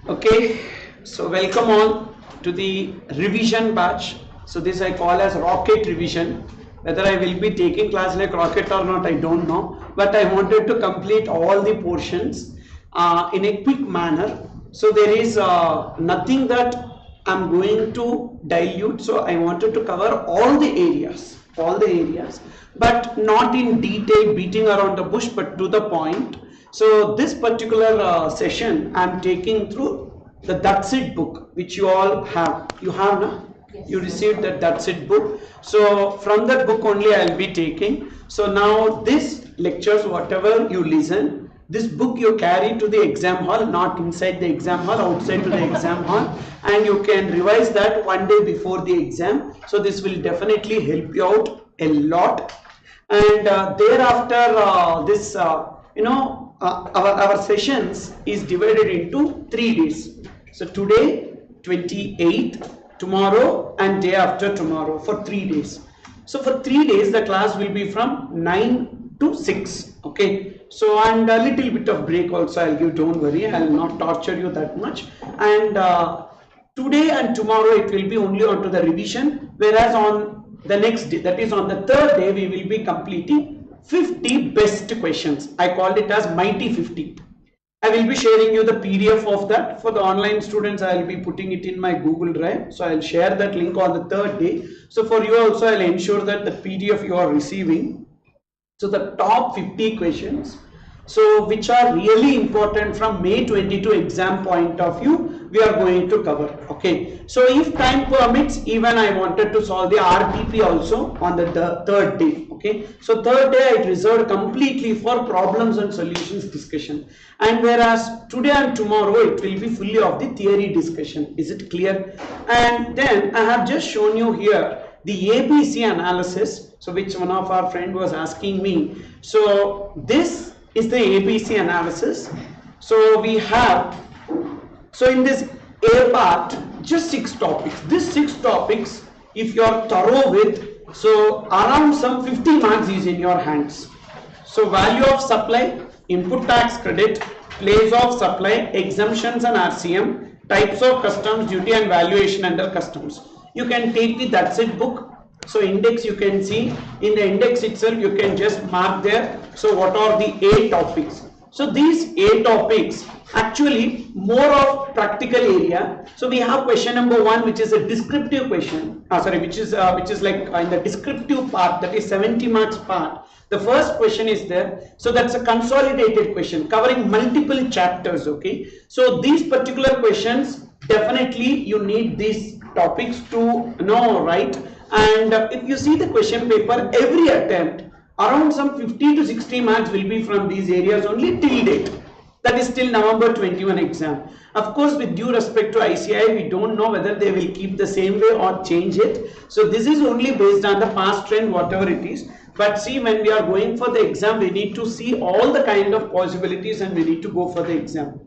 Okay, so welcome all to the revision batch. So this I call as rocket revision. Whether I will be taking class like rocket or not, I don't know. But I wanted to complete all the portions in a quick manner. So there is nothing that I'm going to dilute. So I wanted to cover all the areas, but not in detail, beating around the bush, but to the point. So this particular session I'm taking through the That's It book, which you all have. You have, no? Yes. You received that That's It book. So from that book only I'll be taking. So now this lectures, whatever you listen, this book you carry to the exam hall, not inside the exam hall, outside to the exam hall, and you can revise that one day before the exam. So this will definitely help you out a lot. And thereafter this our sessions is divided into 3 days. So today 28th, tomorrow and day after tomorrow, for 3 days. So for 3 days the class will be from 9 to 6. Okay, so and a little bit of break also I'll give, don't worry, I'll not torture you that much. And today and tomorrow it will be only onto the revision, whereas on the next day, that is on the third day, we will be completing 50 best questions. I called it as Mighty 50. I will be sharing you the PDF of that. For the online students, I will be putting it in my Google Drive. So I will share that link on the third day. So for you also, I will ensure that the PDF you are receiving. So the top 50 questions, so which are really important from May 22 exam point of view, we are going to cover. Okay, so if time permits, even I wanted to solve the RTP also on the third day. Okay, so third day I reserved completely for problems and solutions discussion, and whereas today and tomorrow it will be fully of the theory discussion. Is it clear? And then I have just shown you here the ABC analysis, so which one of our friend was asking me. So this is the ABC analysis. So we have, so in this A part, just 6 topics. These 6 topics, if you are thorough with, so around some 50 marks is in your hands. So value of supply, input tax credit, place of supply, exemptions and RCM, types of customs duty and valuation under customs. You can take the That's It book. So index you can see, in the index itself you can just mark there. So what are the A topics? So these A topics actually more of practical area. So we have question number 1, which is a descriptive question. Which is like in the descriptive part, that is 70 marks part. The first question is there. So that's a consolidated question covering multiple chapters. Okay. So these particular questions, definitely you need these topics to know, right? And if you see the question paper, every attempt around some 50 to 60 marks will be from these areas only till date. That is till November 21 exam. Of course, with due respect to ICI, we don't know whether they will keep the same way or change it. So this is only based on the past trend, whatever it is. But see, when we are going for the exam, we need to see all the kind of possibilities and we need to go for the exam.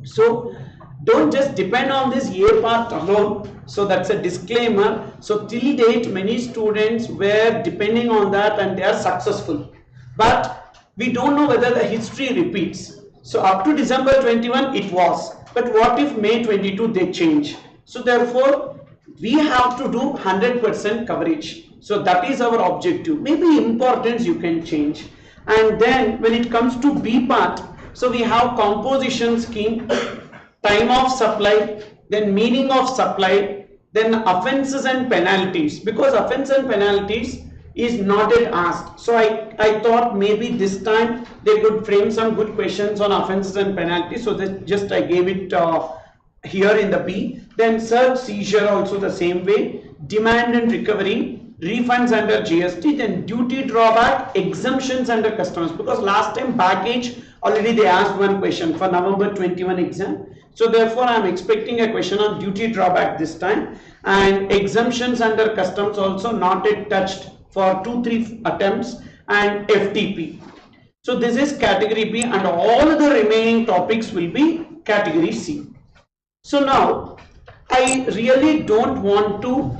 So don't just depend on this A part alone. So that's a disclaimer. So till date, many students were depending on that and they are successful. But we don't know whether the history repeats. So up to December 21, it was. But what if May 22 they change? So therefore, we have to do 100% coverage. So that is our objective. Maybe importance you can change. And then when it comes to B part, so we have composition scheme, time of supply, then meaning of supply, then offences and penalties, because offences and penalties is not yet asked. So I thought maybe this time they could frame some good questions on offences and penalties. So that just I gave it here in the B. Then search seizure also the same way, demand and recovery, refunds under GST, then duty drawback, exemptions under customs, because last time baggage already they asked one question for November 21 exam. So therefore I am expecting a question on duty drawback this time, and exemptions under customs also not yet touched for 2-3 attempts, and FTP. So this is category B and all the remaining topics will be category C. So now I really don't want to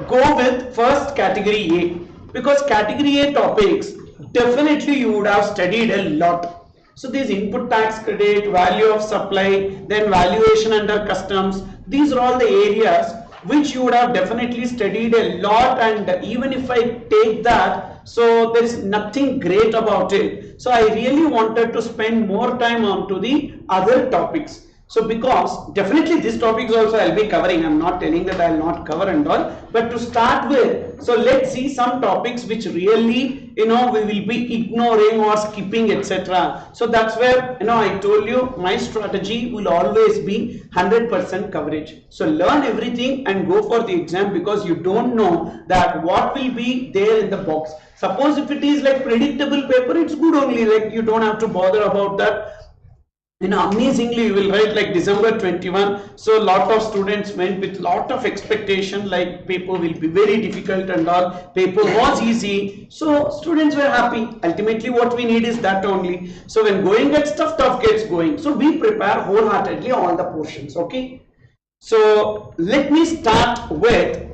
go with first category A, because category A topics definitely you would have studied a lot. So these input tax credit, value of supply, then valuation under customs, these are all the areas which you would have definitely studied a lot, and even if I take that, so there is nothing great about it. So I really wanted to spend more time on to the other topics. So because definitely these topics also I'll be covering, I'm not telling that I'll not cover and all, but to start with, so let's see some topics which really, we will be ignoring or skipping, etc. So that's where, I told you my strategy will always be 100% coverage. So learn everything and go for the exam, because you don't know that what will be there in the box. Suppose if it is like predictable paper, it's good only, like you don't have to bother about that. Amazingly you will write like December 21. So lot of students went with lot of expectation, like paper will be very difficult and all. Paper was easy, so students were happy. Ultimately what we need is that only. So when going gets tough, tough gets going. So we prepare wholeheartedly all the portions. Okay, so let me start with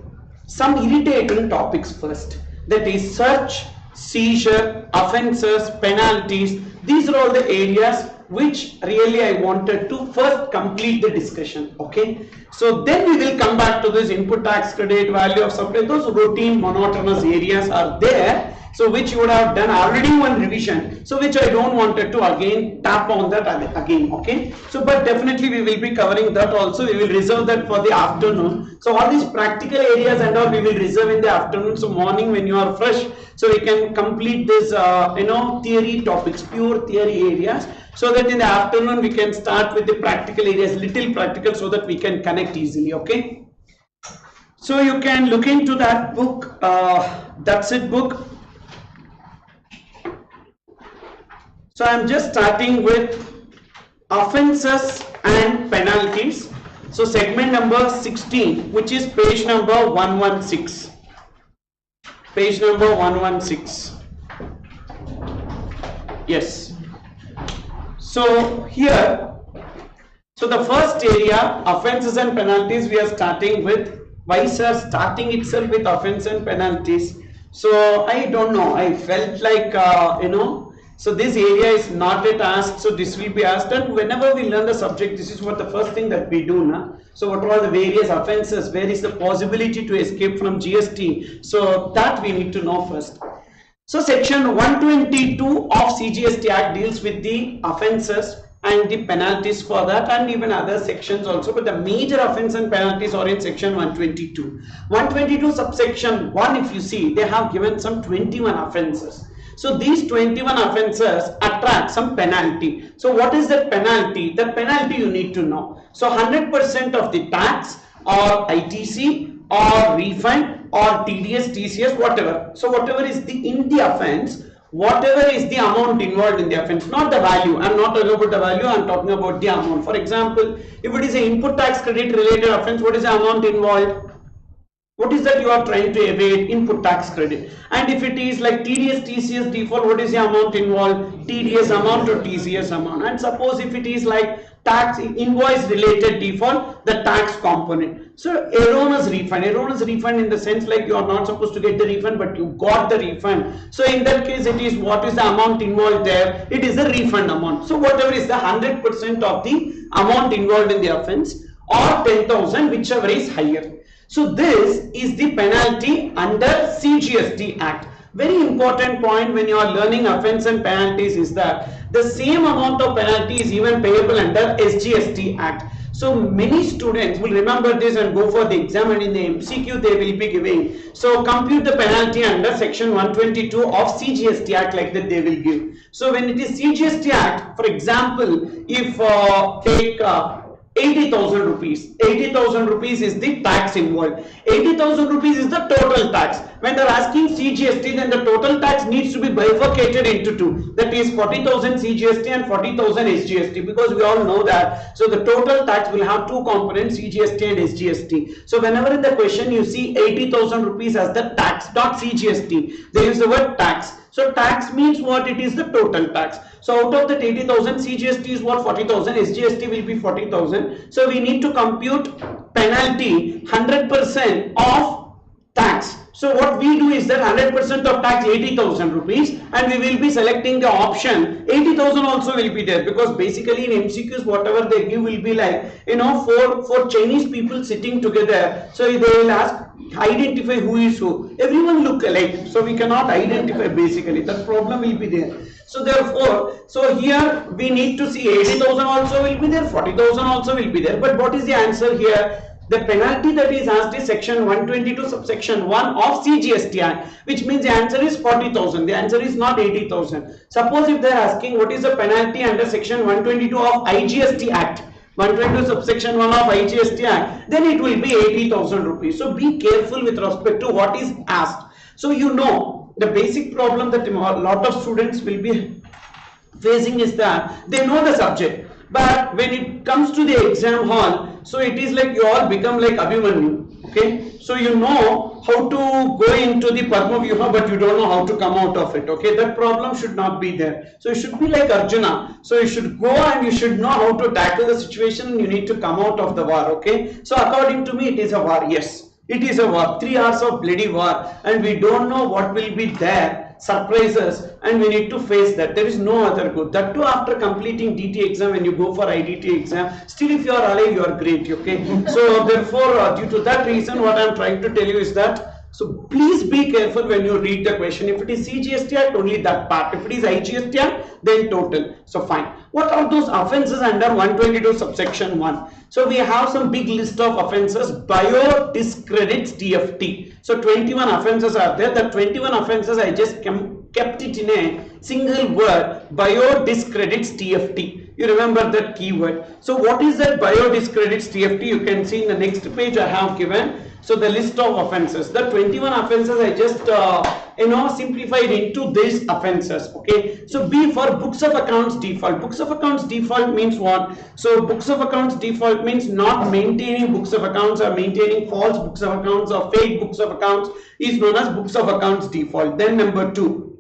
some irritating topics first. That is search, seizure, offences, penalties. These are all the areas which really I wanted to first complete the discussion. Okay, so then we will come back to this input tax credit, value of supply. Those routine monotonous areas are there, so which you would have done already one revision, so which I don't wanted to again tap on that again. Okay, so but definitely we will be covering that also. We will reserve that for the afternoon. So all these practical areas and all we will reserve in the afternoon. So morning when you are fresh, so we can complete this theory topics, pure theory areas, so that in the afternoon we can start with the practical areas, little practical, so that we can connect easily. Okay, so you can look into that book, that's it book. So I am just starting with offences and penalties. So segment number 16, which is page number 116. Page number 116. Yes. So here, so the first area, offences and penalties, we are starting with. Why sir starting itself with offence and penalties? So I don't know, I felt like so this area is not yet asked, so this will be asked, and whenever we learn the subject, this is what the first thing that we do now. So what are the various offences, where is the possibility to escape from GST, so that we need to know first. So section 122 of CGST Act deals with the offences and the penalties for that, and even other sections also, but the major offence and penalties are in section 122. 122 subsection 1, if you see, they have given some 21 offences. So these 21 offences attract some penalty. So what is that penalty? That penalty you need to know. So 100% of the tax or ITC or refund or TDS, TCS, whatever. So whatever is in the offence, whatever is the amount involved in the offence, not the value. I am not talking about the value, I am talking about the amount. For example, if it is an input tax credit related offence, what is the amount involved? What is that you are trying to evade? Input tax credit. And if it is like TDS, TCS default, what is the amount involved? TDS amount or TCS amount. And suppose if it is like tax invoice related default, the tax component. So erroneous refund in the sense like you are not supposed to get the refund, but you got the refund. So in that case, it is what is the amount involved there? It is the refund amount. So whatever is the 100% of the amount involved in the offence, or 10,000, whichever is higher. So this is the penalty under CGST Act. Very important point when you are learning offence and penalties is that the same amount of penalty is even payable under SGST Act. So many students will remember this and go for the exam, and in the MCQ they will be giving. So compute the penalty under section 122 of CGST Act, like that they will give. So when it is CGST Act, for example, if take 80,000 rupees. 80,000 rupees is the tax involved. 80,000 rupees is the total tax. When they are asking CGST, then the total tax needs to be bifurcated into two. That is 40,000 CGST and 40,000 SGST, because we all know that. So the total tax will have two components, CGST and SGST. So whenever in the question you see 80,000 rupees as the tax, not CGST, they use the word tax. So tax means what? It is the total tax. So out of that 80,000, CGST is what? 40,000, SGST will be 40,000. So we need to compute penalty 100% of tax. So what we do is that 100% of tax 80,000 rupees, and we will be selecting the option 80,000 also will be there, because basically in MCQs whatever they give will be like, you know, four Chinese people sitting together, so they will ask identify who is who, everyone look alike, so we cannot identify, basically that problem will be there. So therefore, so here we need to see 80,000 also will be there, 40,000 also will be there, but what is the answer here? The penalty that is asked is section 122 subsection 1 of CGST Act, which means the answer is 40,000. The answer is not 80,000. Suppose if they are asking what is the penalty under section 122 of IGST Act, 122 subsection 1 of IGST Act, then it will be 80,000 rupees. So be careful with respect to what is asked. So you know the basic problem that a lot of students will be facing is that they know the subject, but when it comes to the exam hall, so it is like you all become like Abhimanyu, okay? So you know how to go into the Padma Vyuha, but you don't know how to come out of it, okay? That problem should not be there. So you should be like Arjuna. So you should go and you should know how to tackle the situation, and you need to come out of the war, okay? So according to me, it is a war, yes. It is a war, 3 hours of bloody war, and we don't know what will be there, surprises, and we need to face that. There is no other good. That too after completing DT exam, when you go for IDT exam, still if you are alive, you are great, okay? So therefore, due to that reason, what I am trying to tell you is that, so please be careful when you read the question. If it is CGST Act, only that part. If it is IGST Act, then total. So fine. What are those offences under 122 subsection 1? So we have some big list of offences. Bio discredits TFT. So 21 offences are there. The 21 offences I just kept it in a single word. Bio discredits TFT. You remember that keyword. So what is that bio discredits TFT? You can see in the next page I have given. So the list of offences, the 21 offences I just simplified into these offences, okay? So B for books of accounts default. Books of accounts default means what? So books of accounts default means not maintaining books of accounts, or maintaining false books of accounts or fake books of accounts is known as books of accounts default. Then number 2,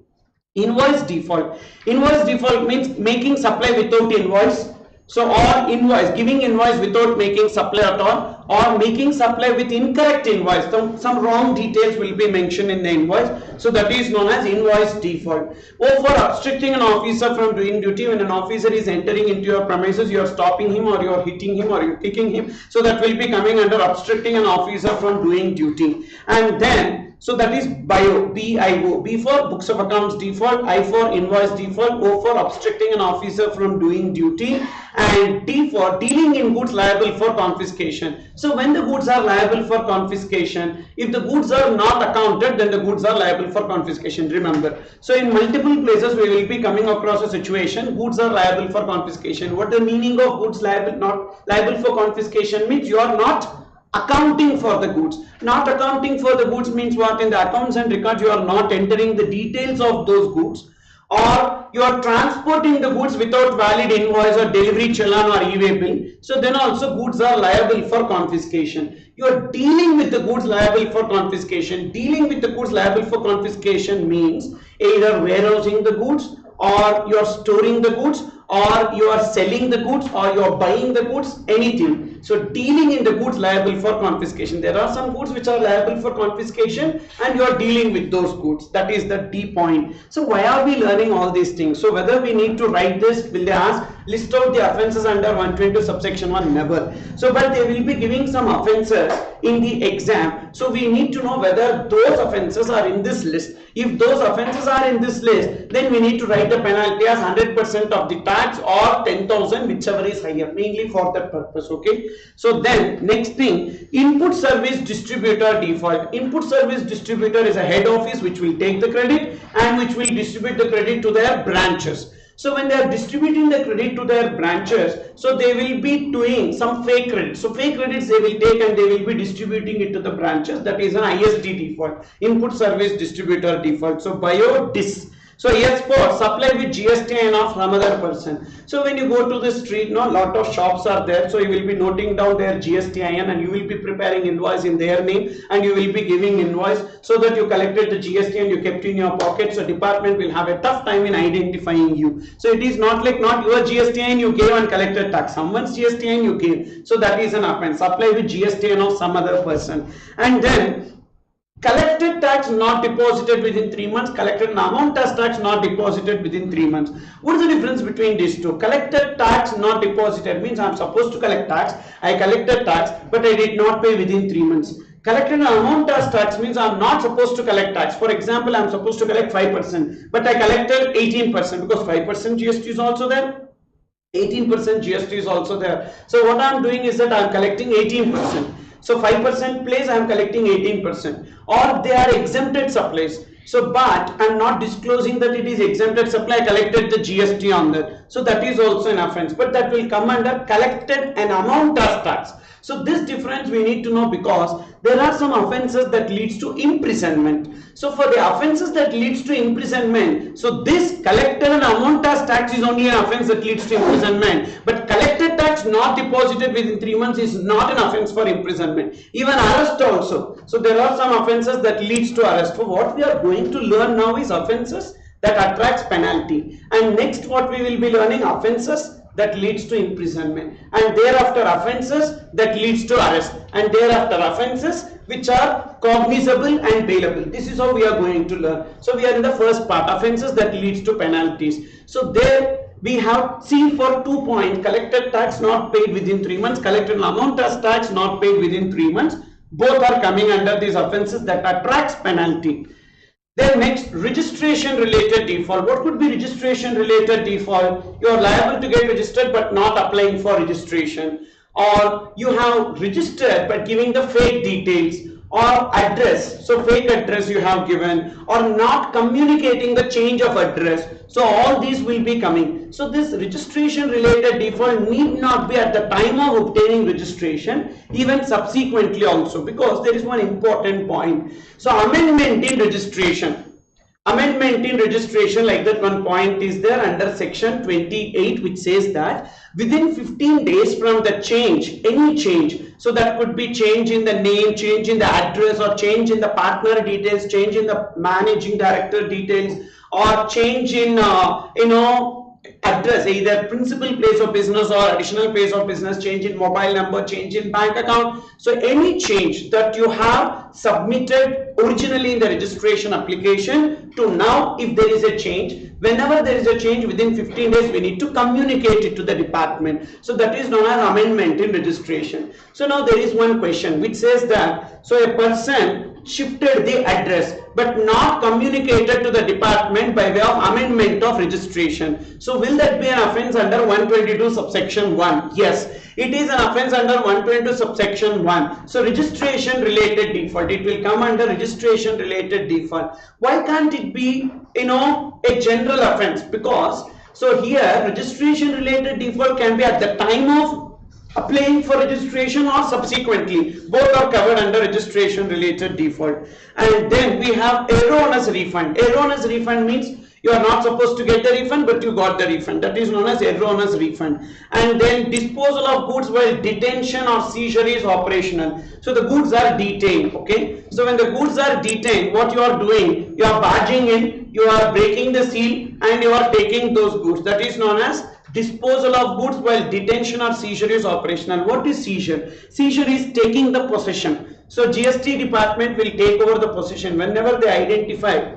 invoice default. Invoice default means making supply without invoice. So or invoice, giving invoice without making supply at all, or making supply with incorrect invoice. Some wrong details will be mentioned in the invoice. So that is known as invoice default. O for obstructing an officer from doing duty. When an officer is entering into your premises, you are stopping him, or you are hitting him, or you are kicking him. So that will be coming under obstructing an officer from doing duty. And then so that is bio, B-I-O. B for books of accounts default, I for invoice default, O for obstructing an officer from doing duty, and D for dealing in goods liable for confiscation. So when the goods are liable for confiscation, if the goods are not accounted, then the goods are liable for confiscation, remember. So in multiple places we will be coming across a situation, goods are liable for confiscation. What the meaning of goods liable, not liable for confiscation means you are not accounting for the goods. Not accounting for the goods means what? In the accounts and records you are not entering the details of those goods, or you are transporting the goods without valid invoice or delivery challan or e-way bill. So then also goods are liable for confiscation. You are dealing with the goods liable for confiscation. Dealing with the goods liable for confiscation means either warehousing the goods, or you are storing the goods, or you are selling the goods, or you are buying the goods, anything. So dealing in the goods liable for confiscation. There are some goods which are liable for confiscation, and you are dealing with those goods. That is the D point. So why are we learning all these things? So whether we need to write this, will they ask list out the offences under 122 subsection 1? Never. So but they will be giving some offences in the exam. So we need to know whether those offences are in this list. If those offences are in this list, then we need to write the penalty as 100% of the tax or 10,000, whichever is higher, mainly for that purpose, okay? So then next thing, input service distributor default. Input service distributor is a head office which will take the credit and which will distribute the credit to their branches. So when they are distributing the credit to their branches, so they will be doing some fake credits. So fake credits they will take and they will be distributing it to the branches. That is an ISD default, input service distributor default. So bio dis. So yes, for supply with GSTIN of some other person. So when you go to the street, no, lot of shops are there. So you will be noting down their GSTIN and you will be preparing invoice in their name and you will be giving invoice so that you collected the GST and you kept in your pocket. So department will have a tough time in identifying you. So it is not like not your GSTIN you gave and collected tax. Someone's GSTIN you gave. So that is an offense. Supply with GSTIN of some other person. And then Collected tax not deposited within 3 months, collected an amount as tax not deposited within 3 months. What is the difference between these two? Collected tax not deposited means I am supposed to collect tax, I collected tax but I did not pay within 3 months. Collected an amount as tax means I am not supposed to collect tax. For example, I am supposed to collect 5% but I collected 18% because 5% GST is also there. 18% GST is also there. So what I am doing is that I am collecting 18%. So 5% place I am collecting 18%, or they are exempted supplies. So but I am not disclosing that it is exempted supply, I collected the GST on that. So that is also an offence, but that will come under collected an amount as tax. So this difference we need to know because there are some offences that leads to imprisonment. So for the offences that leads to imprisonment, so this collected an amount as tax is only an offence that leads to imprisonment, but collected tax not deposited within 3 months is not an offence for imprisonment. Even arrest also. So there are some offences that leads to arrest. So what we are going to learn now is offences that attracts penalty, and next what we will be learning offences that leads to imprisonment, and thereafter offences that leads to arrest, and thereafter offences which are cognizable and bailable. This is how we are going to learn. So we are in the first part, offences that leads to penalties. So there we have seen for 2 points, collected tax not paid within 3 months, collected amount as tax not paid within 3 months. Both are coming under these offences that attracts penalty. Then next, registration related default. What could be registration related default? You are liable to get registered but not applying for registration, or you have registered but giving the fake details or address, so fake address you have given, or not communicating the change of address. So all these will be coming. So this registration related default need not be at the time of obtaining registration, even subsequently also, because there is one important point. So amendment in registration. Amendment in registration, like that one point is there under section 28, which says that within 15 days from the change, any change, so that could be change in the name, change in the address, or change in the partner details, change in the managing director details, or change in address, either principal place of business or additional place of business, change in mobile number, change in bank account. So any change that you have submitted originally in the registration application to now, if there is a change, whenever there is a change within 15 days, we need to communicate it to the department. So that is known as amendment in registration. So now there is one question which says that, so a person shifted the address but not communicated to the department by way of amendment of registration. So will that be an offence under 122 subsection 1? Yes, it is an offence under 122 subsection 1. So registration related default, it will come under registration related default. Why can't it be a general offence? Because so here registration related default can be at the time of applying for registration or subsequently. Both are covered under registration related default. And then we have erroneous refund. Erroneous refund means you are not supposed to get the refund but you got the refund. That is known as erroneous refund. And then disposal of goods while detention or seizure is operational. So the goods are detained. Okay, so when the goods are detained, what you are doing, you are barging in, you are breaking the seal, and you are taking those goods. That is known as disposal of goods while detention or seizure is operational. What is seizure? Seizure is taking the possession. So GST department will take over the possession whenever they identify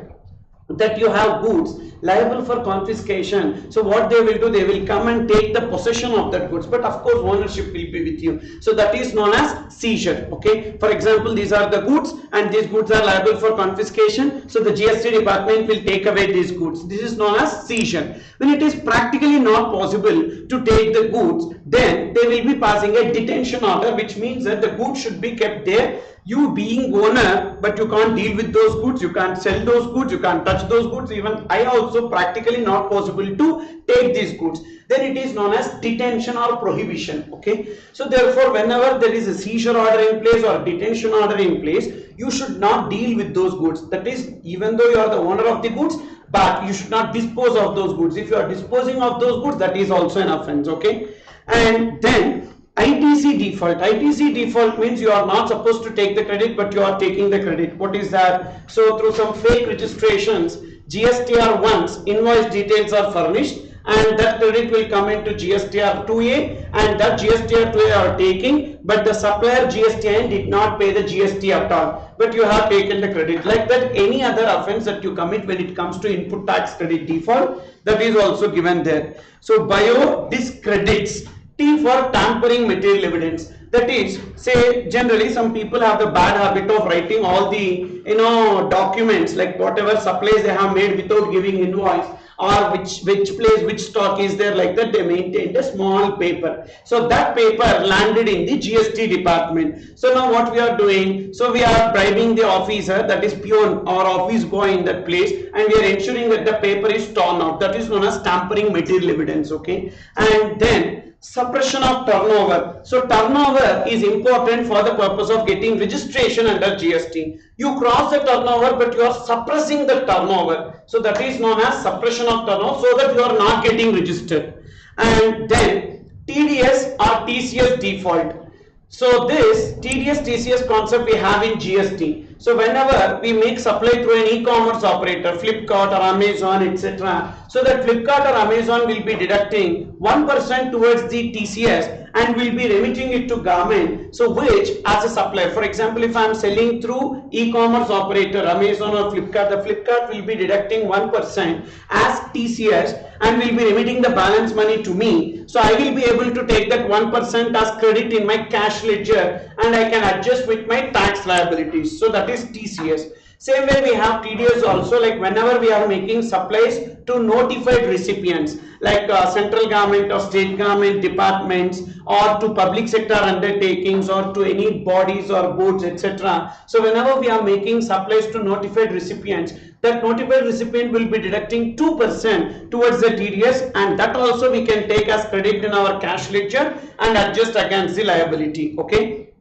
that you have goods liable for confiscation. So what they will do, they will come and take the possession of that goods, but of course ownership will be with you. So that is known as seizure. Okay, for example, these are the goods and these goods are liable for confiscation, so the GST department will take away these goods. This is known as seizure. When it is practically not possible to take the goods, then they will be passing a detention order, which means that the goods should be kept there. You being owner, but you can't deal with those goods, you can't sell those goods, you can't touch those goods. Even I also practically not possible to take these goods. Then it is known as detention or prohibition. Okay, so therefore whenever there is a seizure order in place or detention order in place, you should not deal with those goods. That is, even though you are the owner of the goods, but you should not dispose of those goods. If you are disposing of those goods, that is also an offense. Okay, and then ITC default. ITC default means you are not supposed to take the credit but you are taking the credit. What is that? So through some fake registrations, GSTR once invoice details are furnished and that credit will come into GSTR 2A, and that GSTR 2A are taking, but the supplier GSTN did not pay the GST at all, but you have taken the credit. Like that, any other offense that you commit when it comes to input tax credit default, that is also given there. So bio discredits. T for tampering material evidence. That is, say generally some people have the bad habit of writing all the documents, like whatever supplies they have made without giving invoice, or which place, which stock is there, like that they maintained a small paper. So that paper landed in the GST department. So now what we are doing, so we are bribing the officer, that is peon or office boy in that place, and we are ensuring that the paper is torn out. That is known as tampering material evidence. Okay, and then suppression of turnover. So turnover is important for the purpose of getting registration under GST. You cross the turnover, but you are suppressing the turnover. So that is known as suppression of turnover, so that you are not getting registered. And then TDS or TCS default. So this TDS TCS concept we have in GST. So whenever we make supply through an e-commerce operator, Flipkart or Amazon, etc., so that Flipkart or Amazon will be deducting 1% towards the TCS and will be remitting it to government. So which as a supplier, for example, if I am selling through e-commerce operator Amazon or Flipkart, the Flipkart will be deducting 1% as TCS and will be remitting the balance money to me. So I will be able to take that 1% as credit in my cash ledger, and I can adjust with my tax liabilities. So that is TCS. Same way we have TDS also, like whenever we are making supplies to notified recipients, like central government or state government departments, or to public sector undertakings, or to any bodies or boards, etc. So whenever we are making supplies to notified recipients, that notified recipient will be deducting 2% towards the TDS, and that also we can take as credit in our cash ledger and adjust against the liability. Okay,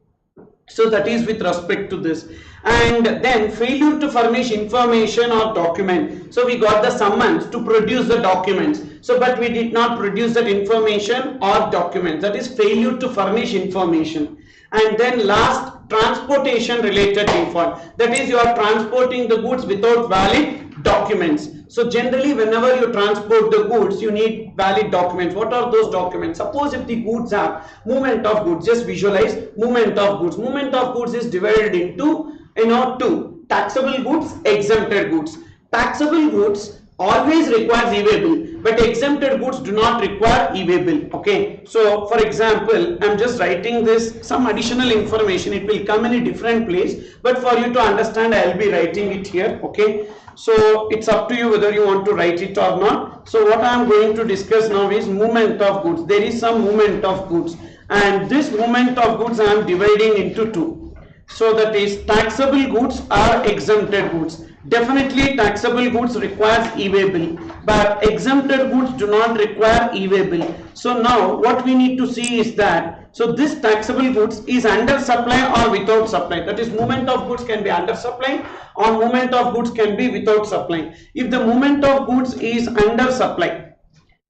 so that is with respect to this. And then failure to furnish information or document. So we got the summons to produce the documents, so but we did not produce that information or documents. That is failure to furnish information. And then last, transportation related default. That is, you are transporting the goods without valid documents. So generally whenever you transport the goods, you need valid documents. What are those documents? Suppose if the goods are movement of goods, just visualize movement of goods. Movement of goods is divided into two: taxable goods, exempted goods. Taxable goods always requires e-way, but exempted goods do not require e-way. Okay, so for example, I'm just writing this, some additional information, it will come in a different place, but for you to understand I'll be writing it here. Okay, so it's up to you whether you want to write it or not. So what I'm going to discuss now is movement of goods. There is some movement of goods, and this movement of goods I am dividing into two. So that is taxable goods or exempted goods. Definitely taxable goods requires e-way bill, but exempted goods do not require e-way bill. So now what we need to see is that, so this taxable goods is under supply or without supply. That is, movement of goods can be under supply or movement of goods can be without supply. If the movement of goods is under supply,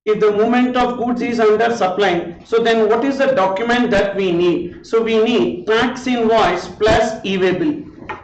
if the movement of goods is under supply, so then what is the document that we need? So we need tax invoice plus e-way bill.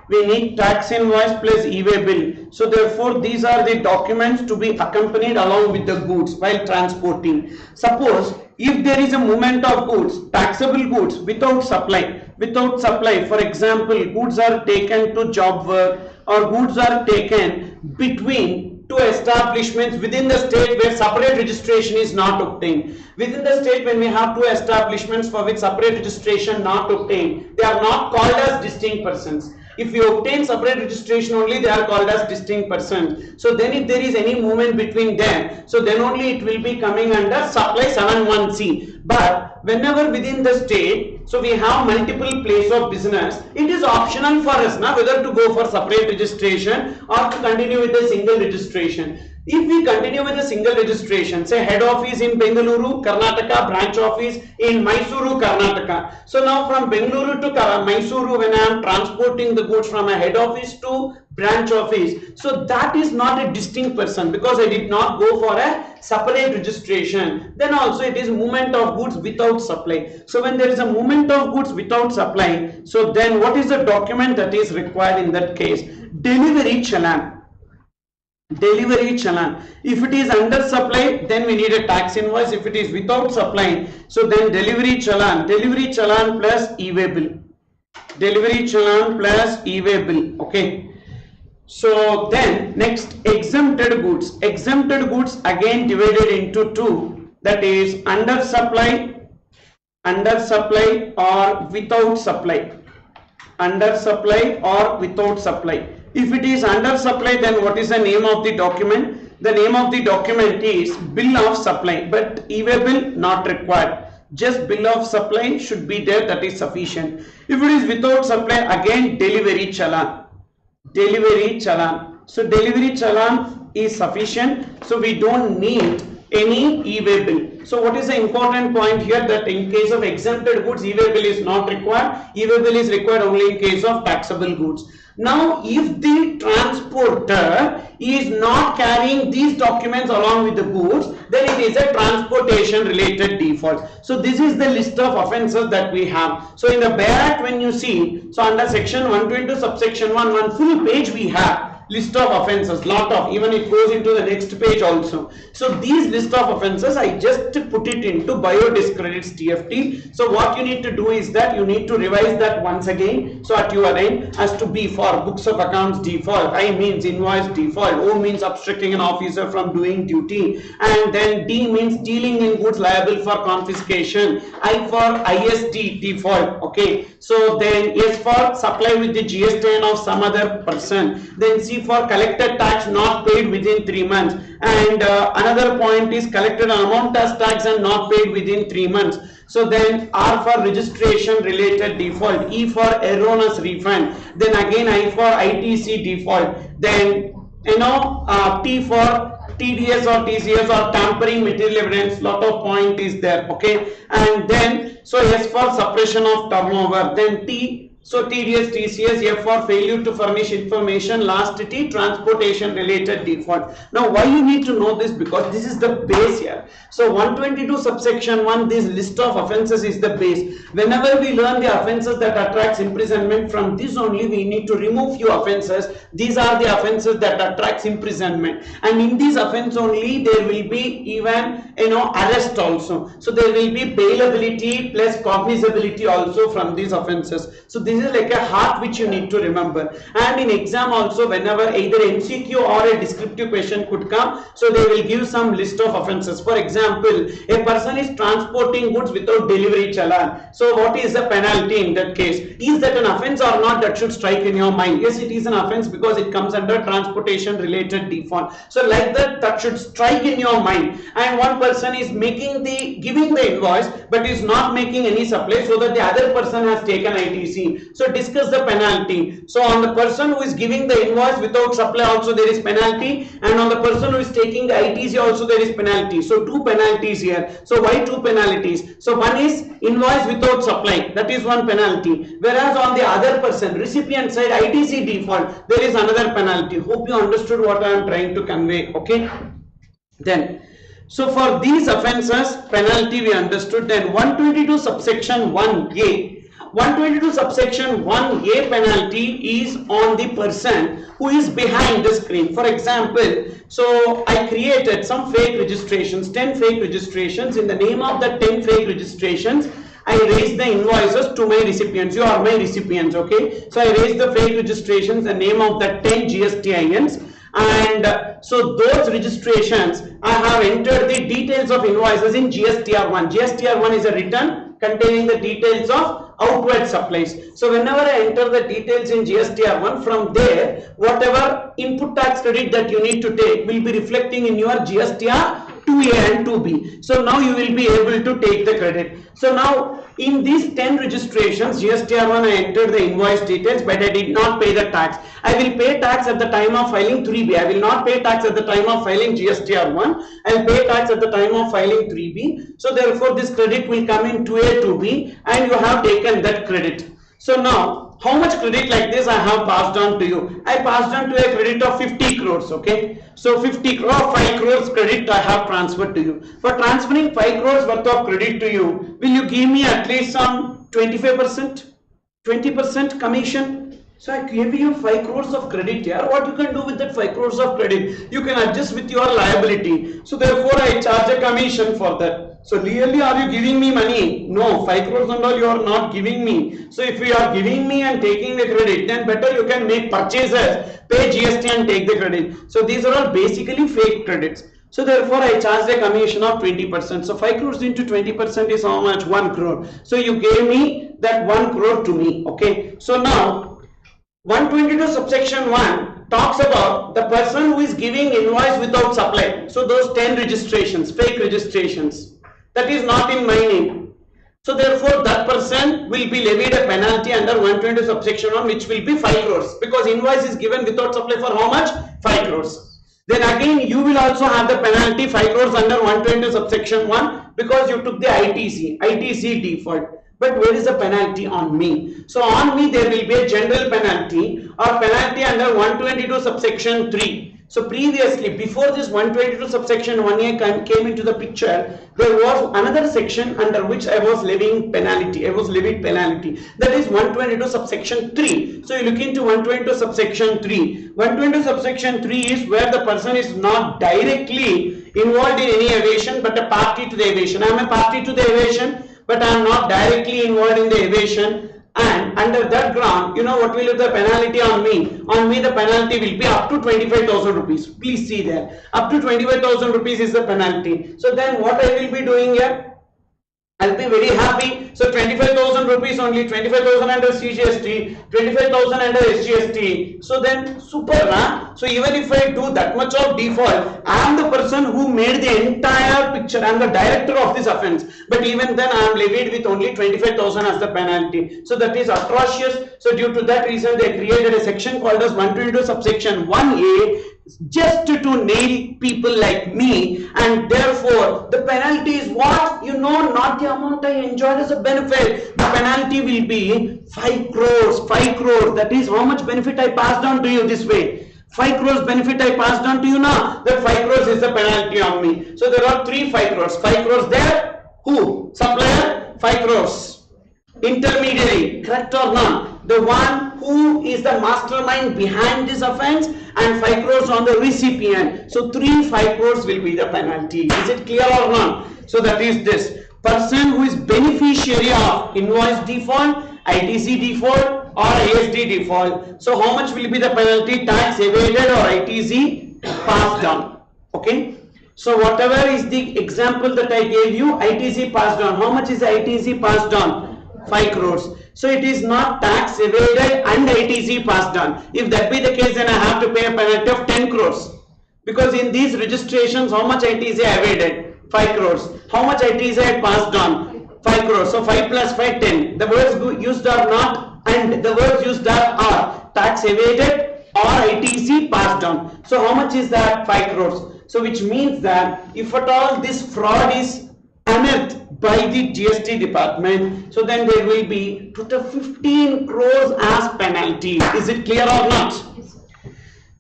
We need tax invoice plus e-way bill. So therefore these are the documents to be accompanied along with the goods while transporting. Suppose if there is a movement of goods, taxable goods without supply, for example, goods are taken to job work, or goods are taken between two establishments within the state where separate registration is not obtained. Within the state, when we have two establishments for which separate registration not obtained, they are not called as distinct persons. If we obtain separate registration only, they are called as distinct persons. So then if there is any movement between them, so then only it will be coming under supply 71C. But whenever within the state, so we have multiple place of business, it is optional for us now whether to go for separate registration or to continue with a single registration. If we continue with a single registration, say head office in Bengaluru, Karnataka, branch office in Mysuru, Karnataka. So now from Bengaluru to Mysuru, when I am transporting the goods from a head office to branch office, so that is not a distinct person because I did not go for a separate registration. Then also it is movement of goods without supply. So when there is a movement of goods without supply, so then what is the document that is required in that case? Delivery challan. Delivery challan. If it is under supply, then we need a tax invoice. If it is without supply, so then delivery challan plus e-way bill. Delivery challan plus e-way bill. Okay. So then next, exempted goods. Exempted goods again divided into two. That is under supply or without supply. Under supply or without supply. If it is under supply, then what is the name of the document? The name of the document is bill of supply, but e-way bill not required. Just bill of supply should be there, that is sufficient. If it is without supply, again delivery challan. So delivery challan is sufficient, so we don't need any e-way bill. So what is the important point here, that in case of exempted goods, e-way bill is not required. E-way bill is required only in case of taxable goods. Now if the transporter is not carrying these documents along with the goods, then it is a transportation related default. So this is the list of offences that we have. So in the Bear Act, when you see, so under section 122 subsection 1, one full page we have list of offences, lot of, even it goes into the next page also. So these list of offences, I just put it into biodiscredits TFT. So what you need to do is that you need to revise that once again. So at your end, as to B for books of accounts default, I means invoice default, O means obstructing an officer from doing duty, and then D means dealing in goods liable for confiscation, I for ISD default. Okay, so then S for supply with the GSTN of some other person, then C for collected tax not paid within 3 months, and another point is collected amount as tax and not paid within 3 months. So then R for registration related default, E for erroneous refund, then again I for ITC default, then T for TDS or TCS or tampering material evidence, lot of point is there. Okay, and then so S for suppression of turnover, then T, so TDS, TCS, F for failure to furnish information, last T, transportation related default. Now why you need to know this? Because this is the base here. So 122 subsection 1, this list of offences is the base. Whenever we learn the offences that attracts imprisonment, from this only we need to remove few offences. These are the offences that attracts imprisonment, and in this offence only there will be even arrest also. So there will be bailability plus cognizability also from these offences. So this is like a heart which you need to remember. And in exam also, whenever either MCQ or a descriptive question could come, so they will give some list of offences. For example, a person is transporting goods without delivery challan. So what is the penalty in that case? Is that an offence or not? That should strike in your mind. Yes, it is an offence because it comes under transportation related default. So like that, that should strike in your mind. And one person is giving the invoice but is not making any supply, so that the other person has taken ITC. So discuss the penalty. So on the person who is giving the invoice without supply also there is penalty, and on the person who is taking the ITC also there is penalty. So two penalties here. So why two penalties? So one is invoice without supply, that is one penalty, whereas on the other person, recipient side, ITC default, there is another penalty. Hope you understood what I am trying to convey. Okay, then so for these offences penalty we understood. Then 122 subsection 1A, 122 subsection 1A penalty is on the person who is behind the screen. For example, so I created some fake registrations, 10 fake registrations. In the name of the 10 fake registrations, I raised the invoices to my recipients. You are my recipients. Okay, so I raised the fake registrations, the name of the 10 GSTINs, and so those registrations I have entered the details of invoices in GSTR1. GSTR1 is a return containing the details of outward supplies. So whenever I enter the details in GSTR1, from there whatever input tax credit that you need to take will be reflecting in your GSTR 2A and 2B. So now you will be able to take the credit. So now in these 10 registrations, GSTR1 I entered the invoice details, but I did not pay the tax. I will pay tax at the time of filing 3B. I will not pay tax at the time of filing GSTR1. I will pay tax at the time of filing 3B. So therefore this credit will come in 2A, 2B, and you have taken that credit. So now how much credit like this I have passed on to you? I passed on to a credit of 50 crores. Okay, so 50 crore, 5 crores credit I have transferred to you. For transferring 5 crores worth of credit to you, will you give me at least some 25%, 20% commission? So I gave you 5 crores of credit here. What you can do with that 5 crores of credit? You can adjust with your liability. So therefore I charge a commission for that. So really, are you giving me money? No, 5 crores and all you are not giving me. So if you are giving me and taking the credit, then better you can make purchases, pay GST and take the credit. So these are all basically fake credits. So therefore I charge a commission of 20%. So 5 crores into 20% is how much? 1 crore. So you gave me that 1 crore to me. Okay. So now 122 subsection 1 talks about the person who is giving invoice without supply. So those 10 registrations, fake registrations, that is not in my name. So therefore that person will be levied a penalty under 122 subsection 1, which will be 5 crores, because invoice is given without supply for how much? 5 crores. Then again you will also have the penalty 5 crores under 122 subsection 1, because you took the ITC default. But where is the penalty on me? So on me there will be a general penalty or penalty under 122 subsection 3. So previously, before this 122 subsection 1A came into the picture, there was another section under which I was levying penalty. That is 122 subsection 3. So you look into 122 subsection 3. 122 subsection 3 is where the person is not directly involved in any evasion but a party to the evasion. I am a party to the evasion, but I am not directly involved in the evasion, and under that ground, you know what will be the penalty on me? On me the penalty will be up to 25,000 rupees. Please see there, up to 25,000 rupees is the penalty. So then what I will be doing here? I'll be very happy. So 25,000 rupees only, 25,000 under CGST, 25,000 under SGST. So then super, huh? So even if I do that much of default, I am the person who made the entire picture. I am the director of this offense. But even then I am levied with only 25,000 as the penalty. So that is atrocious. So due to that reason, they created a section called as 122 subsection 1A, just to nail people like me, and therefore the penalty is what? You know, not the amount I enjoyed as a benefit. The penalty will be 5 crores. 5 crores. That is how much benefit I passed on to you this way. 5 crores benefit I passed on to you now. That 5 crores is the penalty on me. So there are 3 5 crores. 5 crores there. Who? Supplier. 5 crores. Intermediary, correct or not? The one who is the mastermind behind this offense, and 5 crores on the recipient. So 5 crores will be the penalty. Is it clear or not? So that is this person who is beneficiary of invoice default, ITC default or ASD default. So how much will be the penalty? Tax evaded or ITC passed on. Okay. So whatever is the example that I gave you, ITC passed on. How much is ITC passed on? 5 crores. So it is not tax evaded and ITC passed on. If that be the case, then I have to pay a penalty of 10 crores. Because in these registrations, how much ITC evaded? 5 crores. How much ITC I passed on? 5 crores. So 5 plus 5, 10. The words used are not and, the words used are tax evaded or ITC passed on. So how much is that? 5 crores. So which means that if at all this fraud is unearthed by the GST department, so then there will be total 15 crores as penalty. Is it clear or not?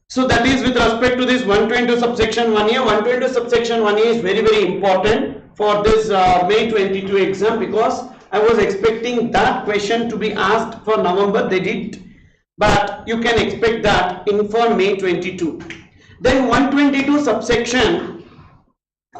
So that is with respect to this 122 subsection 1A. 122 subsection 1A is very important for this May 22 exam, because I was expecting that question to be asked for November. They did, but you can expect that in for May 22. Then 122 subsection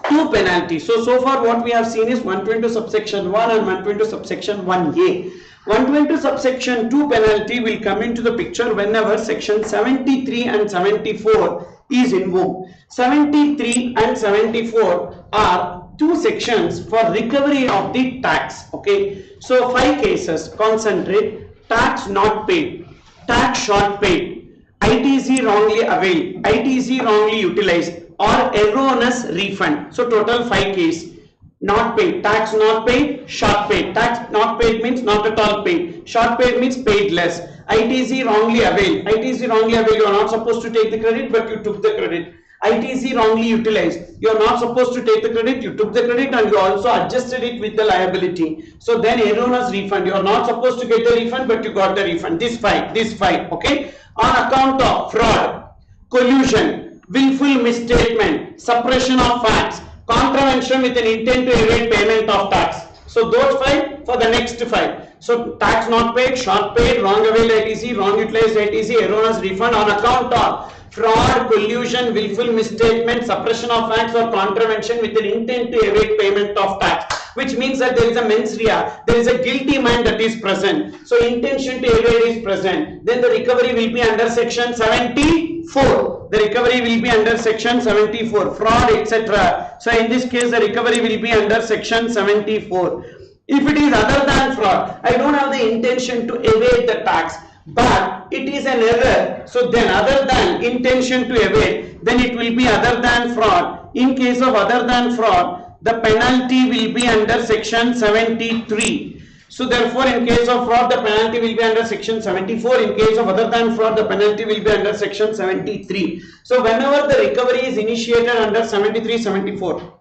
2 penalty. So far what we have seen is 122 subsection 1 and 122 subsection 1A. 122 subsection 2 penalty will come into the picture whenever section 73 and 74 is invoked. 73 and 74 are 2 sections for recovery of the tax. Okay, so 5 cases. Concentrate: tax not paid, tax short paid, ITC wrongly availed, ITC wrongly utilized, or erroneous refund. So total 5 cases. Not paid, tax not paid, short paid. Tax not paid means not at all paid. Short paid means paid less. ITC wrongly availed. ITC wrongly availed, you are not supposed to take the credit, but you took the credit. ITC wrongly utilized. You are not supposed to take the credit, you took the credit, and you also adjusted it with the liability. So then erroneous refund. You are not supposed to get the refund, but you got the refund. This 5. Okay. On account of fraud, collusion, willful misstatement, suppression of facts, contravention with an intent to evade payment of tax. So those 5 for the next 5. So tax not paid, short paid, wrong availed ITC, wrong utilized ITC, erroneous refund on account of fraud, collusion, willful misstatement, suppression of acts or contravention with an intent to evade payment of tax. Which means that there is a mens rea, there is a guilty mind that is present. So intention to evade is present. Then the recovery will be under section 74. The recovery will be under section 74. Fraud, etc. So in this case, the recovery will be under section 74. If it is other than fraud, I don't have the intention to evade the tax, but it is an error. So then other than intention to evade, then it will be other than fraud. In case of other than fraud, the penalty will be under section 73. So therefore, in case of fraud, the penalty will be under section 74. In case of other than fraud, the penalty will be under section 73. So whenever the recovery is initiated under 73, 74,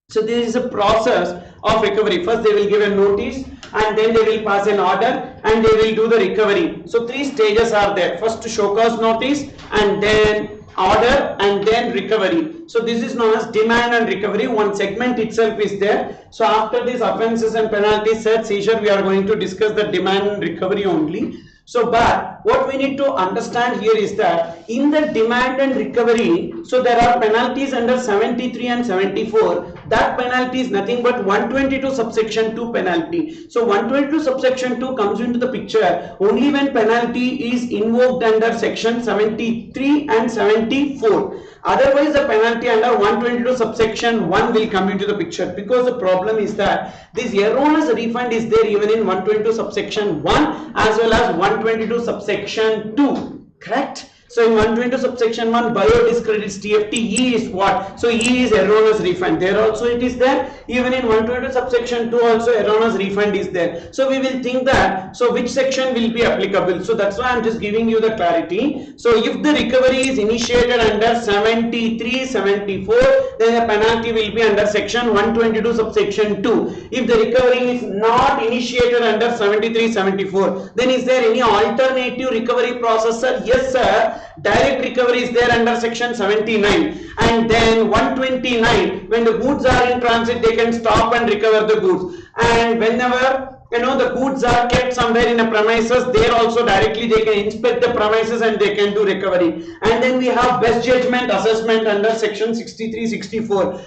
so there is a process of recovery. First they will give a notice and then they will pass an order and they will do the recovery. So 3 stages are there. First show cause notice and then order and then recovery. So this is known as demand and recovery. One segment itself is there. So after this offences and penalties set seizure, we are going to discuss the demand and recovery only. So but what we need to understand here is that in the demand and recovery, so there are penalties under 73 and 74. That penalty is nothing but 122 subsection 2 penalty. So 122 subsection 2 comes into the picture only when penalty is invoked under section 73 and 74. Otherwise the penalty under 122 subsection 1 will come into the picture, because the problem is that this erroneous refund is there even in 122 subsection 1 as well as 122 subsection 2, correct? So in 122 subsection 1, bio discredits TFT, E is what? So E is erroneous refund. There also it is there. Even in 122 subsection 2 also erroneous refund is there. So we will think that, so which section will be applicable? So that's why I am just giving you the clarity. So if the recovery is initiated under 73, 74, then the penalty will be under section 122 subsection 2. If the recovery is not initiated under 73, 74, then is there any alternative recovery process, sir? Yes, sir. Direct recovery is there under section 79, and then 129, when the goods are in transit, they can stop and recover the goods. And whenever the goods are kept somewhere in a premises, there also directly they can inspect the premises and they can do recovery. And then we have best judgment assessment under section 63, 64.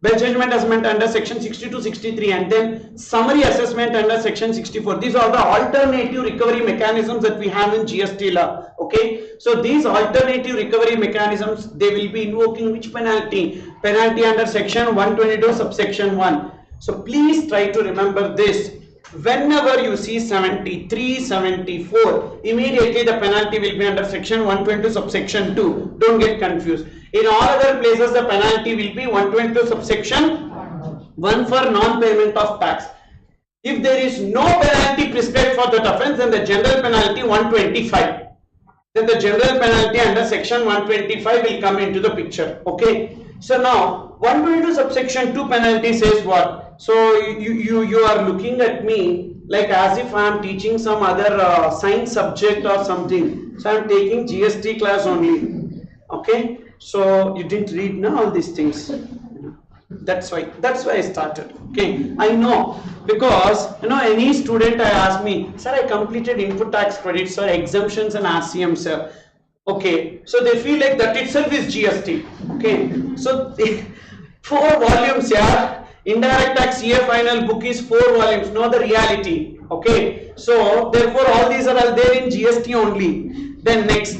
Best judgment assessment under section 62, 63, and then summary assessment under section 64. These are the alternative recovery mechanisms that we have in GST law. Okay, so these alternative recovery mechanisms, they will be invoking which penalty? Penalty under section 122 subsection 1. So please try to remember this. Whenever you see 73, 74, immediately the penalty will be under section 122 subsection 2. Don't get confused. In all other places, the penalty will be 122 subsection 1 for non-payment of tax. If there is no penalty prescribed for that offence, then the general penalty 125. Then the general penalty under section 125 will come into the picture. Okay. So now 122 subsection 2 penalty says what? So you are looking at me like as if I am teaching some other science subject or something. So I am taking GST class only. Okay. So you didn't read now all these things. That's why I started. Okay, I know, because any student I ask me, sir, I completed input tax credits or exemptions and RCM, sir. Okay, so they feel like that itself is GST. Okay, so 4 volumes, yeah. Indirect tax CA final book is 4 volumes. Know the reality. Okay, so therefore all these are all there in GST only. Then next.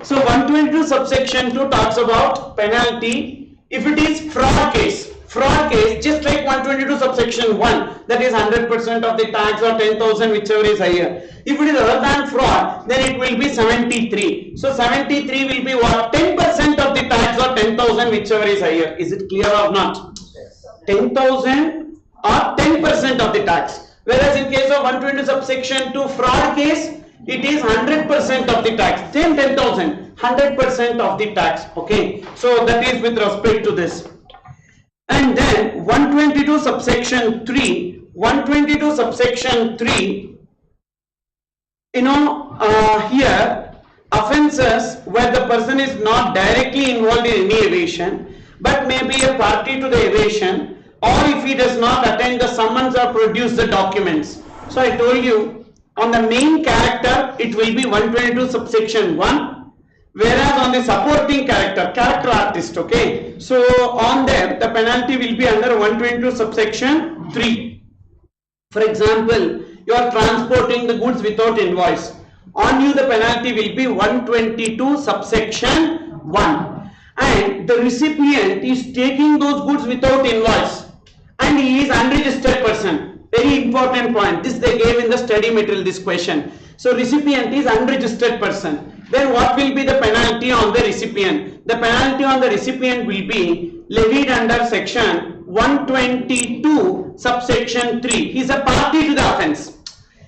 So 122 subsection 2 talks about penalty if it is fraud case. Fraud case, just like 122 subsection 1, that is 100% of the tax or 10,000, whichever is higher. If it is other than fraud, then it will be 73. So 73 will be what? 10% of the tax or 10,000, whichever is higher. Is it clear or not? 10,000 or 10% of the tax. Whereas in case of 122 subsection 2 fraud case, it is 100% of the tax. Same 10,000, 100% of the tax. Okay, so that is with respect to this. And then 122 subsection 3, 122 subsection 3, here offences where the person is not directly involved in any evasion but may be a party to the evasion, or if he does not attend the summons or produce the documents. So I told you on the main character it will be 122 subsection 1, whereas on the supporting character artist, okay, so on them the penalty will be under 122 subsection 3. For example, you are transporting the goods without invoice. On you the penalty will be 122 subsection 1. And the recipient is taking those goods without invoice and he is unregistered person. Very important point. This they gave in the study material, this question. So recipient is unregistered person. Then what will be the penalty on the recipient? The penalty on the recipient will be levied under section 122 subsection 3. He is a party to the offence.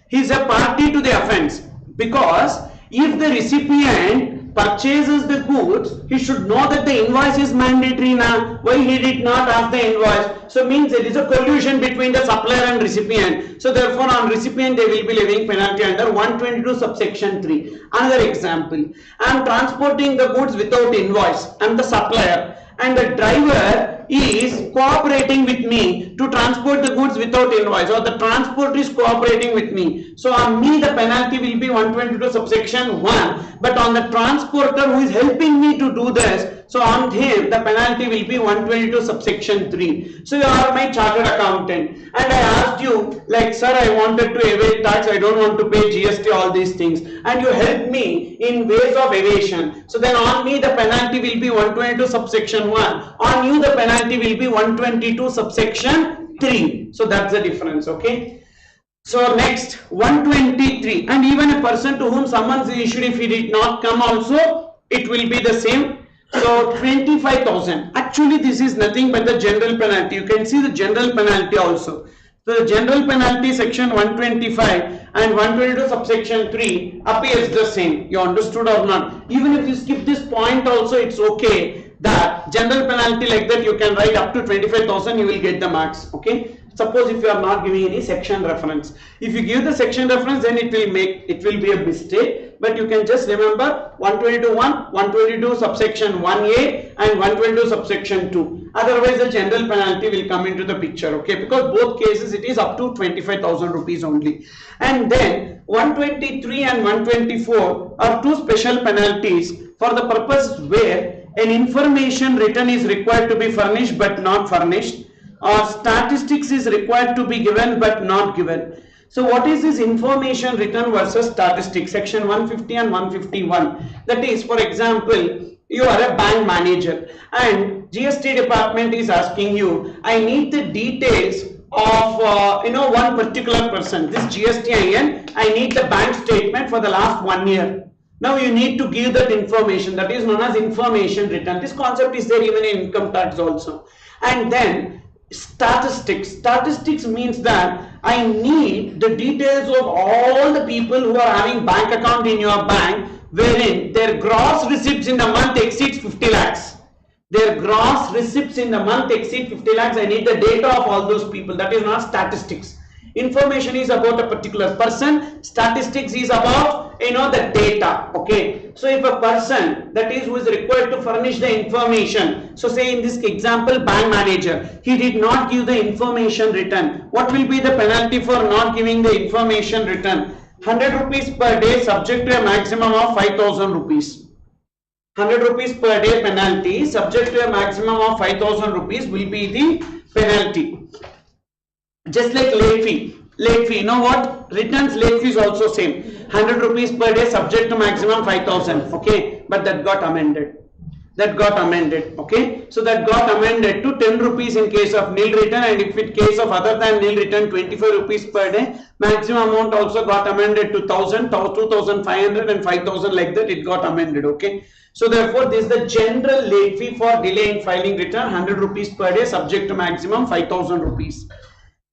He is a party to the offence, because if the recipient purchases the goods, he should know that the invoice is mandatory now. Why he did not ask the invoice? So means there is a collusion between the supplier and recipient. So therefore on recipient they will be levying penalty under 122 subsection 3. Another example, I am transporting the goods without invoice. I am the supplier and the driver is cooperating with me to transport the goods without invoice, or the transporter is cooperating with me. So on me the penalty will be 122 subsection 1, but on the transporter who is helping me to do this, so on him the penalty will be 122 subsection 3. So you are my chartered accountant and I asked you like, sir, I wanted to evade tax, I don't want to pay GST, all these things, and you helped me in ways of evasion. So then on me the penalty will be 122 subsection 1, on you the penalty will be 122 subsection 3. So that's the difference, okay. So next 123, and even a person to whom summons is issued, if he did not come also it will be the same. So 25,000. Actually this is nothing but the general penalty. You can see the general penalty also. So the general penalty section 125 and 122 subsection 3 appears the same. You understood or not? Even if you skip this point also it's okay. That general penalty like that you can write up to 25,000, you will get the marks, okay. Suppose if you are not giving any section reference, if you give the section reference then it will be a mistake, but you can just remember 122 122 subsection 1a and 122 subsection 2. Otherwise the general penalty will come into the picture, okay, because both cases it is up to 25,000 rupees only. And then 123 and 124 are two special penalties for the purpose where an information written is required to be furnished but not furnished, or statistics is required to be given but not given. So what is this information written versus statistics? Section 150 and 151. That is, for example, you are a bank manager and GST department is asking you, I need the details of one particular person, this GSTIN, I need the bank statement for the last 1 year. Now you need to give that information, that is known as information written. This concept is there even in income tax also. And then statistics means that I need the details of all the people who are having bank account in your bank wherein their gross receipts in the month exceeds 50 lakhs. Their gross receipts in the month exceed 50 lakhs. I need the data of all those people. That is not statistics. Information is about a particular person. Statistics is about the data. Okay. So if a person that is who is required to furnish the information. So say in this example, bank manager, he did not give the information written. What will be the penalty for not giving the information written? 100 rupees per day subject to a maximum of 5,000 rupees. 100 rupees per day penalty subject to a maximum of 5,000 rupees will be the penalty. Just like late fee, you know what, returns late fee is also same, 100 rupees per day subject to maximum 5,000, okay, but that got amended, okay, so that got amended to 10 rupees in case of nil return, and if in case of other than nil return 25 rupees per day. Maximum amount also got amended to 1,000, 2,500 and 5,000, like that it got amended, okay. So therefore this is the general late fee for delay in filing return, 100 rupees per day subject to maximum 5,000 rupees.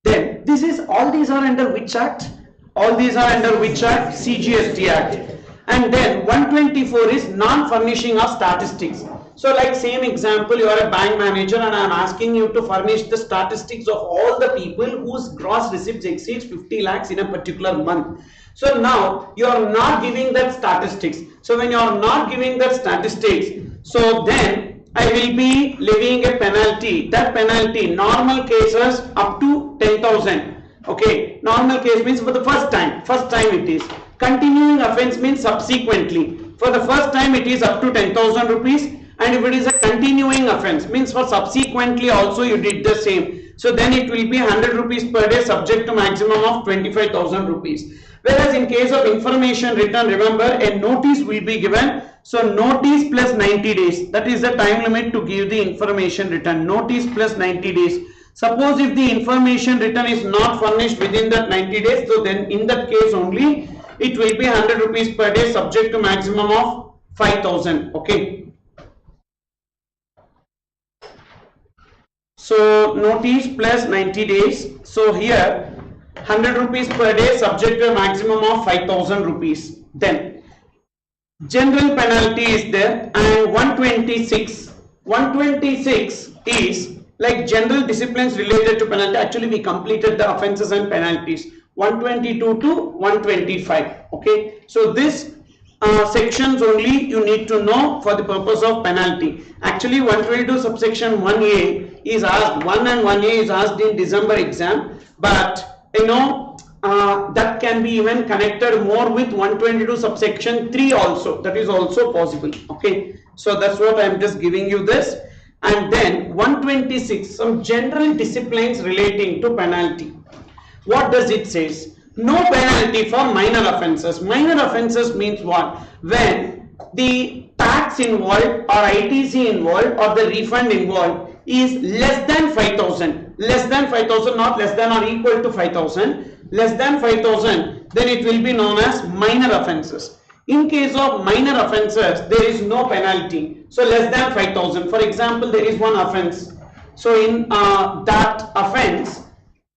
Then this is, all these are under which act? All these are under which act? CGST Act. And then 124 is non-furnishing of statistics. So like same example, you are a bank manager and I am asking you to furnish the statistics of all the people whose gross receipts exceeds 50 lakhs in a particular month. So now you are not giving that statistics. So when you are not giving that statistics, so then I will be levying a penalty. That penalty, normal cases up to 10,000. Okay, normal case means for the first time it is. Continuing offence means subsequently. For the first time it is up to 10,000 rupees, and if it is a continuing offence means for subsequently also you did the same. So then it will be 100 rupees per day subject to maximum of 25,000 rupees. Whereas in case of information written, remember a notice will be given. So notice plus 90 days, that is the time limit to give the information written. Notice plus 90 days. Suppose if the information written is not furnished within that 90 days, so then in that case only it will be 100 rupees per day subject to maximum of 5,000. Okay. So notice plus 90 days. So here 100 rupees per day subject to a maximum of 5,000 rupees. Then general penalty is there, and 126 is like general disciplines related to penalty. Actually we completed the offences and penalties 122 to 125. Okay, so this sections only you need to know for the purpose of penalty. Actually 122 subsection 1a is asked, 1 and 1a is asked in December exam, but you know that can be even connected more with 122 subsection 3 also, that is also possible. Okay, so that's what I am just giving you this. And then 126, some general disciplines relating to penalty. What does it says? No penalty for minor offences. Minor offences means what? When the tax involved or ITC involved or the refund involved is less than 5,000, not less than or equal to 5,000, less than 5,000, then it will be known as minor offences. In case of minor offences, there is no penalty. So less than 5,000. For example, there is one offence. So in that offence,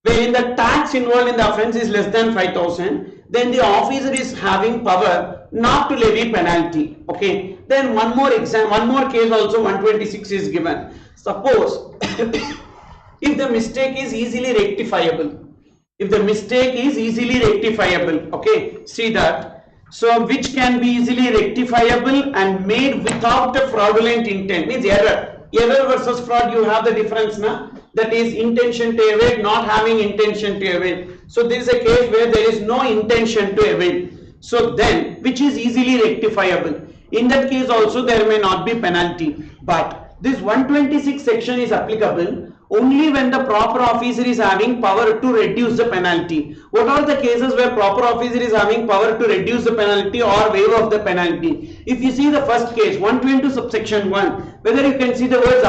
when the tax involved in the offence is less than 5,000, then the officer is having power not to levy penalty. Okay. Then one more case also 126 is given. Suppose if the mistake is easily rectifiable. Okay, see that. So which can be easily rectifiable and made without a fraudulent intent, means error versus fraud, you have the difference now, that is intention to evade, not having intention to evade. So this is a case where there is no intention to evade. So then which is easily rectifiable, in that case also there may not be penalty. But this 126 section is applicable only when the proper officer is having power to reduce the penalty. What are the cases where proper officer is having power to reduce the penalty or waive of the penalty? If you see the first case 122 subsection 1, whether you can see the words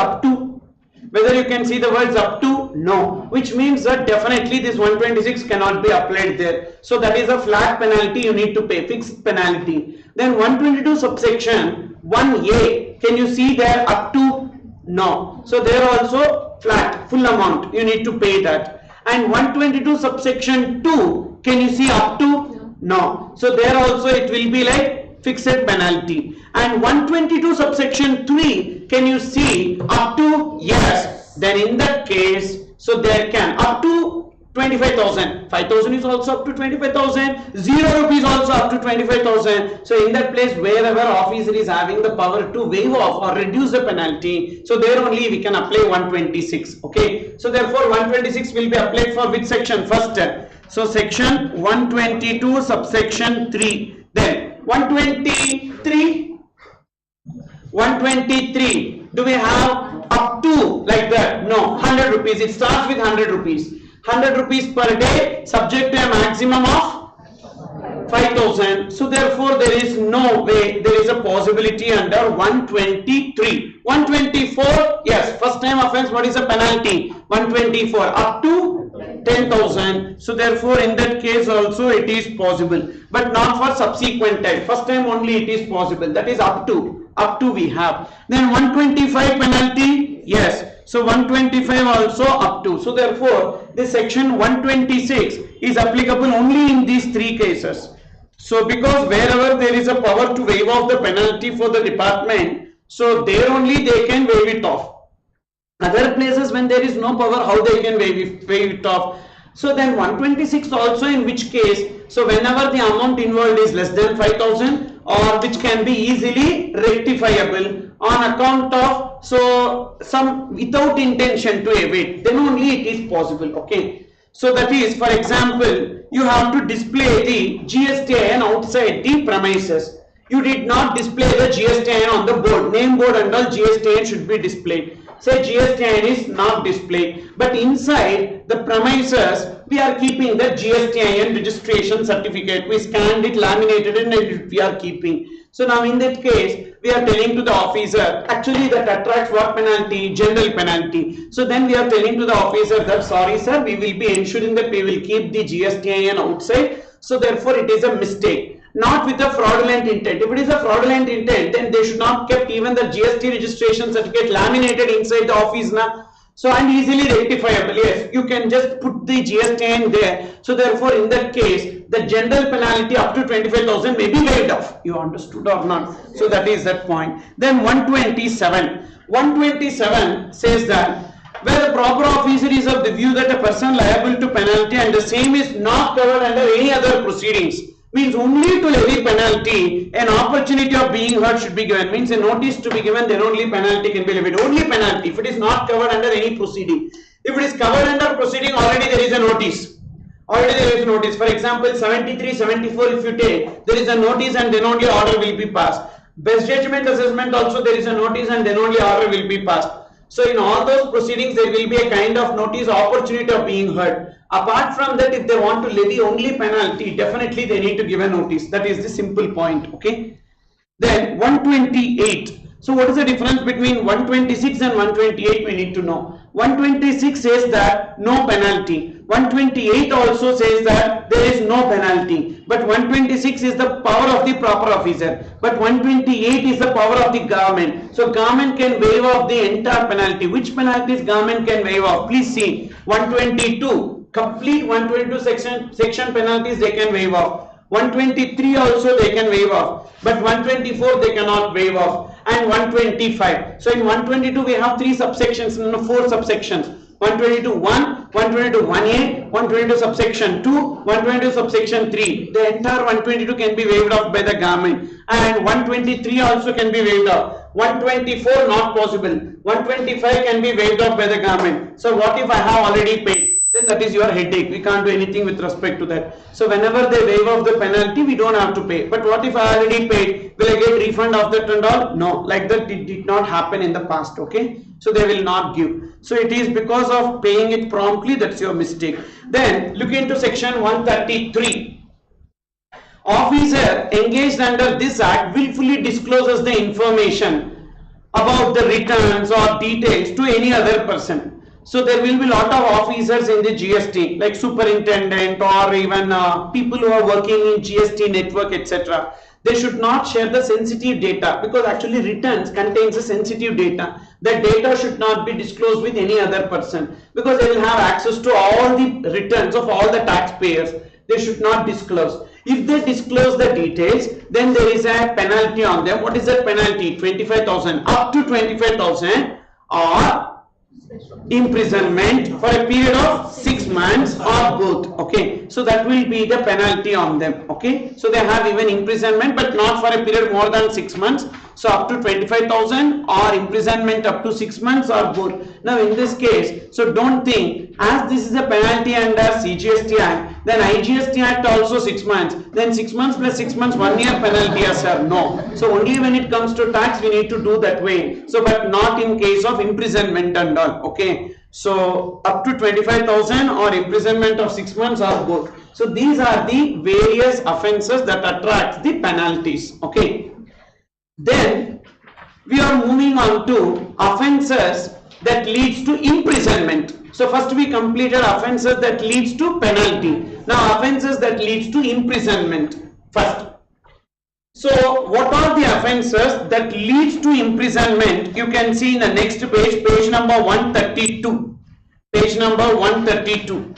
up to, no, which means that definitely this 126 cannot be applied there. So that is a flat penalty you need to pay, fixed penalty. Then 122 subsection 1a, can you see there up to? No. So there also flat, full amount, you need to pay that. And 122 subsection 2, can you see up to? No. So there also it will be like fixed penalty. And 122 subsection 3, can you see up to? Yes. Then in that case, so there can up to 25,000, 5,000 is also up to 25,000, 0 rupees also up to 25,000. So in that place wherever officer is having the power to waive off or reduce the penalty, so there only we can apply 126. Okay, so therefore 126 will be applied for which section? First, so section 122 subsection 3. Then 123, do we have up to like that? No, 100 rupees, it starts with 100 rupees. 100 rupees per day subject to a maximum of 5,000. So therefore there is no way there is a possibility under 123. 124, yes, first time offence, what is the penalty? 124 up to 10,000. So therefore in that case also it is possible, but not for subsequent time. First time only it is possible, that is up to we have. Then 125 penalty, yes. So 125 also up to. So therefore this section 126 is applicable only in these three cases. So because wherever there is a power to waive off the penalty for the department, so there only they can waive it off. Other places when there is no power, how they can waive it off? So then 126 also, in which case, so whenever the amount involved is less than 5,000 or which can be easily rectifiable, on account of some without intention to evade, then only it is possible. Okay, so that is, for example, you have to display the GSTIN outside the premises. You did not display the GSTIN on the board, name board and all. GSTIN should be displayed. Say GSTIN is not displayed, but inside the premises we are keeping the GSTIN registration certificate. We scanned it, laminated it, and we are keeping. So now in that case, we are telling to the officer, actually that attracts what penalty? General penalty. So then we are telling to the officer that, sorry sir, we will be ensuring that we will keep the GSTIN outside. So therefore it is a mistake. Not with a fraudulent intent. If it is a fraudulent intent, then they should not kept even the GST registration certificate laminated inside the office now. So and easily rectifiable. Yes, you can just put the GSTIN there. So therefore in that case, the general penalty up to 25,000 may be waived off. You understood or not? So that is that point. Then 127. 127 says that where the proper officer is of the view that a person liable to penalty and the same is not covered under any other proceedings, means only to levy penalty, an opportunity of being heard should be given. Means a notice to be given, then only penalty can be levied. Only penalty if it is not covered under any proceeding. If it is covered under proceeding, already there is a notice. Already there is a notice. For example, 73, 74 if you take, there is a notice and then only order will be passed. Best judgment assessment also there is a notice and then only order will be passed. So in all those proceedings there will be a kind of notice, opportunity of being heard. Apart from that, if they want to levy only penalty, definitely they need to give a notice. That is the simple point. Okay. Then 128. So what is the difference between 126 and 128? We need to know. 126 says that no penalty. 128 also says that there is no penalty. But 126 is the power of the proper officer. But 128 is the power of the government. So government can waive off the entire penalty. Which penalties government can waive off? Please see. 122. Complete 122 section penalties they can waive off. 123 also they can waive off. But 124 they cannot waive off. And 125. So in 122 we have 3 subsections, no 4 subsections. 122 1, 122 1A, 122 subsection 2, 122 subsection 3. The entire 122 can be waived off by the government. And 123 also can be waived off. 124 not possible. 125 can be waived off by the government. So what if I have already paid? Then that is your headache. We can't do anything with respect to that. So whenever they waive off the penalty, we don't have to pay. But what if I already paid? Will I get refund of that and all? No, like that it did not happen in the past. Okay, so they will not give. So it is because of paying it promptly, that's your mistake. Then look into section 133. Officer engaged under this act willfully discloses the information about the returns or details to any other person. So there will be a lot of officers in the GST, like superintendent or even people who are working in GST network, etc. They should not share the sensitive data, because actually returns contains a sensitive data. The data should not be disclosed with any other person, because they will have access to all the returns of all the taxpayers. They should not disclose. If they disclose the details, then there is a penalty on them. What is that penalty? 25,000, up to 25,000, or imprisonment for a period of 6 months or both. Okay, so that will be the penalty on them. Okay, so they have even imprisonment, but not for a period more than 6 months. So up to 25,000 or imprisonment up to 6 months or both. Now in this case, so don't think as this is a penalty under CGST Act, then IGST Act also 6 months, then 6 months plus 6 months 1 year penalty as sir. No. So only when it comes to tax we need to do that way. So but not in case of imprisonment and all. Okay. So up to 25,000 or imprisonment of 6 months or both. So these are the various offences that attract the penalties. Okay. Then we are moving on to offences that leads to imprisonment. So first we completed offences that leads to penalty. Now offences that leads to imprisonment first. So what are the offences that leads to imprisonment? You can see in the next page, page number 132. Page number 132.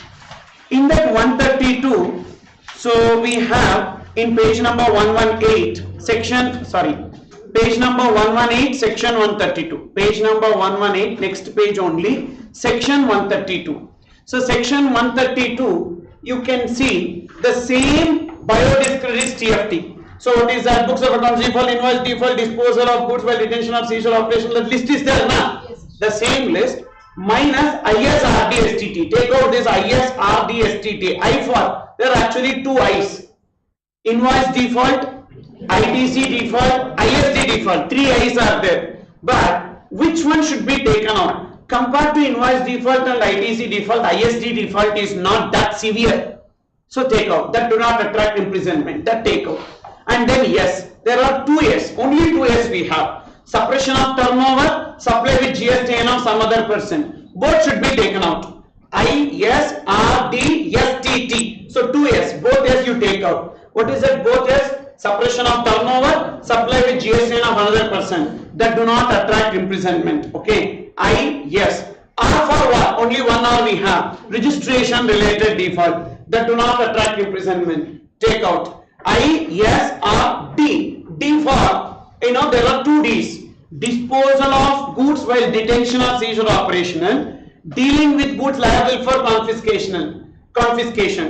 In that 132, so we have in page number 118, page number 118, section 132. Page number 118, next page only, section 132. So section 132, you can see the same biodiscredit TFT. So what is that? Books of accounts default, invoice default, disposal of goods while detention or seizure operation. The list is there now. Yes. The same list minus ISRDSTT. Take out this ISRDSTT. I for there are actually two I's. Invoice default, ITC default, ISD default. Three I's are there. But which one should be taken out? Compared to invoice default and ITC default, ISD default is not that severe. So take out. That do not attract imprisonment. That take out. And then yes, there are two Yes. Only two Yes we have. Suppression of turnover, supply with GSTN of some other person. Both should be taken out. ISRDSTT. So two Yes. Both Yes you take out. What is that? Both Yes. Suppression of turnover, supply with GSTN of another person. That do not attract imprisonment. Okay. Yes. R for what? Only one R we have. Registration related default. That do not attract imprisonment. Take out. ISRD. D for, there are two D's. Disposal of goods while detention or seizure operational. Dealing with goods liable for confiscation.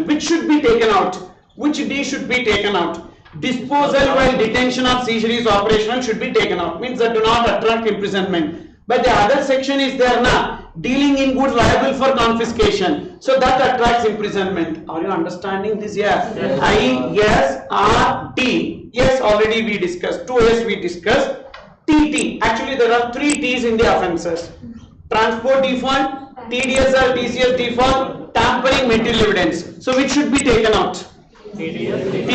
Which should be taken out? Which D should be taken out? Disposal while detention or seizure is operational should be taken out. Means that do not attract imprisonment. But the other section is there now. Dealing in goods liable for confiscation. So that attracts imprisonment. Are you understanding this? Yeah. Yes. ISRD. Yes, already we discussed. Two Yes we discussed. TT. Actually, there are three T's in the offences. Transport default, TDS or TCS default, tampering material evidence. So which should be taken out? TDS,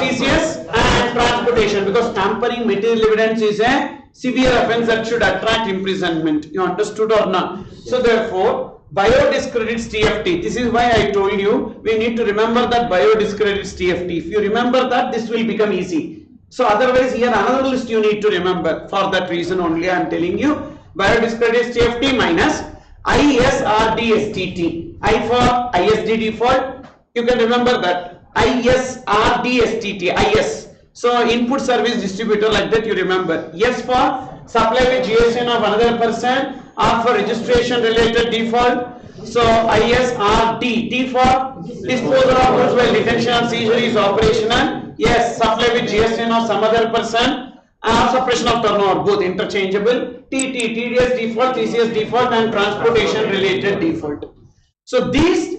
TCS and transportation, because tampering material evidence is a severe offence that should attract imprisonment. You understood or not? So therefore, bio discredits TFT. This is why I told you we need to remember that bio discredits TFT. If you remember that, this will become easy. So otherwise here another list you need to remember. For that reason only I am telling you bio discredits TFT minus ISRDSTT. I for ISD default. You can remember that. ISRDSTT. IS. So input service distributor, like that you remember. Yes for supply with GSN of another person. R for registration related default. So ISRD. D for disposal of goods while detention or seizure is operational. Yes, supply with GSN of some other person. Suppression of turnover, both interchangeable. TDS default, TCS default and transportation related default. So these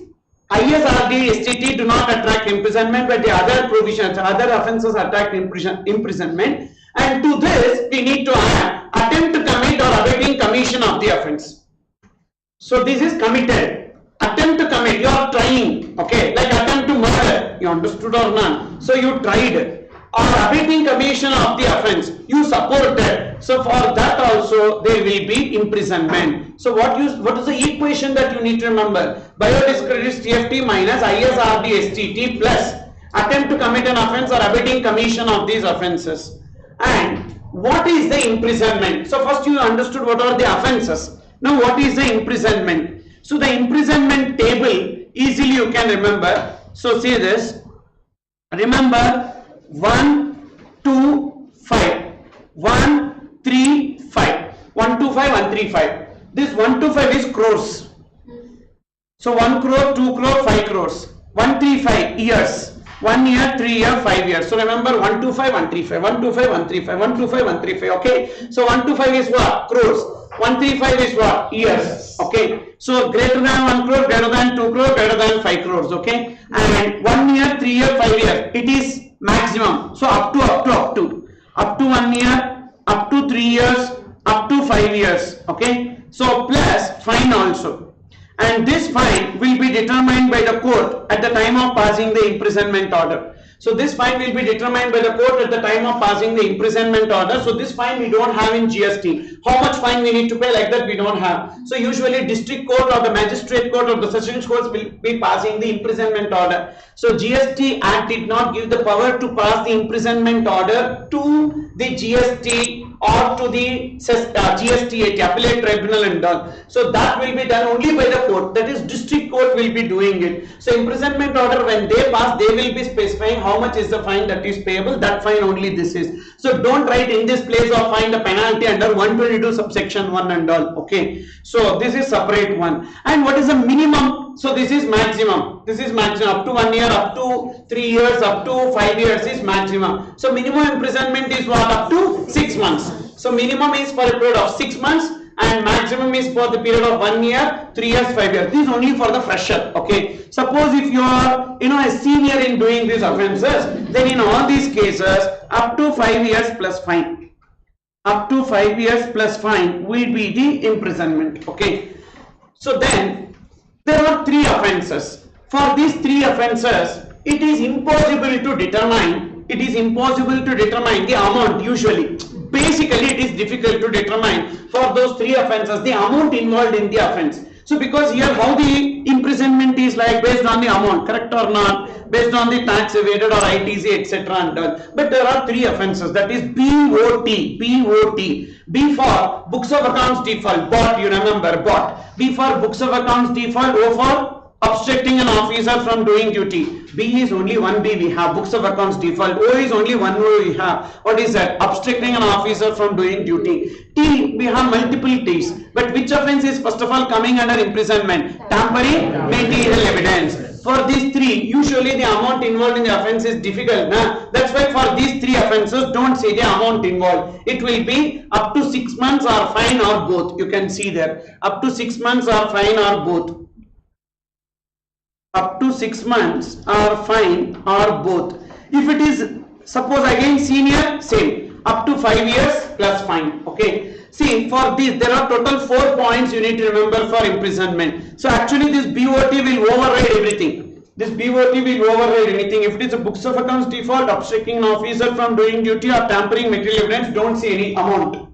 ISRD, STT do not attract imprisonment, but the other provisions, other offences attract imprisonment. And to this, we need to add attempt to commit or awaiting commission of the offence. So this is committed. Attempt to commit, you are trying, okay, like attempt to murder, you understood or not? So you tried. Or awaiting commission of the offence, you supported. So for that also there will be imprisonment. So what is the equation that you need to remember? Bio discredits TFT minus ISRD STT plus attempt to commit an offence or awaiting commission of these offences. And what is the imprisonment? So first you understood what are the offences. Now what is the imprisonment? So the imprisonment table easily you can remember. So see this. Remember 1, 2, 5. 1, 3, 5. 1, 2, 5, 1, 3, 5. This 1 to 5 is crores. So 1 crore, 2 crore, 5 crores. 1, 3, 5 years. 1 year, 3 year, 5 years. So remember 1, 2, 5, 1, 3, 5. 1, 2, 5, 1, 3, 5. 1, 2, 5, 1, 3, 5. Okay. So 1 to 5 is what? Crores. 1, 3, 5 is what? Years. Okay. So greater than 1 crore, greater than 2 crore, greater than 5 crores. Okay. And 1 year, 3 year, 5 years. It is maximum. So up to 1 year, up to 3 years, up to 5 years. Okay. So plus fine also. And this fine will be determined by the court at the time of passing the imprisonment order. So this fine will be determined by the court at the time of passing the imprisonment order. So this fine we don't have in GST. How much fine we need to pay, like that we don't have. So usually district court or the magistrate court or the sessions courts will be passing the imprisonment order. So GST Act did not give the power to pass the imprisonment order to the GST or to the GST appellate tribunal and all. So that will be done only by the court, that is district court will be doing it. So imprisonment order, when they pass, they will be specifying how much is the fine that is payable. That fine only this is. So don't write in this place or find a penalty under 122 subsection 1 and all. Okay. So this is separate one. And what is the minimum minimum, so this is maximum. This is maximum. Up to 1 year, up to 3 years, up to 5 years is maximum. So minimum imprisonment is what? Up to 6 months. So minimum is for a period of 6 months and maximum is for the period of 1 year, 3 years, 5 years. This is only for the fresher. Okay. Suppose if you are, a senior in doing these offences, then in all these cases, up to 5 years plus fine. Up to 5 years plus fine will be the imprisonment. Okay. So then there are 3 offences. For these 3 offences, it is impossible to determine. It is impossible to determine the amount usually. Basically, it is difficult to determine for those 3 offences the amount involved in the offence. So because here how the imprisonment is like based on the amount, correct or not, based on the tax evaded or ITC etc. and all. But there are 3 offences, that is BOT. B for books of accounts default, BOT, you remember, BOT. B for books of accounts default, O for obstructing an officer from doing duty. B is only one B we have, books of accounts default. O is only one O we have. What is that? Obstructing an officer from doing duty. T, we have multiple T's. But which offence is first of all coming under imprisonment? Tampering material evidence. For these 3, usually the amount involved in the offence is difficult. Nah? That's why for these 3 offences, don't say the amount involved. It will be up to 6 months or fine or both. You can see there. Up to 6 months or fine or both. Up to 6 months or fine or both. If it is, suppose again senior, same, up to 5 years plus fine. Okay. See, for this there are total 4 points you need to remember for imprisonment. So actually this BOT will override everything. This BOT will override anything. If it is a books of accounts default, obstructing an officer from doing duty or tampering material evidence, don't see any amount.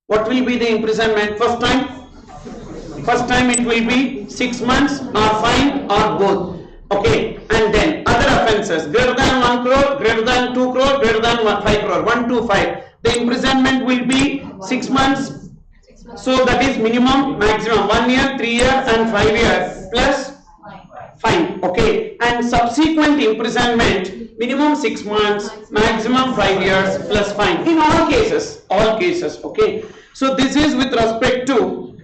What will be the imprisonment? First time it will be 6 months or fine or both. Okay, and then other offences greater than 1 crore, greater than 2 crore, greater than 5 crore, 1 to 5. The imprisonment will be 6 months. So that is minimum, maximum 1 year, 3 years and 5 years plus fine. Okay, and subsequent imprisonment minimum 6 months, maximum 5 years plus fine in all cases. Okay, so this is with respect to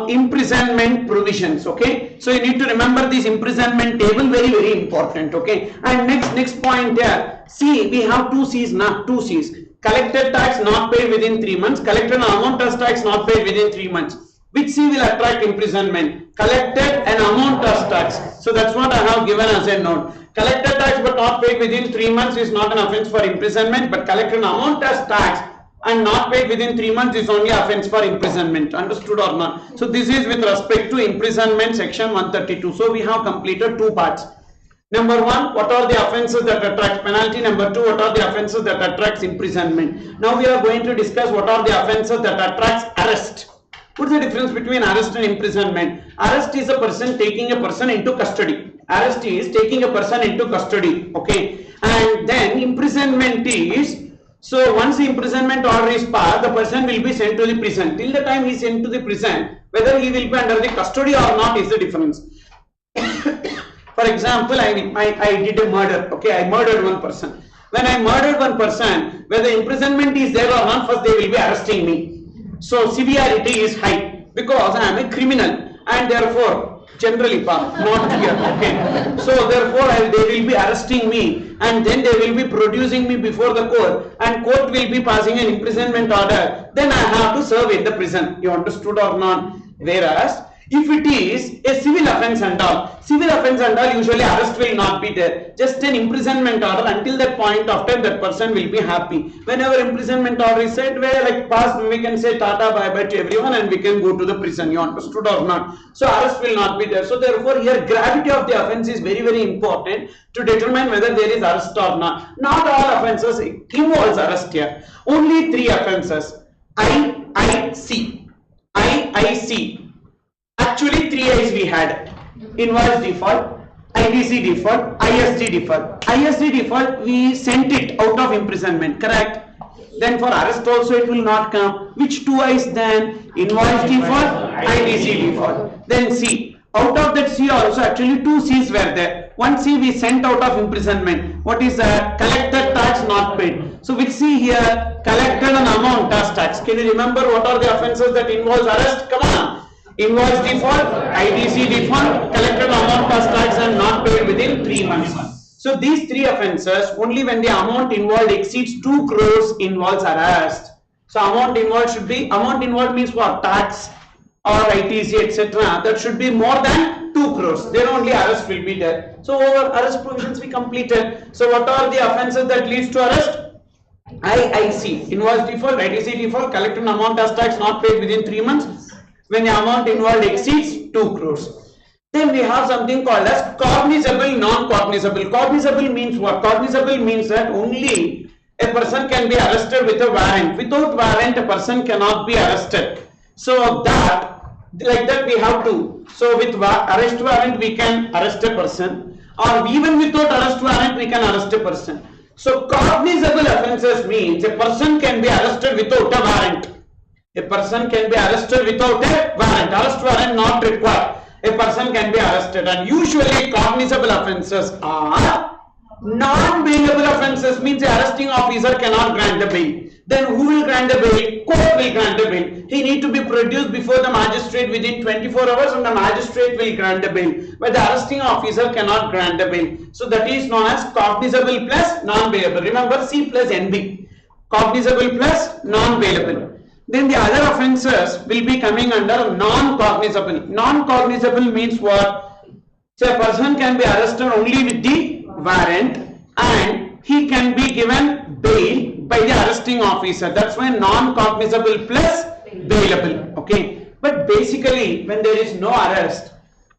imprisonment provisions. Okay, so you need to remember this imprisonment table, very important. Okay, and next point here, see, we have 2 C's now. 2 C's: collected tax not paid within 3 months, collected amount as tax not paid within 3 months. Which C will attract imprisonment? Collected and amount as tax. So that's what I have given as a note. Collected tax but not paid within 3 months is not an offence for imprisonment, but collected amount as tax and not paid within 3 months is only offence for imprisonment. Understood or not? So this is with respect to imprisonment section 132. So we have completed 2 parts. Number 1, what are the offences that attract penalty? Number 2, what are the offences that attracts imprisonment? Now we are going to discuss what are the offences that attracts arrest. What is the difference between arrest and imprisonment? Arrest is a person taking a person into custody. Arrest is taking a person into custody. Okay, and then imprisonment is, so once the imprisonment order is passed, the person will be sent to the prison. Till the time he is sent to the prison, whether he will be under the custody or not is the difference. For example, I did a murder. Okay, I murdered one person. When I murdered one person, whether imprisonment is there or not, first they will be arresting me. So severity is high because I am a criminal and therefore generally not here. Okay, so therefore they will be arresting me and then they will be producing me before the court and court will be passing an imprisonment order. Then I have to serve in the prison. You understood or not? Whereas if it is a civil offence and all, usually arrest will not be there. Just an imprisonment order. Until that point of time, that person will be happy. Whenever imprisonment order is set, where like past, we can say tata bye bye to everyone and we can go to the prison. You understood or not? So arrest will not be there. So therefore, here gravity of the offence is very important to determine whether there is arrest or not. Not all offences involves arrest here. Only 3 offences. IIC. Actually 3 I's we had: invoice default, IDC default, IST default. IST default we sent it out of imprisonment, correct? Then for arrest also it will not come. Which 2 I's then? Invoice default, IDC default. Then C. Out of that C also actually 2 C's were there. One C we sent out of imprisonment. What is that? Collected tax not paid. So which C here? Collected an amount as tax. Can you remember what are the offences that involves arrest? Come on. Invoice default, IDC default, collected amount plus tax and not paid within 3 months. So these three offences, only when the amount involved exceeds 2 crores involves arrest. So amount involved should be, amount involved means what? Tax or ITC etc. That should be more than 2 crores. Then only arrest will be there. So our arrest provisions we completed. So what are the offences that leads to arrest? IIC, invoice default, IDC default, collected amount as tax not paid within 3 months when the amount involved exceeds 2 crores. Then we have something called as cognizable, non-cognizable. Cognizable means what? Cognizable means that only a person can be arrested with a warrant. Without warrant, a person cannot be arrested. So that, like that we have to. So with arrest warrant we can arrest a person, or even without arrest warrant we can arrest a person. So cognizable offences means a person can be arrested without a warrant. A person can be arrested without a warrant. Arrest warrant not required. A person can be arrested, and usually cognizable offences are non-bailable offences, means the arresting officer cannot grant the bail. Then who will grant the bail? Court will grant the bail. He need to be produced before the magistrate within 24 hours and the magistrate will grant the bail. But the arresting officer cannot grant the bail. So that is known as cognizable plus non-bailable. Remember C plus NB. Cognizable plus non-bailable. Then the other offences will be coming under non-cognizable. Non-cognizable means what? So a person can be arrested only with the warrant and he can be given bail by the arresting officer. That's why non-cognizable plus bailable. Okay. But basically when there is no arrest,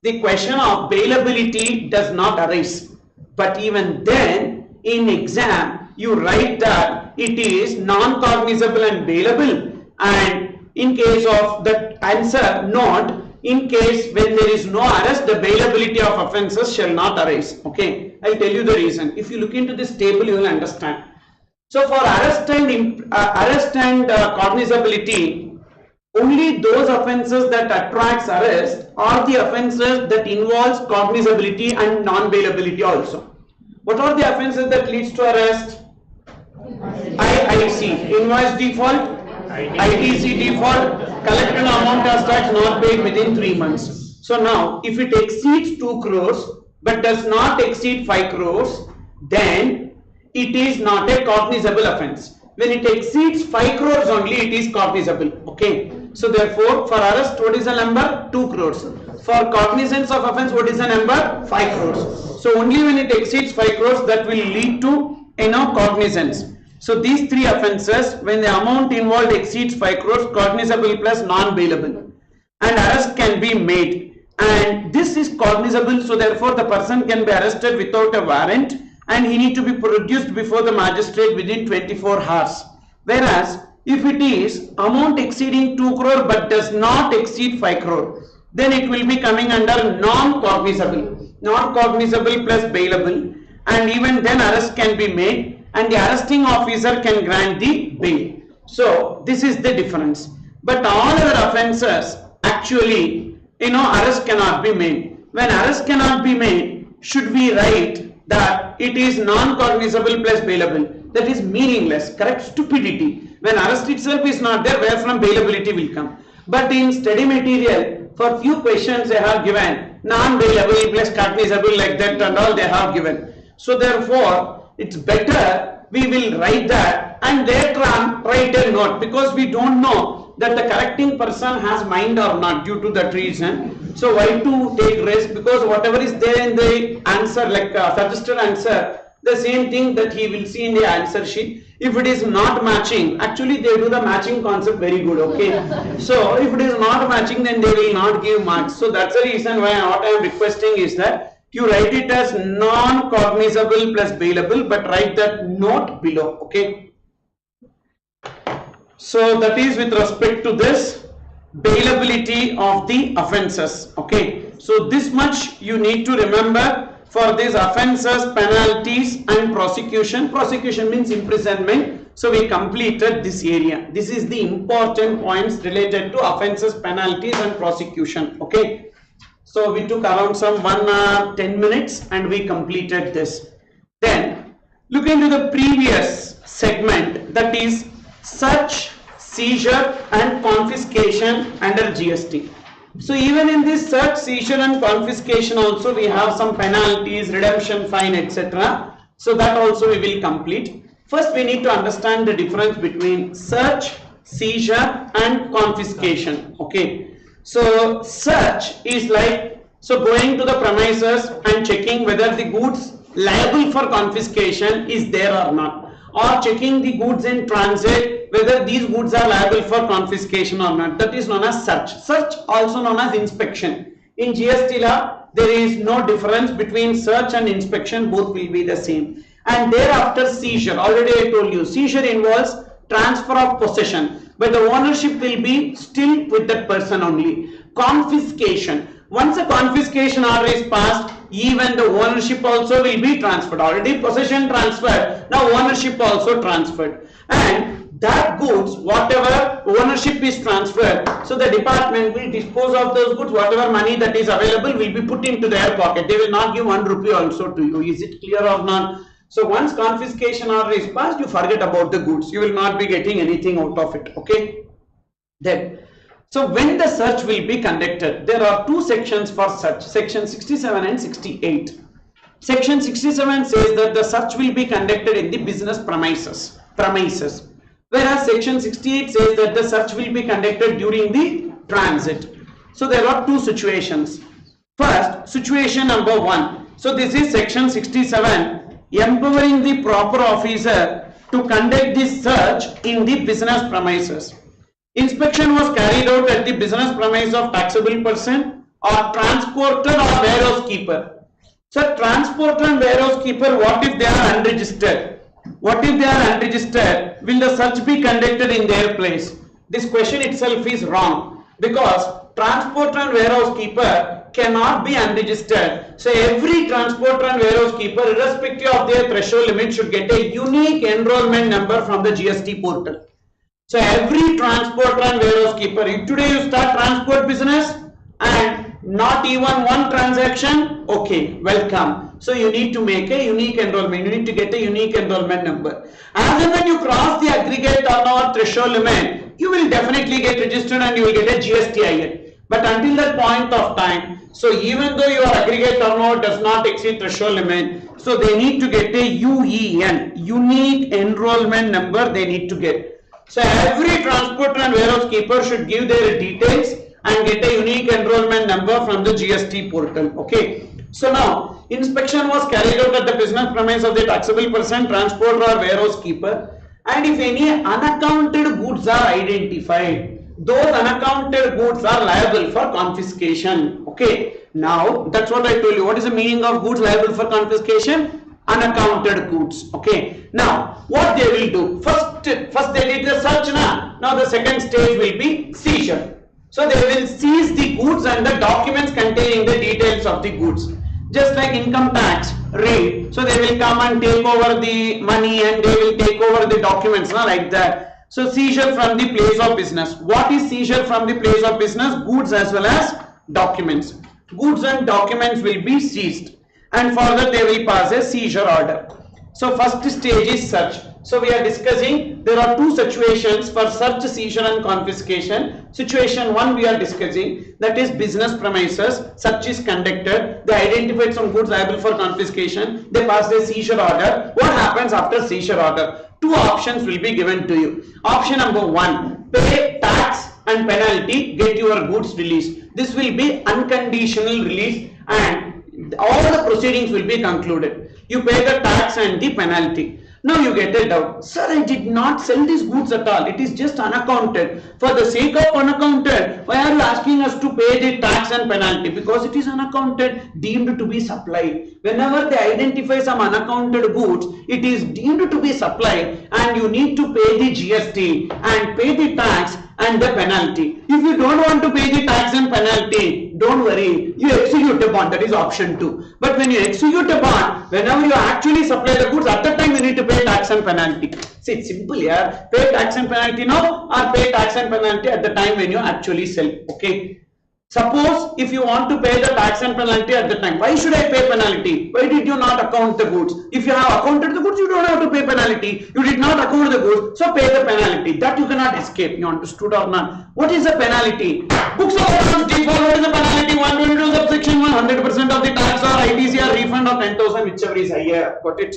the question of bailability does not arise. But even then in exam you write that it is non-cognizable and bailable. And in case of the answer note, in case when there is no arrest, the bailability of offences shall not arise. Okay, I'll tell you the reason. If you look into this table, you will understand. So for arrest and cognizability, only those offences that attracts arrest are the offences that involves cognizability and non-bailability also. What are the offences that leads to arrest? IIC, invoice default, ITC default, collected amount as tax not paid within 3 months. So now if it exceeds 2 crores but does not exceed 5 crores, then it is not a cognizable offence. When it exceeds 5 crores only, it is cognizable. Okay. So therefore for arrest what is the number? 2 crores. For cognizance of offence what is the number? 5 crores. So only when it exceeds 5 crores that will lead to cognizance. So these three offences, when the amount involved exceeds 5 crores, cognizable plus non-bailable, and arrest can be made, and this is cognizable, so therefore the person can be arrested without a warrant and he need to be produced before the magistrate within 24 hours. Whereas if it is amount exceeding 2 crore but does not exceed 5 crore, then it will be coming under non-cognizable. Non-cognizable plus bailable, and even then arrest can be made and the arresting officer can grant the bail. So this is the difference. But all other offences actually arrest cannot be made. When arrest cannot be made, should we write that it is non-cognizable plus bailable? That is meaningless, correct? Stupidity. When arrest itself is not there, where from bailability will come? But in study material, for few questions they have given non-bailable plus cognizable, like that and all they have given. So therefore it's better we will write that and later on write a note, because we don't know that the correcting person has mind or not due to that reason. So why to take risk? Because whatever is there in the answer, like suggested answer, the same thing that he will see in the answer sheet. If it is not matching, actually they do the matching concept very good. Okay. So if it is not matching, then they will not give marks. So that's the reason why what I am requesting is that you write it as non-cognizable plus bailable, but write that note below. Okay. So that is with respect to this bailability of the offences. Okay. So this much you need to remember for these offences, penalties and prosecution. Prosecution means imprisonment. So we completed this area. This is the important points related to offences, penalties and prosecution. Okay. So we took around some 1 hour 10 minutes and we completed this. Then look into the previous segment, that is search, seizure and confiscation under GST. So even in this search, seizure and confiscation also we have some penalties, redemption fine, etc. So that also we will complete. First we need to understand the difference between search, seizure and confiscation. Okay. So search is like, so going to the premises and checking whether the goods liable for confiscation is there or not, or checking the goods in transit whether these goods are liable for confiscation or not. That is known as search. Search also known as inspection. In GST law there is no difference between search and inspection, both will be the same. And thereafter seizure, already I told you, seizure involves transfer of possession, but the ownership will be still with that person only. Confiscation, once a confiscation order is passed, even the ownership also will be transferred. Already possession transferred, now ownership also transferred. And that goods, whatever ownership is transferred, so the department will dispose of those goods, whatever money that is available will be put into their pocket. They will not give 1 rupee also to you. Is it clear or not? So once confiscation order is passed, you forget about the goods. You will not be getting anything out of it. Okay. Then, so when the search will be conducted, there are two sections for search, section 67 and 68. Section 67 says that the search will be conducted in the business premises, whereas section 68 says that the search will be conducted during the transit. So there are two situations. First, situation number 1. So this is section 67, empowering the proper officer to conduct the search in the business premises. Inspection was carried out at the business premise of taxable person or transporter or warehouse keeper. So transporter and warehouse keeper, what if they are unregistered? What if they are unregistered? Will the search be conducted in their place? This question itself is wrong, because transporter and warehouse keeper cannot be unregistered. So every transporter and warehouse keeper, irrespective of their threshold limit, should get a unique enrollment number from the GST portal. So every transporter and warehouse keeper, if today you start transport business and not even one transaction, okay, welcome. So you need to make a unique enrollment. You need to get a unique enrollment number. As and when you cross the aggregate turnover threshold limit, you will definitely get registered and you will get a GSTIN. But until that point of time, so even though your aggregate turnover does not exceed threshold limit, so they need to get a UEN, unique enrollment number they need to get. So every transporter and warehouse keeper should give their details and get a unique enrollment number from the GST portal. Okay. So now inspection was carried out at the business premise of the taxable person, transporter or warehouse keeper, and if any unaccounted goods are identified, those unaccounted goods are liable for confiscation. Okay. Now that's what I told you. What is the meaning of goods liable for confiscation? Unaccounted goods. Okay. Now what they will do? First they did the search. Now the second stage will be seizure. So they will seize the goods and the documents containing the details of the goods. Just like income tax raid. So they will come and take over the money and they will take over the documents, like that. So seizure from the place of business. What is seizure from the place of business? Goods as well as documents. Goods and documents will be seized, and further they will pass a seizure order. So first stage is search. So we are discussing, there are two situations for search, seizure and confiscation. Situation 1 we are discussing, that is business premises. Search is conducted, they identified some goods liable for confiscation, they passed a seizure order. What happens after seizure order? Two options will be given to you. Option number 1, pay tax and penalty, get your goods released. This will be unconditional release and all the proceedings will be concluded. You pay the tax and the penalty. Now you get a doubt. Sir, I did not sell these goods at all. It is just unaccounted. For the sake of unaccounted, why are you asking us to pay the tax and penalty? Because it is unaccounted, deemed to be supplied. Whenever they identify some unaccounted goods, it is deemed to be supplied and you need to pay the GST and pay the tax and the penalty. If you don't want to pay the tax and penalty, don't worry, you execute a bond, that is option 2. But when you execute a bond, whenever you actually supply the goods, at that time you need to pay tax and penalty. See, it's simple here. Pay tax and penalty now or pay tax and penalty at the time when you actually sell. Okay. Suppose if you want to pay the tax and penalty at the time, why should I pay penalty? Why did you not account the goods? If you have accounted the goods, you don't have to pay penalty. You did not account the goods, so pay the penalty. That you cannot escape. You understood or not? What is the penalty? Books of accounts default. What is the penalty? 122 subsection 100% of the tax or IDT or refund of 10,000, whichever is higher. Got it?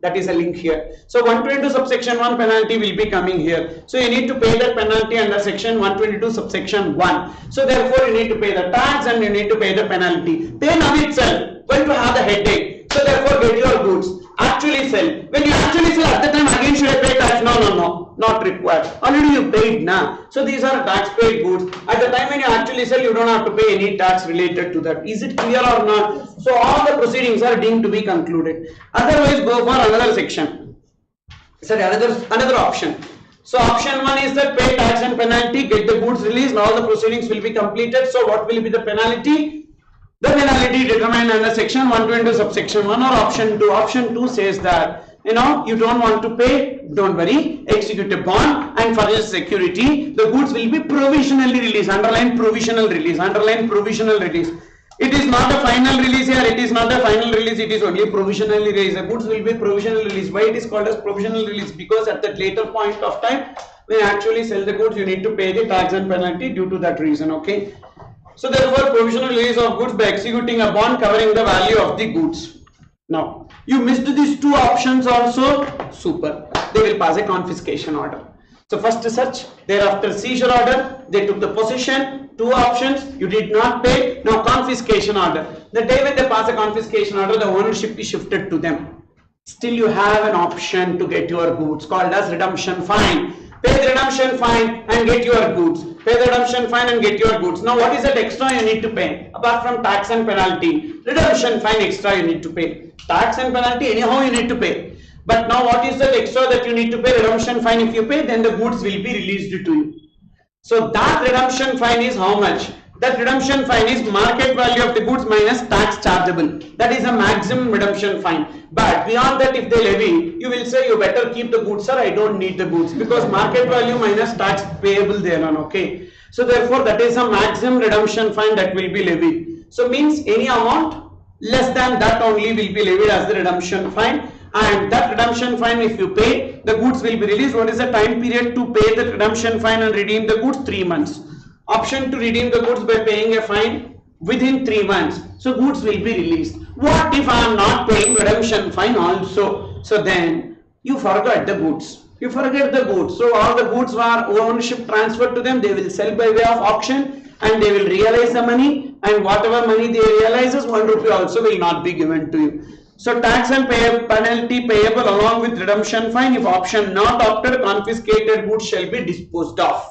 That is a link here. So 122 subsection 1 penalty will be coming here. So you need to pay that penalty under section 122 subsection 1. So therefore you need to pay the tax and you need to pay the penalty. Pay now itself. Going to have the headache. So therefore get your goods. Actually sell. When you actually sell at the time again should I pay tax? No. Not required. Already you paid now. So these are tax paid goods. At the time when you actually sell, you don't have to pay any tax related to that. Is it clear or not? So all the proceedings are deemed to be concluded. Otherwise go for another section. Sorry, another option. So option 1 is that pay tax and penalty, get the goods released, and all the proceedings will be completed. So what will be the penalty? The penalty determined under section 122 subsection 1 or option 2. Option 2 says that you don't want to pay, don't worry, execute a bond and furnish security. The goods will be provisionally released. Underline provisional release. Underline provisional release. It is not a final release here. It is not a final release. It is only provisionally released. The goods will be provisionally released. Why it is called as provisional release? Because at that later point of time, when you actually sell the goods, you need to pay the tax and penalty due to that reason. Okay. So therefore, provisional release of goods by executing a bond covering the value of the goods. Now, you missed these two options also. Super. They will pass a confiscation order. So first search, thereafter seizure order. They took the possession. Two options. You did not pay. Now confiscation order. The day when they pass a confiscation order, the ownership is shifted to them. Still you have an option to get your goods called as redemption fine. Pay the redemption fine and get your goods. Pay the redemption fine and get your goods. Now what is that extra you need to pay? Apart from tax and penalty, redemption fine extra you need to pay. Tax and penalty anyhow you need to pay. But now what is that extra that you need to pay? Redemption fine. If you pay, then the goods will be released to you. So that redemption fine is how much? That redemption fine is market value of the goods minus tax chargeable. That is a maximum redemption fine. But beyond that, if they levy, you will say you better keep the goods, sir. I don't need the goods because market value minus tax payable there on. Okay. So therefore, that is a maximum redemption fine that will be levied. So means any amount less than that only will be levied as the redemption fine. And that redemption fine, if you pay, the goods will be released. What is the time period to pay the redemption fine and redeem the goods? 3 months. Option to redeem the goods by paying a fine within 3 months. So goods will be released. What if I am not paying redemption fine also? So then you forget the goods. You forget the goods. So all the goods were ownership transferred to them. They will sell by way of auction and they will realize the money, and whatever money they realizes, 1 rupee also will not be given to you. So tax and penalty payable along with redemption fine. If option not opted, confiscated goods shall be disposed of.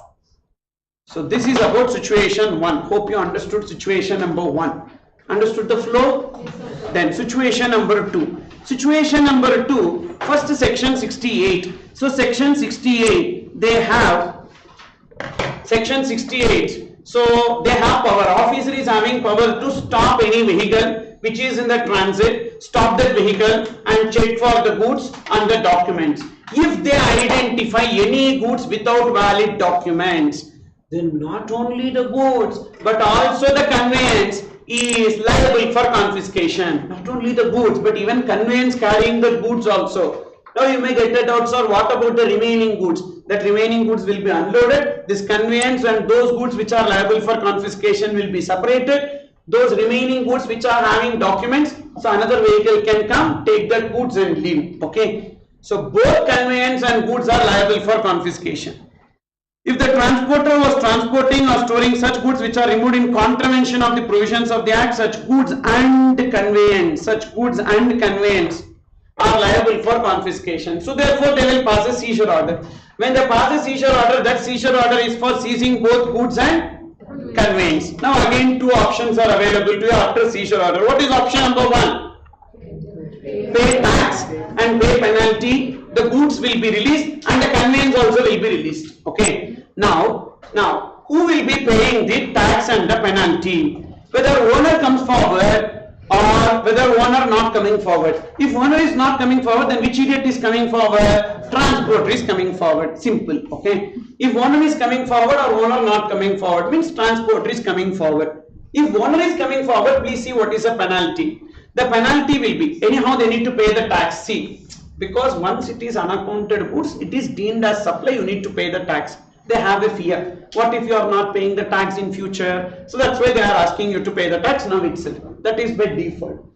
So this is about situation 1. Hope you understood situation number 1. Understood the flow? Yes, then situation number 2. Situation number 2, first section 68. So section 68, they have section 68. So they have power. Officer is having power to stop any vehicle which is in the transit, stop that vehicle and check for the goods and the documents. If they identify any goods without valid documents, then not only the goods but also the conveyance is liable for confiscation. Not only the goods but even conveyance carrying the goods also. Now you may get a doubt, sir, what about the remaining goods? That remaining goods will be unloaded. This conveyance and those goods which are liable for confiscation will be separated. Those remaining goods which are having documents, so another vehicle can come, take that goods and leave. Okay. So both conveyance and goods are liable for confiscation. If the transporter was transporting or storing such goods which are removed in contravention of the provisions of the Act, such goods and conveyance are liable for confiscation. So therefore they will pass a seizure order. When they pass a seizure order, that seizure order is for seizing both goods and conveyance. Now again 2 options are available to you after seizure order. What is option number 1? Pay tax and pay penalty. The goods will be released and the conveyance also will be released. Okay. Now who will be paying the tax and the penalty? Whether owner comes forward or whether owner not coming forward. If owner is not coming forward, then which idiot is coming forward? Transporter is coming forward. Simple. Okay. If owner is coming forward or owner not coming forward, means transporter is coming forward. If owner is coming forward, please see what is the penalty. The penalty will be, anyhow they need to pay the tax. See, because once it is unaccounted goods, it is deemed as supply, you need to pay the tax. They have a fear. What if you are not paying the tax in future? So that's why they are asking you to pay the tax now itself. That is by default.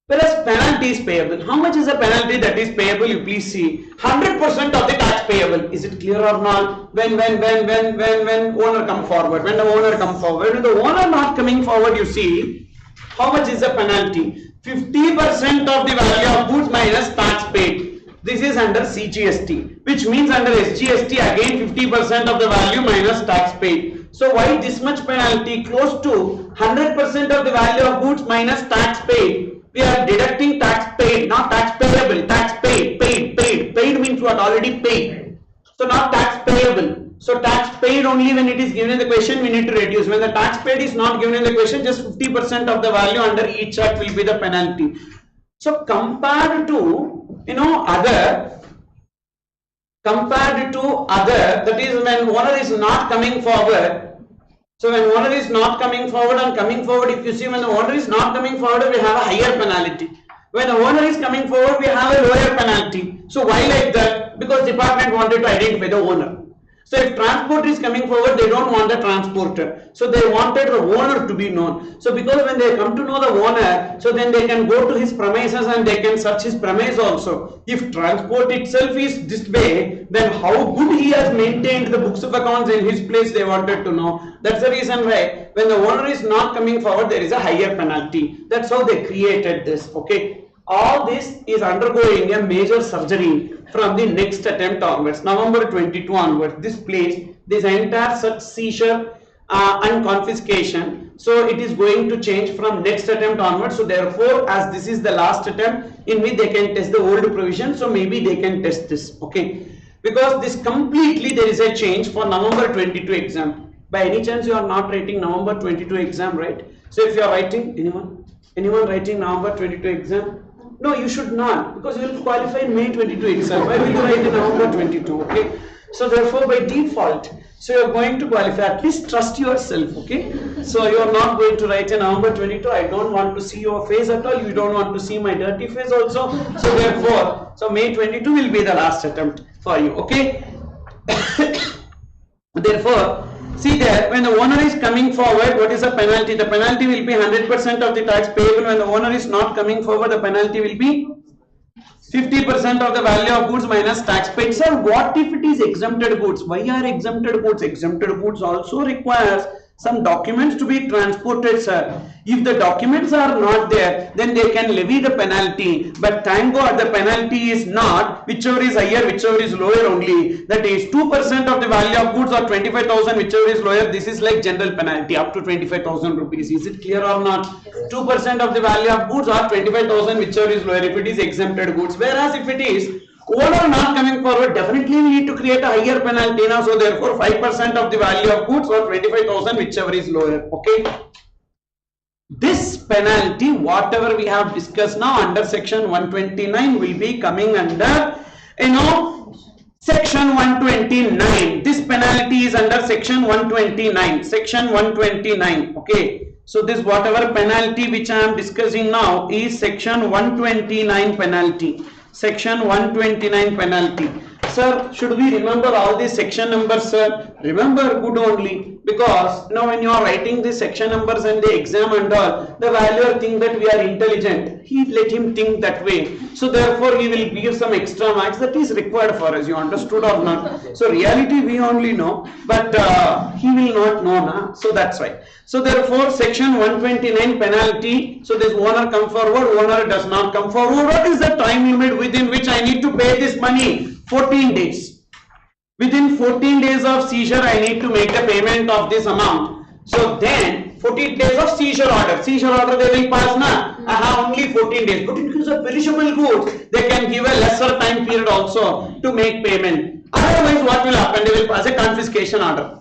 Whereas penalty is payable. How much is the penalty that is payable? You please see. 100% of the tax payable. Is it clear or not? When owner come forward. When the owner come forward. When the owner not coming forward, you see, how much is the penalty? 50% of the value of goods minus tax paid. This is under CGST, which means under SGST again 50% of the value minus tax paid. So why this much penalty? Close to 100% of the value of goods minus tax paid. We are deducting tax paid, not tax payable. Tax paid, paid means what? Already paid. So not tax payable. So tax paid only when it is given in the question we need to reduce. When the tax paid is not given in the question, just 50% of the value under each act will be the penalty. So compared to other, that is when owner is not coming forward. So when owner is not coming forward and coming forward, if you see when the owner is not coming forward, we have a higher penalty. When the owner is coming forward, we have a lower penalty. So why like that? Because department wanted to identify the owner. So if transporter is coming forward, they don't want the transporter. So they wanted the owner to be known. So because when they come to know the owner, so then they can go to his premises and they can search his premise also. If transport itself is this way, then how good he has maintained the books of accounts in his place, they wanted to know. That's the reason why when the owner is not coming forward, there is a higher penalty. That's how they created this. Okay. All this is undergoing a major surgery from the next attempt onwards, November 22 onwards. This entire such seizure and confiscation. So it is going to change from next attempt onwards. So therefore, as this is the last attempt in which they can test the old provision, so maybe they can test this. Okay, because this completely there is a change for November 22 exam. By any chance you are not writing November 22 exam, right? So if you are writing, anyone writing November 22 exam? No, you should not, because you will qualify in May 22 exam. Why will you write in November 22? Okay. So therefore, by default, so you are going to qualify. At least trust yourself. Okay. So you are not going to write in November 22. I don't want to see your face at all. You don't want to see my dirty face also. So therefore, so May 22 will be the last attempt for you. Okay. Therefore, see there, when the owner is coming forward, what is the penalty? The penalty will be 100% of the tax payable. When the owner is not coming forward, the penalty will be 50% of the value of goods minus tax paid. Sir, what if it is exempted goods? Why are exempted goods? Exempted goods also requires some documents to be transported, sir. If the documents are not there, then they can levy the penalty. But thank God the penalty is not whichever is higher, whichever is lower only. That is 2% of the value of goods or 25,000, whichever is lower. This is like general penalty up to 25,000 rupees. Is it clear or not? 2% of the value of goods or 25,000, whichever is lower if it is exempted goods. Whereas if it is owner not coming forward, definitely we need to create a higher penalty now. So therefore 5% of the value of goods or 25,000, whichever is lower. Okay. This penalty, whatever we have discussed now under section 129, will be coming under, section 129. This penalty is under section 129. Section 129. Okay. So this whatever penalty which I am discussing now is section 129 penalty. Section 129 penalty. Sir, should we remember all these section numbers, sir? Remember good only, because now when you are writing the section numbers and the exam and all, the valuer think that we are intelligent. Let him think that way. So therefore he will give some extra marks that is required for us. You understood or not? So reality we only know, but he will not know. Nah? So that's why. So therefore section 129 penalty. So this owner come forward, owner does not come forward. What is the time limit within which I need to pay this money? 14 days. Within 14 days of seizure, I need to make the payment of this amount. So then 14 days of seizure order. Seizure order they will pass na. I have only 14 days. But in case of perishable goods, they can give a lesser time period also to make payment. Otherwise, what will happen? They will pass a confiscation order.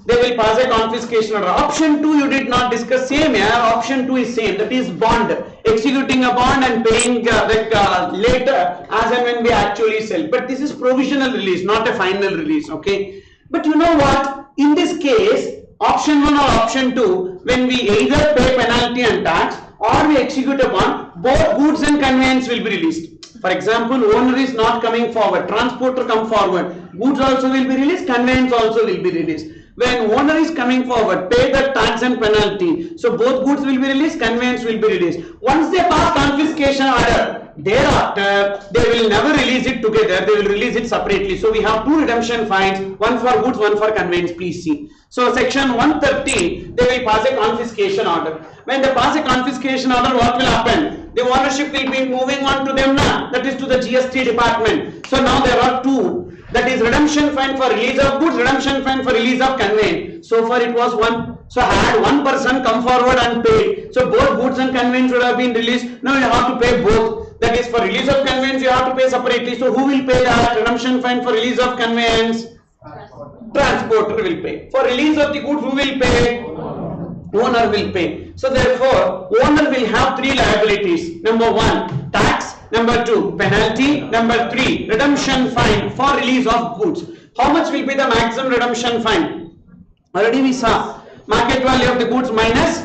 They will pass a confiscation order. Option 2 you did not discuss, same here. Option 2 is same, that is bond. Executing a bond and paying later as and when we actually sell. But this is provisional release, not a final release. Okay. But you know what? In this case, Option 1 or option 2, when we either pay penalty and tax or we execute a bond, both goods and conveyance will be released. For example, owner is not coming forward, transporter come forward, goods also will be released, conveyance also will be released. When owner is coming forward, pay the tax and penalty, so both goods will be released, conveyance will be released. Once they pass confiscation order, thereafter they will never release it together, they will release it separately. So we have two redemption fines, one for goods, one for conveyance. Please see. So section 130, they will pass a confiscation order. When they pass a confiscation order, what will happen? The ownership will be moving on to them now, that is to the GST department. So now there are two, that is redemption fine for release of goods, redemption fine for release of conveyance. So far it was one. So had one person come forward and paid, so both goods and conveyance would have been released. Now you have to pay both. That is, for release of conveyance you have to pay separately. So who will pay that redemption fine for release of conveyance? Transporter will pay. For release of the goods, who will pay? Owner will pay. So therefore, owner will have three liabilities. Number 1, tax. Number 2, penalty. Number 3, redemption fine for release of goods. How much will be the maximum redemption fine? Already we saw market value of the goods minus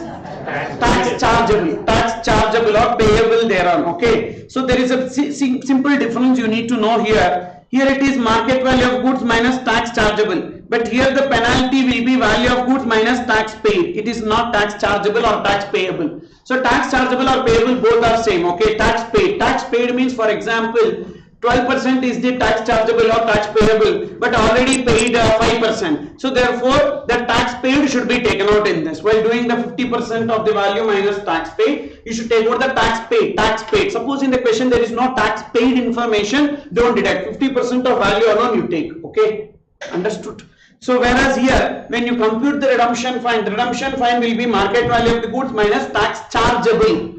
tax chargeable or payable thereon. Okay, so there is a simple difference you need to know here. Here it is market value of goods minus tax chargeable, but here the penalty will be value of goods minus tax paid. It is not tax chargeable or tax payable. So tax chargeable or payable both are same. Okay, tax paid. Tax paid means, for example, 12% is the tax chargeable or tax payable, but already paid 5%. So therefore, the tax paid should be taken out in this. While doing the 50% of the value minus tax paid, you should take out the tax paid. Tax paid. Suppose in the question there is no tax paid information, don't deduct. 50% of value alone you take. Okay, understood? So whereas here, when you compute the redemption fine will be market value of the goods minus tax chargeable.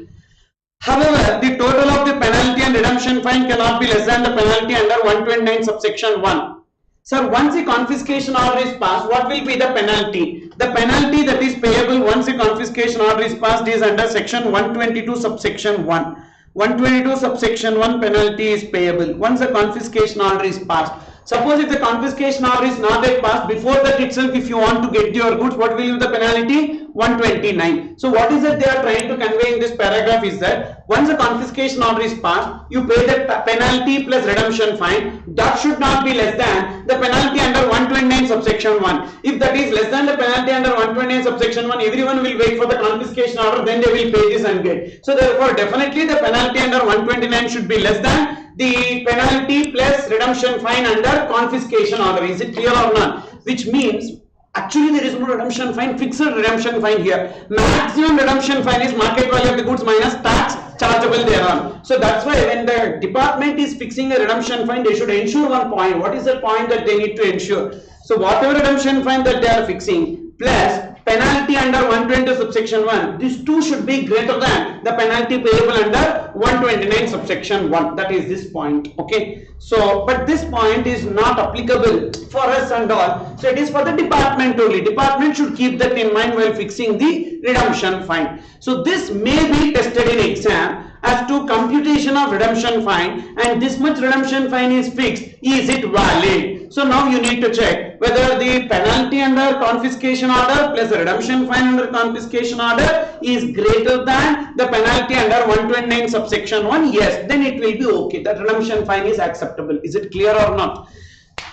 However, the total of the penalty and redemption fine cannot be less than the penalty under 129 subsection 1. Sir, once a confiscation order is passed, what will be the penalty? The penalty that is payable once a confiscation order is passed is under section 122 subsection 1. 122 subsection 1 penalty is payable once a confiscation order is passed. Suppose if the confiscation order is not yet passed, before that itself if you want to get your goods, what will be the penalty? 129. So what is that they are trying to convey in this paragraph is that once a confiscation order is passed, you pay the penalty plus redemption fine. That should not be less than the penalty under 129 subsection 1. If that is less than the penalty under 129 subsection 1, everyone will wait for the confiscation order, then they will pay this and get. So therefore definitely the penalty under 129 should be less than the penalty plus redemption fine under confiscation order. Is it clear or not? Which means actually there is no redemption fine, fixed redemption fine here. Maximum redemption fine is market value of the goods minus tax chargeable thereon. So that's why when the department is fixing a redemption fine, they should ensure one point. What is the point that they need to ensure? So whatever redemption fine that they are fixing plus penalty under 120 subsection 1, these two should be greater than the penalty payable under 129 subsection 1. That is this point. Okay, so but this point is not applicable for us and all, so it is for the department only. Department should keep that in mind while fixing the redemption fine. So this may be tested in exam as to computation of redemption fine, and this much redemption fine is fixed, is it valid? So now you need to check whether the penalty under confiscation order plus the redemption fine under confiscation order is greater than the penalty under 129 subsection 1. Yes, then it will be okay, that redemption fine is acceptable. Is it clear or not?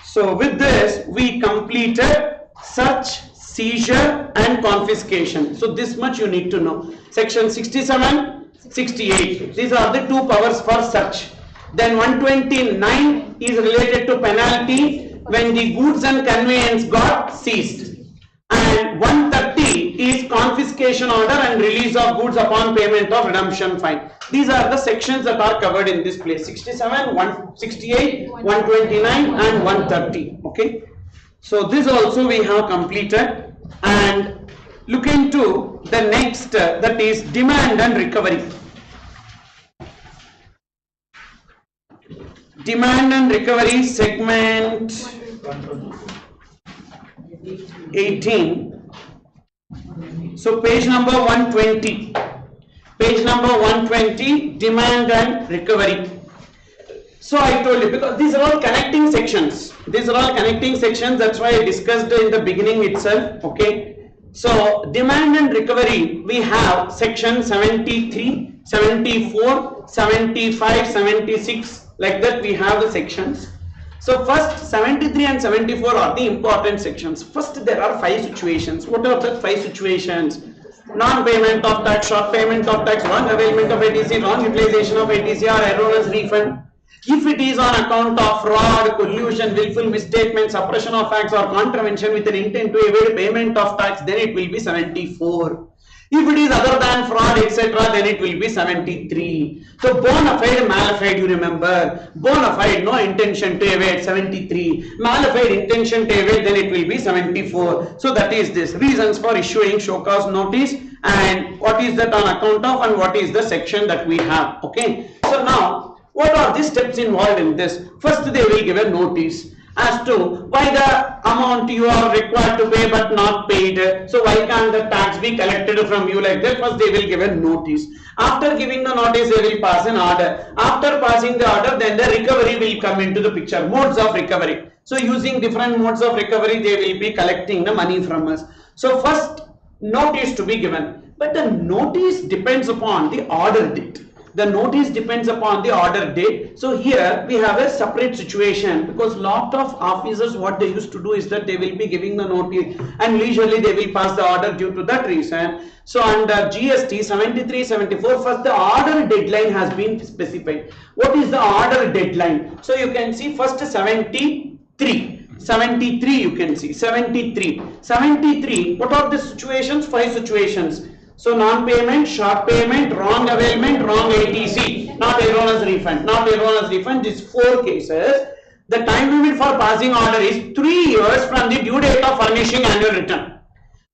So with this we completed search, seizure and confiscation. So this much you need to know. Section 67, 68, these are the two powers for search. Then 129 is related to penalty when the goods and conveyance got seized, and 130 is confiscation order and release of goods upon payment of redemption fine. These are the sections that are covered in this place: 67, 168, 129 and 130. Okay, so this also we have completed, and look into the next, that is demand and recovery. Demand and recovery, segment 18. So page number 120. Page number 120, demand and recovery. So I told you, because these are all connecting sections. These are all connecting sections. That's why I discussed in the beginning itself. Okay. So demand and recovery, we have section 73, 74, 75, 76, like that we have the sections. So first 73 and 74 are the important sections. First there are 5 situations. What are the 5 situations? Non-payment of tax, short payment of tax, wrong availment of ATC, wrong utilization of ATC or erroneous refund. If it is on account of fraud, collusion, willful misstatement, suppression of facts or contravention with an intent to evade payment of tax, then it will be 74. If it is other than fraud, etc., then it will be 73. So bona fide, mala fide, you remember. Bona fide, no intention to evade, 73. Mala fide, intention to evade, then it will be 74. So that is this. Reasons for issuing show cause notice and what is that on account of and what is the section that we have. Okay. So now, what are the steps involved in this? First, they will give a notice as to why the amount you are required to pay but not paid. So why can't the tax be collected from you like that? First they will give a notice. After giving the notice, they will pass an order. After passing the order, then the recovery will come into the picture. Modes of recovery. So using different modes of recovery, they will be collecting the money from us. So first notice to be given. But the notice depends upon the order date. The notice depends upon the order date. So here we have a separate situation, because lot of officers, what they used to do is that they will be giving the notice and leisurely they will pass the order due to that reason. So under GST 73, 74, first the order deadline has been specified. What is the order deadline? So you can see first 73 you can see 73, what are the situations? 5 situations. So non-payment, short payment, wrong availment, wrong ATC, not erroneous refund, these 4 cases. The time limit for passing order is 3 years from the due date of furnishing annual return.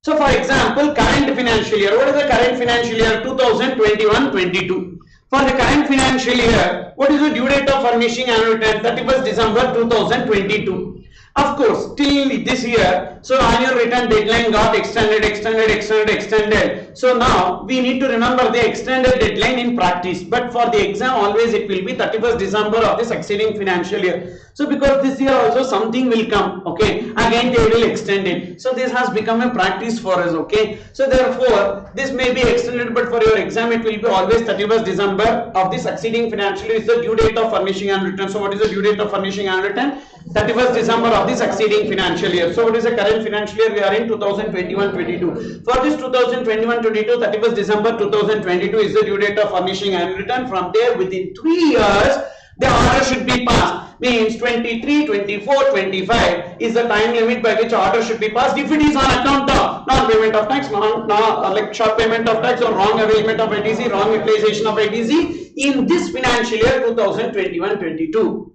So for example, current financial year, what is the current financial year? 2021-22. For the current financial year, what is the due date of furnishing annual return? 31st December 2022. Of course, till this year, so annual return deadline got extended. So now we need to remember the extended deadline in practice, but for the exam always it will be 31st December of the succeeding financial year. So because this year also something will come, okay, again they will extend it. So this has become a practice for us, okay. So therefore this may be extended, but for your exam it will be always 31st December of the succeeding financial year is the due date of furnishing annual return. So what is the due date of furnishing annual return? 31st December of the succeeding financial year. So what is the current financial year? We are in 2021-22. For this 2021-22, 31st December 2022 is the due date of furnishing annual return. From there, within 3 years, the order should be passed. Means 23, 24, 25 is the time limit by which order should be passed. If it is on account of non-payment of tax, like short payment of tax or wrong availment of ATC, wrong utilization of ATC in this financial year 2021-22.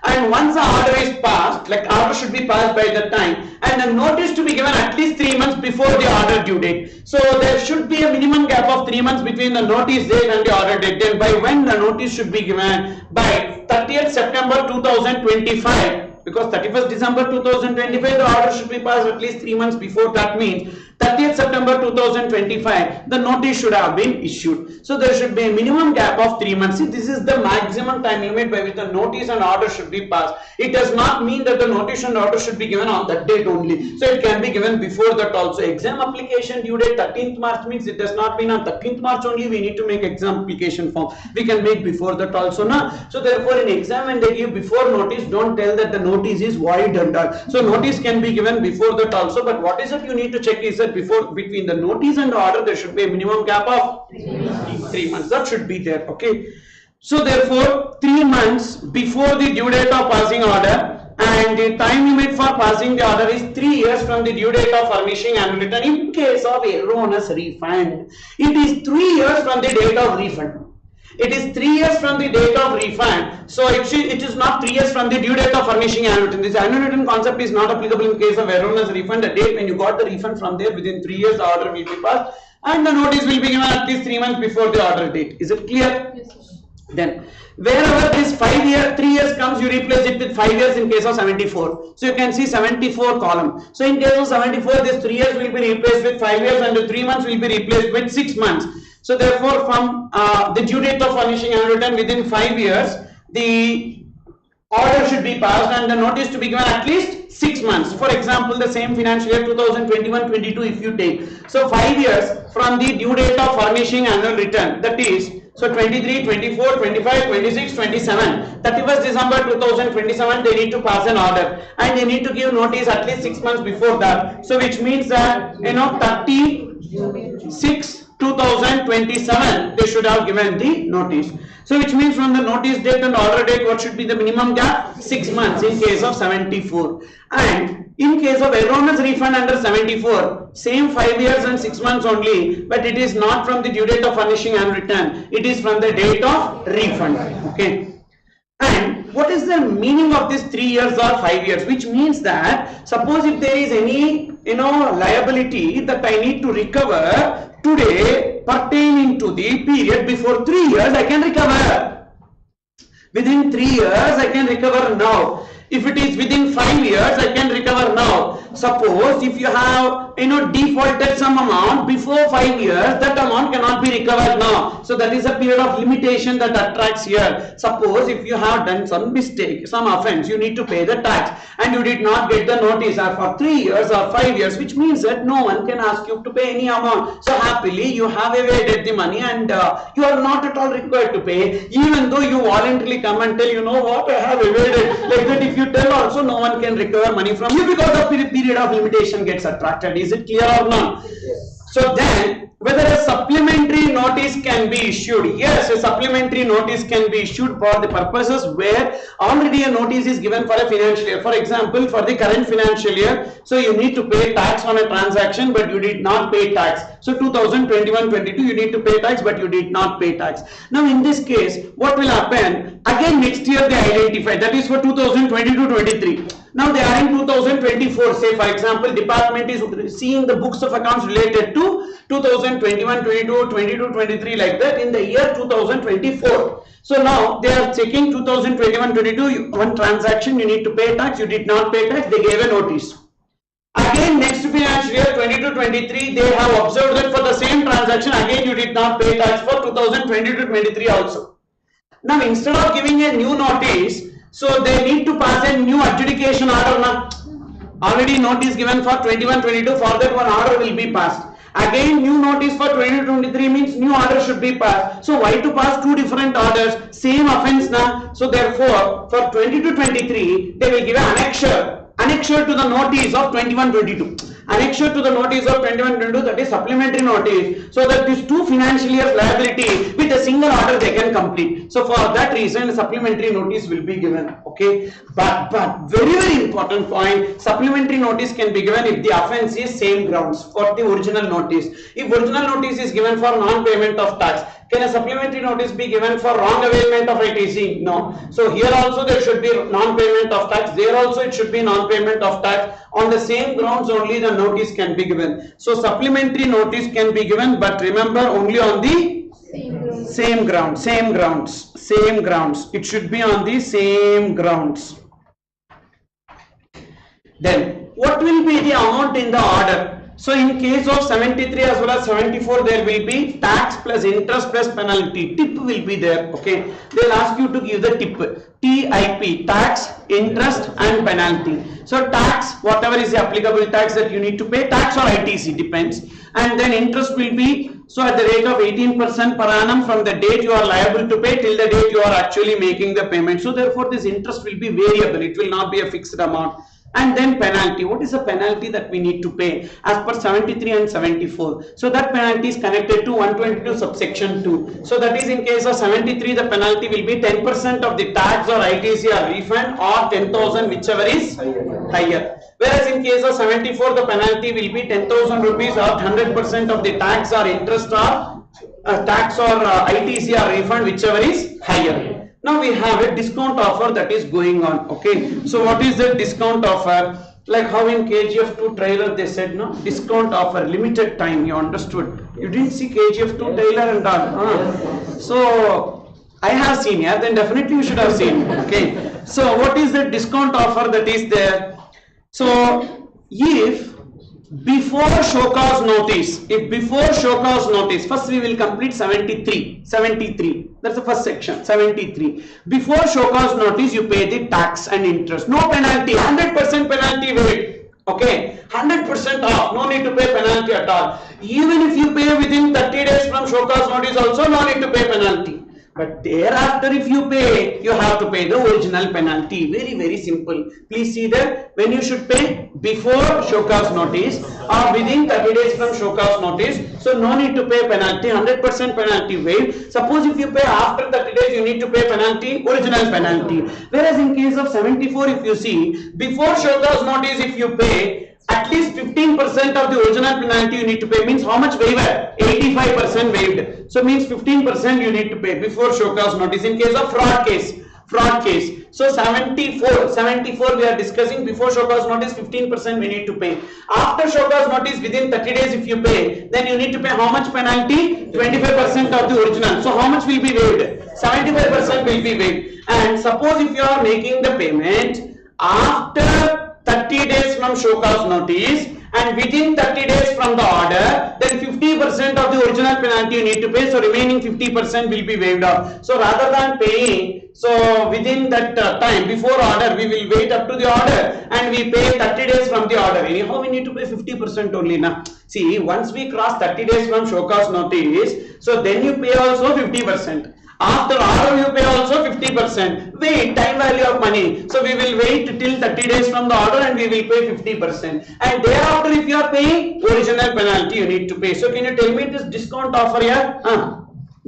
And once the order is passed, like order should be passed by the time, and the notice to be given at least 3 months before the order due date. So there should be a minimum gap of 3 months between the notice date and the order date. Then by when the notice should be given? By 30th September 2025. Because 31st December 2025, the order should be passed at least 3 months before. That means 30th September 2025, the notice should have been issued. So there should be a minimum gap of 3 months. See, this is the maximum time limit by which the notice and order should be passed. It does not mean that the notice and order should be given on that date only. So it can be given before that also. Exam application due date 13th March means it does not mean on 13th March only we need to make exam application form. We can make before that also. Na? So therefore in exam when they give before notice, don't tell that the notice is void and all. So notice can be given before that also, but what is it you need to check is that before, between the notice and the order there should be a minimum gap of 3 months. That should be there, okay. So therefore 3 months before the due date of passing order, and the time limit for passing the order is 3 years from the due date of furnishing annual return. In case of erroneous refund, it is 3 years from the date of refund. It is 3 years from the date of refund. So it is not 3 years from the due date of furnishing annual return. This annual return concept is not applicable in case of erroneous refund. The date when you got the refund from there, within 3 years the order will be passed and the notice will be given at least 3 months before the order date. Is it clear? Yes, sir. Then wherever this 3 years comes, you replace it with 5 years in case of 74. So you can see 74 column. So in case of 74, this 3 years will be replaced with 5 years and the 3 months will be replaced with 6 months. So therefore from the due date of furnishing annual return within 5 years, the order should be passed and the notice to be given at least 6 months. For example, the same financial year 2021-22 if you take. So 5 years from the due date of furnishing annual return, that is, so 23, 24, 25, 26, 27, 31st December 2027 they need to pass an order and they need to give notice at least 6 months before that. So which means that 36 2027 they should have given the notice. So which means from the notice date and order date what should be the minimum gap? 6 months in case of 74. And in case of erroneous refund under 74, same 5 years and 6 months only, but it is not from the due date of furnishing and return, it is from the date of refund. Okay. And what is the meaning of this 3 years or 5 years? Which means that suppose if there is any liability that I need to recover today pertaining to the period before 3 years, I can recover. Within 3 years I can recover now. If it is within 5 years, I can recover now. Suppose if you have defaulted some amount before 5 years, that amount cannot be recovered now. So that is a period of limitation that attracts here. Suppose if you have done some mistake, some offense, you need to pay the tax and you did not get the notice for 3 years or 5 years, which means that no one can ask you to pay any amount. So happily you have evaded the money and you are not at all required to pay, even though you voluntarily come and tell, you know what, I have evaded. Like that, if you tell also, no one can recover money from you because the period of limitation gets attracted. Is it clear or not? Yes. So then, whether a supplementary notice can be issued? Yes, a supplementary notice can be issued for the purposes where already a notice is given for a financial year. For example, for the current financial year, so you need to pay tax on a transaction but you did not pay tax. So 2021-22 you need to pay tax but you did not pay tax. Now in this case, what will happen? Again next year they identify, that is for 2022-23. Now they are in 2024, say for example department is seeing the books of accounts related to 2021-22, 22-23 like that in the year 2024. So now they are checking 2021-22, one transaction you need to pay tax, you did not pay tax, they gave a notice. Again next financial year 22-23 they have observed that for the same transaction again you did not pay tax for 2020-23 also. Now instead of giving a new notice, so they need to pass a new adjudication order now. Already notice given for 21-22, for that one order will be passed. Again new notice for 2023 means new order should be passed. So why to pass two different orders? Same offense now. So therefore for 22-23 they will give an annexure to the notice of 21-22. Annexure to the notice of 21-22, that is supplementary notice, so that these two financial years liability with a single order they can complete. So for that reason supplementary notice will be given. Okay, but very important point, supplementary notice can be given if the offense is same grounds for the original notice. If original notice is given for non-payment of tax, can a supplementary notice be given for wrong availment of ITC? No. So here also there should be non-payment of tax, there also it should be non-payment of tax. On the same grounds only the notice can be given. So supplementary notice can be given, but remember only on the same grounds. It should be on the same grounds. Then what will be the amount in the order? So in case of 73 as well as 74 there will be tax plus interest plus penalty. Tip will be there. Okay, they'll ask you to give the tip. TIP, tax, interest and penalty. So tax, whatever is the applicable tax that you need to pay, tax or ITC depends, and then interest will be so at the rate of 18% per annum from the date you are liable to pay till the date you are actually making the payment. So therefore this interest will be variable, it will not be a fixed amount. And then penalty, what is the penalty that we need to pay as per 73 and 74? So that penalty is connected to 122 subsection 2. So that is in case of 73 the penalty will be 10% of the tax or ITC or refund or 10,000 whichever is higher. Whereas in case of 74 the penalty will be 10,000 rupees or 100% of the tax or interest or tax or ITC or refund whichever is higher. Now we have a discount offer that is going on. Okay, so what is the discount offer? Like how in KGF 2 trailer they said, no, discount offer, limited time. You understood? You didn't see KGF 2 trailer and all. So I have seen, yeah, then definitely you should have seen. Okay, so what is the discount offer that is there? So if before show cause notice, if before show cause notice, first we will complete 73, that's the first section. 73, before show cause notice you pay the tax and interest, no penalty, 100% penalty waived, okay, 100% off, no need to pay penalty at all. Even if you pay within 30 days from show cause notice also, no need to pay penalty. But thereafter if you pay, you have to pay the original penalty. Very simple. Please see that when you should pay before show cause notice or within 30 days from show cause notice. So no need to pay penalty, 100% penalty waived. Suppose if you pay after 30 days, you need to pay penalty, original penalty. Whereas in case of 74, if you see, before show cause notice if you pay, at least 15% of the original penalty you need to pay, means how much waiver? 85% waived. So means 15% you need to pay before show cause notice in case of fraud case. So 74 we are discussing, before show cause notice 15% we need to pay. After show cause notice within 30 days if you pay, then you need to pay how much penalty? 25% of the original. So how much will be waived? 75% will be waived. And suppose if you are making the payment after 30 days from show cause notice and within 30 days from the order, then 50% of the original penalty you need to pay, so remaining 50% will be waived off. So rather than paying, so within that time before order, we will wait up to the order and we pay 30 days from the order. Anyhow we need to pay 50% only now. See, once we cross 30 days from show cause notice, so then you pay also 50%. After order you pay also 50%. Wait, time value of money. So we will wait till 30 days from the order and we will pay 50%. And thereafter if you are paying, original penalty you need to pay. So can you tell me this discount offer here?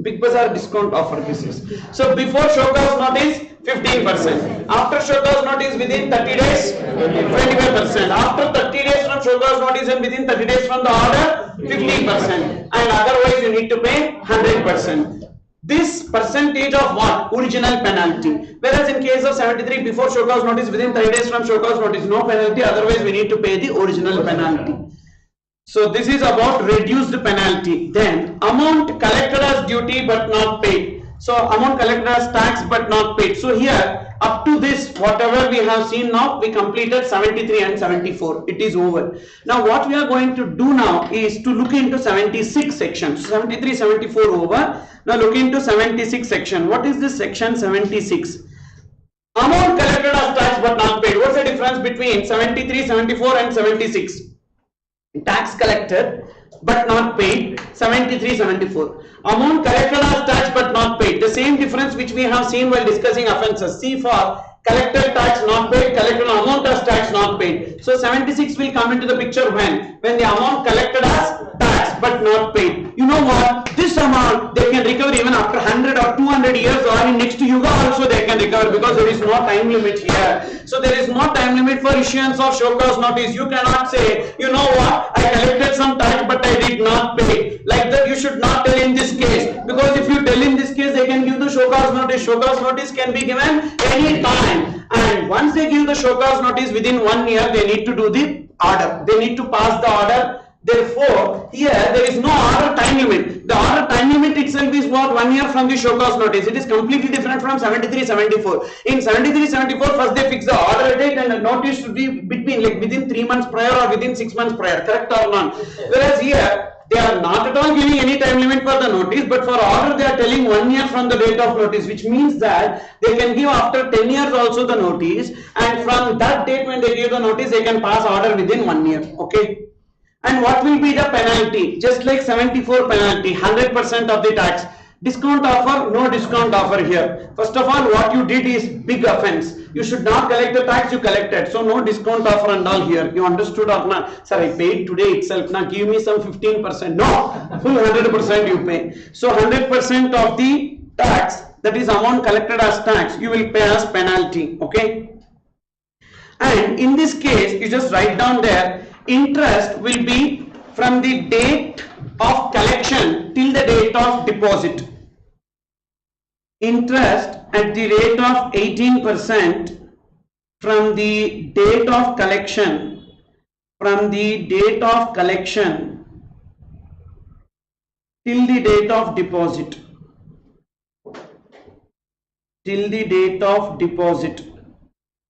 Big Bazaar discount offer this is. So before show cause notice 15%. After show cause notice within 30 days 25%. After 30 days from show cause notice and within 30 days from the order 15%. And otherwise you need to pay 100%. This percentage of what? Original penalty. Whereas in case of 73, before show cause notice within 30 days from show cause notice, no penalty, otherwise we need to pay the original penalty. So this is about reduced penalty. Then amount collected as duty but not paid. So amount collected as tax but not paid. So here up to this, whatever we have seen now, we completed 73 and 74. It is over. Now what we are going to do now is to look into 76 section. So 73, 74 over. Now look into 76 section. What is this section 76? Amount collected as tax but not paid. What's the difference between 73, 74 and 76? Tax collected but not paid, 73, 74. Amount collected as tax but not paid. The same difference which we have seen while discussing offences. See, for collected tax not paid, collected amount as tax not paid. So 76 will come into the picture when the amount collected as tax but not paid. You know what? This amount they can recover even after 100 or 200 years, or in next yuga also they can recover, because there is no time limit here. So there is no time limit for issuance of show cause notice. You cannot say, you know what, I collected some tax but I did not pay. Like that you should not tell in this case, because if you tell in this case, they can give the show cause notice. Show cause notice can be given any time, and once they give the show cause notice within 1 year, they need to do the order. They need to pass the order. Therefore, here there is no order time limit. The order time limit itself is what? 1 year from the show cause notice. It is completely different from 73, 74. In 73, 74, first they fix the order date and the notice should be between, like within 3 months prior or within 6 months prior, correct or not? Whereas here, they are not at all giving any time limit for the notice, but for order they are telling 1 year from the date of notice, which means that they can give after 10 years also the notice, and from that date when they give the notice, they can pass order within 1 year, okay? And what will be the penalty? Just like 74 penalty, 100% of the tax. Discount offer, no discount offer here. First of all, what you did is big offense. You should not collect the tax, you collected. So no discount offer and all here. You understood or not? Sir, I paid today itself. Now give me some 15%. No, full 100% you pay. So 100% of the tax, that is amount collected as tax, you will pay as penalty. Okay. And in this case, you just write down there, interest will be from the date of collection till the date of deposit. Interest at the rate of 18% from the date of collection, till the date of deposit,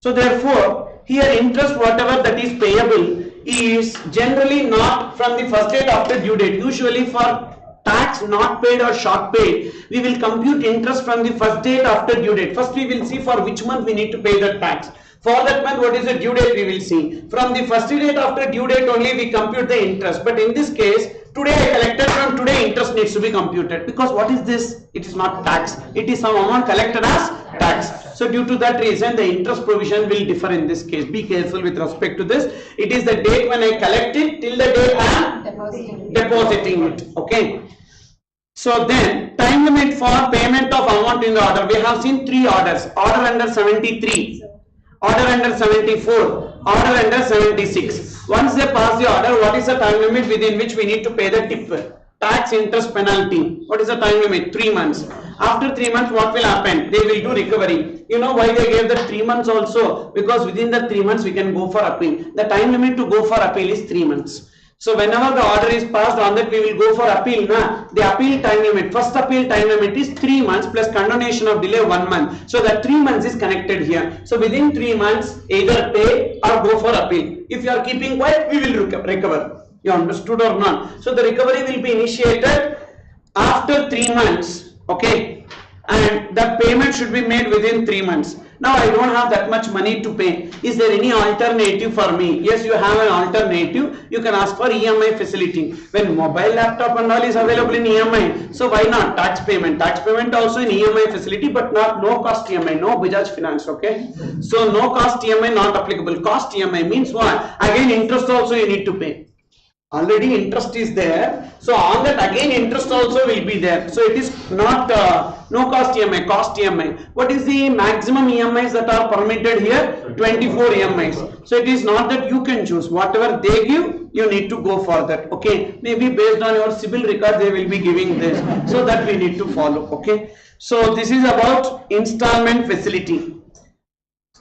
So therefore, here interest whatever that is payable is generally not from the first date after due date. Usually for tax not paid or short paid, we will compute interest from the first date after due date. First we will see for which month we need to pay the tax. For that month, what is the due date we will see. From the first date after due date only we compute the interest. But in this case, today I collected, from today interest needs to be computed. Because what is this? It is not tax. It is some amount collected as tax. So due to that reason, the interest provision will differ in this case. Be careful with respect to this. It is the date when I collect it till the date I am depositing it. Okay. So then, time limit for payment of amount in the order. We have seen 3 orders. Order under 73. Order under 74, order under 76. Once they pass the order, what is the time limit within which we need to pay the tip? Tax, interest, penalty. What is the time limit? 3 months. After 3 months, what will happen? They will do recovery. You know why they gave the 3 months also? Because within the 3 months, we can go for appeal. The time limit to go for appeal is 3 months. So whenever the order is passed, on that we will go for appeal. The appeal time limit, first appeal time limit is 3 months plus condonation of delay 1 month. So that 3 months is connected here. So within 3 months, either pay or go for appeal. If you are keeping quiet, we will recover. You understood or not? So the recovery will be initiated after 3 months. Okay. And the payment should be made within 3 months. Now I don't have that much money to pay. Is there any alternative for me? Yes, you have an alternative. You can ask for EMI facility. When mobile laptop and all is available in EMI, so why not tax payment? Tax payment also in EMI facility, but not no cost EMI, no Bajaj Finance. Okay. So no cost EMI not applicable. Cost EMI means what? Again interest also you need to pay. Already interest is there, so on that again interest also will be there. So it is not no cost EMI, cost EMI. What is the maximum EMIs that are permitted here? 24 EMIs. So it is not that you can choose. Whatever they give, you need to go for that. Okay. Maybe based on your civil record, they will be giving this. So that we need to follow. Okay. So this is about installment facility.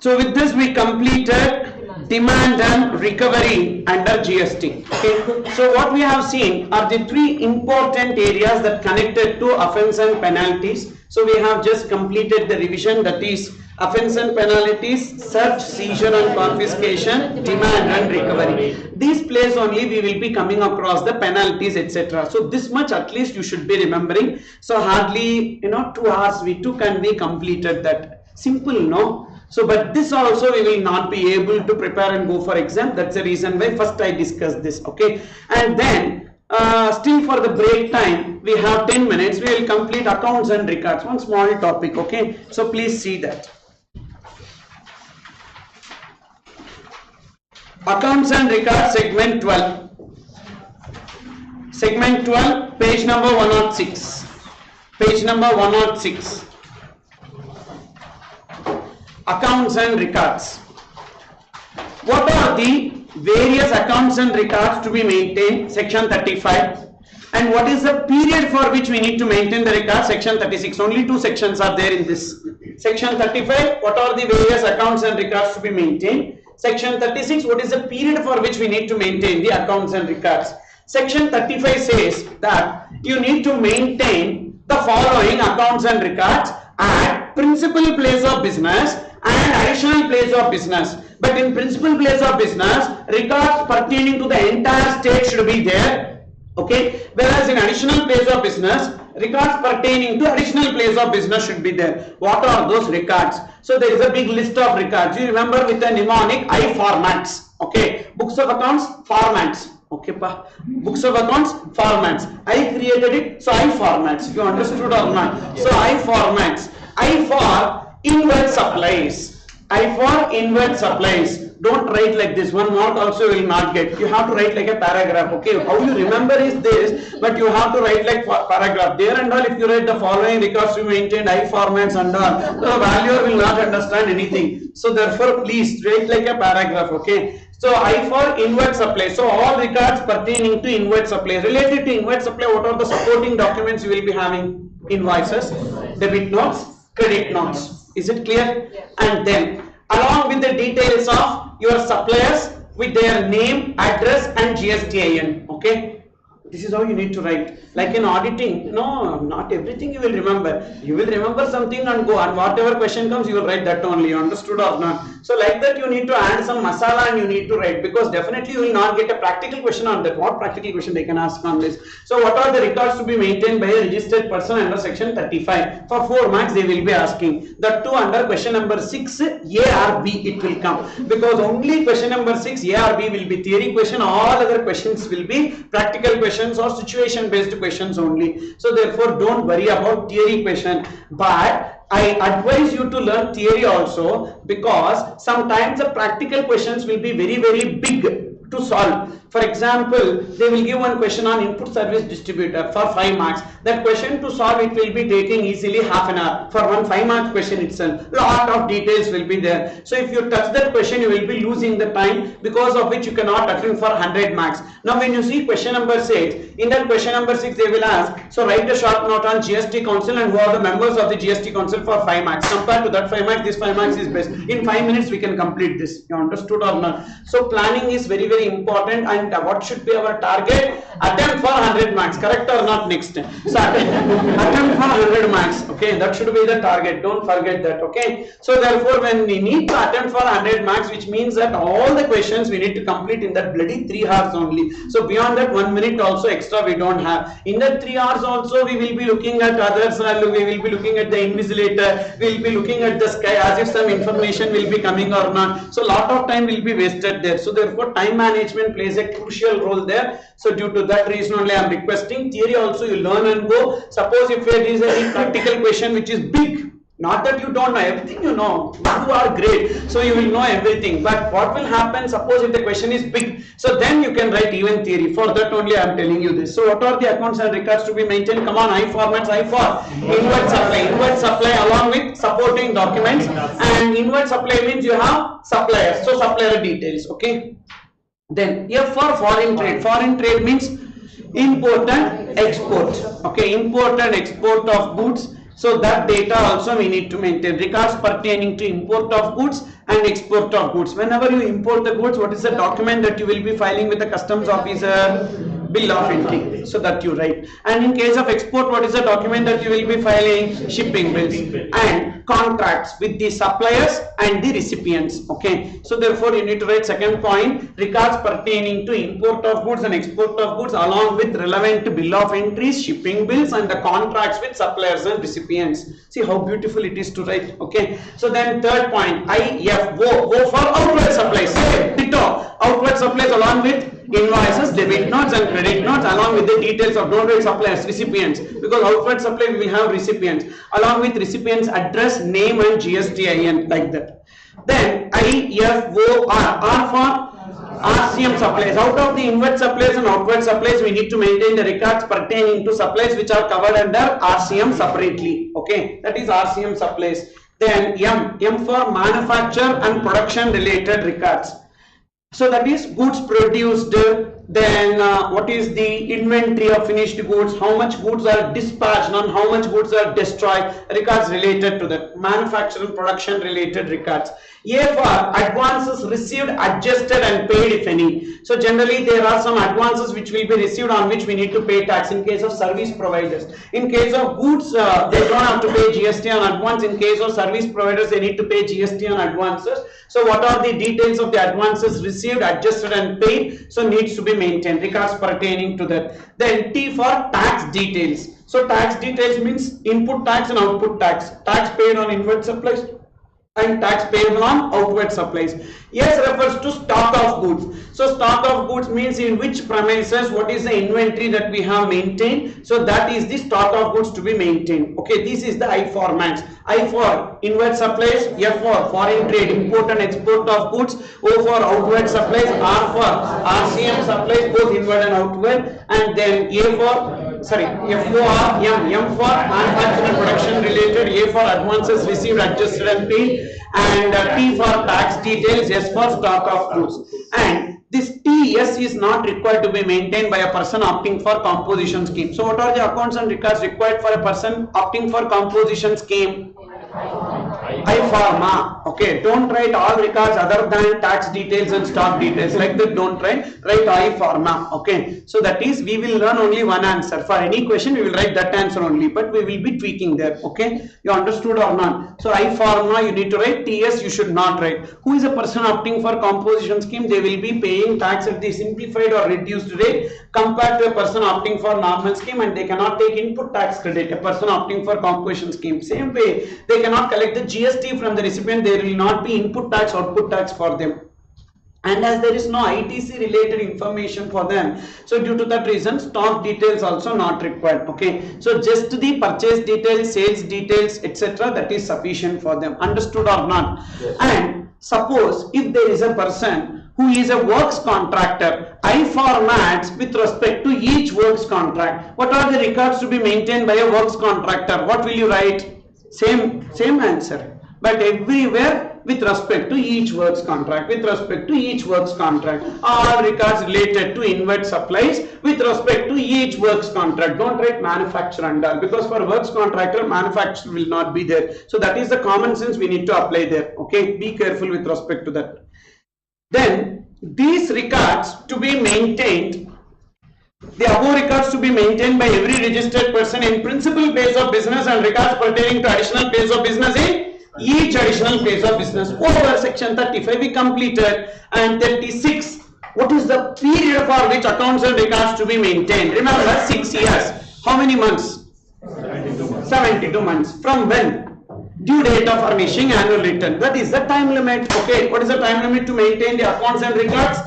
So with this we completed demand and recovery under GST. Okay. So what we have seen are the 3 important areas that connected to offence and penalties. So we have just completed the revision, that is offence and penalties, search, seizure and confiscation, demand and recovery. These place only we will be coming across the penalties, etc. So this much at least you should be remembering. So hardly 2 hours we took and we completed that. Simple, no? So but this also we will not be able to prepare and go for exam. That's the reason why first I discussed this. Okay. And then still for the break time we have 10 minutes. We will complete accounts and records. One small topic. Okay. So please see that. Accounts and records, segment 12. Segment 12, page number 106. Page number 106. Accounts and records. What are the various accounts and records to be maintained? Section 35. And what is the period for which we need to maintain the records? Section 36. Only 2 sections are there in this. Section 35. What are the various accounts and records to be maintained? Section 36. What is the period for which we need to maintain the accounts and records? Section 35 says that you need to maintain the following accounts and records at principal place of business and additional place of business. But in principal place of business, records pertaining to the entire state should be there. Okay. Whereas in additional place of business, records pertaining to additional place of business should be there. What are those records? So there is a big list of records. You remember with the mnemonic I formats. Okay. Books of accounts, formats. Okay, pa. Books of accounts, formats. I created it, so I formats. You understood or not? So I formats. I for inward supplies. I for inward supplies. Don't write like this. 1 mark also will not get. You have to write like a paragraph. Okay. How you remember is this, but you have to write like paragraph. There and all, if you write the following records to maintain I formats and all, the valuer will not understand anything. So therefore, please write like a paragraph. Okay. So I for inward supply. So all records pertaining to inward supply. Related to inward supply, what are the supporting documents you will be having? Invoices, debit notes, credit notes. Is it clear? Yeah. And then along with the details of your suppliers with their name, address and GSTIN. Okay. This is how you need to write. Like in auditing, no, not everything you will remember. You will remember something and go, and whatever question comes, you will write that only. You understood or not? So like that, you need to add some masala and you need to write, because definitely you will not get a practical question on that. What practical question they can ask on this? So what are the records to be maintained by a registered person under section 35? For 4 marks they will be asking. That too under question number 6, A or B it will come, because only question number 6, A or B will be theory question. All other questions will be practical questions or situation based questions only. So therefore don't worry about theory question, but I advise you to learn theory also, because sometimes the practical questions will be very big to solve. For example, they will give one question on input service distributor for 5 marks. That question to solve, it will be taking easily half an hour for one 5 mark question itself. Lot of details will be there. So if you touch that question, you will be losing the time, because of which you cannot attempt for 100 marks. Now when you see question number 6, in that question number 6 they will ask, so write a short note on GST council and who are the members of the GST council for 5 marks. Compared to that 5 marks, this 5 marks is best. In 5 minutes we can complete this. You understood or not? So planning is very important. And what should be our target? Attempt for 100 marks, correct or not? Next, so attempt for 100 marks, okay, that should be the target, don't forget that, okay. So therefore when we need to attempt for 100 marks, which means that all the questions we need to complete in that bloody 3 hours only. So beyond that 1 minute also extra we don't have. In that 3 hours also we will be looking at others, we will be looking at the invigilator, we will be looking at the sky as if some information will be coming or not. So lot of time will be wasted there. So therefore time management plays a crucial role there. So due to that reason only I am requesting theory also you learn and go. Suppose if there is a practical question which is big, not that you don't know everything, you know, you are great, so you will know everything, but what will happen, suppose if the question is big, so then you can write even theory. For that only I am telling you this. So what are the accounts and records to be maintained? Come on, I formats, I for inward supply along with supporting documents, and inward supply means you have suppliers, so supplier details, okay. Then F for foreign trade. Foreign trade means import and export, okay, import and export of goods. So that data also we need to maintain. Records pertaining to import of goods and export of goods. Whenever you import the goods, what is the document that you will be filing with the customs officer? Bill of entry, so that you write. And in case of export, what is the document that you will be filing? Shipping bills and contracts with the suppliers and the recipients, okay. So therefore you need to write second point, records pertaining to import of goods and export of goods along with relevant bill of entries, shipping bills and the contracts with suppliers and recipients. See how beautiful it is to write, okay. So then third point, IF, go for outward supplies, ditto, outward supplies along with invoices, debit notes and credit notes along with the details of don't write suppliers, recipients, because outward supply we will have recipients along with recipients address, name and GSTIN, like that. Then IFOR, R for RCM supplies. Out of the inward supplies and outward supplies, we need to maintain the records pertaining to supplies which are covered under RCM separately, okay, that is RCM supplies. Then M for manufacture and production related records. So that is goods produced, then what is the inventory of finished goods, how much goods are dispatched and how much goods are destroyed, records related to that, manufacture and production related records. A for advances received, adjusted and paid if any. So generally there are some advances which will be received on which we need to pay tax in case of service providers. In case of goods, they don't have to pay GST on advance. In case of service providers, they need to pay GST on advances. So what are the details of the advances received, adjusted and paid? So needs to be maintained, records pertaining to that. Then T for tax details. So tax details means input tax and output tax, tax paid on inward supplies and tax payable on outward supplies. S refers to stock of goods. So stock of goods means in which premises, what is the inventory that we have maintained. So that is the stock of goods to be maintained. Okay, this is the I formats. I for inward supplies, F for foreign trade, import and export of goods, O for outward supplies, R for RCM supplies, both inward and outward, and then F for M for manufacturing and production related, A for advances received, adjusted and paid, and T for tax details, S for stock of goods. And this TS is not required to be maintained by a person opting for composition scheme. So what are the accounts and records required for a person opting for composition scheme? I pharma. Okay, don't write all records other than tax details and stock details like that. Don't write I pharma. Okay, so that is we will learn only one answer for any question. We will write that answer only, but we will be tweaking there. Okay, you understood or not? So I pharma you need to write. TS you should not write. Who is a person opting for composition scheme? They will be paying tax at the simplified or reduced rate compared to a person opting for normal scheme, and they cannot take input tax credit. A person opting for composition scheme, same way they cannot collect the GST from the recipient. There will not be input tax, output tax for them, and as there is no ITC related information for them, so due to that reason stock details also not required. Okay, so just the purchase details, sales details, etc., that is sufficient for them. Understood or not? Yes. And suppose if there is a person who is a works contractor, I formats with respect to each works contract. What are the records to be maintained by a works contractor? What will you write? Same answer, but everywhere with respect to each works contract, with respect to each works contract. All records related to inward supplies with respect to each works contract. Don't write manufacturer under, because for works contractor manufacturer will not be there. So that is the common sense we need to apply there. Okay, be careful with respect to that. Then these records to be maintained, the above records to be maintained by every registered person in principal phase of business and records pertaining to additional phase of business in each additional phase of business. Over section 35 we completed, and 36, what is the period for which accounts and records to be maintained? Remember, 6 years. How many months? 72 months. From when? Due date of furnishing annual return. That is the time limit. Okay, what is the time limit to maintain the accounts and records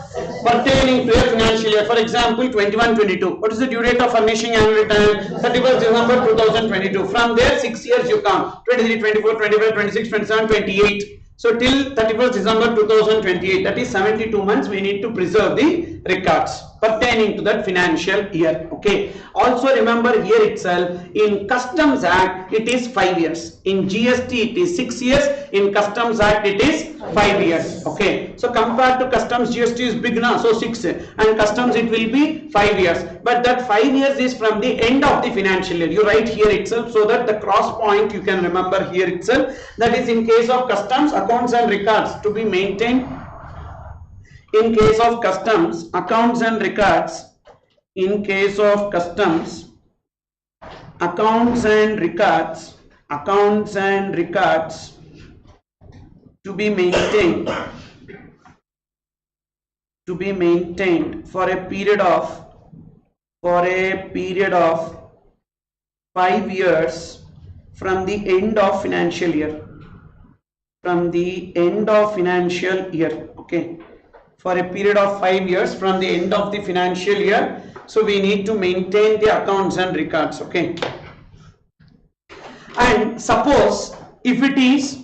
pertaining to a financial year? For example, 21-22. What is the due date of furnishing annual return? 31st December 2022. From there, 6 years you count. 23, 24, 25, 26, 27, 28. So till 31st December 2028, that is 72 months, we need to preserve the records pertaining to that financial year. Okay. Also remember here itself, in Customs Act it is 5 years. In GST it is 6 years. In Customs Act it is 5 years. Okay. So compared to Customs, GST is big now, so 6, and Customs it will be 5 years. But that 5 years is from the end of the financial year. You write here itself so that the cross point you can remember here itself. That is in case of Customs, accounts and records to be maintained. In case of Customs, accounts and records. In case of Customs, accounts and records to be maintained for a period of 5 years from the end of financial year. Okay, for a period of 5 years from the end of the financial year. So we need to maintain the accounts and records. Okay, and suppose if it is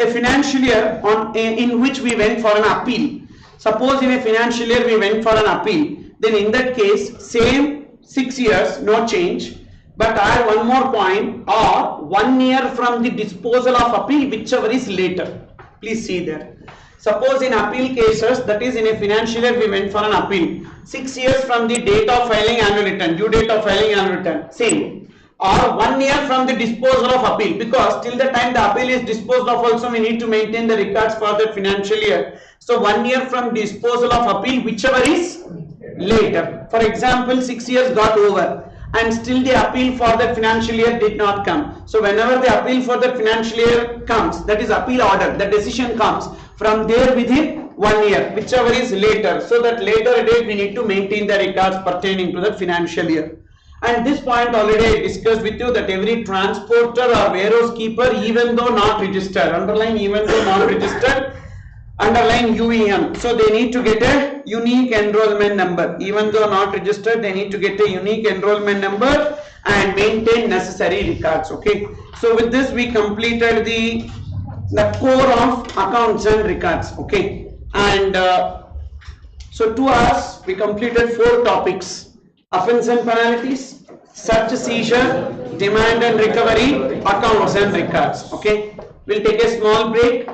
a financial year in which we went for an appeal, suppose in a financial year we went for an appeal, then in that case same 6 years, no change, but add one more point, or 1 year from the disposal of appeal, whichever is later. Please see there. Suppose in appeal cases, that is in a financial year we went for an appeal, 6 years from the date of filing annual return, due date of filing annual return, same, or 1 year from the disposal of appeal, because till the time the appeal is disposed of also we need to maintain the records for that financial year. So 1 year from disposal of appeal, whichever is later. For example, 6 years got over and still the appeal for that financial year did not come. So whenever the appeal for that financial year comes, that is appeal order, the decision comes, from there within 1 year, whichever is later. So that later date we need to maintain the records pertaining to the financial year. And this point already I discussed with you, that every transporter or warehouse keeper, even though not registered, underline even though not registered, underline UEM. So they need to get a unique enrollment number. Even though not registered, they need to get a unique enrollment number and maintain necessary records. Okay. So with this we completed the core of accounts and records. Okay. And so to us we completed 4 topics: offense and penalties, search, seizure, demand and recovery, accounts and records. Okay. We'll take a small break.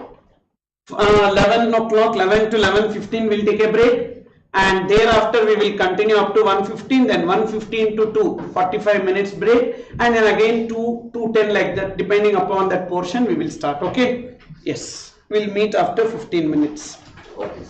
11 o'clock, 11 to 11:15 we'll take a break, and thereafter we will continue up to 1:15, then 1:15 to 2, 45 minutes break, and then again 2 to 10, like that, depending upon that portion we will start. Okay. Yes, we'll meet after 15 minutes. Okay.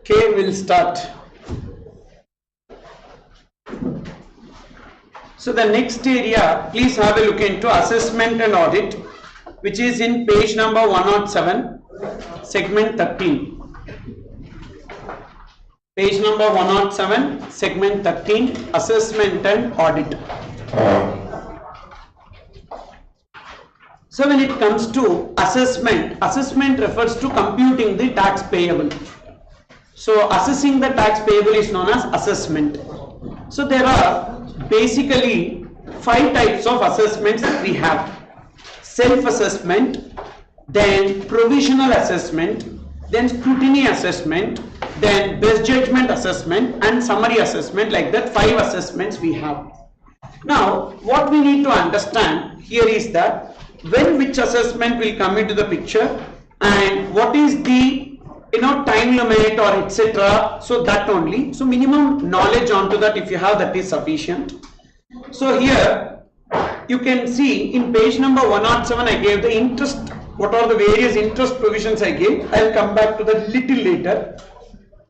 Okay, we'll start. So the next area, please have a look into assessment and audit, which is in page number 107, segment 13. Page number 107, segment 13, assessment and audit. So when it comes to assessment, assessment refers to computing the tax payable. So assessing the tax payable is known as assessment. So there are basically 5 types of assessments that we have. Self-assessment, then provisional assessment, then scrutiny assessment, then best judgment assessment and summary assessment. Like that 5 assessments we have. Now what we need to understand here is that when which assessment will come into the picture and what is the time limit or etc. So that only. So minimum knowledge onto that, if you have, that is sufficient. So here you can see in page number 107 I gave the interest. What are the various interest provisions I gave? I will come back to that little later.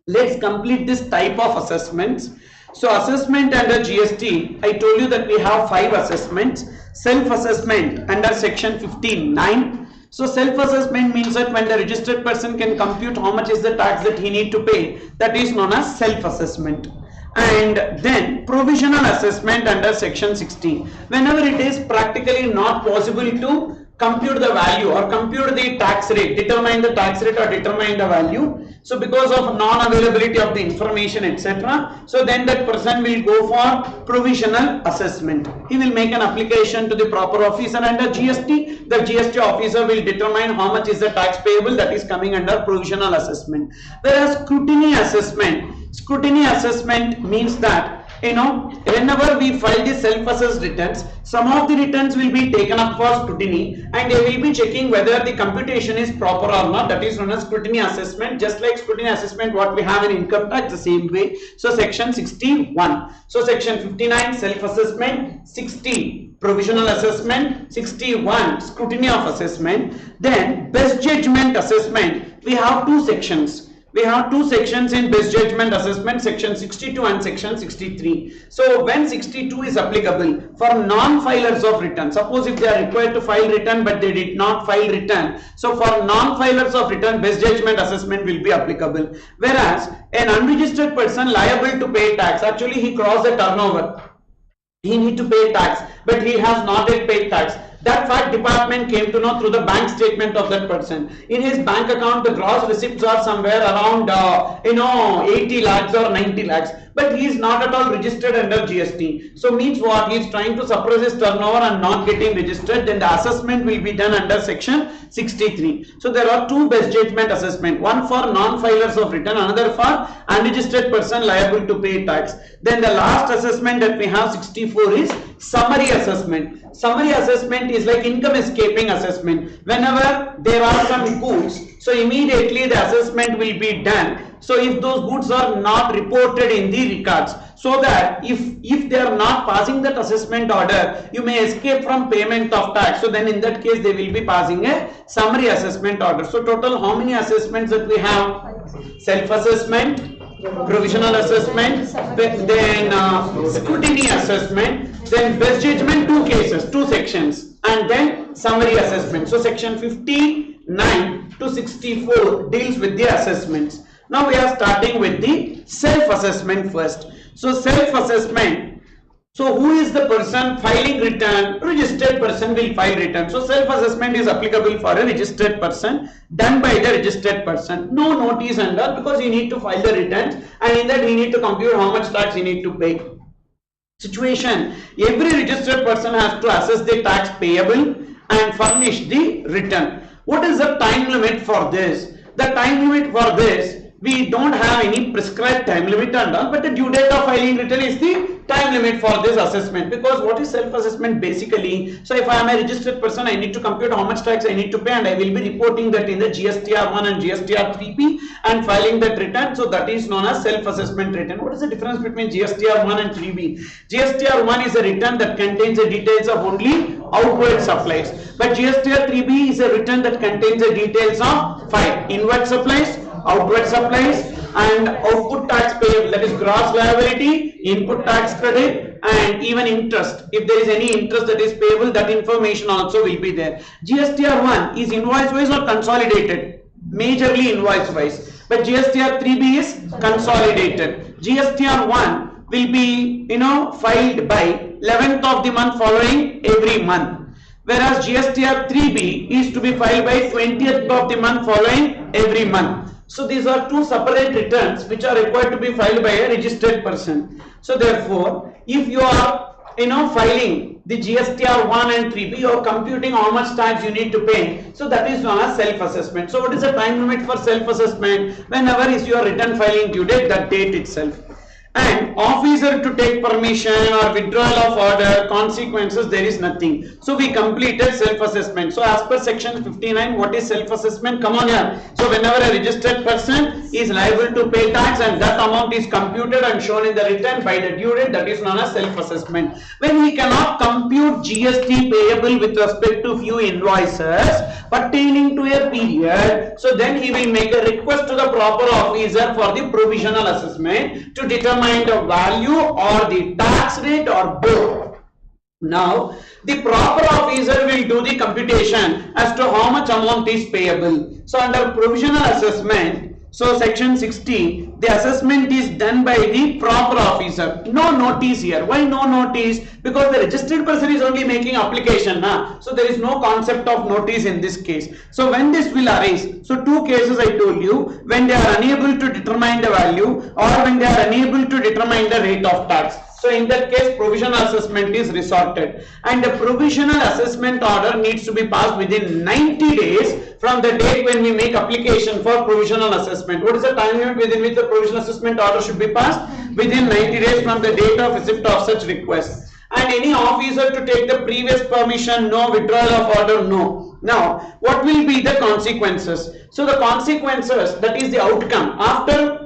Let's complete this type of assessments. So assessment under GST, I told you that we have 5 assessments. Self-assessment under section 15(9). So self-assessment means that when the registered person can compute how much is the tax that he need to pay, that is known as self-assessment. And then provisional assessment under section 16. Whenever it is practically not possible to compute the value or compute the tax rate, determine the tax rate or determine the value. So because of non-availability of the information, etc. So then that person will go for provisional assessment. He will make an application to the proper officer under GST. The GST officer will determine how much is the tax payable, that is coming under provisional assessment. Whereas scrutiny assessment means that whenever we file the self-assessed returns, some of the returns will be taken up for scrutiny and they will be checking whether the computation is proper or not. That is known as scrutiny assessment. Just like scrutiny assessment what we have in income tax, the same way. So section 61. So section 59 self-assessment, 60 provisional assessment, 61 scrutiny of assessment. Then best judgment assessment, we have 2 sections. We have 2 sections in best judgment assessment, section 62 and section 63. So when 62 is applicable for non-filers of return, suppose if they are required to file return but they did not file return, so for non-filers of return best judgment assessment will be applicable. Whereas an unregistered person liable to pay tax, actually he crossed the turnover, he need to pay tax but he has not yet paid tax. That fact department came to know through the bank statement of that person. In his bank account, the gross receipts are somewhere around 80 lakhs or 90 lakhs. But he is not at all registered under GST. So means what? He is trying to suppress his turnover and not getting registered. Then the assessment will be done under section 63. So there are 2 best judgment assessment. One for non-filers of return, another for unregistered person liable to pay tax. Then the last assessment that we have 64 is summary assessment. Summary assessment is like income escaping assessment. Whenever there are some goods, so immediately the assessment will be done. So if those goods are not reported in the records, so that if they are not passing that assessment order, you may escape from payment of tax. So then in that case they will be passing a summary assessment order. So total how many assessments that we have? Self-assessment, provisional assessment, then scrutiny assessment, then best judgment, 2 cases, 2 sections, and then summary assessment. So section 59 to 64 deals with the assessments. Now we are starting with the self-assessment first. So self-assessment, so who is the person filing return? Registered person will file return. So self-assessment is applicable for a registered person, done by the registered person. No notice under, because you need to file the returns and in that he need to compute how much tax he need to pay. Situation, every registered person has to assess the tax payable and furnish the return. What is the time limit for this? The time limit for this, we don't have any prescribed time limit and all, but the due date of filing return is the time limit for this assessment. Because what is self-assessment basically? So if I am a registered person, I need to compute how much tax I need to pay and I will be reporting that in the GSTR1 and GSTR3P and filing that return. So that is known as self-assessment return. What is the difference between GSTR1 and 3B? GSTR1 is a return that contains the details of only outward supplies, but GSTR3B is a return that contains the details of 5 inward supplies, outward supplies, and output tax payable, that is gross liability, input tax credit, and even interest. If there is any interest that is payable, that information also will be there. GSTR1 is invoice wise or consolidated? Majorly invoice wise, but GSTR3B is consolidated. GSTR1 will be filed by 11th of the month following every month, whereas GSTR3B is to be filed by 20th of the month following every month. So these are two separate returns which are required to be filed by a registered person. So therefore, if you are filing the GSTR 1 and 3B, you are computing how much tax you need to pay. So that is known as self-assessment. So what is the time limit for self-assessment? Whenever is your return filing due date, that date itself. And officer to take permission or withdrawal of order, consequences, there is nothing. So we completed self-assessment. So as per section 59, what is self-assessment? Come on here. So whenever a registered person is liable to pay tax and that amount is computed and shown in the return by the due date, that is known as self-assessment. When he cannot compute GST payable with respect to few invoices pertaining to a period, so then he will make a request to the proper officer for the provisional assessment to determine the value or the tax rate or both. Now the proper officer will do the computation as to how much amount is payable. So under provisional assessment, so section 60, the assessment is done by the proper officer. No notice here. Why no notice? Because the registered person is only making application. So there is no concept of notice in this case. So when this will arise, so two cases I told you, when they are unable to determine the value or when they are unable to determine the rate of tax. So in that case, provisional assessment is resorted, and the provisional assessment order needs to be passed within 90 days from the date when we make application for provisional assessment. What is the time limit within which the provisional assessment order should be passed? Within 90 days from the date of receipt of such request. And any officer to take the previous permission, no. Withdrawal of order, no. Now, what will be the consequences? So the consequences, that is the outcome after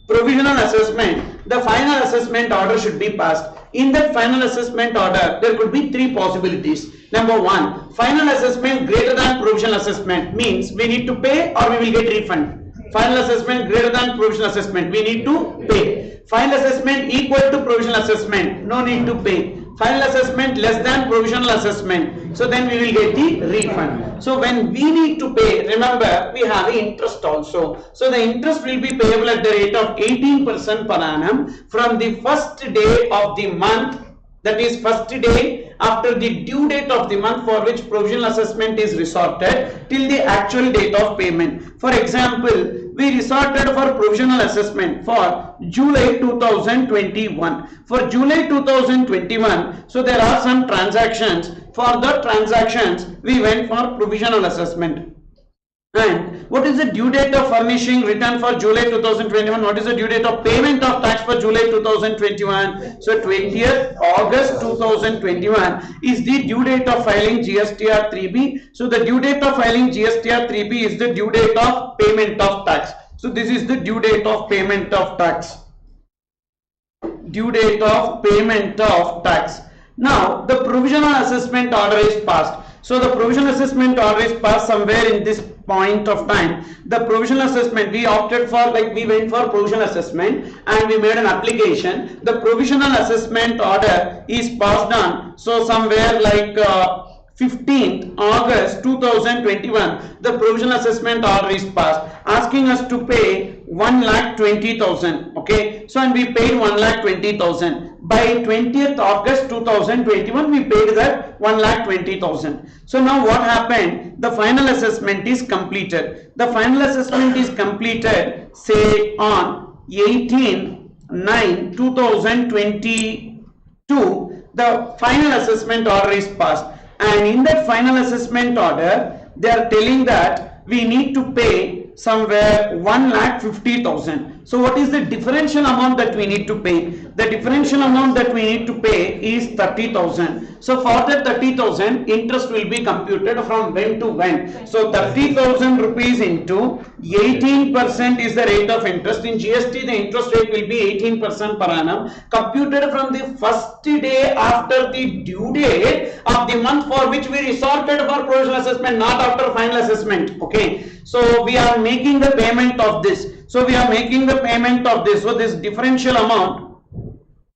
provisional assessment, the final assessment order should be passed. In that final assessment order, there could be three possibilities. Number one, final assessment greater than provisional assessment means we need to pay or we will get refund. Final assessment greater than provisional assessment, we need to pay. Final assessment equal to provisional assessment, no need to pay. Final assessment less than provisional assessment, so then we will get the refund. So when we need to pay, remember we have interest also. So the interest will be payable at the rate of 18% per annum from the first day of the month, that is first day after the due date of the month for which provisional assessment is resorted till the actual date of payment. For example, we resorted for provisional assessment for July 2021. For July 2021, so there are some transactions. For the transactions, we went for provisional assessment. And what is the due date of furnishing return for July 2021? What is the due date of payment of tax for July 2021? So 20th August 2021 is the due date of filing GSTR 3B. So the due date of filing GSTR 3B is the due date of payment of tax. So this is the due date of payment of tax. Due date of payment of tax. Now the provisional assessment order is passed. So the provisional assessment order is passed somewhere in this point of time. The provisional assessment, we opted for, like we went for provisional assessment and we made an application. The provisional assessment order is passed on. So somewhere like 15th August 2021, the provisional assessment order is passed, asking us to pay 1,20,000. Okay, so and we paid 1,20,000. By 20th August 2021, we paid that 1,20,000. So now what happened? The final assessment is completed. The final assessment is completed, say on 18/9/2022. The final assessment order is passed. And in that final assessment order, they are telling that we need to pay somewhere 1,50,000. So what is the differential amount that we need to pay? The differential amount that we need to pay is 30,000. So for that 30,000, interest will be computed from when to when. So 30,000 rupees into 18% is the rate of interest. In GST, the interest rate will be 18% per annum, computed from the first day after the due date of the month for which we resorted for provisional assessment, not after final assessment. Okay, so we are making the payment of this. So we are making the payment of this. So this differential amount,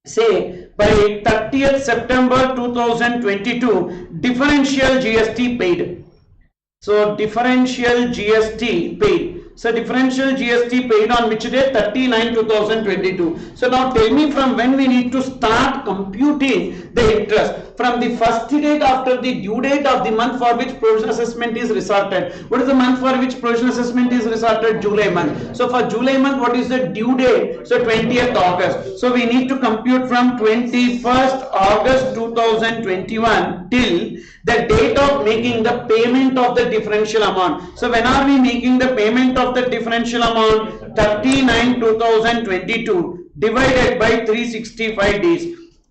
say by 30th September 2022, differential GST paid. So differential GST paid. So differential GST paid on which date? 30/9/2022. So now tell me from when we need to start computing the interest. From the first date after the due date of the month for which provisional assessment is resorted. What is the month for which provisional assessment is resorted? July month. So for July month, what is the due date? So 20th August. So we need to compute from 21st August 2021 till the date of making the payment of the differential amount. So when are we making the payment of the differential amount? 30/9/2022 divided by 365 days.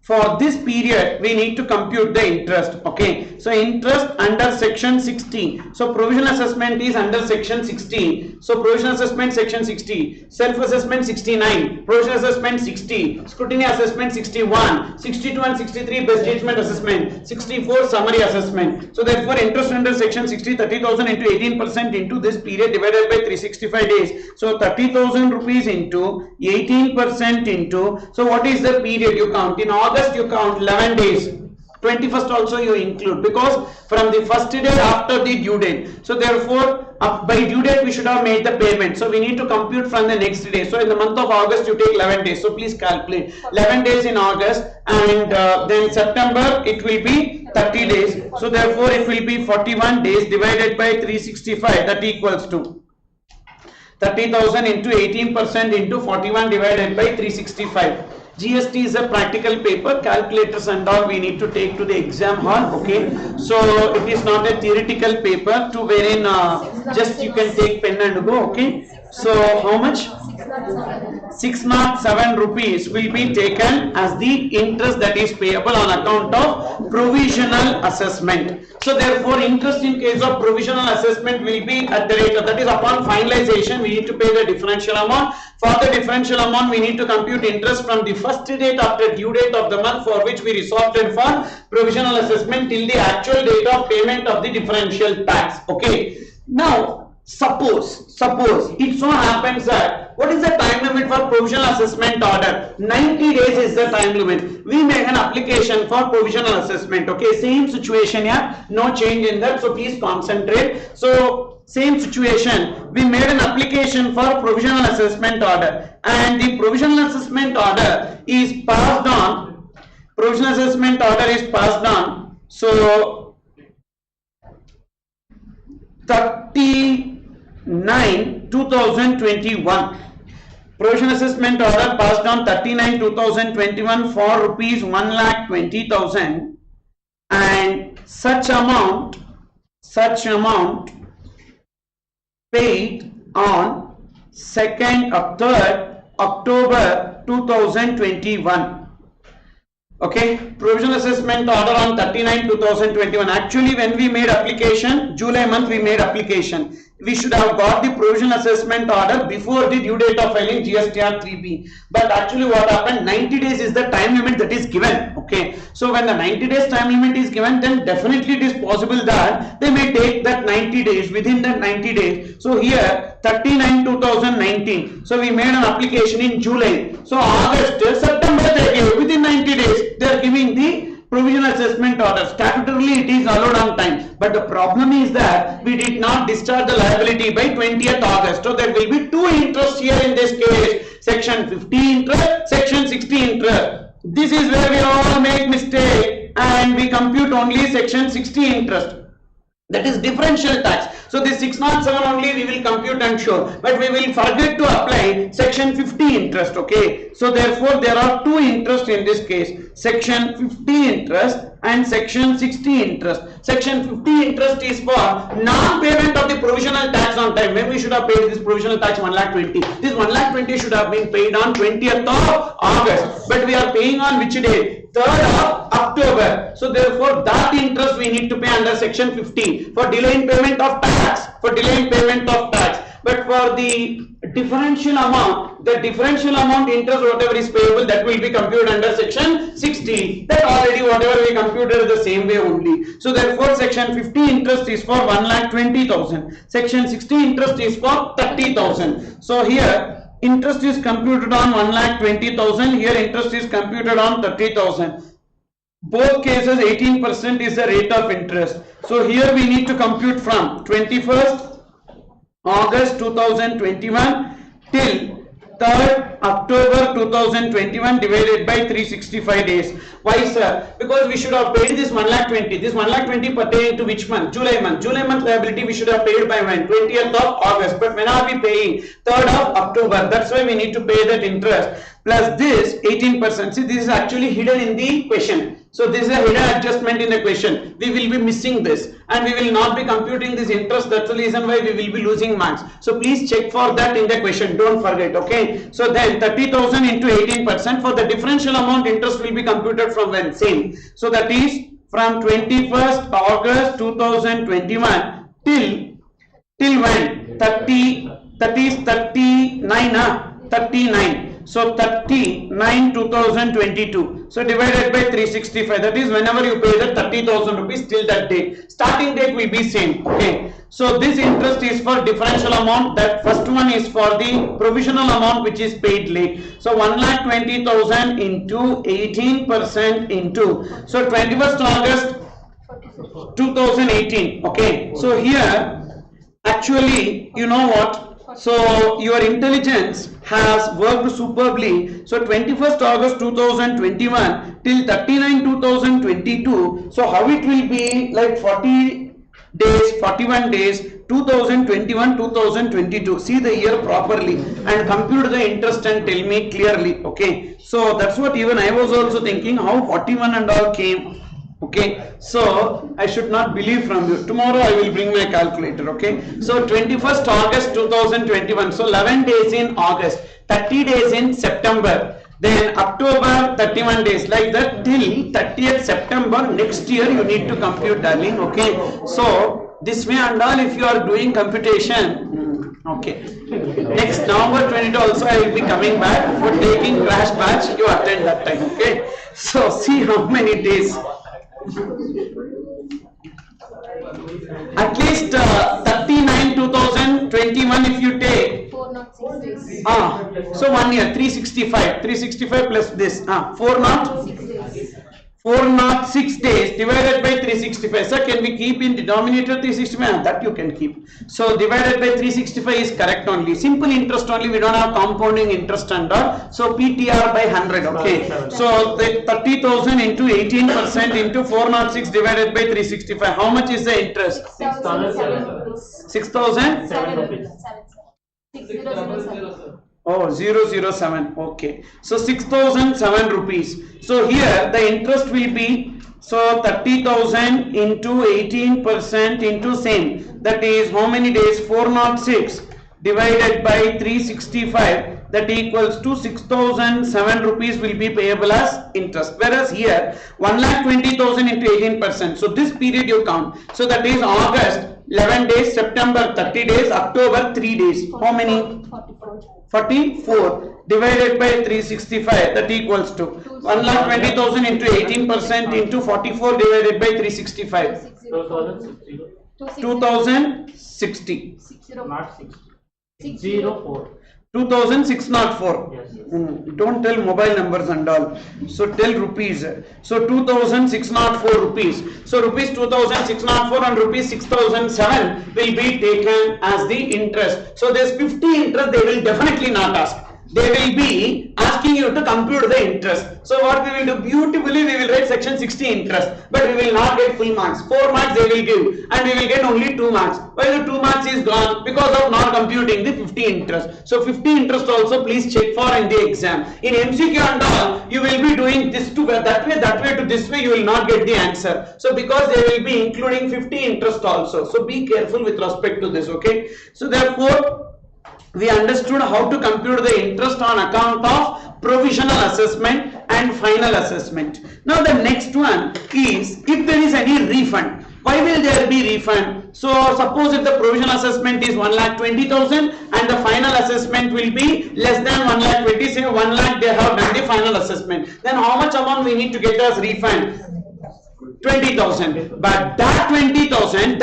For this period, we need to compute the interest. Okay, so interest under section 60. So provisional assessment is under section 60. So provisional assessment section 60, self-assessment 69, provisional assessment 60, scrutiny assessment 61, 62 and 63 best judgment assessment, 64 summary assessment. So therefore, interest under section 60, 30,000 into 18% into this period divided by 365 days. So 30,000 rupees into 18% into, so what is the period you count? In August you count 11 days. 21st also you include, because from the first day after the due date. So therefore by due date we should have made the payment. So we need to compute from the next day. So in the month of August you take 11 days. So please calculate 11 days in August, and then September it will be 30 days. So therefore it will be 41 days divided by 365. That equals to 30,000 into 18% into 41 divided by 365. GST is a practical paper, calculators and all we need to take to the exam hall. Okay, so it is not a theoretical paper to wherein just you can take pen and go. Okay, so how much? 607 rupees will be taken as the interest that is payable on account of provisional assessment. So therefore interest in case of provisional assessment will be at the rate of, that is upon finalization we need to pay the differential amount. For the differential amount we need to compute interest from the first date after due date of the month for which we resorted for provisional assessment till the actual date of payment of the differential tax. Okay, now suppose it so happens that, what is the time limit for provisional assessment order? 90 days is the time limit. We make an application for provisional assessment. Okay, same situation here, no change in that, so please concentrate. So same situation, we made an application for provisional assessment order, and the provisional assessment order is passed on. Provisional assessment order is passed on. So 39/2021. Provisional assessment order passed on 39/2021 for rupees 1,20,000, and such amount paid on 2nd or 3rd October 2021. Okay, provisional assessment order on 39/2021. Actually when we made application, July month we made application, we should have got the provisional assessment order before the due date of filing GSTR 3B. But actually what happened, 90 days is the time limit that is given. Okay, so when the 90 days time limit is given, then definitely it is possible that they may take that 90 days, within that 90 days. So here 39/2019. So we made an application in July. So August, September they gave, within 90 days they are giving the provisional assessment order. Statutorily it is allowed on time, but the problem is that we did not discharge the liability by 20th August. So there will be two interests here in this case, section 50 interest, section 60 interest. This is where we all make mistake and we compute only section 60 interest, that is differential tax. So this 607 only we will compute and show, but we will forget to apply section 50 interest. Okay, so therefore there are two interests in this case, section 50 interest and section 60 interest. Section 50 interest is for non-payment of the provisional tax on time, when we should have paid this provisional tax 1,20,000. This 1,20,000 should have been paid on 20th of August, but we are paying on which day? 3rd of October. So therefore that interest we need to pay under section 15 for delay in payment of tax, but for the differential amount, the differential amount interest whatever is payable, that will be computed under section 16. That already whatever we computed the same way only. So therefore section 50 interest is for 1,20,000, section 60 interest is for 30,000. So here interest is computed on 1,20,000, here interest is computed on 30,000. Both cases 18% is the rate of interest. So here we need to compute from 21st August 2021 till 3rd October 2021 divided by 365 days. Why sir? Because we should have paid this 1,20,000. This 1,20,000 pertaining to which month? July month. July month liability we should have paid by when? 20th of August. But when are we paying? 3rd of October. That's why we need to pay that interest. Plus this 18%. See, this is actually hidden in the question. So this is a hidden adjustment in the question. We will be missing this and we will not be computing this interest. That's the reason why we will be losing marks. So please check for that in the question. Don't forget. Okay. So then 30,000 into 18%, for the differential amount interest will be computed from when? Same. So that is from 21st August 2021 till when? 30, that is 39. So 39 2022. So divided by 365. That is whenever you pay the 30,000 rupees till that date. Starting date will be same. Okay. So this interest is for differential amount. That first one is for the provisional amount which is paid late. So 1,20,000 into 18% into. So 21st August 2018. Okay. So here actually you know what? So your intelligence has worked superbly. So 21st August 2021 till 39 2022. So how it will be like 40 days, 41 days, 2021 2022. See the year properly and compute the interest and tell me clearly. Okay. So that's what even I was also thinking, how 41 and all came. Okay, so I should not believe from you. Tomorrow I will bring my calculator. Okay, so 21st August 2021. So 11 days in August, 30 days in September, then October 31 days, like that till 30th September next year you need to compute, darling. Okay, so this way and all if you are doing computation. Okay, next November 22 also I will be coming back for taking crash batch. You attend that time. Okay, so see how many days. At least 39 2021 if you take 406 days. So 1 year 365 plus this 406 days divided by 365. Sir, can we keep in denominator 365? That you can keep. So divided by 365 is correct only. Simple interest only. We don't have compounding interest and all. So PTR by 100. Okay. So the 30,000 into 18% into 406 divided by 365. How much is the interest? 6,007 rupees. 6,007. Oh, 007. Okay. So 6,007 rupees. So here the interest will be, so 30,000 into 18% into same. That is how many days? 406 divided by 365. That equals to 6,007 rupees will be payable as interest. Whereas here 1,20,000 into 18%. So this period you count. So that is August 11 days, September 30 days, October 3 days. How many? 44 divided by 365. That equals to 1,20,000 into 18% into 44 divided by 365. 2,060. 2,604. Yes. Don't tell mobile numbers and all. So tell rupees. So 2,604 rupees. So rupees 2,604 and rupees 6,007 will be taken as the interest. So there's 50 interest they will definitely not ask. They will be asking you to compute the interest. So what we will do, beautifully we will write section 60 interest, but we will not get full marks. 4 marks they will give and we will get only 2 marks. Why the 2 marks is gone? Because of not computing the 50 interest. So 50 interest also please check for in the exam. In MCQ and all, you will be doing this to that way to this way, you will not get the answer. So because they will be including 50 interest also. So be careful with respect to this. Okay. So therefore, we understood how to compute the interest on account of provisional assessment, and and final assessment. Now the next one is if there is any refund. Why will there be refund? So suppose if the provisional assessment is 1,20,000 and the final assessment will be less than 1,20,000, say 1 lakh they have done the final assessment. Then how much amount we need to get as refund? 20,000. But that 20,000,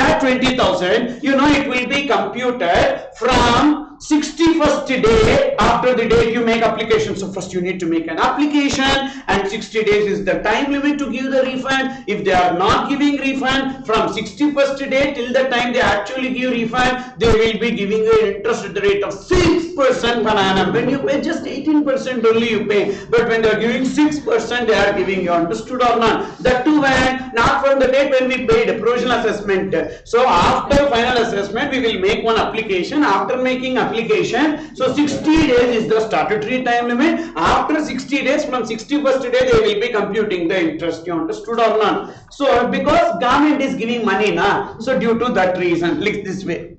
you know, it will be computed from 61st day after the date you make application. So first you need to make an application and 60 days is the time limit to give the refund. If they are not giving refund from 61st day till the time they actually give refund, they will be giving you interest at the rate of 6% per annum. When you pay just 18% only you pay, but when they are giving 6% they are giving you. Understood or not? That too when not from the date when we paid a provisional assessment. So after final assessment we will make one application. After making application, so 60 days is the statutory time limit. After 60 days, from 61st day they will be computing the interest. You understood or not? So because government is giving money na, so due to that reason, like this way.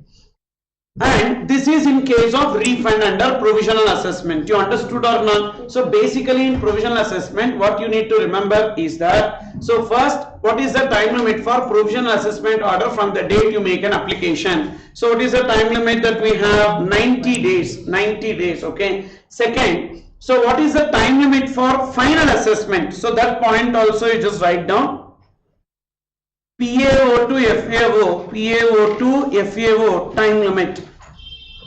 And this is in case of refund under provisional assessment. You understood or not? So basically in provisional assessment what you need to remember is that, so first, what is the time limit for provisional assessment order from the date you make an application? So what is the time limit that we have? 90 days. 90 days. Okay. Second, so what is the time limit for final assessment? So that point also you just write down. PAO to FAO, PAO to FAO time limit.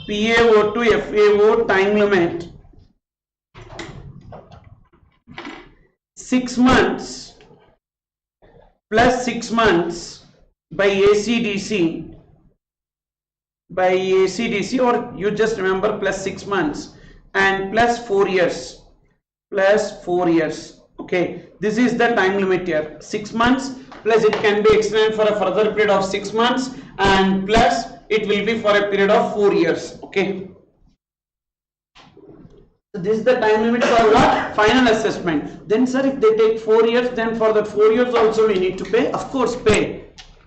PAO to FAO time limit 6 months plus 6 months by ACDC or you just remember plus 6 months and plus 4 years, okay. This is the time limit here, 6 months plus it can be extended for a further period of 6 months and plus it will be for a period of 4 years, okay. So this is the time limit for what? Final assessment. Then sir, if they take 4 years, then for that 4 years also we need to pay? Of course pay.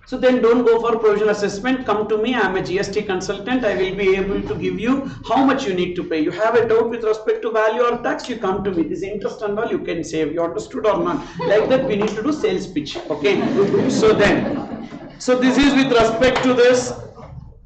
So then don't go for provisional assessment, come to me, I am a GST consultant, I will be able to give you how much you need to pay. You have a doubt with respect to value or tax, you come to me, this interest and all you can save. You understood or not? Like that we need to do sales pitch, okay. So this is with respect to this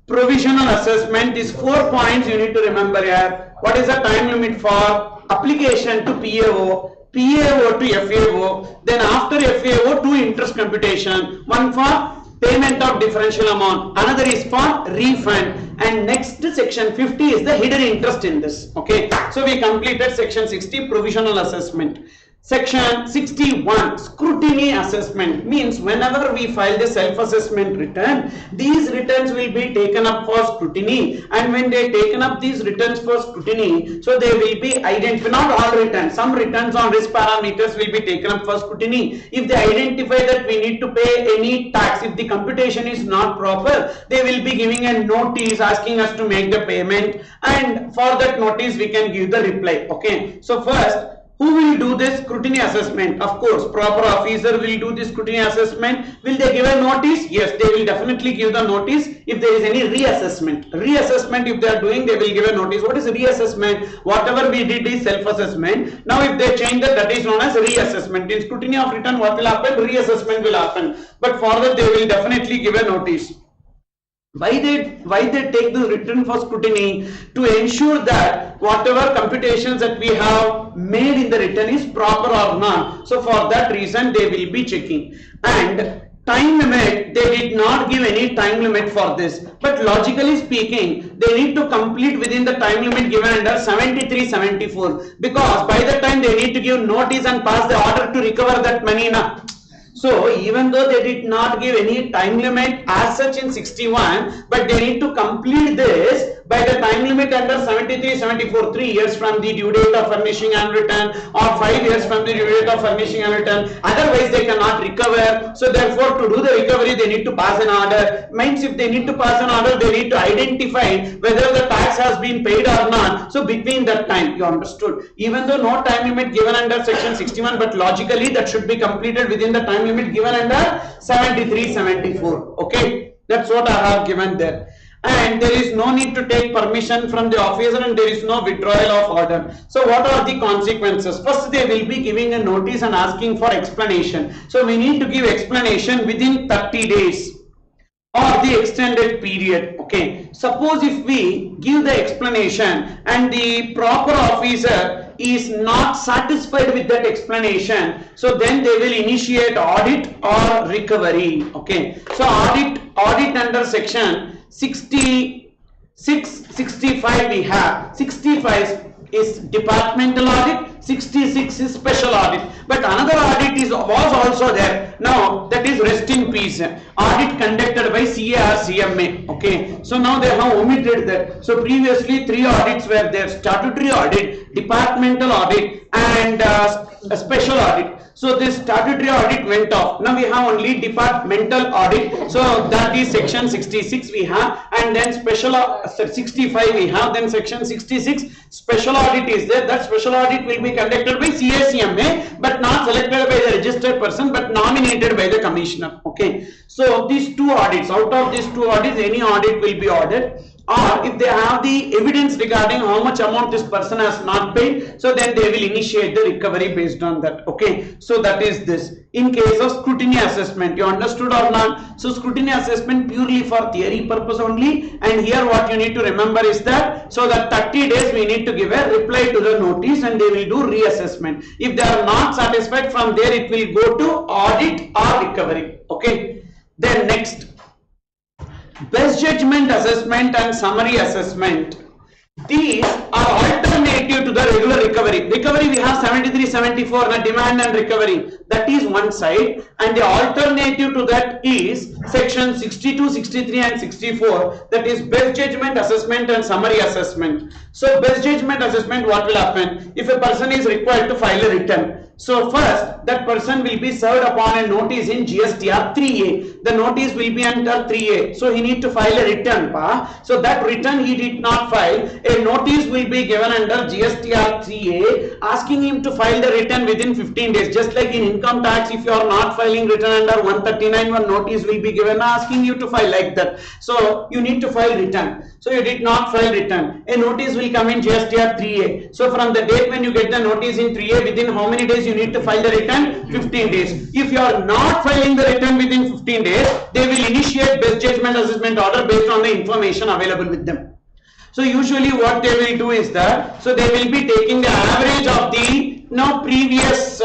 provisional assessment. These 4 points you need to remember here. What is the time limit for application to PAO, PAO to FAO, then after FAO 2 interest computation, one for payment of differential amount, another is for refund, and next section 50 is the hidden interest in this, okay. So we completed section 60 provisional assessment. Section 61 scrutiny assessment means whenever we file the self-assessment return, these returns will be taken up for scrutiny, and when they taken up these returns for scrutiny, so they will be identified, not all returns, some returns on risk parameters will be taken up for scrutiny. If they identify that we need to pay any tax, if the computation is not proper, they will be giving a notice asking us to make the payment, and for that notice we can give the reply, okay. So first, who will do this scrutiny assessment? Of course, proper officer will do this scrutiny assessment. Will they give a notice? Yes, they will definitely give the notice if there is any reassessment. Reassessment, if they are doing, they will give a notice. What is reassessment? Whatever we did is self-assessment. Now, if they change that is known as reassessment. In scrutiny of return, what will happen? Reassessment will happen. But for that, they will definitely give a notice. Why they take the return for scrutiny? To ensure that whatever computations that we have made in the return is proper or not. So for that reason they will be checking. And time limit, they did not give any time limit for this, but logically speaking they need to complete within the time limit given under 73-74, because by the time they need to give notice and pass the order to recover that money na. So even though they did not give any time limit as such in 61, but they need to complete this by the time limit under 73-74, 3 years from the due date of furnishing and return, or 5 years from the due date of furnishing and return. Otherwise they cannot recover. So therefore to do the recovery they need to pass an order. Means if they need to pass an order, they need to identify whether the tax has been paid or not. So between that time, you understood, even though no time limit given under section 61, but logically that should be completed within the time limit given under 73-74. Okay, that's what I have given there. and there is no need to take permission from the officer and there is no withdrawal of order. So what are the consequences? First, they will be giving a notice and asking for explanation. So we need to give explanation within 30 days or the extended period. Okay, suppose if we give the explanation and the proper officer is not satisfied with that explanation, so then they will initiate audit or recovery. Okay, so audit under section 66, 65 we have. 65 is departmental audit, 66 is special audit, but another audit was also there. Now that is rest in peace, audit conducted by CA or CMA. Okay, so now they have omitted that. So previously 3 audits were there: statutory audit, departmental audit, and a special audit. So this statutory audit went off. Now we have only departmental audit. So that is section 66 we have, and then special 65 we have, then section 66 special audit is there. That special audit will be conducted by CACMA, but not selected by the registered person, but nominated by the commissioner. Okay, so these 2 audits, out of these 2 audits, any audit will be audited. Or if they have the evidence regarding how much amount this person has not paid, so then they will initiate the recovery based on that. Okay, so that is this. In case of scrutiny assessment, you understood or not? So scrutiny assessment purely for theory purpose only, and here what you need to remember is that, so that 30 days we need to give a reply to the notice and they will do reassessment. If they are not satisfied, from there it will go to audit or recovery. Okay, then next, best judgment assessment and summary assessment. These are alternative to the regular recovery. Recovery we have 73, 74, the demand and recovery. That is one side, and the alternative to that is section 62, 63 and 64. That is best judgment assessment and summary assessment. So best judgment assessment, what will happen? If a person is required to file a return, so first that person will be served upon a notice in GSTR 3A. The notice will be under 3A. So he need to file a return. So that return he did not file, a notice will be given under GSTR 3A asking him to file the return within 15 days. Just like in income tax, if you are not filing return under 139, one notice will be given asking you to file like that. So you need to file return. So you did not file return, a notice will come in GSTR 3A. So from the date when you get the notice in 3A, within how many days you need to file the return? 15 days. If you are not filing the return within 15 days, they will initiate best judgment assessment order based on the information available with them. So usually what they will do is that, so they will be taking the average of the previous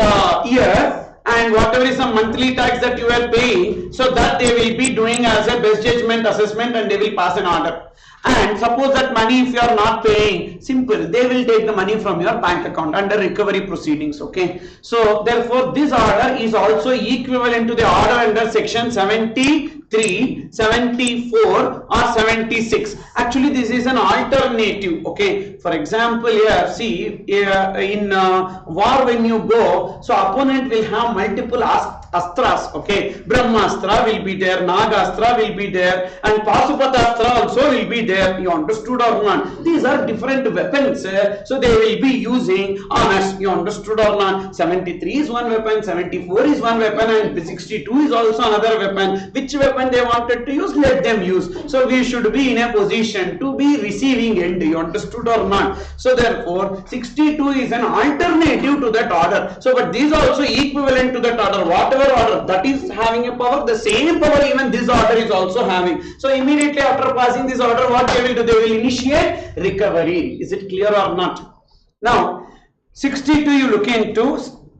year and whatever is the monthly tax that you are paying, so that they will be doing as a best judgment assessment and they will pass an order. And suppose that money, if you are not paying, simple, they will take the money from your bank account under recovery proceedings. Okay, so therefore this order is also equivalent to the order under section 73, 74 or 76. Actually this is an alternative. Okay, for example here, see in war when you go, so opponent will have multiple astras. Okay, Brahmastra will be there, Nagastra will be there, and Pasupatastra also will be there. You understood or not? These are different weapons, so they will be using on us. You understood or not? 73 is one weapon, 74 is one weapon, and 62 is also another weapon. Which weapon they wanted to use, let them use. So we should be in a position to be receiving end. You understood or not? So therefore 62 is an alternative to that order. So but these are also equivalent to that order. Whatever order that is having a power, the same power even this order is also having. So immediately after passing this order, what they will do? They will initiate recovery. Is it clear or not? Now 62 you look into,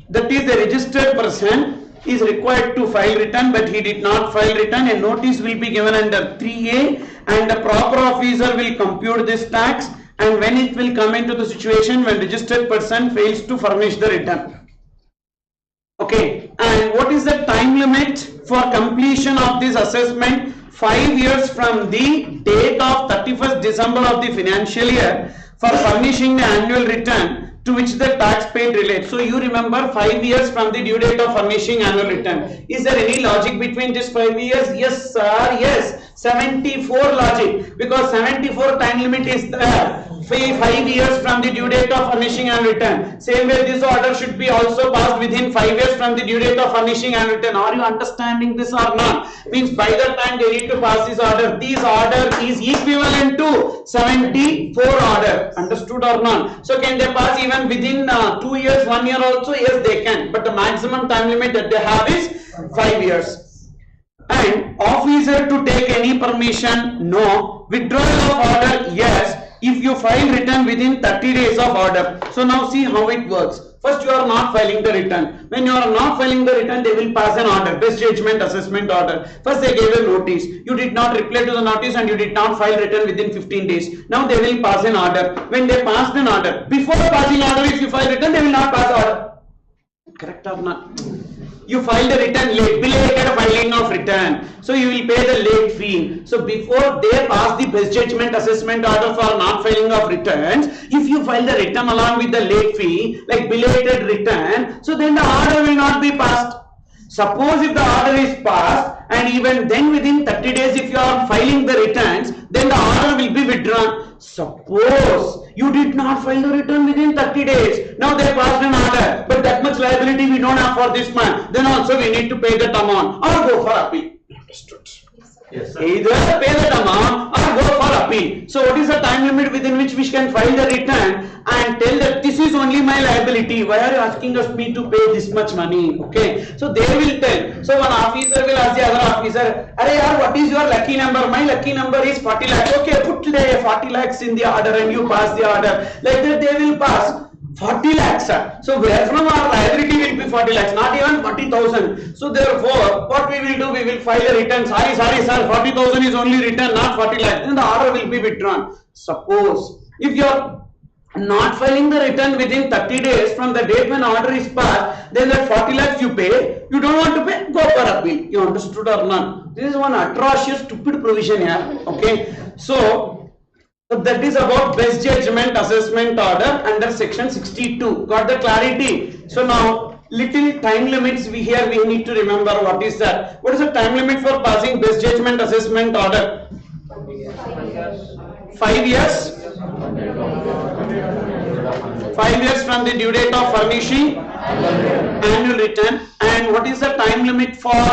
that is the registered person is required to file return, but he did not file return. A notice will be given under 3A and the proper officer will compute this tax, and when it will come into the situation when registered person fails to furnish the return. Okay, and what is the time limit for completion of this assessment? 5 years from the date of 31st December of the financial year for furnishing the annual return to which the tax paid relates. So you remember 5 years from the due date of furnishing annual return. Is there any logic between these 5 years? Yes sir, yes. 74 logic, because 74 time limit is there. 5 years from the due date of furnishing and return. Same way this order should be also passed within 5 years from the due date of furnishing and return. Are you understanding this or not? Means by the time they need to pass this order is equivalent to 74 order. Understood or not? So can they pass even within 2 years, 1 year also? Yes, they can. But the maximum time limit that they have is 5 years. And officer to take any permission? No. Withdrawal of order? Yes. If you file return within 30 days of order. So now see how it works. First you are not filing the return. When you are not filing the return, they will pass an order, best judgment assessment order. First they gave a notice. You did not reply to the notice and you did not file return within 15 days. Now they will pass an order. When they passed an order, before passing order, if you file return, they will not pass order. Correct or not? You filed a return late, belated filing of return. So you will pay the late fee. So before they pass the best judgment assessment order for not filing of returns, if you file the return along with the late fee, like belated return, so then the order will not be passed. Suppose if the order is passed and even then within 30 days if you are filing the returns, then the order will be withdrawn. Suppose you did not file the return within 30 days. Now they passed an order, but that much liability we don't have for this month. Then also we need to pay that amount or go for appeal. Understood? Yes, sir. Either pay that amount or go for appeal. So what is the time limit within which we can file the return and tell that this is only my liability? Why are you asking us me to pay this much money? Okay. So they will tell. So one officer will ask the other officer, "Arey yaar, what is your lucky number?" "My lucky number is 40 lakhs. Okay, put the 40 lakhs in the order and you pass the order. Like that they will pass. 40 lakhs, sir. So where from our liability will be 40 lakhs, not even 40,000. So therefore, what we will do, we will file a return. Sorry, sir, 40,000 is only return, not 40 lakhs. Then the order will be withdrawn. Suppose if you are not filing the return within 30 days from the date when order is passed, then that 40 lakhs you pay. You don't want to pay, go for appeal. You understood or not? This is one atrocious, stupid provision here. Okay. So that is about best judgment assessment order under section 62. Got the clarity? So now little time limits we need to remember. What is that? What is the time limit for passing best judgment assessment order? 5 years. 5 years from the due date of furnishing annual return. And what is the time limit for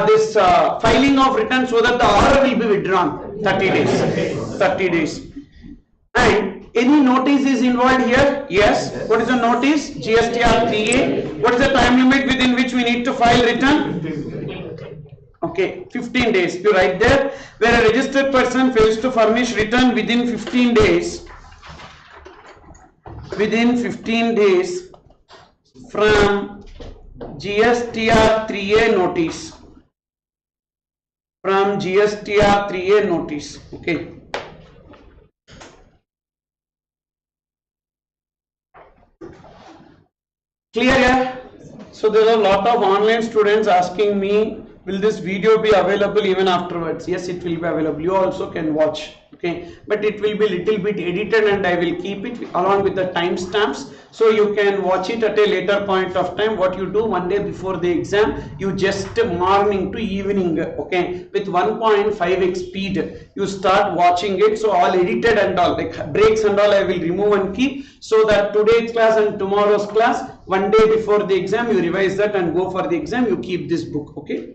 this filing of return so that the order will be withdrawn? 30 days. 30 days. And any notice is involved here? Yes. What is the notice? GSTR 3A. What is the time limit within which we need to file return? Okay, 15 days. You write there. Where a registered person fails to furnish return within 15 days. Within 15 days from GSTR 3A notice. From GSTR 3A notice. Okay. Clear here? So there are a lot of online students asking me, will this video be available even afterwards? Yes, it will be available. You also can watch. Okay, but it will be little bit edited and I will keep it along with the timestamps, so you can watch it at a later point of time. What you do one day before the exam, you just morning to evening, okay, with 1.5x speed you start watching it. So all edited and all, like breaks and all, I will remove and keep, so that today's class and tomorrow's class, one day before the exam you revise that and go for the exam, you keep this book. Okay.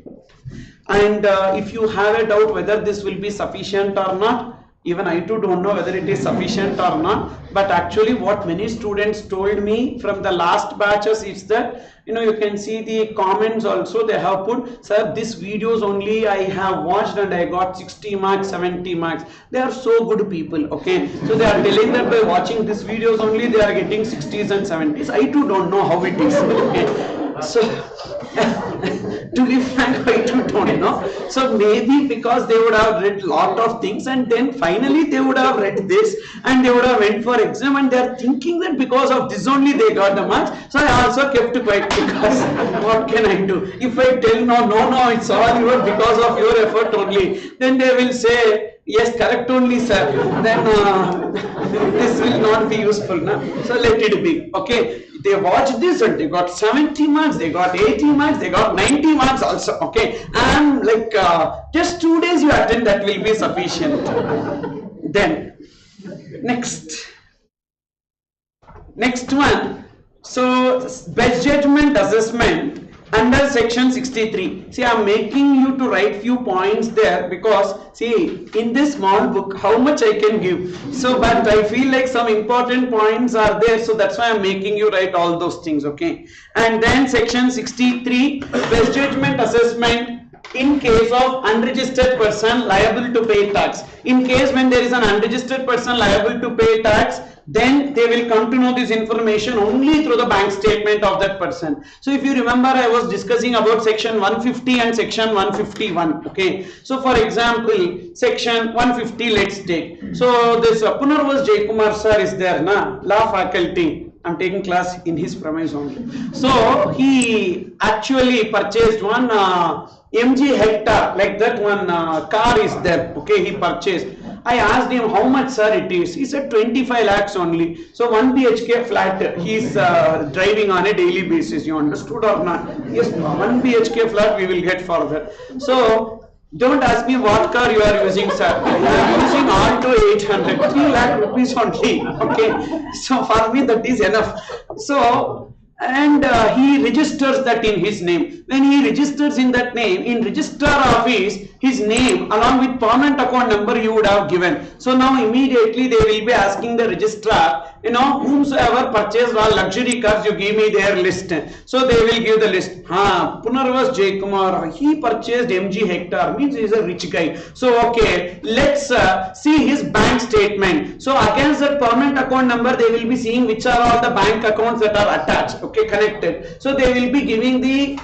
And if you have a doubt whether this will be sufficient or not, even I too don't know whether it is sufficient or not, but actually what many students told me from the last batches is that, you can see the comments also, they have put, "Sir, this videos only I have watched and I got 60 marks, 70 marks. They are so good people, okay. So they are telling that by watching these videos only they are getting 60s and 70s. I too don't know how it is, okay. So to be frank, I too don't know. So maybe because they would have read lot of things and then finally they would have read this and they would have went for exam and they are thinking that because of this only they got the marks. So I also kept quiet, because what can I do? If I tell no, it's all because of your effort only, then they will say, "Yes, correct only, sir." Then this will not be useful, na? So let it be. Okay. They watched this and they got 70 marks, they got 80 marks, they got 90 marks also. Okay. And like just 2 days you attend, that will be sufficient. Then Next one. So best judgment assessment under section 63. See, I am making you to write few points there because see in this small book how much I can give. So but I feel like some important points are there, so that's why I am making you write all those things. Okay. And then section 63 best judgment assessment in case of unregistered person liable to pay tax. In case when there is an unregistered person liable to pay tax, then they will come to know this information only through the bank statement of that person. So if you remember, I was discussing about section 150 and section 151. Okay, so for example section 150, let's take. So this Punarvas Jaykumar sir is there na, law faculty. I'm taking class in his premise only. So he actually purchased one MG hectare, like that one car is there. Okay, he purchased. I asked him how much sir it is. He said 25 lakhs only. So 1 BHK flat he is driving on a daily basis. You understood or not? Yes, 1 BHK flat we will get for that. So don't ask me what car you are using, sir. You are using Alto 800, 3 lakh rupees only. Okay, so for me that is enough. So and he registers that in his name. When he registers in that name, in registrar office, his name along with permanent account number you would have given. So now immediately they will be asking the registrar, you know, whomsoever purchased all luxury cars, you give me their list. So they will give the list. Punarvas Jaykumar, he purchased MG hectare, means he is a rich guy. So okay, let's see his bank statement. So against that permanent account number, they will be seeing which are all the bank accounts that are attached, okay, connected. So they will be giving the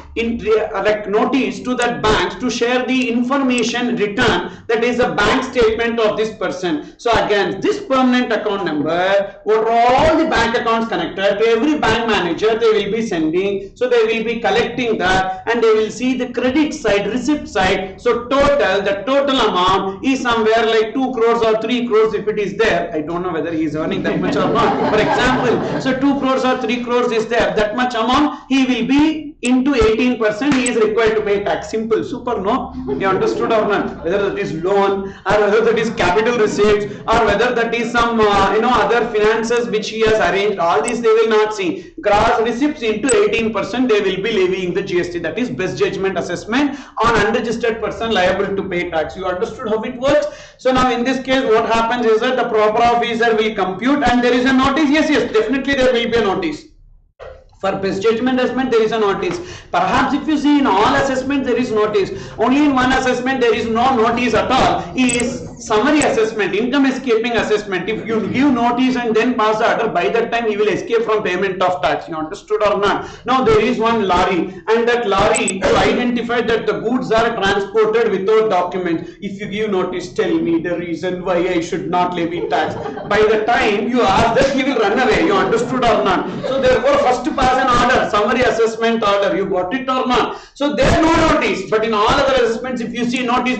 notice to that bank to share the information return, that is a bank statement of this person. So again, this permanent account number, what are all the bank accounts connected to every bank manager, they will be sending. So they will be collecting that and they will see the credit side, receipt side. So the total amount is somewhere like 2 crores or 3 crores if it is there. I don't know whether he is earning that much or not. For example, so 2 crores or 3 crores is there, that much amount he will be into 18%, he is required to pay tax. Simple, super, no? You understood or not? Whether that is loan or whether that is capital receipts or whether that is some other finances which he has arranged, all these they will not see. Gross receipts into 18% they will be levying the GST. That is best judgment assessment on unregistered person liable to pay tax. You understood how it works? So now in this case what happens is that the proper officer will compute and there is a notice. Yes, definitely there will be a notice. For best judgment assessment there is a notice. Perhaps if you see in all assessments there is notice. Only in one assessment there is no notice at all. Is summary assessment, income escaping assessment. If you give notice and then pass the order, by that time he will escape from payment of tax. You understood or not? Now there is one lorry and that lorry to identify that the goods are transported without documents. If you give notice, tell me the reason why I should not levy tax. By the time you ask that, he will run away. You understood or not? So therefore first to pass an order, summary assessment order. You got it or not? So there is no notice. But in all other assessments, if you see notice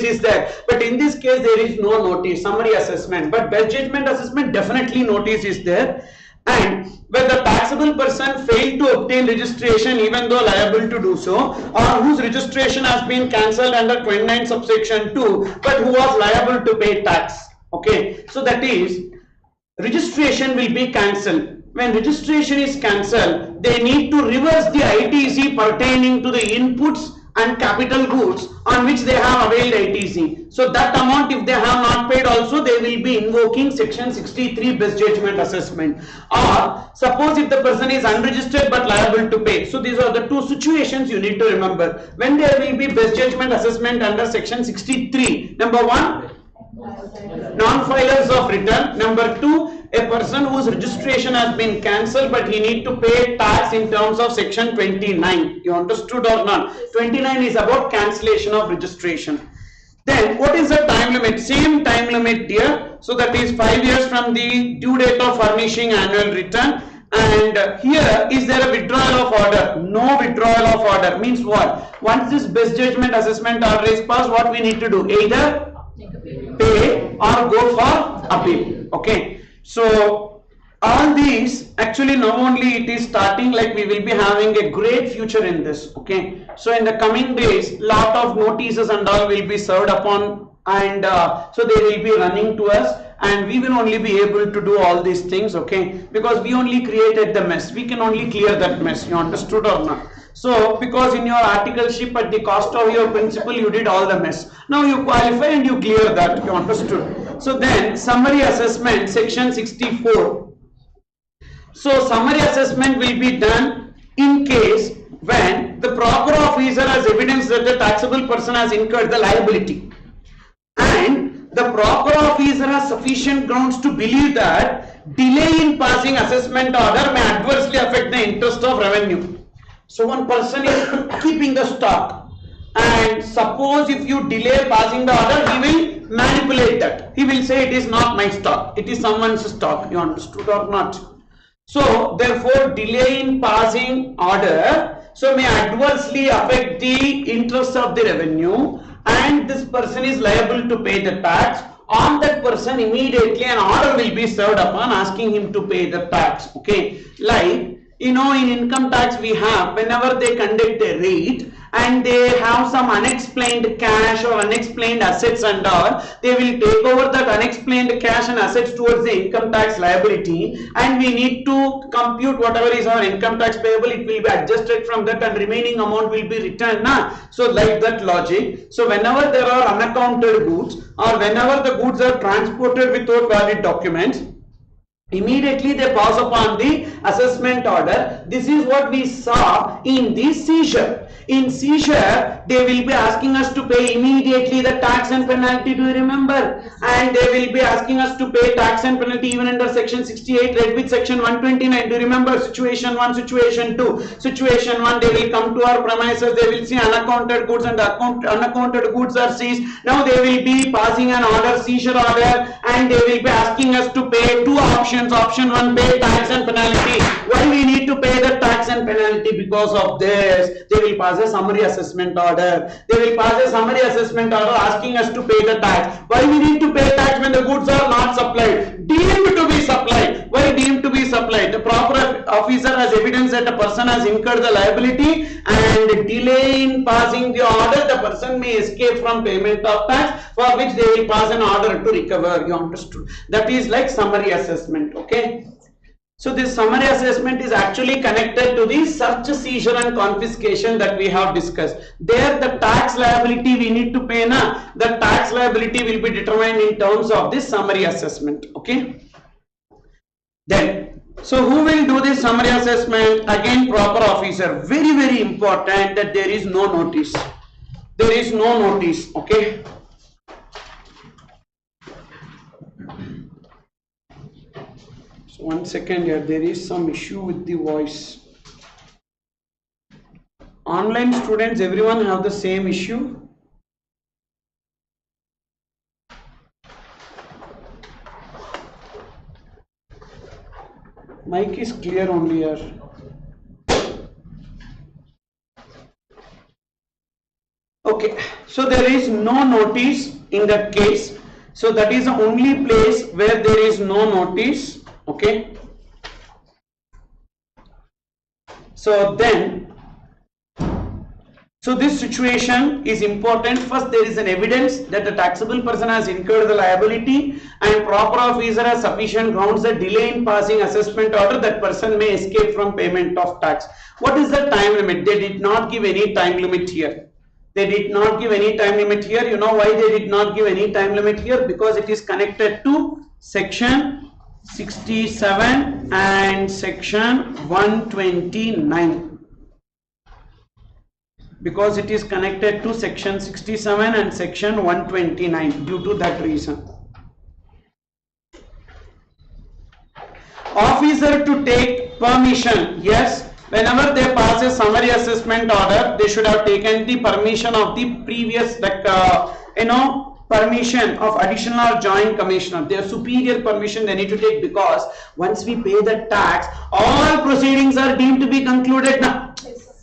is there. But in this case there is no notice, summary assessment. But best judgment assessment, definitely notice is there. And where the taxable person failed to obtain registration even though liable to do so, or whose registration has been cancelled under 29 subsection 2 but who was liable to pay tax. Okay, so that is registration will be cancelled. When registration is cancelled, they need to reverse the ITC pertaining to the inputs and capital goods on which they have availed ITC. So that amount, if they have not paid also, they will be invoking section 63 best judgment assessment. Or suppose if the person is unregistered but liable to pay. So these are the two situations you need to remember. When there will be best judgment assessment under section 63. Number 1, non-filers of return. Number 2, a person whose registration has been cancelled but he need to pay tax in terms of section 29. You understood or not? 29 is about cancellation of registration. Then what is the time limit? Same time limit here. So that is 5 years from the due date of furnishing annual return. And here, is there a withdrawal of order? No withdrawal of order. Means what? Once this best judgment assessment order is passed, what we need to do? Either pay or go for appeal. Okay. So all these, actually now only it is starting, like we will be having a great future in this. Okay. So in the coming days, lot of notices and all will be served upon, and so they will be running to us, and we will only be able to do all these things, okay, because we only created the mess. We can only clear that mess. You understood or not? So because in your articleship at the cost of your principal you did all the mess. Now you qualify and you clear that. You understood? So then summary assessment, section 64. So summary assessment will be done in case when the proper officer has evidence that the taxable person has incurred the liability, and the proper officer has sufficient grounds to believe that delay in passing assessment order may adversely affect the interest of revenue. So one person is keeping the stock, and suppose if you delay passing the order, he will manipulate that. He will say it is not my stock, it is someone's stock. You understood or not? So therefore delay in passing order so may adversely affect the interest of the revenue, and this person is liable to pay the tax. On that person immediately an order will be served upon asking him to pay the tax. Okay, like in income tax we have, whenever they conduct a raid and they have some unexplained cash or unexplained assets and all, they will take over that unexplained cash and assets towards the income tax liability, and we need to compute whatever is our income tax payable. It will be adjusted from that and remaining amount will be returned. So like that logic. So whenever there are unaccounted goods or whenever the goods are transported without valid documents, immediately they pass upon the assessment order. This is what we saw in the seizure. In seizure, they will be asking us to pay immediately the tax and penalty, do you remember? And they will be asking us to pay tax and penalty even under section 68, read with section 129. Do you remember? Situation 1, situation 2. Situation 1, they will come to our premises, they will see unaccounted goods and unaccounted goods are seized. Now they will be passing an order, seizure order, and they will be asking us to pay two options. Option 1, pay tax and penalty. Why we need to pay the tax and penalty? Because of this, they will pass a summary assessment order. They will pass a summary assessment order asking us to pay the tax. Why we need to pay tax when the goods are not supplied? Deemed to be supplied. Why deemed to be supplied? The proper officer has evidence that a person has incurred the liability, and delay in passing the order, the person may escape from payment of tax, for which they will pass an order to recover. You understood? That is like summary assessment. Okay. So this summary assessment is actually connected to the search, seizure and confiscation that we have discussed. There the tax liability we need to pay na, the tax liability will be determined in terms of this summary assessment. Okay. Then, so who will do this summary assessment? Again, proper officer. Very, very important that there is no notice. There is no notice. Okay. So 1 second here, there is some issue with the voice. Online students, everyone have the same issue? Mic is clear only here. Okay, so there is no notice in that case. So that is the only place where there is no notice. Okay. So then, so this situation is important. First, there is an evidence that the taxable person has incurred the liability, and proper officer has sufficient grounds that delay in passing assessment order, that person may escape from payment of tax. What is the time limit? They did not give any time limit here. They did not give any time limit here. You know why they did not give any time limit here? Because it is connected to section 67 and section 129. Because it is connected to section 67 and section 129, due to that reason. Officer to take permission. Yes, whenever they pass a summary assessment order, they should have taken the permission of the previous, permission of additional or joint commissioner. Their superior permission they need to take, because once we pay the tax, all proceedings are deemed to be concluded now.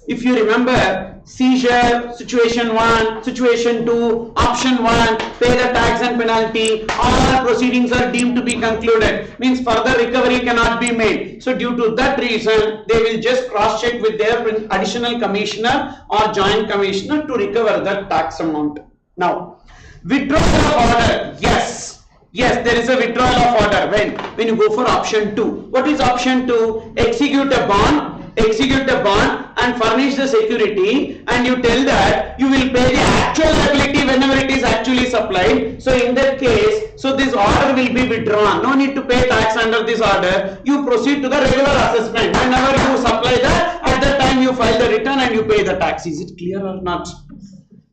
If you remember, seizure, situation 1, situation 2, option 1, pay the tax and penalty, all proceedings are deemed to be concluded. Means further recovery cannot be made. So due to that reason, they will just cross check with their additional commissioner or joint commissioner to recover that tax amount. Now, withdrawal of order. Yes, Yes, there is a withdrawal of order when you go for option 2. What is option 2? Execute a bond and furnish the security, and you tell that you will pay the actual liability whenever it is actually supplied. So in that case, so this order will be withdrawn. No need to pay tax under this order. You proceed to the regular assessment. Whenever you supply that, at that time you file the return and you pay the tax. Is it clear or not?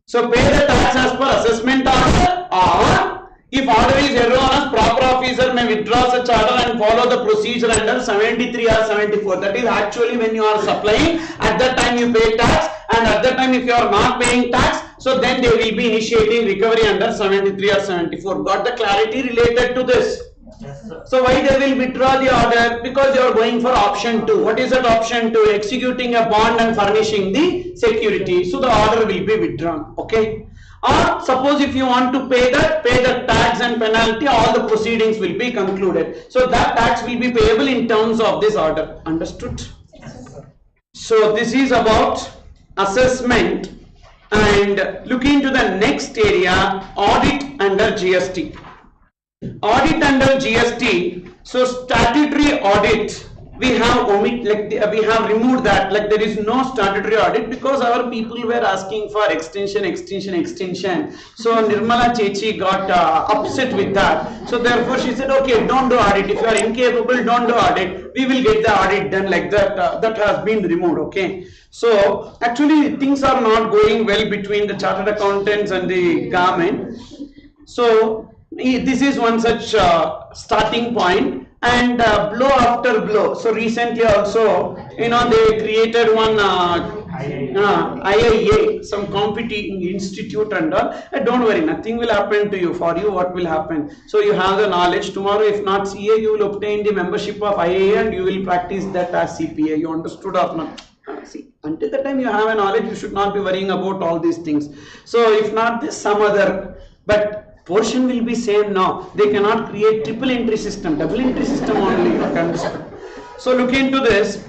So pay the tax as per assessment order, or if order is erroneous, proper officer may withdraw such order and follow the procedure under 73 or 74. That is actually when you are supplying, at that time you pay tax, and at that time if you are not paying tax, so then they will be initiating recovery under 73 or 74. Got the clarity related to this? Yes, sir. So why they will withdraw the order? Because you are going for option 2. What is that option 2? Executing a bond and furnishing the security. So the order will be withdrawn. Okay. Or suppose if you want to pay the tax and penalty, all the proceedings will be concluded. So that tax will be payable in terms of this order. Understood? Yes. So this is about assessment, and looking to the next area, audit under GST. Audit under GST. So statutory audit, we have we have removed that, like there is no statutory audit, because our people were asking for extension. So Nirmala Chechi got upset with that. So therefore she said, okay, don't do audit. If you are incapable, don't do audit. We will get the audit done, like that. That has been removed. Okay. So actually things are not going well between the chartered accountants and the government. So this is one such starting point. And blow after blow. So recently also, they created one IIA, some competing institute and all. Don't worry, nothing will happen to you. For you, what will happen? So you have the knowledge. Tomorrow, if not CA, you will obtain the membership of IIA and you will practice that as CPA. You understood or not? See, until the time you have a knowledge, you should not be worrying about all these things. So if not this, some other, but portion will be same now. They cannot create triple entry system, double entry system only. Understood? So look into this.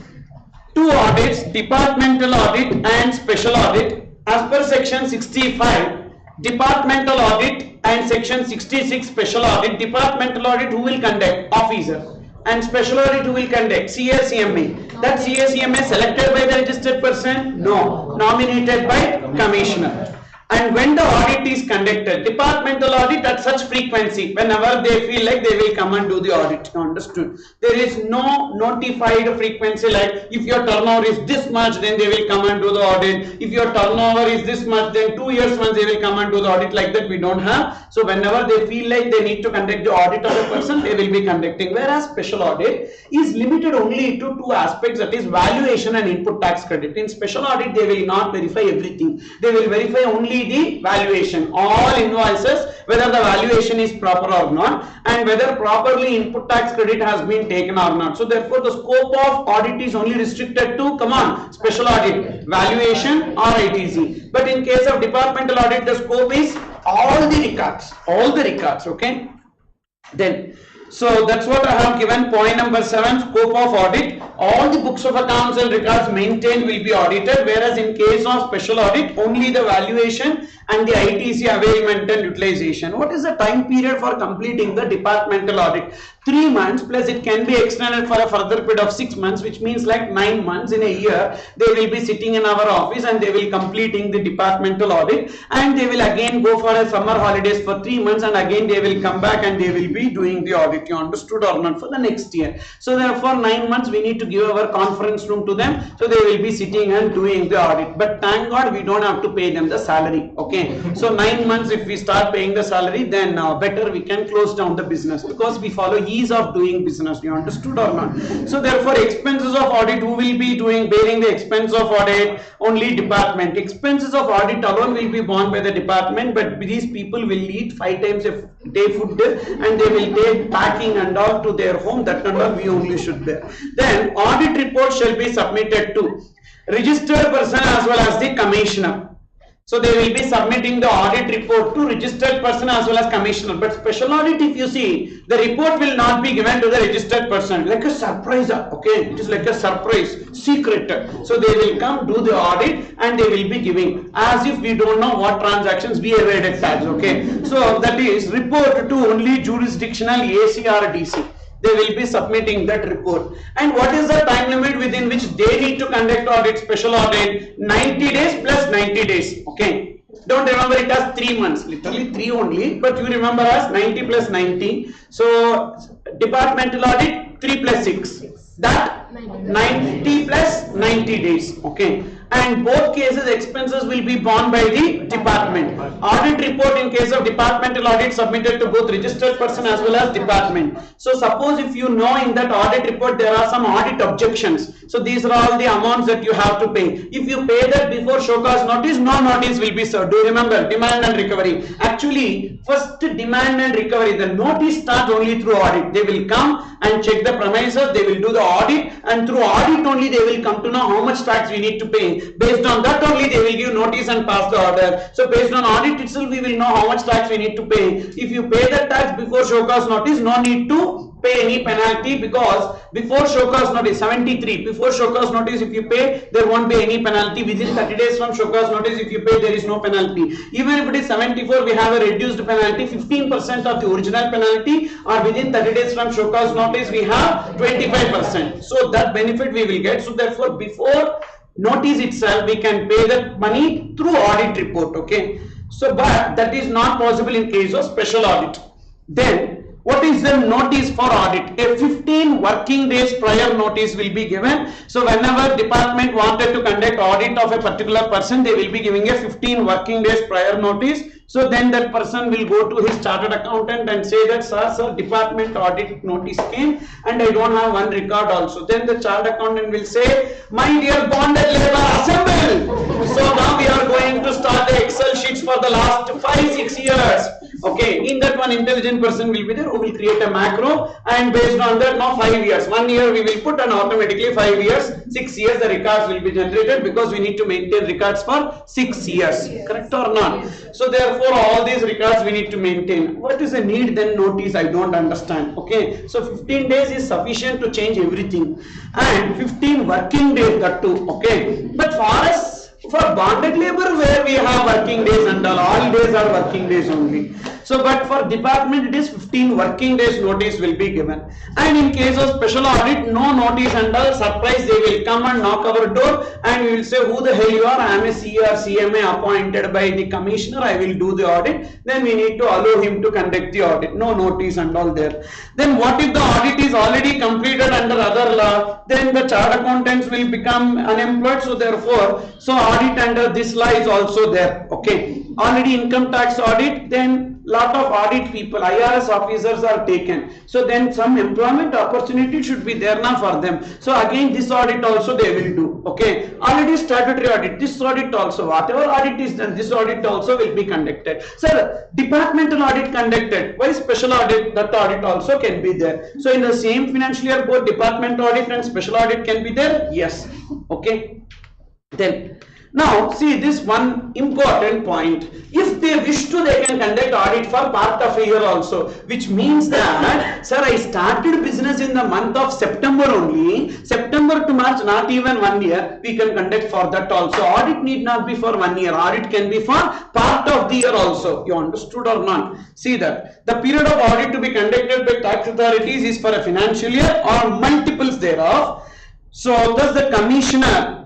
2 audits, departmental audit and special audit. As per section 65, departmental audit and section 66, special audit. Departmental audit, who will conduct? Officer. And special audit, who will conduct? CACMA. That CACMA selected by the registered person? No. Nominated by commissioner. And when the audit is conducted, departmental audit at such frequency, whenever they feel like they will come and do the audit. Understood? There is no notified frequency, like if your turnover is this much, then they will come and do the audit. If your turnover is this much, then 2 years once they will come and do the audit. Like that we don't have. So whenever they feel like they need to conduct the audit of a person, they will be conducting. Whereas special audit is limited only to 2 aspects, that is valuation and input tax credit. In special audit, they will not verify everything. They will verify only the valuation, all invoices, whether the valuation is proper or not, and whether properly input tax credit has been taken or not. So therefore the scope of audit is only restricted to, come on, special audit, valuation or ITC. But in case of departmental audit, the scope is all the records, okay. Then so that's what I have given. Point number 7, scope of audit. All the books of accounts and records maintained will be audited, whereas in case of special audit, only the valuation and the ITC availment and utilization. What is the time period for completing the departmental audit? 3 months, plus it can be extended for a further period of 6 months, which means like 9 months in a year. They will be sitting in our office and they will completing the departmental audit, and they will again go for a summer holidays for 3 months, and again they will come back and they will be doing the audit. You understood or not? For the next year. So therefore 9 months we need to give our conference room to them, so they will be sitting and doing the audit. But thank God we don't have to pay them the salary. Okay. So 9 months if we start paying the salary, then better we can close down the business, because we follow ease of doing business. You understood or not? So therefore expenses of audit, who will be bearing the expense of audit? Only department. Expenses of audit alone will be borne by the department, but these people will eat 5 times a day food, and they will take packing and all to their home. That kind of we only should bear. Then audit report shall be submitted to registered person as well as the commissioner. So they will be submitting the audit report to registered person as well as commissioner. But special audit, if you see, the report will not be given to the registered person, like a surprise. Okay, it is like a surprise, secret. So they will come do the audit and they will be giving as if we don't know what transactions we evaded tax. Okay, so that is report to only jurisdictional AC or DC. They will be submitting that report. And what is the time limit within which they need to conduct audit, special audit? 90 days plus 90 days. Okay. Don't remember it as 3 months, literally 3 only, but you remember as 90 plus 90. So departmental audit 3 plus 6. That 90 plus 90 days. Okay. And both cases expenses will be borne by the department. Audit report in case of departmental audit submitted to both registered person as well as department. So suppose if you know in that audit report there are some audit objections. So these are all the amounts that you have to pay. If you pay that before show cause notice, no notice will be served. Do you remember? Demand and recovery. Actually, first demand and recovery, the notice starts only through audit. They will come and check the premises, they will do the audit, and through audit only they will come to know how much tax we need to pay. Based on that only they will give notice and pass the order. So based on audit itself we will know how much tax we need to pay. If you pay the tax before show cause notice, no need to pay any penalty, because before show cause notice 73, before show cause notice if you pay there won't be any penalty. Within 30 days from show cause notice if you pay there is no penalty. Even if it is 74 we have a reduced penalty, 15% of the original penalty, or within 30 days from show cause notice we have 25%. So that benefit we will get. So therefore before notice itself we can pay that money through audit report. Okay, so but that is not possible in case of special audit. Then what is the notice for audit? A 15 working days prior notice will be given. So whenever department wanted to conduct audit of a particular person, they will be giving a 15 working days prior notice. So then that person will go to his chartered accountant and say that sir, department audit notice came and I don't have one record also. Then the chartered accountant will say, my dear bonded labor, assemble. So now we are going to start the Excel sheets for the last 5-6 years. Okay, in that one intelligent person will be there who will create a macro, and based on that now 5 years, 1 year we will put, and automatically 5 years, 6 years the records will be generated, because we need to maintain records for 6 years. Correct or not? So therefore all these records we need to maintain. What is the need then notice? I don't understand. Okay, so 15 days is sufficient to change everything, and 15 working days that too. Okay, but for us, for bonded labor where we have working days and all days are working days only. So but for department it is 15 working days notice will be given. And in case of special audit, no notice and all, surprise, they will come and knock our door and we will say, who the hell you are? I am a C or CMA appointed by the commissioner, I will do the audit. Then we need to allow him to conduct the audit. No notice and all there. Then what if the audit is already completed under other law? Then the chartered accountants will become unemployed. So therefore, so audit under this law is also there. Okay, already income tax audit, then lot of audit people, IRS officers are taken. So then some employment opportunity should be there now for them. So again this audit also they will do. Okay, already statutory audit, this audit also, whatever audit is done, this audit also will be conducted. Sir, departmental audit conducted, why special audit? That audit also can be there. So in the same financial year both department audit and special audit can be there. Yes. Okay, then now see this one important point. If they wish to, they can conduct audit for part of a year also, which means that, sir, I started business in the month of September only, September to March, not even 1 year, we can conduct for that also. Audit need not be for 1 year, audit can be for part of the year also. You understood or not? See that the period of audit to be conducted by tax authorities is for a financial year or multiples thereof. So thus the commissioner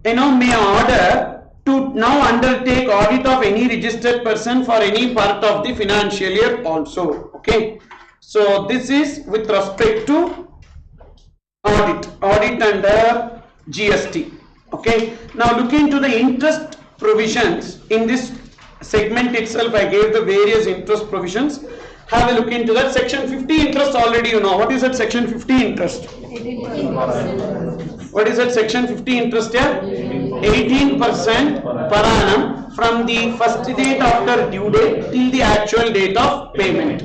may order to now undertake audit of any registered person for any part of the financial year also. Okay, so this is with respect to audit under GST. Okay, now looking to the interest provisions in this segment itself, I gave the various interest provisions. Have a look into that. Section 50 interest already you know. What is that section 50 interest? 18%. What is that section 50 interest here? 18% per annum from the first date after due date till the actual date of payment.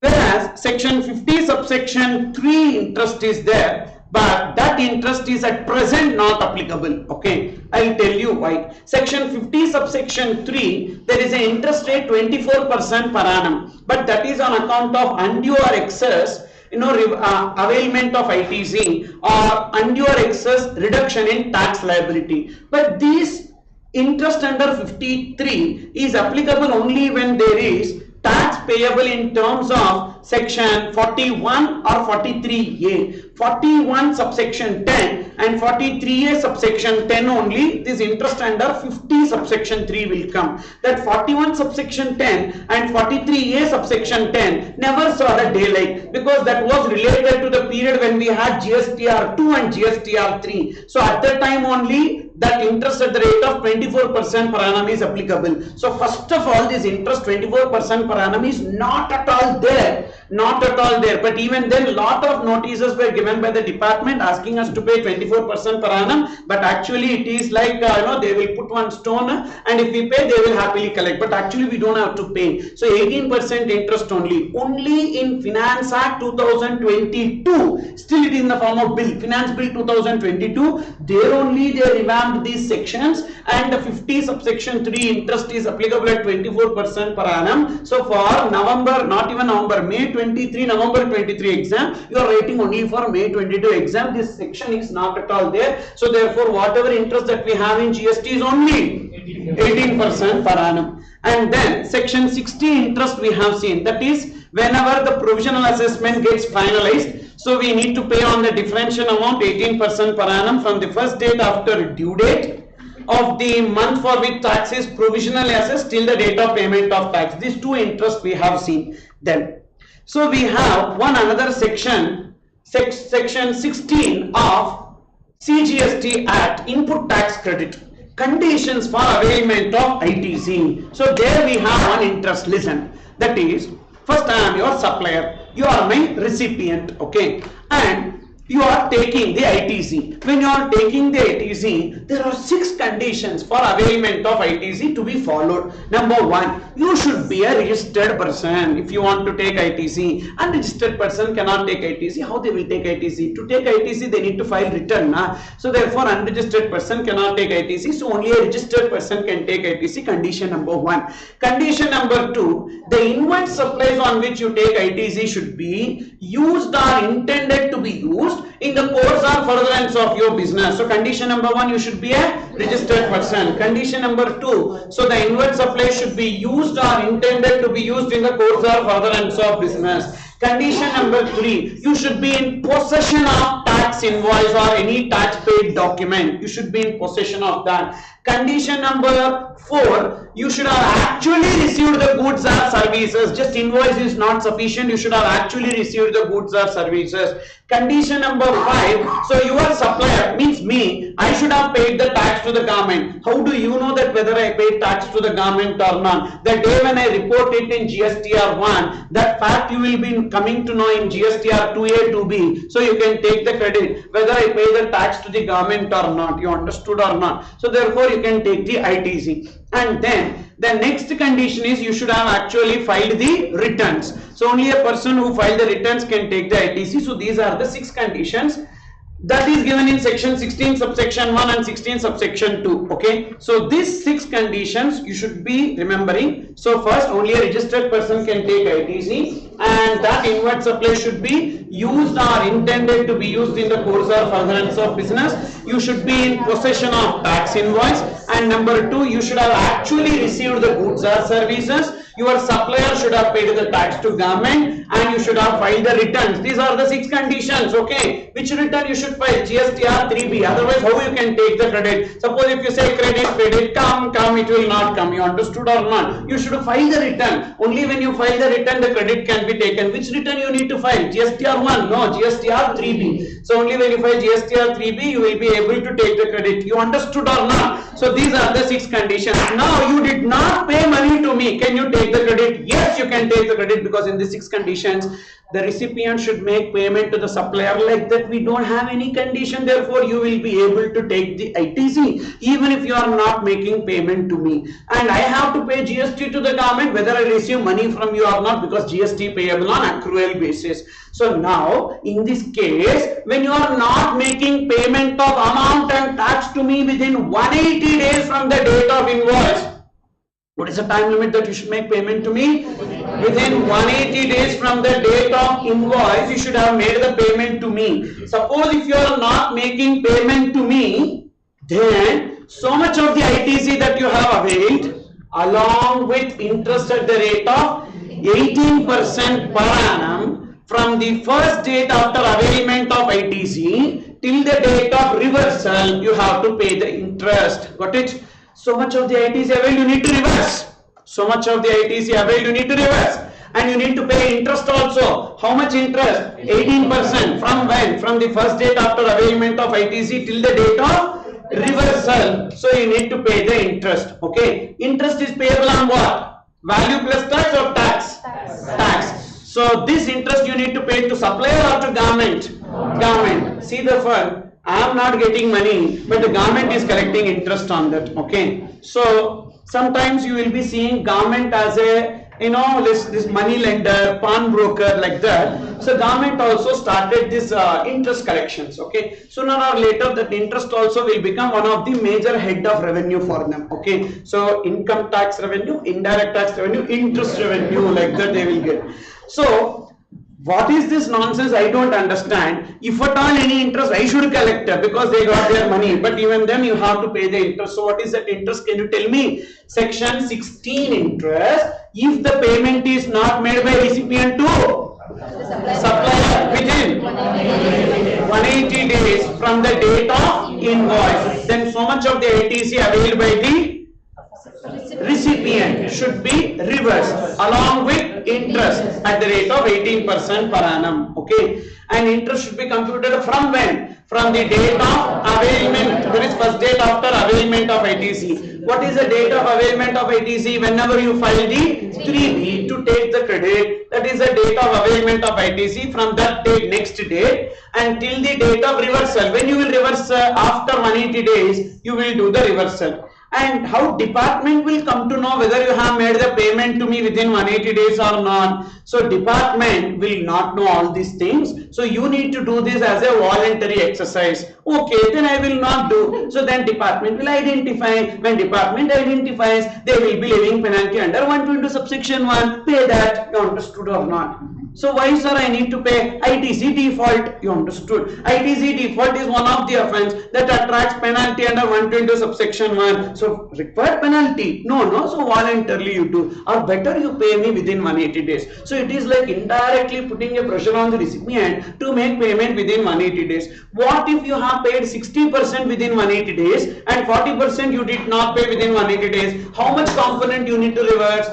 Whereas section 50 subsection 3 interest is there, but that interest is at present not applicable. Okay, I'll tell you why. Section 50 subsection 3, there is an interest rate 24% per annum, but that is on account of undue or excess availment of ITC or undue or excess reduction in tax liability. But this interest under 53 is applicable only when there is tax payable in terms of section 41 or 43A. 41 subsection 10 and 43A subsection 10 only, this interest under 50 subsection 3 will come. That 41 subsection 10 and 43A subsection 10 never saw the daylight, because that was related to the period when we had GSTR 2 and GSTR 3. So at that time only that interest at the rate of 24% per annum is applicable. So first of all, this interest 24% per annum is not at all there. Not at all there. But even then, lot of notices were given by the department asking us to pay 24% per annum. But actually it is like, they will put one stone and if we pay, they will happily collect. But actually we don't have to pay. So 18% interest only. Only in Finance Act 2022, still it is in the form of bill. Finance Bill 2022, there only they revamped these sections, and the 50 subsection 3 interest is applicable at 24% per annum. So for November, not even November, May 23, November 23 exam, you are writing only for May 22 exam. This section is not at all there. So therefore, whatever interest that we have in GST is only 18% per annum. And then section 60 interest we have seen, that is whenever the provisional assessment gets finalized, so we need to pay on the differential amount 18% per annum from the first date after due date of the month for which tax is provisionally assessed till the date of payment of tax. These two interests we have seen. Then, so we have one another section, section 16 of CGST Act, input tax credit, conditions for availment of ITC. So there we have one interest. Listen, that is, first I am your supplier, you are my recipient, okay, and you are taking the ITC. When you are taking the ITC, there are 6 conditions for availment of ITC to be followed. Number 1, you should be a registered person. If you want to take ITC, unregistered person cannot take ITC. How they will take ITC? To take ITC, they need to file return. So therefore, unregistered person cannot take ITC. So only a registered person can take ITC. Condition number 1. Condition number 2, the inward supplies on which you take ITC should be used or intended to be used in the course or furtherance of your business. So condition number 1, you should be a registered person. Condition number 2, so the inward supply should be used or intended to be used in the course or furtherance of business. Condition number 3, you should be in possession of tax invoice or any tax paid document. You should be in possession of that. Condition number 4, you should have actually received the goods or services. Just invoice is not sufficient. You should have actually received the goods or services. Condition number 5, so your supplier, means me, I should have paid the tax to the government. How do you know that whether I paid tax to the government or not? The day when I report it in GSTR 1, that fact you will be coming to know in GSTR 2A, 2B. So you can take the credit whether I pay the tax to the government or not. You understood or not? So therefore you can take the ITC. And then the next condition is you should have actually filed the returns. So only a person who filed the returns can take the ITC. So these are the 6 conditions that is given in section 16 subsection 1 and 16 subsection 2. Okay, so these 6 conditions you should be remembering. So first, only a registered person can take ITC, and that inward supply should be used or intended to be used in the course or furtherance of business. You should be in possession of tax invoice, and number 2, you should have actually received the goods or services. Your supplier should have paid the tax to government, and you should have filed the returns. These are the 6 conditions. Okay, which return you should file? GSTR 3B. Otherwise, how you can take the credit? Suppose if you say credit, come, it will not come. You understood or not? You should file the return. Only when you file the return, the credit can be taken. Which return you need to file? GSTR 1? No, GSTR 3B. So only when you file GSTR 3B, you will be able to take the credit. You understood or not? So these are the 6 conditions. Now you did not pay money to me. Can you take the credit? Yes, you can take the credit, because in the 6 conditions, The recipient should make payment to the supplier. Like that, we don't have any condition. Therefore, you will be able to take the ITC even if you are not making payment to me. And I have to pay GST to the government whether I receive money from you or not, because GST payable on accrual basis. So now, in this case, when you are not making payment of amount and tax to me within 180 days from the date of invoice, what is the time limit that you should make payment to me? Within 180 days from the date of invoice, you should have made the payment to me. Suppose if you are not making payment to me, then so much of the ITC that you have availed, along with interest at the rate of 18% per annum, from the first date after availment of ITC till the date of reversal, you have to pay the interest. Got it? So much of the ITC availed, you need to reverse. So much of the ITC availed, you need to reverse. And you need to pay interest also. How much interest? 18%. From when? From the first date after availment of ITC till the date of reversal. So you need to pay the interest. Okay. Interest is payable on what? Value plus tax or tax? Tax. So this interest you need to pay to supplier or to government? Government. See the fun. I am not getting money, but the government is collecting interest on that. Okay. So sometimes you will be seeing government as a, this money lender, pawn broker, like that. So government also started this interest collections. Okay. Sooner or later that interest also will become one of the major head of revenue for them. Okay. So income tax revenue, indirect tax revenue, interest revenue, like that they will get. So what is this nonsense? I don't understand. If at all any interest, I should collect because they got their money. But even then you have to pay the interest. So what is that interest? Can you tell me? Section 16 interest. If the payment is not made by recipient to supplier within 180 days from the date of invoice, then so much of the ITC availed by the recipient should be reversed along with interest at the rate of 18% per annum. Okay. And interest should be computed from when? From the date of availment. That is first date after availment of ITC. What is the date of availment of ITC? Whenever you file the 3B to take the credit, that is the date of availment of ITC. From that date, next date, until the date of reversal. When you will reverse after 180 days, you will do the reversal. And how department will come to know whether you have made the payment to me within 180 days or not? So department will not know all these things. So you need to do this as a voluntary exercise. Okay, then I will not do. So then department will identify. When department identifies, they will be levying penalty under 122 subsection 1. Pay that. You understood or not? So why, sir, I need to pay ITC default? You understood? ITC default is one of the offence that attracts penalty under 122 subsection 1. So required penalty? No. So voluntarily you do. Or better you pay me within 180 days. So it is like indirectly putting a pressure on the recipient to make payment within 180 days. What if you have paid 60% within 180 days and 40% you did not pay within 180 days? How much component you need to reverse?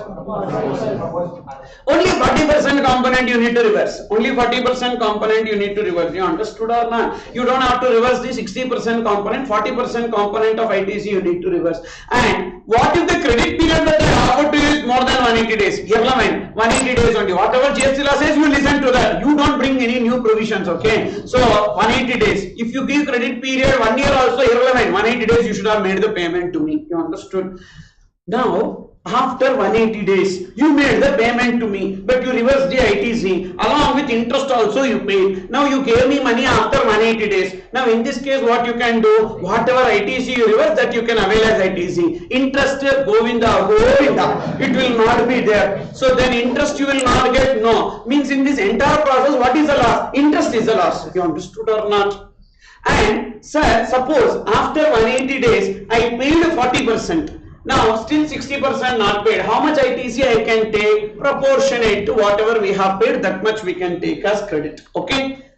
Only 40% component you need to reverse. Only 40% component you need to reverse. You understood or not? You don't have to reverse the 60% component, 40% component of ITC you need to reverse. And what if the credit period that I offered to you is more than 180 days? Irrelevant. 180 days only. Whatever GST law says, you listen to that. You don't bring any new provisions, okay? So 180 days. If you give credit period 1 year also, irrelevant. 180 days you should have made the payment to me. You understood? Now, after 180 days, you made the payment to me, but you reversed the ITC, along with interest also you paid. Now you gave me money after 180 days. Now in this case, what you can do, whatever ITC you reverse, that you can avail as ITC. Interest, Govinda, it will not be there. So then interest you will not get, no. Means in this entire process, what is the loss? Interest is the loss. You understood or not? And sir, suppose after 180 days, I paid 40%. Now still 60% not paid. How much ITC I can take? Proportionate to whatever we have paid, that much we can take as credit. Okay.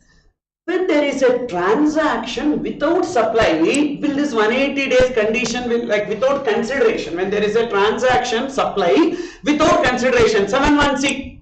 When there is a transaction without supply, will this 180 days condition will, like, without consideration? When there is a transaction supply without consideration, 716.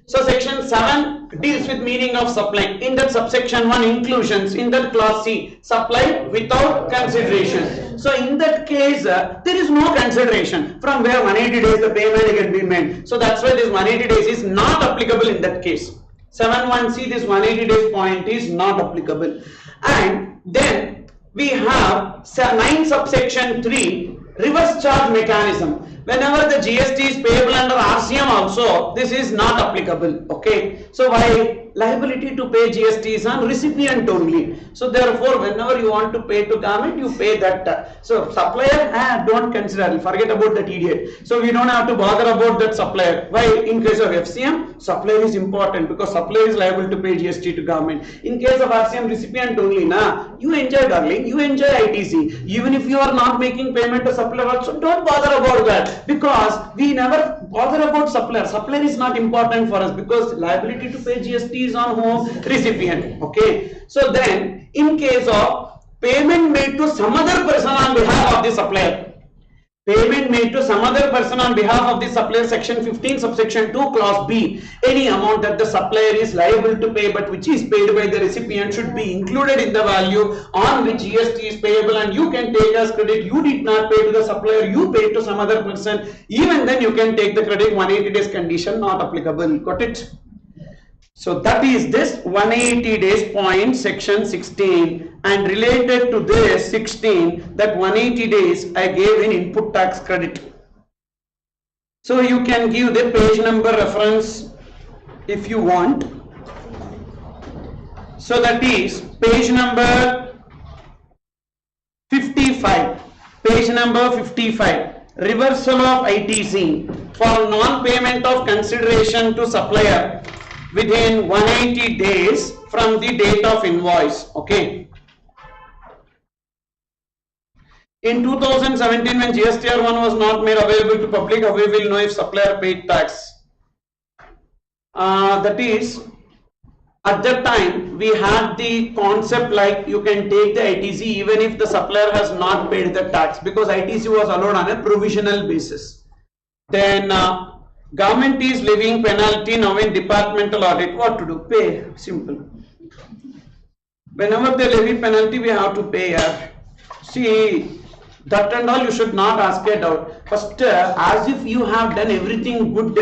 So section 7 deals with meaning of supply. In that subsection 1 inclusions, in that clause C, supply without consideration. So in that case, there is no consideration from where 180 days the payment can be made. So that's why this 180 days is not applicable in that case. 7(1)(c), this 180 days point is not applicable. And then we have 9 subsection 3, reverse charge mechanism. Whenever the GST is payable under RCM also, this is not applicable. Okay. So why? Liability to pay GST is on recipient only. So therefore, whenever you want to pay to government, you pay that. So supplier, don't consider, forget about that idiot. So we don't have to bother about that supplier. Why? In case of FCM, supplier is important because supplier is liable to pay GST to government. In case of RCM, recipient only, you enjoy, darling, you enjoy ITC. Even if you are not making payment to supplier also, don't bother about that, because we never bother about supplier. Supplier is not important for us because liability to pay GST is on whom? Recipient. Okay. So then, in case of payment made to some other person on behalf of the supplier, payment made to some other person on behalf of the supplier, section 15 subsection 2 clause B, any amount that the supplier is liable to pay but which is paid by the recipient should be included in the value on which GST is payable, and you can take as credit. You did not pay to the supplier, you paid to some other person. Even then you can take the credit. 180 days condition not applicable. Got it? So that is this 180 days point, section 16, and related to this 16, that 180 days I gave in input tax credit. So you can give the page number reference if you want. So that is page number 55. Page number 55. Reversal of ITC for non-payment of consideration to supplier within 180 days from the date of invoice. Okay. In 2017, when GSTR1 was not made available to public, how we will know if supplier paid tax? That is, at that time we had the concept like you can take the ITC even if the supplier has not paid the tax, because ITC was allowed on a provisional basis. Then government is levying penalty now in departmental audit. What to do? Pay. Simple. Whenever they levy penalty, we have to pay. See, that and all you should not ask a doubt. First, as if you have done everything good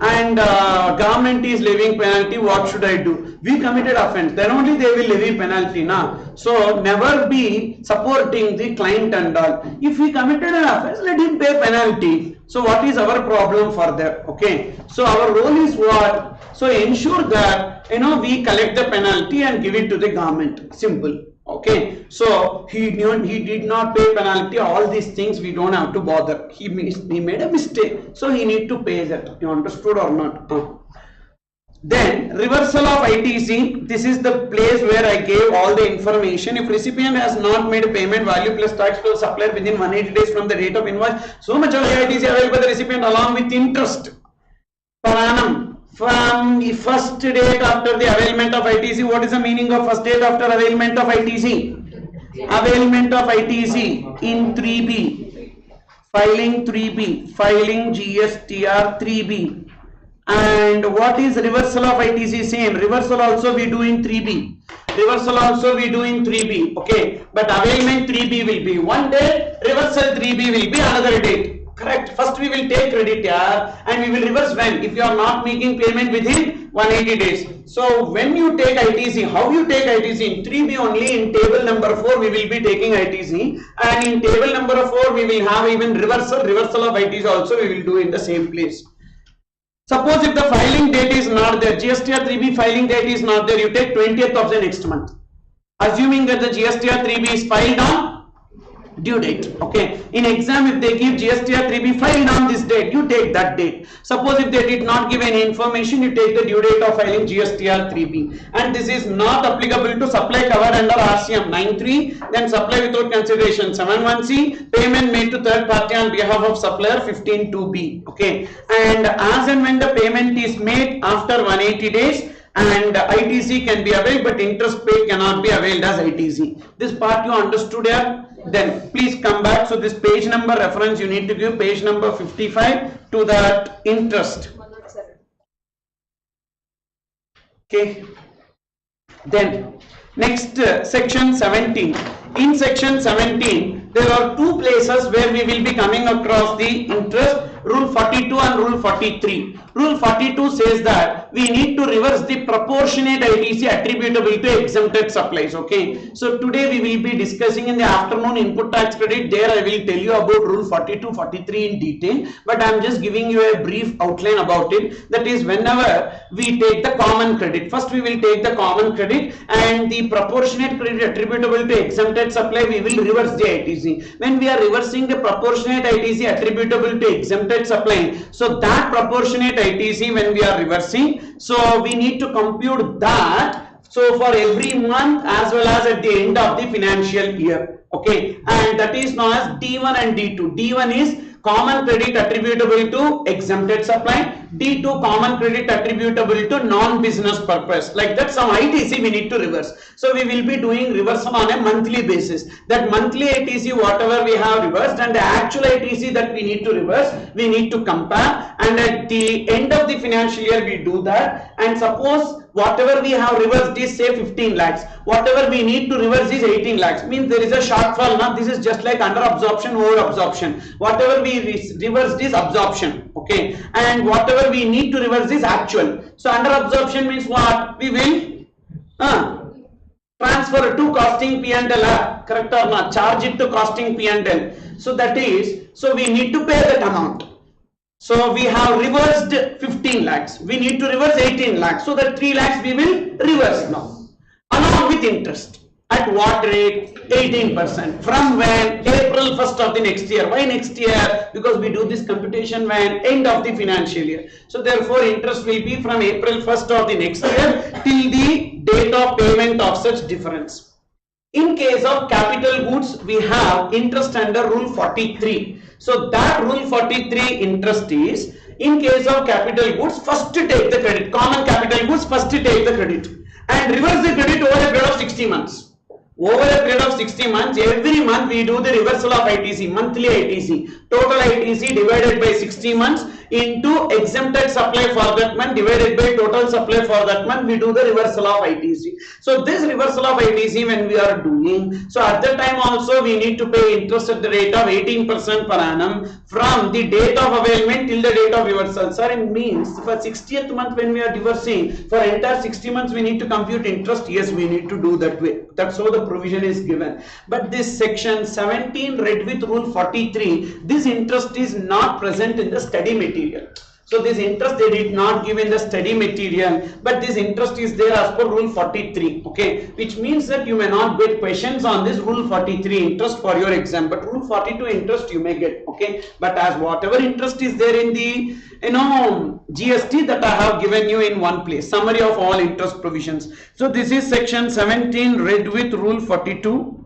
and government is levying penalty, what should I do? We committed offense, then only they will levy penalty. So never be supporting the client and all. If we committed an offense, let him pay penalty. So what is our problem for that? Okay. So our role is what? So ensure that we collect the penalty and give it to the government. Simple. Okay. So he did not pay penalty. All these things we don't have to bother. He made a mistake. So he need to pay that. You understood or not? Then reversal of ITC. This is the place where I gave all the information. If recipient has not made payment, value plus tax to the supplier within 180 days from the date of invoice, so much of the ITC available by the recipient along with interest per annum from the first date after the availment of ITC. What is the meaning of first date after availment of ITC? Availment of ITC in 3B, filing 3B, filing GSTR 3B. And what is reversal of ITC? Same. Reversal also we do in 3B. Reversal also we do in 3B. Okay. But availment 3B will be one date. Reversal 3B will be another date. Correct. First we will take credit here and we will reverse when? If you are not making payment within 180 days. So when you take ITC, how you take ITC? In 3B only, in table number 4 we will be taking ITC, and in table number 4 we will have even reversal of ITC also we will do in the same place. Suppose if the filing date is not there, GSTR 3B filing date is not there, you take 20th of the next month. Assuming that the GSTR 3B is filed on due date. Okay. In exam, if they give GSTR 3B filed on this date, you take that date. Suppose if they did not give any information, you take the due date of filing GSTR 3B. And this is not applicable to supply covered under RCM 9.3, then supply without consideration 7.1c, payment made to third party on behalf of supplier 15.2b. Okay. And as and when the payment is made after 180 days, and ITC can be availed, but interest paid cannot be availed as ITC. This part you understood here? Then please come back. So this page number reference you need to give page number 55 to that interest. Okay. Then next section 17. In section 17 there are two places where we will be coming across the interest Rule 42 and Rule 43. Rule 42 says that we need to reverse the proportionate ITC attributable to exempted supplies. Okay, so today we will be discussing in the afternoon input tax credit. There I will tell you about Rule 42, 43 in detail, but I am just giving you a brief outline about it. That is, whenever we take the common credit, first we will take the common credit, and the proportionate credit attributable to exempted supply, we will reverse the ITC. When we are reversing the proportionate ITC attributable to exempted supply, so that proportionate ITC when we are reversing, so we need to compute that, so for every month as well as at the end of the financial year. Okay, and that is known as D1 and D2. D1 is common credit attributable to exempted supply, D2 common credit attributable to non-business purpose. Like that, some ITC we need to reverse. So we will be doing reversal on a monthly basis. That monthly ITC whatever we have reversed and the actual ITC that we need to reverse, we need to compare, and at the end of the financial year we do that. And suppose whatever we have reversed is say 15 lakhs, whatever we need to reverse is 18 lakhs, means there is a shortfall. Now this is just like under absorption, over absorption. Whatever we reversed is absorption, okay, and whatever we need to reverse is actual. So under absorption means what? We will transfer to costing P&L, correct or not? Charge it to costing P&L. So that is, so we need to pay that amount. So we have reversed 15 lakhs. We need to reverse 18 lakhs. So that 3 lakhs we will reverse now, along with interest. At what rate? 18%. From when? April 1st of the next year. Why next year? Because we do this computation when? End of the financial year. So therefore interest will be from April 1st of the next year till the date of payment of such difference. In case of capital goods, we have interest under Rule 43. So that Rule 43 interest is, in case of capital goods, first to take the credit, common capital goods, first to take the credit and reverse the credit over a period of 60 months. Over a period of 60 months, every month we do the reversal of ITC, monthly ITC, total ITC divided by 60 months into exempted supply for that month divided by total supply for that month, we do the reversal of ITC. So this reversal of ITC when we are doing, so at that time also we need to pay interest at the rate of 18% per annum from the date of availment till the date of reversal. Sir, it means for 60th month when we are reversing, for entire 60 months we need to compute interest. Yes, we need to do that way. That's how the provision is given. But this section 17 read with Rule 43, this interest is not present in the study material. So this interest they did not give in the study material, but this interest is there as per Rule 43, okay, which means that you may not get questions on this Rule 43 interest for your exam, but Rule 42 interest you may get, okay. But as whatever interest is there in the GST that I have given you in one place, summary of all interest provisions. So this is section 17 read with Rule 42.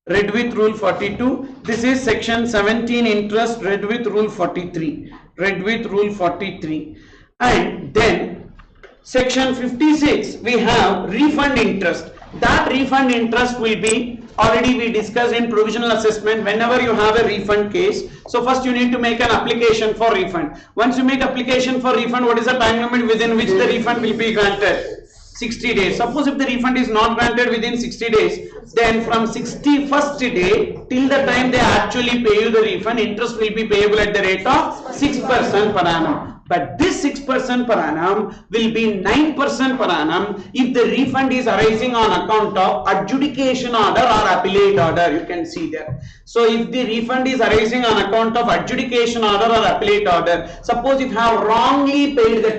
Read with Rule 42. This is section 17 interest read with Rule 43. Read with Rule 43. And then section 56 we have refund interest. That refund interest will be, already we discussed in provisional assessment, whenever you have a refund case. So first you need to make an application for refund. Once you make application for refund, what is the time limit within which the refund will be granted? 60 days. Suppose if the refund is not granted within 60 days, then from 61st day till the time they actually pay you the refund, interest will be payable at the rate of 6% per annum. But this 6% per annum will be 9% per annum if the refund is arising on account of adjudication order or appellate order. You can see there. So if the refund is arising on account of adjudication order or appellate order, suppose if you have wrongly paid the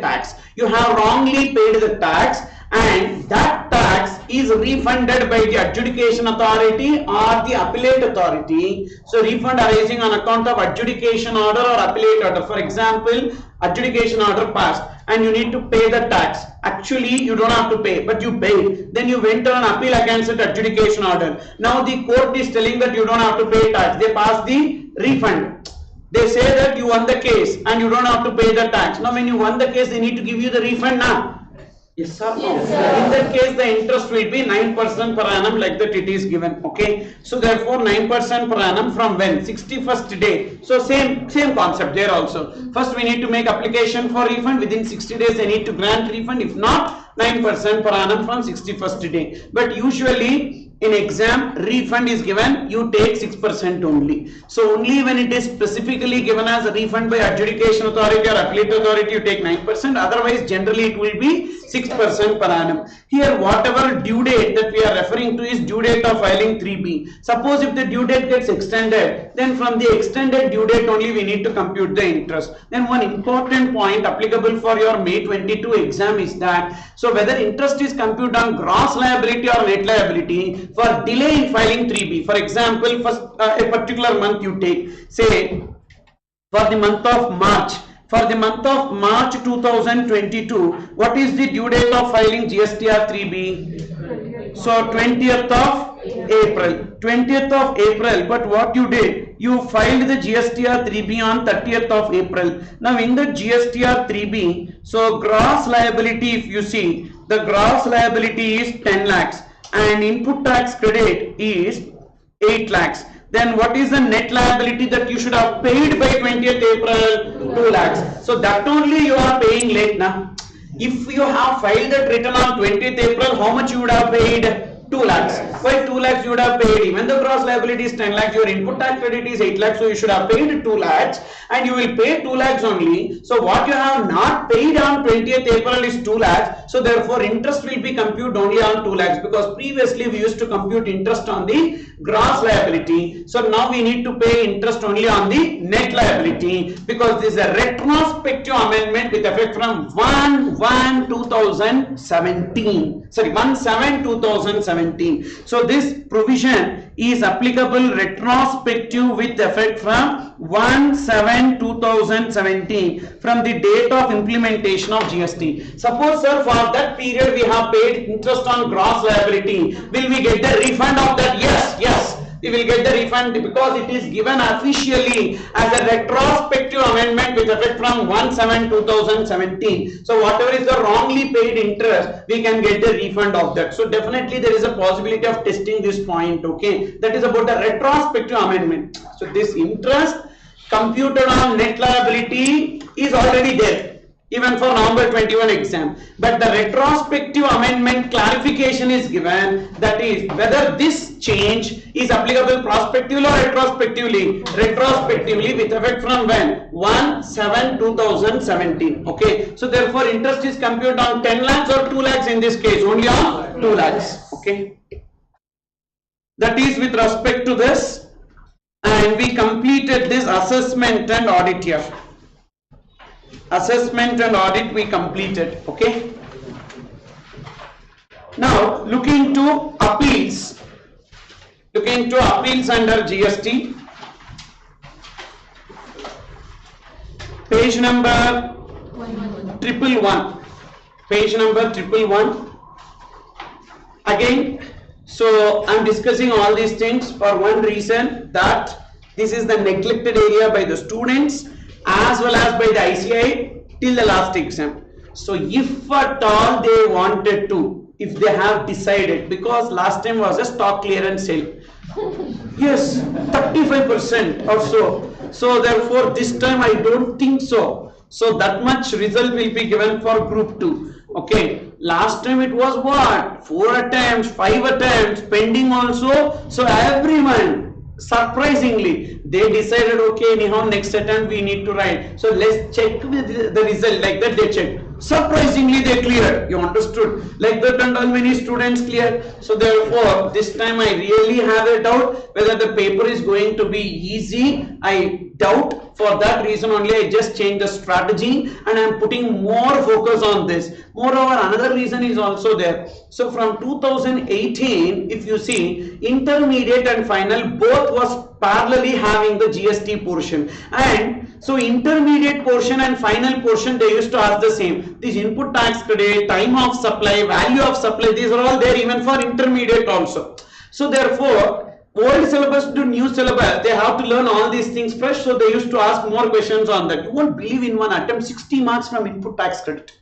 tax, and that tax is refunded by the adjudication authority or the appellate authority. So refund arising on account of adjudication order or appellate order. For example, adjudication order passed and you need to pay the tax. Actually you don't have to pay, but you paid. Then you went on appeal against that adjudication order. Now the court is telling that you don't have to pay tax. They pass the refund. They say that you won the case and you don't have to pay the tax. Now when you won the case, they need to give you the refund now. Yes or no? Yes, sir. In that case, the interest will be 9% per annum, like that it is given. Okay. So therefore, 9% per annum from when? 61st day. So same concept there also. First, we need to make application for refund. Within 60 days, they need to grant refund. If not, 9% per annum from 61st day. But usually, in exam refund is given, you take 6% only. So only when it is specifically given as a refund by adjudication authority or appellate authority, you take 9%. Otherwise, generally it will be 6% per annum. Here, whatever due date that we are referring to is due date of filing 3B. Suppose if the due date gets extended, then from the extended due date only we need to compute the interest. Then one important point applicable for your May 22 exam is that, so whether interest is computed on gross liability or net liability for delay in filing 3B. For example, first a particular month you take, say for the month of March. For the month of March 2022, what is the due date of filing GSTR 3B? So 20th of April. 20th of April, but what you did? You filed the GSTR 3B on 30th of April. Now in the GSTR 3B, so gross liability, if you see, the gross liability is 10 lakhs and input tax credit is 8 lakhs. Then what is the net liability that you should have paid by 20th April? 2 lakhs. So that only you are paying late now. If you have filed that return on 20th April, how much you would have paid? 2 lakhs. Why 2 lakhs you would have paid? Even the gross liability is 10 lakhs, your input tax credit is 8 lakhs, so you should have paid 2 lakhs and you will pay 2 lakhs only. So what you have not paid on 20th April is 2 lakhs. So therefore interest will be computed only on 2 lakhs, because previously we used to compute interest on the gross liability. So now we need to pay interest only on the net liability, because this is a retrospective amendment with effect from 1/1/2017. Sorry, 1/7/2017. So this provision is applicable retrospective with effect from 1/7/2017, from the date of implementation of GST. Suppose, sir, for that period we have paid interest on gross liability, will we get the refund of that? Yes, we will get the refund, because it is given officially as a retrospective amendment with effect from 1/7/2017. So whatever is the wrongly paid interest, we can get the refund of that. So definitely there is a possibility of testing this point. Okay, that is about the retrospective amendment. So this interest computed on net liability is already there, even for November 21 exam, but the retrospective amendment clarification is given, that is whether this change is applicable prospectively or retrospectively. Retrospectively with effect from when? 1/7/2017. Okay, so therefore interest is computed on 10 lakhs or 2 lakhs in this case, only on 2 lakhs. Okay, that is with respect to this, and we completed this assessment and audit here. Assessment and audit we completed. Okay, now looking to appeals. Looking to appeals under GST, page number 111. Page number 111. Again, so I am discussing all these things for one reason, that this is the neglected area by the students as well as by the ICI till the last exam. So if at all they wanted to, if they have decided, because last time was a stock clearance sale, yes, 35% or so. So therefore this time I don't think so. So that much result will be given for group 2. Okay, last time it was what? 4 attempts, 5 attempts, pending also. So everyone, surprisingly, they decided, okay, anyhow next attempt we need to write, so let's check with the result. Like that they checked, surprisingly they cleared. You understood? Like that, and all many students cleared. So therefore this time I really have a doubt whether the paper is going to be easy. I doubt. For that reason only I just changed the strategy and I am putting more focus on this. Moreover, another reason is also there. So from 2018, if you see, intermediate and final both was parallelly having the GST portion, and so intermediate portion and final portion they used to ask the same. This input tax credit, time of supply, value of supply, these are all there even for intermediate also. So therefore old syllabus to new syllabus, they have to learn all these things fresh, so they used to ask more questions on that. You won't believe, in one attempt 60 marks from input tax credit.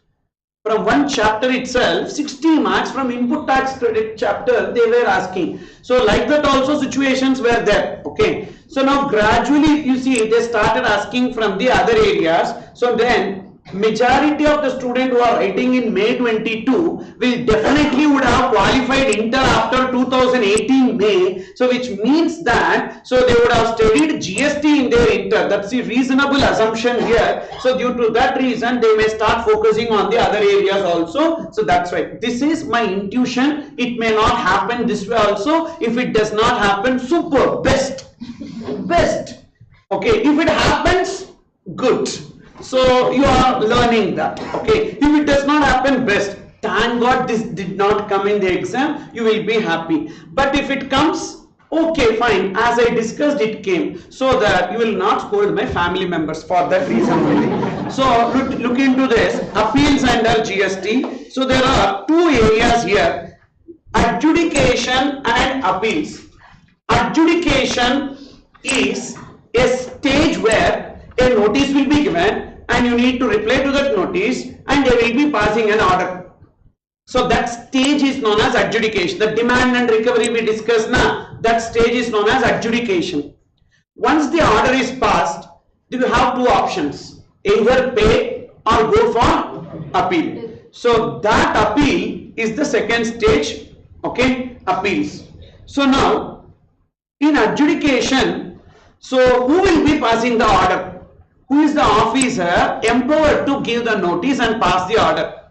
From one chapter itself, 60 marks from input tax credit chapter they were asking. So like that also situations were there. Okay, so now gradually if you see, they started asking from the other areas. So then majority of the student who are writing in May 22 will definitely would have qualified inter after 2018 May. So which means that so they would have studied GST in their inter. That's the reasonable assumption here. So due to that reason they may start focusing on the other areas also. So that's why this is my intuition. It may not happen this way also. If it does not happen, super, best. Okay, if it happens, good. So you are learning that. Okay, if it does not happen, best. Thank God this did not come in the exam, you will be happy. But if it comes, okay, fine, as I discussed, it came, so that you will not scold my family members for that reason only. So look into this, appeals under GST. So there are two areas here, adjudication and appeals. Adjudication is a stage where a notice will be given and you need to reply to that notice and they will be passing an order. So that stage is known as adjudication. The demand and recovery we discussed now, that stage is known as adjudication. Once the order is passed, you have two options, either pay or go for appeal. So that appeal is the second stage, okay, appeals. So now in adjudication, so who will be passing the order? Who is the officer empowered to give the notice and pass the order?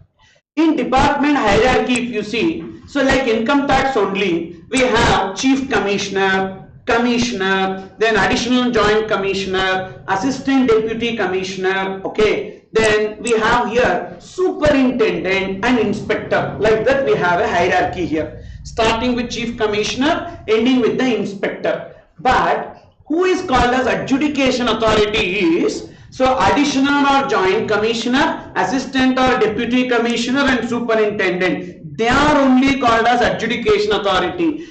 In department hierarchy, if you see, so like income tax only, we have chief commissioner, then additional joint commissioner, assistant deputy commissioner, okay. Then we have here superintendent and inspector. Like that we have a hierarchy here, starting with chief commissioner, ending with the inspector. But who is called as adjudication authority is, so additional or joint commissioner, assistant or deputy commissioner and superintendent. They are only called as adjudication authority.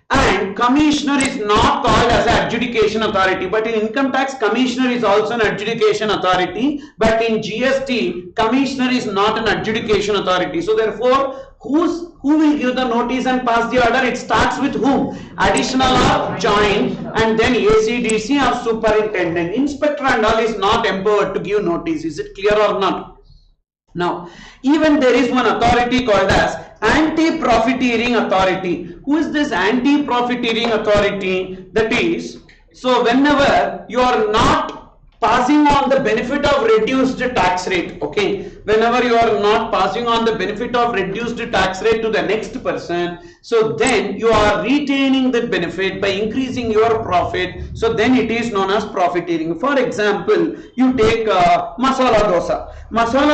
And commissioner is not called as an adjudication authority, but in income tax commissioner is also an adjudication authority, but in GST commissioner is not an adjudication authority. So therefore who will give the notice and pass the order? It starts with whom? Additional or joint, and then ACDC or superintendent. Inspector and all is not empowered to give notice. Is it clear or not? Now even there is one authority called as anti-profiteering authority. Who is this anti-profiteering authority? That is, so whenever you are not passing on the benefit of reduced tax rate, okay, whenever you are not passing on the benefit of reduced tax rate to the next person, so then you are retaining the benefit by increasing your profit, so then it is known as profiteering. For example, you take masala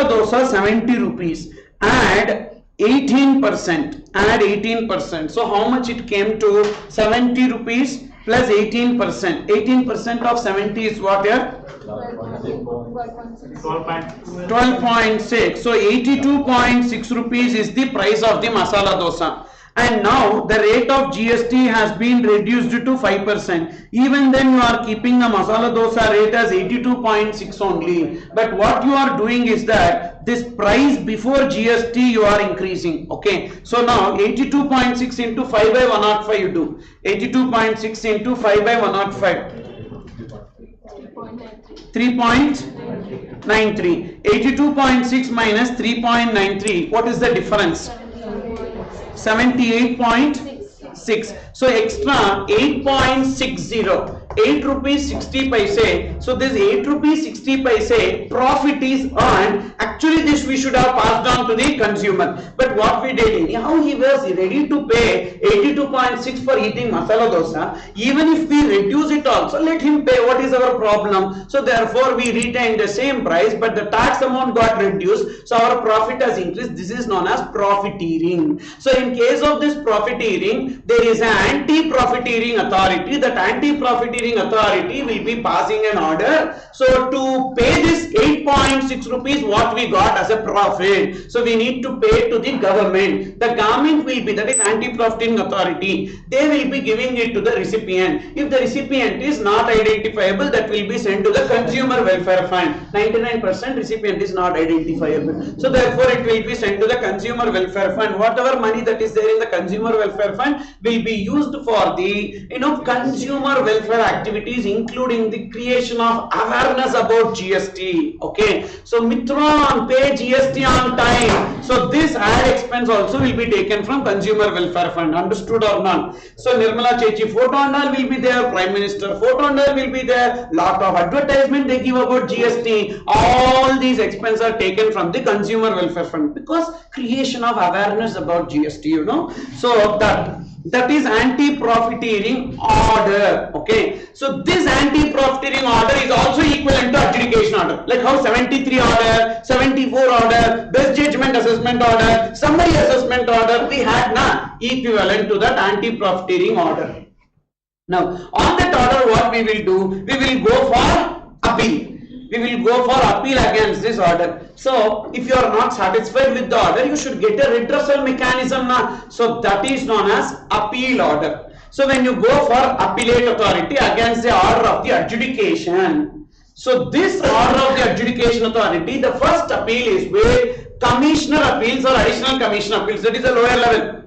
dosa 70 rupees, add 18%, so how much it came to? 70 rupees plus 18%. 18% of 70 is what here? 12.6. So 82.6 rupees is the price of the masala dosa. And now the rate of GST has been reduced to 5%. Even then you are keeping the masala dosa rate as 82.6 only. But what you are doing is that this price before GST you are increasing. Okay. So now 82.6 into 5 by 105 you do. 82.6 into 5 by 105. 3.93. 82.6 minus 3.93. What is the difference? 78.6. So extra 8.60. 8 rupees 60 paise. So this 8 rupees 60 paise profit is earned. Actually this we should have passed on to the consumer. But what we did, how he was ready to pay 82.6 for eating masala dosa. Even if we reduce it also, let him pay. What is our problem? So therefore we retained the same price, but the tax amount got reduced. So our profit has increased. This is known as profiteering. So in case of this profiteering, there is an anti-profiteering authority. That anti-profiteering authority will be passing an order. So to pay this 8.6 rupees what we got as a profit, so we need to pay to the government. The government will be, that is anti-profiteering authority, they will be giving it to the recipient. If the recipient is not identifiable, that will be sent to the consumer welfare fund. 99% recipient is not identifiable, so therefore it will be sent to the consumer welfare fund. Whatever money that is there in the consumer welfare fund, will be used for the consumer welfare activities, including the creation of awareness about GST. Okay, so Mitron, pay GST on time. So this ad expense also will be taken from consumer welfare fund. Understood or not? So Nirmala Chechi photo and all will be there, Prime Minister photo and all will be there, lot of advertisement they give about GST. All these expenses are taken from the consumer welfare fund because creation of awareness about GST, So that is anti-profiteering order. Okay, so this anti-profiteering order is also equivalent to adjudication order, like how 73 order, 74 order, best judgment assessment order, summary assessment order, we had equivalent to that anti-profiteering order. Now on that order, what we will do, we will go for appeal. We will go for appeal against this order. So if you are not satisfied with the order, you should get a redressal mechanism now. So that is known as appeal order. So when you go for appellate authority against the order of the adjudication, so this order of the adjudication authority, the first appeal is where commissioner appeals or additional commissioner appeals. That is the lower level.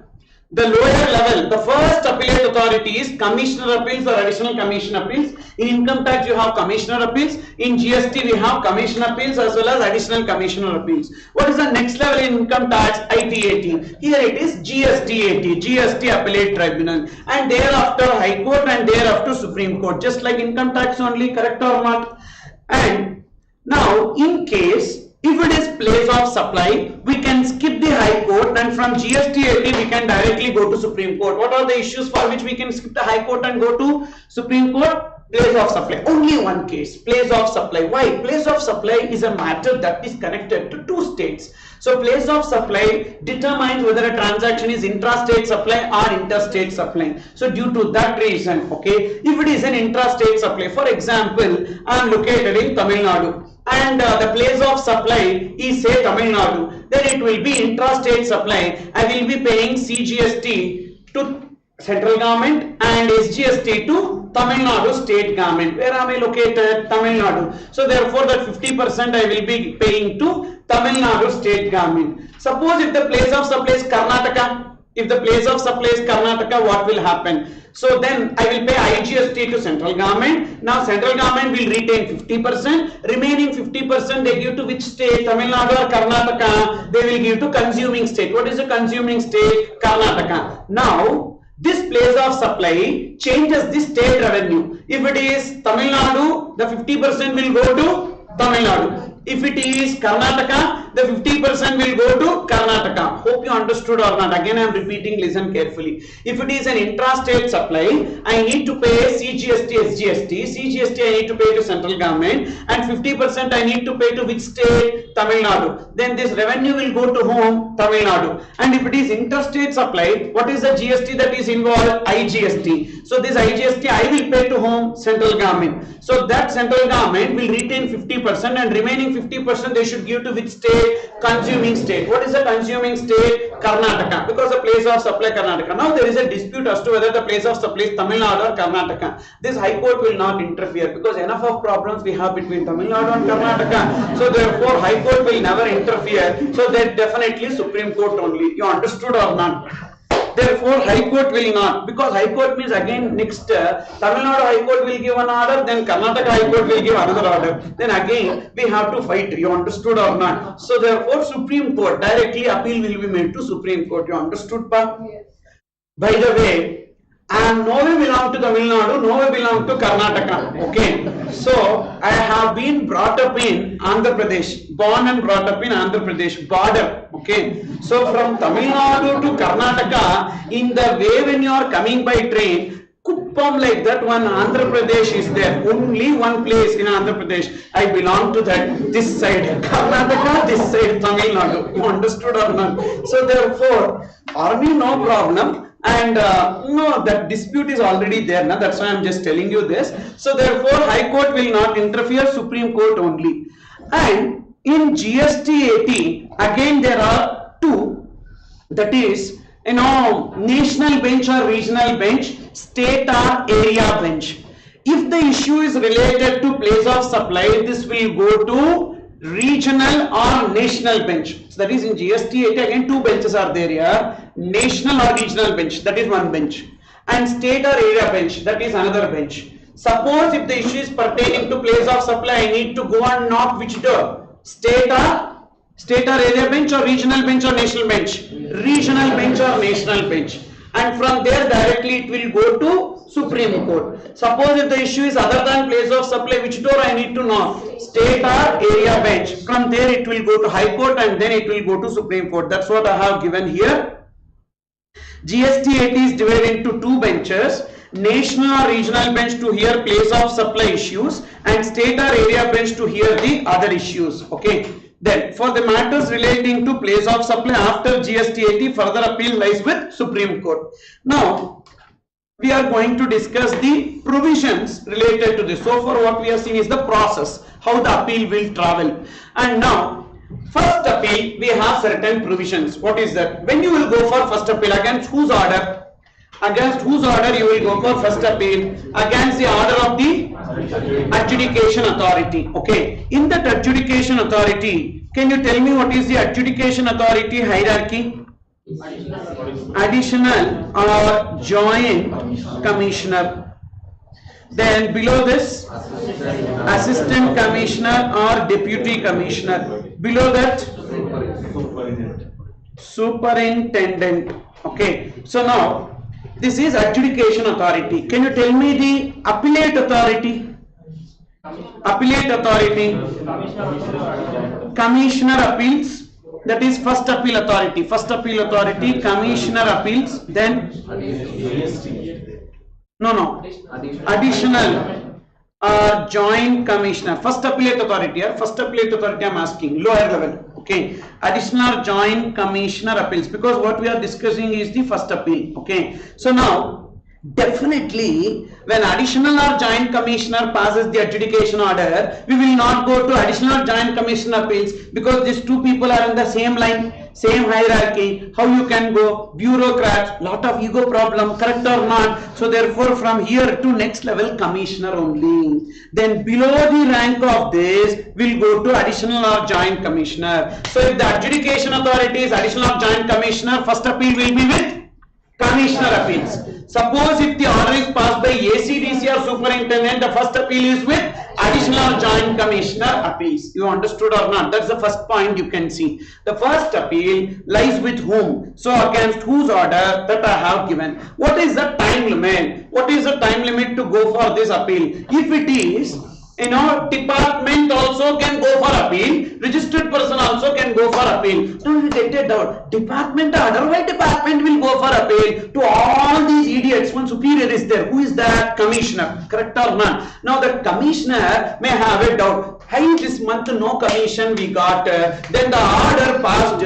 The lower level, the first appellate authority is commissioner appeals or additional commissioner appeals. In income tax you have commissioner appeals. In GST we have commissioner appeals as well as additional commissioner appeals. What is the next level in income tax? IDT. Here it is GST-AT, GST Appellate Tribunal, and thereafter High Court and thereafter Supreme Court, just like income tax only, correct or not? And now in case if it is place of supply, we can skip the High Court and from GST-AT we can directly go to Supreme Court. What are the issues for which we can skip the High Court and go to Supreme Court? Place of supply. Only one case, place of supply. Why? Place of supply is a matter that is connected to two states. So place of supply determines whether a transaction is intrastate supply or interstate supply. So due to that reason, okay, if it is an intrastate supply, for example, I am located in Tamil Nadu and the place of supply is say Tamil Nadu, then it will be intrastate supply. I will be paying CGST to central government and SGST to Tamil Nadu state government. Where am I located? Tamil Nadu. So therefore that 50% I will be paying to Tamil Nadu state government. Suppose if the place of supply is Karnataka, if the place of supply is Karnataka, what will happen? So then I will pay IGST to central government. Now central government will retain 50%. Remaining 50% they give to which state? Tamil Nadu or Karnataka? They will give to consuming state. What is the consuming state? Karnataka. Now this place of supply changes the state revenue. If it is Tamil Nadu, the 50% will go to Tamil Nadu. If it is Karnataka, the 50% will go to Karnataka. Hope you understood or not. Again I am repeating, listen carefully. If it is an intrastate supply, I need to pay CGST, SGST. CGST I need to pay to central government and 50% I need to pay to which state? Tamil Nadu. Then this revenue will go to whom? Tamil Nadu. And if it is interstate supply, what is the GST that is involved? IGST. So this IGST I will pay to whom? Central government. So that central government will retain 50% and remaining 50% they should give to which state? Consuming state. What is the consuming state? Karnataka, because the place of supply Karnataka. Now there is a dispute as to whether the place of supply is Tamil Nadu or Karnataka. This High Court will not interfere because enough of problems we have between Tamil Nadu and Karnataka. So therefore High Court will never interfere. So that definitely Supreme Court only. You understood or not? Therefore High Court will not, because High Court means again next Tamil Nadu High Court will give an order, then Karnataka High Court will give another order, then again we have to fight. You understood or not? So therefore Supreme Court, directly appeal will be made to Supreme Court. You understood, pa? Yes. By the way, I am nowhere belong to Tamil Nadu, nowhere belong to Karnataka. Okay, so I have been brought up in Andhra Pradesh, born and brought up in Andhra Pradesh border. Okay, so from Tamil Nadu to Karnataka, in the way when you are coming by train, Kuppam like that one Andhra Pradesh is there. Only one place in Andhra Pradesh. I belong to that, this side Karnataka, this side Tamil Nadu. You understood or not? So therefore, for me no problem. And no, that dispute is already there now, that's why I am just telling you this. So therefore High Court will not interfere, Supreme Court only. And in GST-AT again there are two, that is national bench or regional bench, state or area bench. If the issue is related to place of supply, this will go to regional or national bench. So that is in GST 80 again two benches are there here. National or regional bench, that is one bench, and state or area bench, that is another bench. Suppose if the issue is pertaining to place of supply, I need to go and knock which door? State or area bench or regional bench or national bench? Regional bench or national bench. And from there directly it will go to Supreme Court. Suppose if the issue is other than place of supply, which door I need to knock? State or area bench. From there it will go to High Court and then it will go to Supreme Court. That's what I have given here. GST 80 is divided into two benches. National or regional bench to hear place of supply issues and state or area bench to hear the other issues. Okay. Then for the matters relating to place of supply after GST 80, further appeal lies with Supreme Court. Now we are going to discuss the provisions related to this. So far what we have seen is the process, how the appeal will travel. And now first appeal, we have certain provisions. What is that? When you will go for first appeal, against whose order? Against whose order you will go for first appeal? Against the order of the adjudication authority. Okay. In that adjudication authority, can you tell me what is the adjudication authority hierarchy? Additional or joint commissioner. Then below this, assistant commissioner or deputy commissioner. Below that, superintendent. Okay. So now this is adjudication authority. Can you tell me the appellate authority? Appellate authority, commissioner appeals, that is first appeal authority. First appeal authority, commissioner appeals. Then additional joint commissioner. First appellate authority. First appellate authority I am asking, lower level. Okay, additional joint commissioner appeals, because what we are discussing is the first appeal. Okay, so now definitely when additional or joint commissioner passes the adjudication order, we will not go to additional joint commissioner appeals, because these two people are in the same line, same hierarchy. How you can go? Bureaucrats, lot of ego problem, correct or not? So therefore from here to next level commissioner only. Then below the rank of this will go to additional or joint commissioner. So if the adjudication authority is additional or joint commissioner, first appeal will be with commissioner appeals. Suppose if the order is passed by ACDC or superintendent, the first appeal is with additional or joint commissioner appeals. You understood or not? That's the first point you can see. The first appeal lies with whom? So against whose order that I have given. What is the time limit? What is the time limit to go for this appeal? If it is, department also can go for appeal, registered person also can go for appeal. So you get it out. Department, otherwise department will go for appeal to all these idiots. One superior is there. Who is that? Commissioner. Correct or not? Now the commissioner may have a doubt. Hey, this month no commission we got. Then the order passed.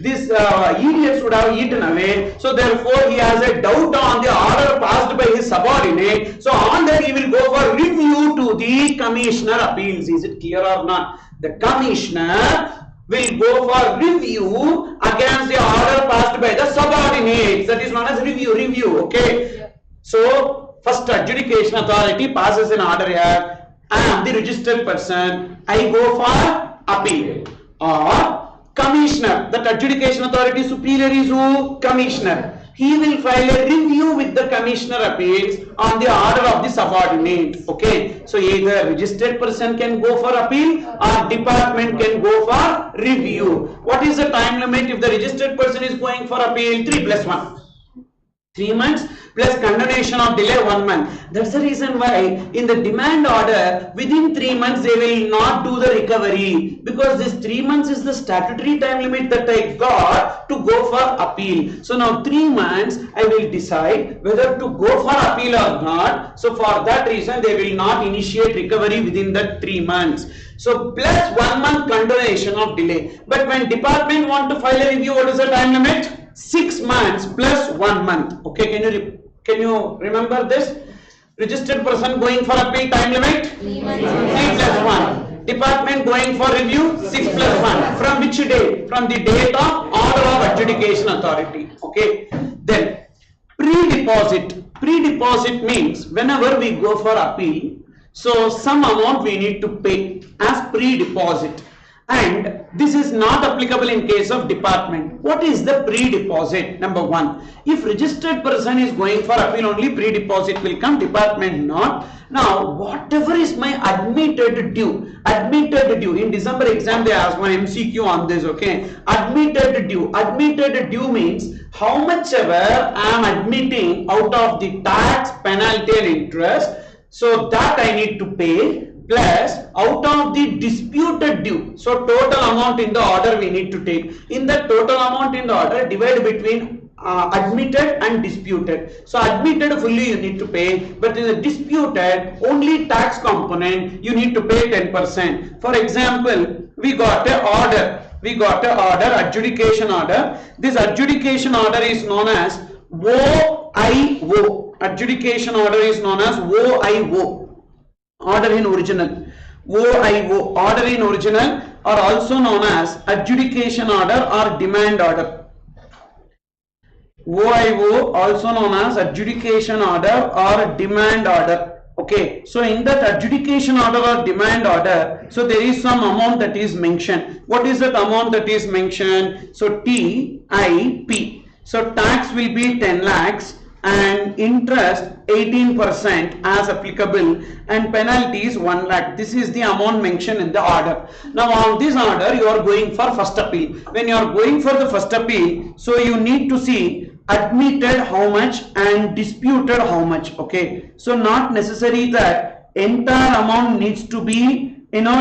These idiots would have eaten away. So therefore he has a doubt on the order passed by his subordinate. So on that he will go for review to the commissioner appeals. Is it clear or not? The commissioner will go for review against the order passed by the subordinates. That is known as review. Okay. So first adjudication authority passes an order here. I am the registered person. I go for appeal. Or commissioner. That adjudication authority superior is who? Commissioner. He will file a review with the commissioner appeals on the order of the subordinate. Okay. So either registered person can go for appeal or department can go for review. What is the time limit if the registered person is going for appeal? 3 plus 1. 3 months plus condonation of delay 1 month. That's the reason why in the demand order within 3 months they will not do the recovery, because this 3 months is the statutory time limit that I got to go for appeal. So now 3 months I will decide whether to go for appeal or not. So for that reason they will not initiate recovery within that 3 months. So plus 1 month condonation of delay. But when department want to file a review, what is the time limit? 6 months plus 1 month. Okay, can you remember this? Registered person going for appeal, time limit 3 plus 1. Department going for review 6 plus 1. From which day? From the date of order of adjudication authority. Okay. Then pre-deposit. Pre-deposit means whenever we go for appeal, so some amount we need to pay as pre-deposit. and this is not applicable in case of department. What is the pre-deposit? Number one, if registered person is going for appeal, only pre-deposit will come, department not. Now whatever is my admitted due in December exam, they ask one MCQ on this. Okay, admitted due means how much ever I am admitting out of the tax, penalty and interest, so that I need to pay, plus out of the disputed due. So total amount in the order we need to take. In the total amount in the order, divide between admitted and disputed. So admitted fully you need to pay, but in the disputed only tax component you need to pay 10%. For example, we got a order, adjudication order. This adjudication order is known as OIO. Adjudication order is known as OIO. Order in original. OIO, order in original, are also known as adjudication order or demand order. OIO also known as adjudication order or demand order. Okay, so in that adjudication order or demand order, so there is some amount that is mentioned. What is that amount that is mentioned? So TIP. So tax will be 10 lakhs and interest 18% as applicable, and penalty is 1 lakh. This is the amount mentioned in the order. Now on this order you are going for first appeal. When you are going for the first appeal, so you need to see admitted how much and disputed how much. Okay, so not necessary that entire amount needs to be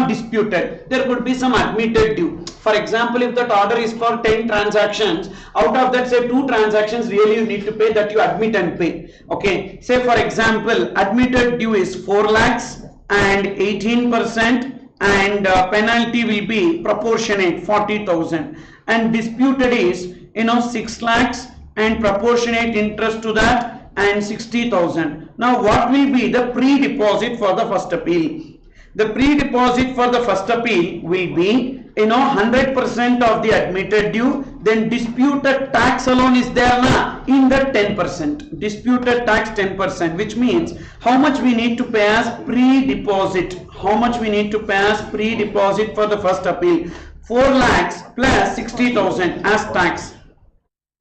disputed. There could be some admitted due. For example, if that order is for 10 transactions, out of that say 2 transactions really you need to pay, that you admit and pay. Okay, say for example admitted due is 4 lakhs and 18%, and penalty will be proportionate 40,000, and disputed is 6 lakhs and proportionate interest to that and 60,000. Now what will be the pre-deposit for the first appeal? The pre-deposit for the first appeal will be 100% of the admitted due, then disputed tax alone is there na, in the 10%, disputed tax 10%, which means how much we need to pay as pre-deposit. How much we need to pay as pre-deposit for the first appeal? 4 lakhs plus 60,000 as tax.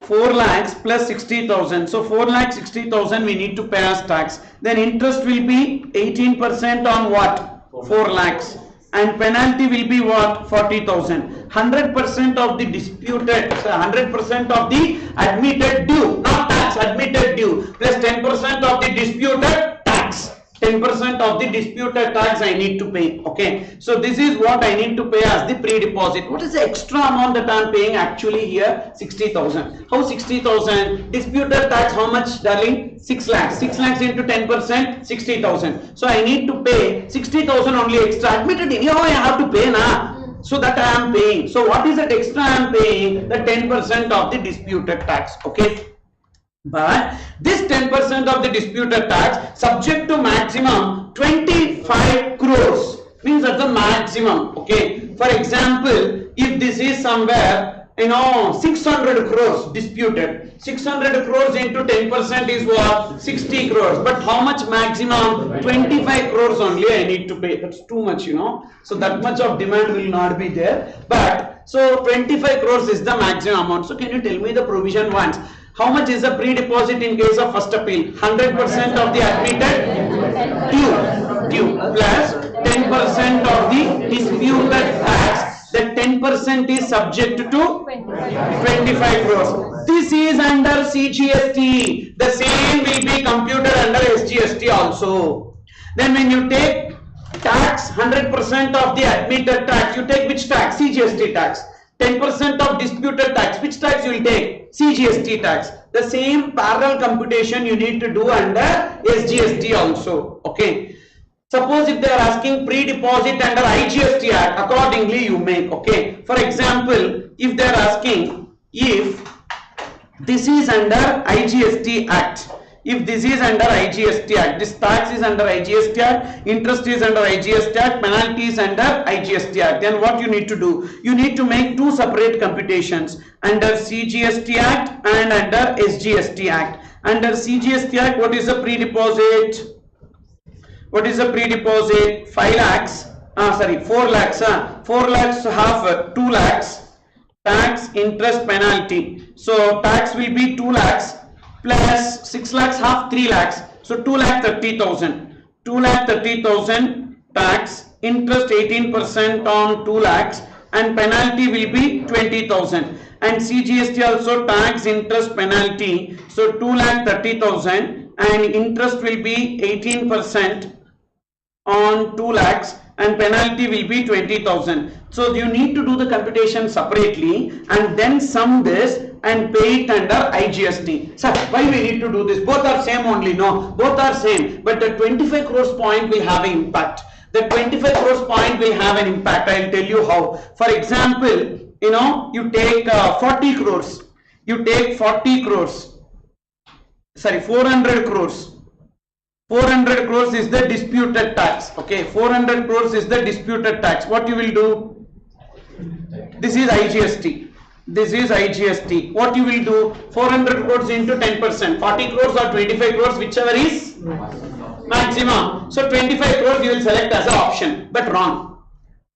4 lakhs plus 60,000. So 4 lakhs 60,000 we need to pay as tax. Then interest will be 18% on what? 4 lakhs. And penalty will be what? 40,000. 100% of the disputed, so 100% of the admitted due, not tax, admitted due, plus 10% of the disputed tax. 10% of the disputed tax I need to pay. Okay, so this is what I need to pay as the pre-deposit. What is the extra amount that I am paying actually here? 60,000. How 60,000? Disputed tax how much, darling? 6 lakhs. 6 lakhs into 10%, 60,000. So I need to pay 60,000 only extra. Admitted anyhow I have to pay na. So that I am paying. So what is that extra I am paying? The 10% of the disputed tax. Okay. But this 10% of the disputed tax subject to maximum 25 crores, means that's the maximum. Okay, for example, if this is somewhere 600 crores disputed, 600 crores into 10% is what? 60 crores. But how much maximum? 25 crores only I need to pay. That's too much, so that much of demand will not be there. But so 25 crores is the maximum amount. So can you tell me the provision once? How much is the pre-deposit in case of first appeal? 100% of the admitted due plus 10% of the disputed tax. That 10% is subject to 25 crores. This is under CGST. The same will be computed under SGST also. Then when you take tax, 100% of the admitted tax, you take which tax? CGST tax. 10% of disputed tax, which tax you will take? CGST tax. The same parallel computation you need to do under SGST also. Okay. Suppose if they are asking pre-deposit under IGST Act, accordingly you make. Okay. For example, if they are asking if this is under IGST Act, if this is under IGST Act, this tax is under IGST Act, interest is under IGST Act, penalty is under IGST Act, then what you need to do? You need to make two separate computations under CGST Act and under SGST Act. Under CGST Act, what is the What is the pre-deposit? 5 lakhs. 4 lakhs. 4 lakhs half 2 lakhs, tax, interest, penalty. So tax will be 2 lakhs plus 6 lakhs half 3 lakhs. So 2 lakh 30,000. 2 lakh 30,000 tax, interest 18% on 2 lakhs and penalty will be 20,000. And CGST also tax, interest, penalty. So 2 lakh 30,000 and interest will be 18% on 2 lakhs and penalty will be 20,000. So you need to do the computation separately and then sum this and pay it under IGST. Sir, why we need to do this? Both are same only. No, both are same, but the 25 crores point will have an impact. The 25 crores point will have an impact. I will tell you how. For example, you take 40 crores. You take 40 crores. Sorry, 400 crores. 400 crores is the disputed tax. Okay, 400 crores is the disputed tax. What you will do? This is IGST. This is IGST. What you will do? 400 crores into 10%. 40 crores or 25 crores, whichever is maximum. So 25 crores you will select as an option, but wrong.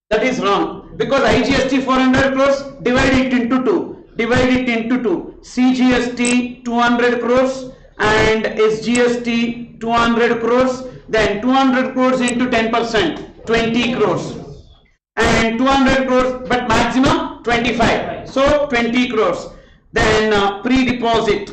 That is wrong because IGST 400 crores, divide it into 2. Divide it into 2. CGST 200 crores and SGST 200 crores. Then 200 crores into 10%, 20 crores. And 200 crores, but maximum 25. So 20 crores. Then pre-deposit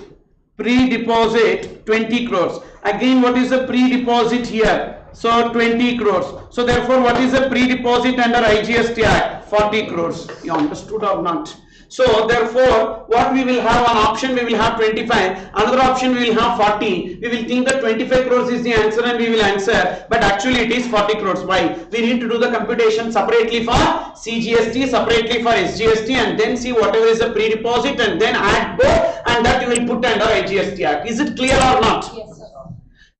20 crores. Again, what is the pre-deposit here? So 20 crores. So therefore, what is the pre-deposit under IGST Act? 40 crores. You understood or not? So therefore, what we will have, one option we will have 25, another option we will have 40. We will think that 25 crores is the answer and we will answer, but actually it is 40 crores. Why? We need to do the computation separately for CGST, separately for SGST, and then see whatever is the pre-deposit and then add both, and that you will put under IGST Act. Is it clear or not? Yes, sir.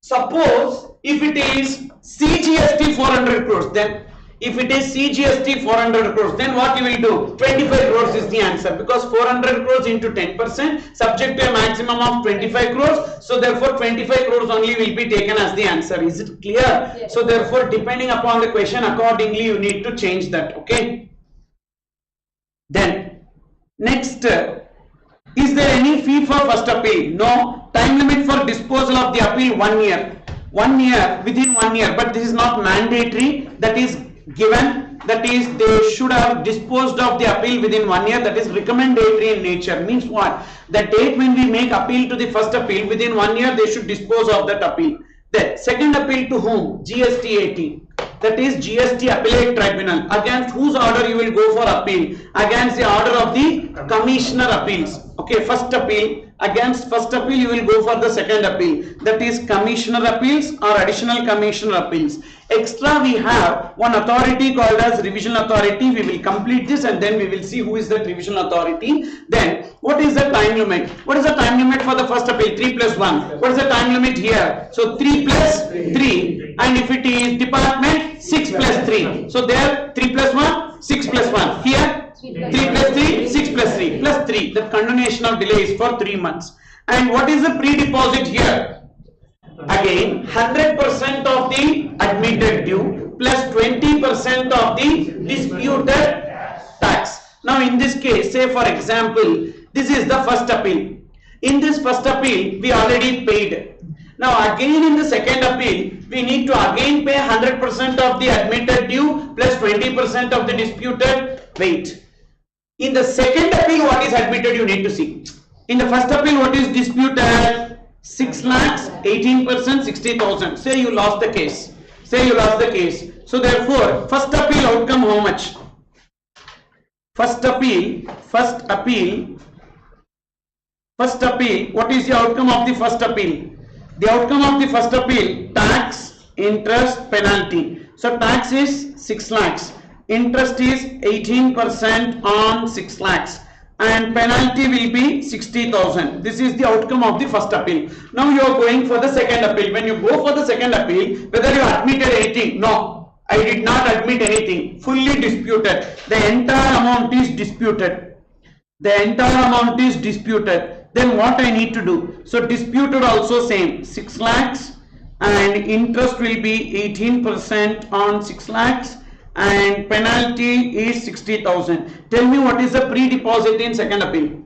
Suppose if it is CGST 400 crores, then if it is CGST 400 crores, then what you will do? 25 crores is the answer because 400 crores into 10% subject to a maximum of 25 crores. So therefore 25 crores only will be taken as the answer. Is it clear? Yes. So therefore depending upon the question accordingly you need to change that. Okay. Then next, is there any fee for first appeal? No. Time limit for disposal of the appeal 1 year. 1 year, within 1 year, but this is not mandatory. That is given, that is they should have disposed of the appeal within 1 year. That is recommendatory in nature. Means what? The date when we make appeal to the first appeal, within 1 year they should dispose of that appeal. Then second appeal to whom? GST 80. That is GST Appellate Tribunal. Against whose order you will go for appeal? Against the order of the Commissioner Appeals. Okay, first appeal. Against first appeal you will go for the second appeal. That is Commissioner Appeals or Additional Commissioner Appeals. Extra we have one authority called as Revision Authority. We will complete this and then we will see who is that Revision Authority. Then what is the time limit? What is the time limit for the first appeal? 3 plus 1. What is the time limit here? So 3 plus 3. And if it is department, 6 plus 3. So there 3 plus 1, 6 plus 1. Here 3 plus 3, 6 plus 3 plus 3. The continuation of delay is for 3 months. And what is the pre-deposit here? Again 100% of the admitted due plus 20% of the disputed tax. Now in this case, say for example, this is the first appeal. In this first appeal, we already paid. Now again in the second appeal, we need to again pay 100% of the admitted due plus 20% of the disputed weight. In the second appeal, what is admitted you need to see. In the first appeal, what is disputed? 6 lakhs, 18%, 60,000. Say you lost the case. Say you lost the case. So therefore, first appeal outcome how much? First appeal, what is the outcome of the first appeal? The outcome of the first appeal, tax, interest, penalty. So tax is 6 lakhs. Interest is 18% on 6 lakhs. And penalty will be 60,000. This is the outcome of the first appeal. Now you are going for the second appeal. When you go for the second appeal, whether you admitted anything? No, I did not admit anything. Fully disputed. The entire amount is disputed. The entire amount is disputed. Then what I need to do? So disputed also same. 6 lakhs and interest will be 18% on 6 lakhs and penalty is 60,000. Tell me what is the pre-deposit in second appeal.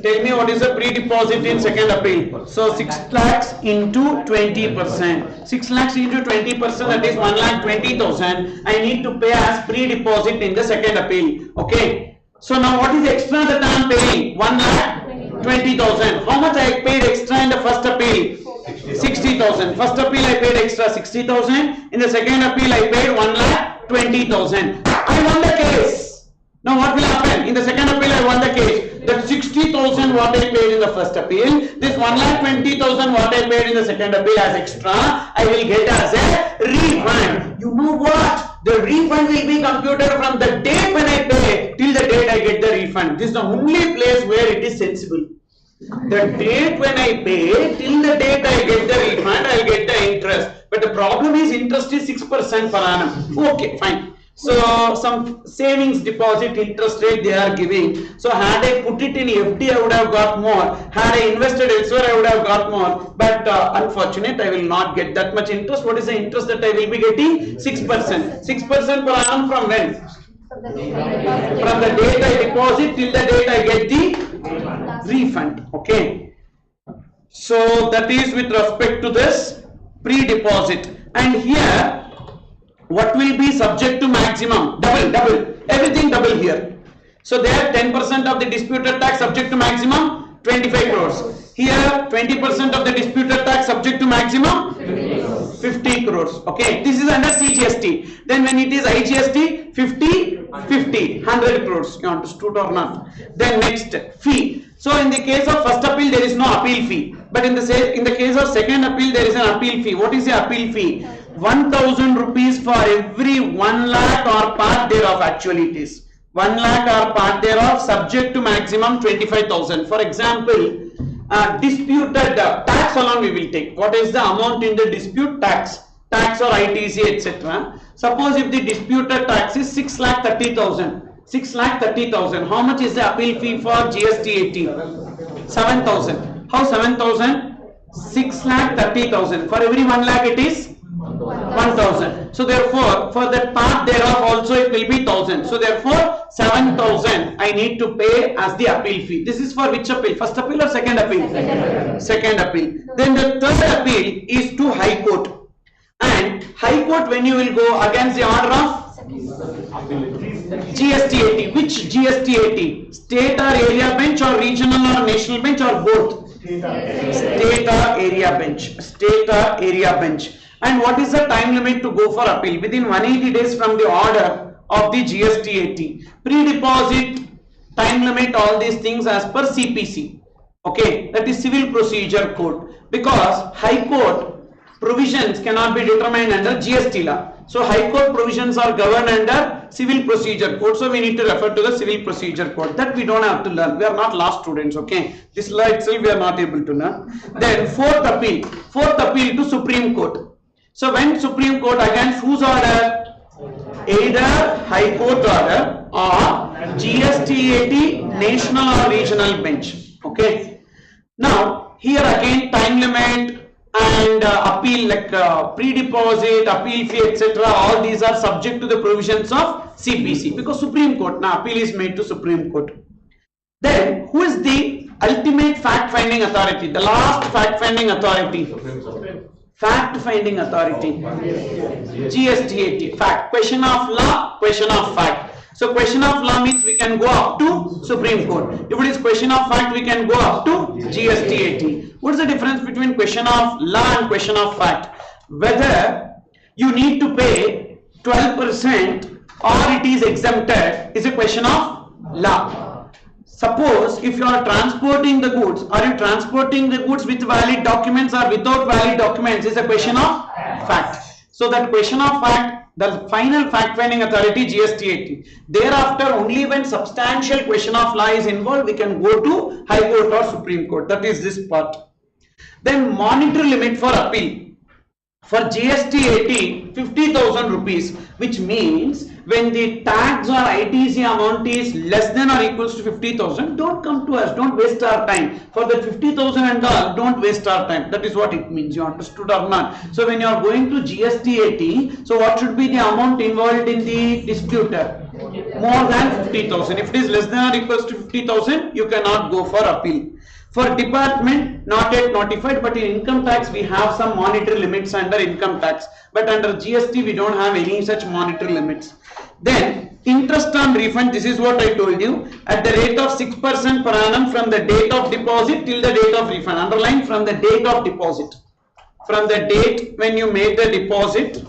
Tell me what is the pre-deposit in second appeal. So 6 lakhs into 20%. 6 lakhs into 20%, that is 1,20,000. I need to pay as pre-deposit in the second appeal. Okay. So now what is extra that I am paying? 1,20,000. How much I paid extra in the first appeal? 60,000. First appeal I paid extra 60,000. In the second appeal I paid 1,20,000. I won the case. Now what will happen? In the second appeal I won the case. That 60,000 what I paid in the first appeal, this 1,20,000 what I paid in the second appeal as extra, I will get as a refund. You know what? The refund will be computed from the date when I pay till the date I get the refund. This is the only place where it is sensible. The date when I pay till the date I get the refund, I will get the interest. But the problem is interest is 6% per annum. Okay, fine. So some savings deposit interest rate they are giving. So had I put it in FD I would have got more. Had I invested elsewhere I would have got more. But unfortunate I will not get that much interest. What is the interest that I will be getting? 6%. 6% per annum from when? From the date I deposit till the date I get the refund. Okay. So that is with respect to this pre-deposit. And here what will be subject to maximum? Double, everything double here. So there 10% of the disputed tax subject to maximum 25 crores. Here 20% of the disputed tax subject to maximum 50 crores. Okay, this is under CGST. Then when it is IGST, 50, 100 crores. You understood or not? Then next, fee. So in the case of first appeal there is no appeal fee. But in the case of second appeal there is an appeal fee. What is the appeal fee? 1,000 rupees for every 1 lakh or part thereof. Actually it is 1 lakh or part thereof subject to maximum 25,000. For example, disputed tax alone we will take. What is the amount in the dispute? Tax or ITC, etc. Suppose if the disputed tax is 6,30,000. 6,30,000. How much is the appeal fee for GST 18? 7,000. How 7,000? 6,30,000. For every 1 lakh it is 1,000. So therefore, for that part thereof also it will be 1,000. So therefore, 7,000 I need to pay as the appeal fee. This is for which appeal? First appeal or second appeal? Second appeal. Then the third appeal is to High Court. And High Court, when you will go against the order of GST 80. Which GST 80? State or area bench or regional or national bench or both? State or area bench. State or area bench. And what is the time limit to go for appeal? Within 180 days from the order of the GST 80. Pre-deposit, time limit, all these things as per CPC. Okay, that is Civil Procedure Code. Because High Court provisions cannot be determined under GST law. So High Court provisions are governed under Civil Procedure Code. So we need to refer to the Civil Procedure Code. That we don't have to learn. We are not law students. Okay, this law itself we are not able to learn. Then fourth appeal to Supreme Court. So when Supreme Court, against whose order? Either High Court order or GST 80 national or regional bench. Okay. Now here again time limit and appeal like pre-deposit, appeal fee, etc. All these are subject to the provisions of CPC because Supreme Court. Now appeal is made to Supreme Court. Then who is the ultimate fact-finding authority? The last fact-finding authority. Fact-finding authority. GST 80. Fact. Question of law, question of fact. So question of law means we can go up to Supreme Court. If it is question of fact, we can go up to GST 80. What is the difference between question of law and question of fact? Whether you need to pay 12% or it is exempted is a question of law. Suppose if you are transporting the goods, are you transporting the goods with valid documents or without valid documents is a question of fact. So that question of fact, the final fact-finding authority GST 80. Thereafter, only when substantial question of law is involved, we can go to High Court or Supreme Court. That is this part. Then monetary limit for appeal. For GST 80, 50,000 rupees, which means when the tax or ITC amount is less than or equals to 50,000, don't come to us, don't waste our time. For that 50,000 and all, don't waste our time. That is what it means. You understood or not? So when you are going to GST 80, so what should be the amount involved in the dispute? More than 50,000. If it is less than or equals to 50,000, you cannot go for appeal. For department, not yet notified, but in income tax we have some monetary limits under income tax, but under GST we don't have any such monetary limits. Then interest on refund, this is what I told you, at the rate of 6% per annum from the date of deposit till the date of refund. Underline, from the date of deposit, from the date when you made the deposit,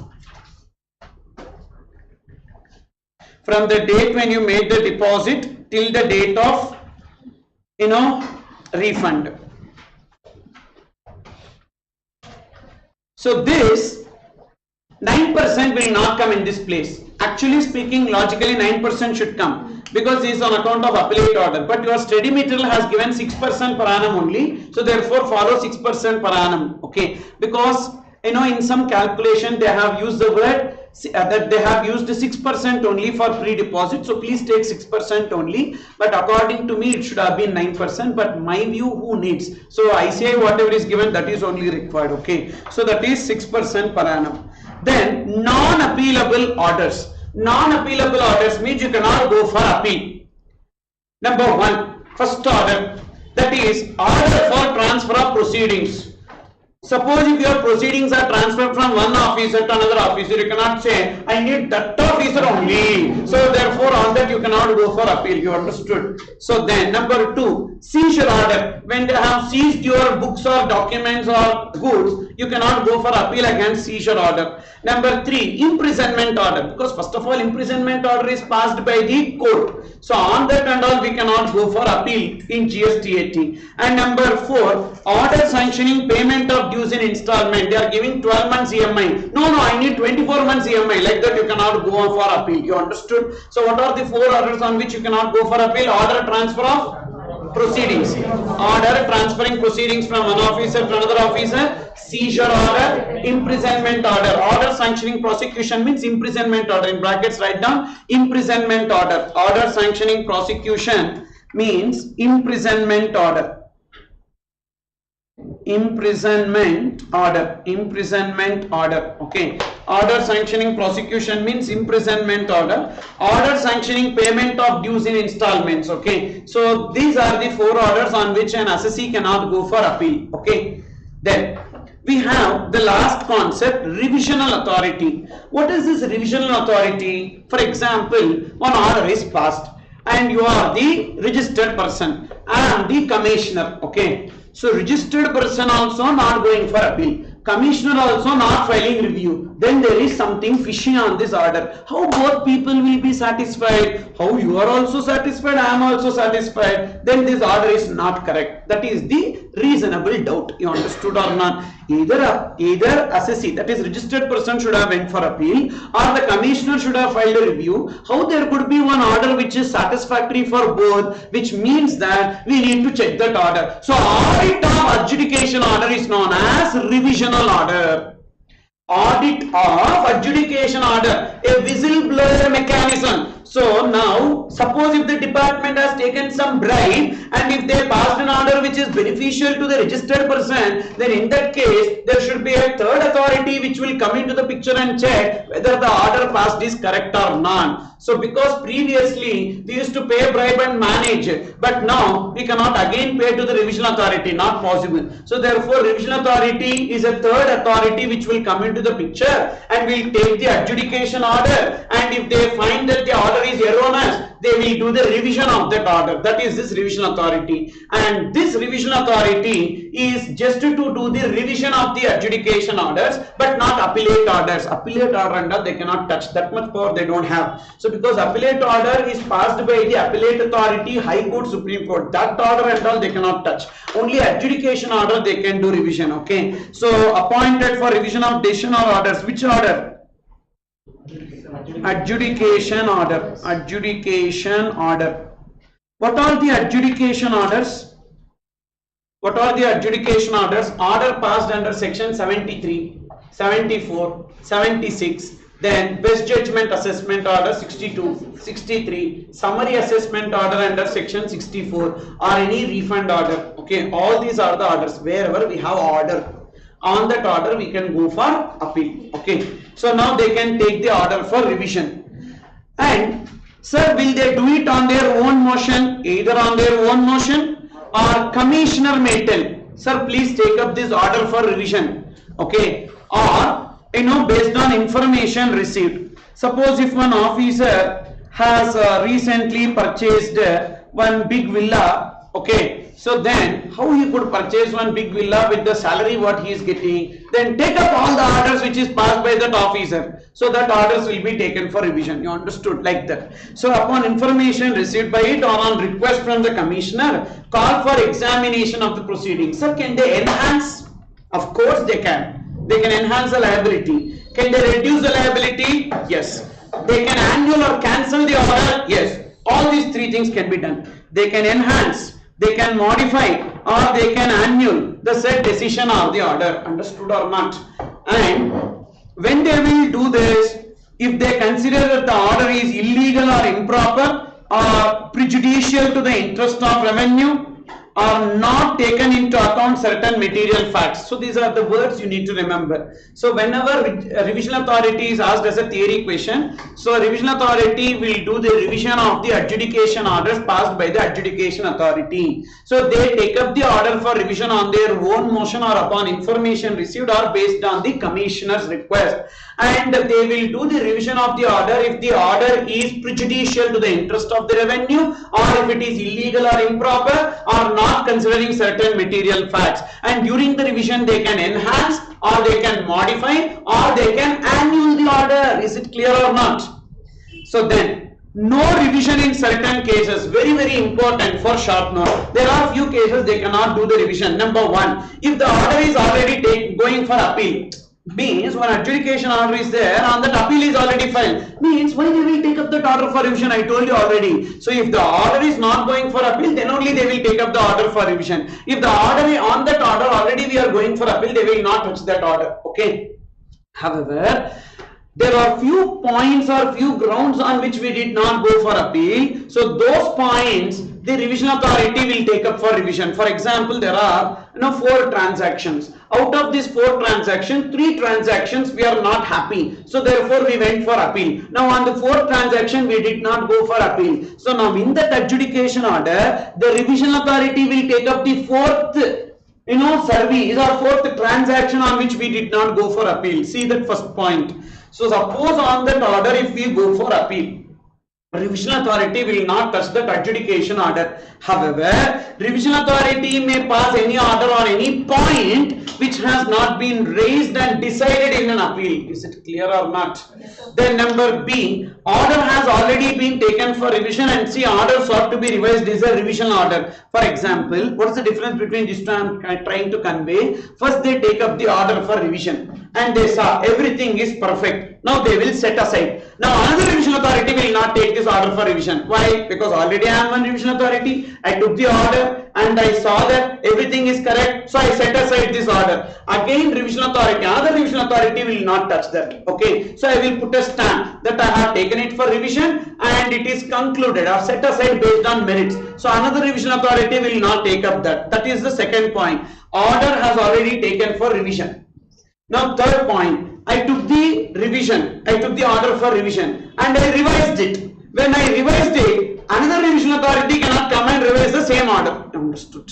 from the date when you made the deposit till the date of refund. So this 9% will not come in this place. Actually speaking, logically 9% should come because this is on account of appellate order, but your study material has given 6% per annum only, so therefore follow 6% per annum. Okay, because in some calculation they have used the word that they have used 6% only for pre-deposit, so please take 6% only, but according to me it should have been 9%, but my view, who needs? So ICI whatever is given, that is only required. Okay, so that is 6% per annum. Then non-appealable orders. Non-appealable orders means you cannot go for appeal. Number one, first order, that is order for transfer of proceedings. Suppose if your proceedings are transferred from one officer to another officer, you cannot say, I need that officer only. So therefore on that you cannot go for appeal. You understood? So then number two, seizure order. When they have seized your books or documents or goods, you cannot go for appeal against seizure order. Number three, imprisonment order. Because first of all, imprisonment order is passed by the court. So on that and all we cannot go for appeal in GST 80. And number four, order sanctioning payment of dues in installment. They are giving 12 months EMI. No, I need 24 months EMI. Like that you cannot go for appeal. You understood? So what are the four orders on which you cannot go for appeal? Order transfer of proceedings. Order transferring proceedings from one officer to another officer. Seizure order, imprisonment order. Order sanctioning prosecution means imprisonment order. In brackets write down imprisonment order. Order sanctioning prosecution means imprisonment order. Imprisonment order. Okay, order sanctioning prosecution means imprisonment order. Order sanctioning payment of dues in installments. Okay, so these are the four orders on which an assessee cannot go for appeal. Okay, then we have the last concept, revisional authority. What is this revisional authority? For example, one order is passed and you are the registered person. I am the commissioner. Okay, so registered person also not going for appeal, commissioner also not filing review, then there is something fishy on this order. How both people will be satisfied? How you are also satisfied, I am also satisfied, then this order is not correct. That is the reasonable doubt. You understood or not? Either assessee, that is registered person, should have went for appeal, or the commissioner should have filed a review. How there could be one order which is satisfactory for both, which means that we need to check that order. So audit of adjudication order is known as revisional order. Audit of adjudication order, a whistleblower mechanism. So now suppose if the department has taken some bribe and if they passed an order which is beneficial to the registered person, then in that case there should be a third authority which will come into the picture and check whether the order passed is correct or not. So because previously we used to pay bribe and manage, but now we cannot again pay to the revision authority, not possible. So therefore revision authority is a third authority which will come into the picture and will take the adjudication order, and if they find that the order is erroneous, they will do the revision of that order. That is this revision authority, and this revision authority is just to do the revision of the adjudication orders but not appellate orders. Appellate order and all they cannot touch, that much power they don't have. So because appellate order is passed by the appellate authority, High Court, Supreme Court, that order and all they cannot touch. Only adjudication order they can do revision. Okay, so appointed for revision of decision or orders. Which order? Adjudication order. Adjudication order. What are the adjudication orders? What are the adjudication orders? Order passed under section 73. 74, 76, then best judgment assessment order 62, 63, summary assessment order under section 64, or any refund order. Okay, all these are the orders. Wherever we have order, on that order we can go for appeal. Okay, so now they can take the order for revision. And sir, will they do it on their own motion? Either on their own motion, or commissioner may tell, sir, please take up this order for revision. Okay, or based on information received. Suppose if one officer has recently purchased one big villa, okay, so then how he could purchase one big villa with the salary what he is getting? Then take up all the orders which is passed by that officer. So that orders will be taken for revision. You understood, like that. So upon information received by it or on request from the commissioner, call for examination of the proceedings. Sir, can they enhance? Of course they can. They can enhance the liability. Can they reduce the liability? Yes. They can annul or cancel the order? Yes. All these three things can be done. They can enhance, they can modify, or they can annul the said decision of the order. Understood or not? And when they will do this, if they consider that the order is illegal or improper or prejudicial to the interest of revenue, are not taken into account certain material facts. So these are the words you need to remember. So whenever revision authority is asked as a theory question, so revision authority will do the revision of the adjudication orders passed by the adjudication authority. So they take up the order for revision on their own motion or upon information received or based on the commissioner's request. And they will do the revision of the order if the order is prejudicial to the interest of the revenue, or if it is illegal or improper, or not considering certain material facts. And during the revision they can enhance, or they can modify, or they can annul the order. Is it clear or not? So then, no revision in certain cases. Very, very important for short note. There are few cases they cannot do the revision. Number one, if the order is already going for appeal, means when adjudication order is there and that appeal is already filed, means why they will take up that order for revision? I told you already. So if the order is not going for appeal, then only they will take up the order for revision. If the order on that order already we are going for appeal, they will not touch that order. Okay. However, there are few points or few grounds on which we did not go for appeal. So those points the revision authority will take up for revision. For example, there are 4 transactions. Out of these 4 transactions, 3 transactions we are not happy. So therefore we went for appeal. Now on the 4th transaction we did not go for appeal. So now in that adjudication order, the revision authority will take up the 4th service or 4th transaction on which we did not go for appeal. See that first point. So suppose on that order if we go for appeal, revision authority will not touch that adjudication order. However, revision authority may pass any order on any point which has not been raised and decided in an appeal. Is it clear or not? Then number B, order has already been taken for revision, and see, order sought to be revised is a revision order. For example, what is the difference between this two I am trying to convey? First they take up the order for revision and they saw everything is perfect. Now they will set aside. Now another revision authority will not take this order for revision. Why? Because already I am one revision authority. I took the order and I saw that everything is correct. So I set aside this order. Again revision authority, another revision authority will not touch that. Okay. So I will put a stamp that I have taken it for revision and it is concluded or set aside based on merits. So another revision authority will not take up that. That is the second point. Order has already taken for revision. Now third point. I took the revision, I took the order for revision and I revised it. When I revised it, another revision authority cannot come and revise the same order. Understood?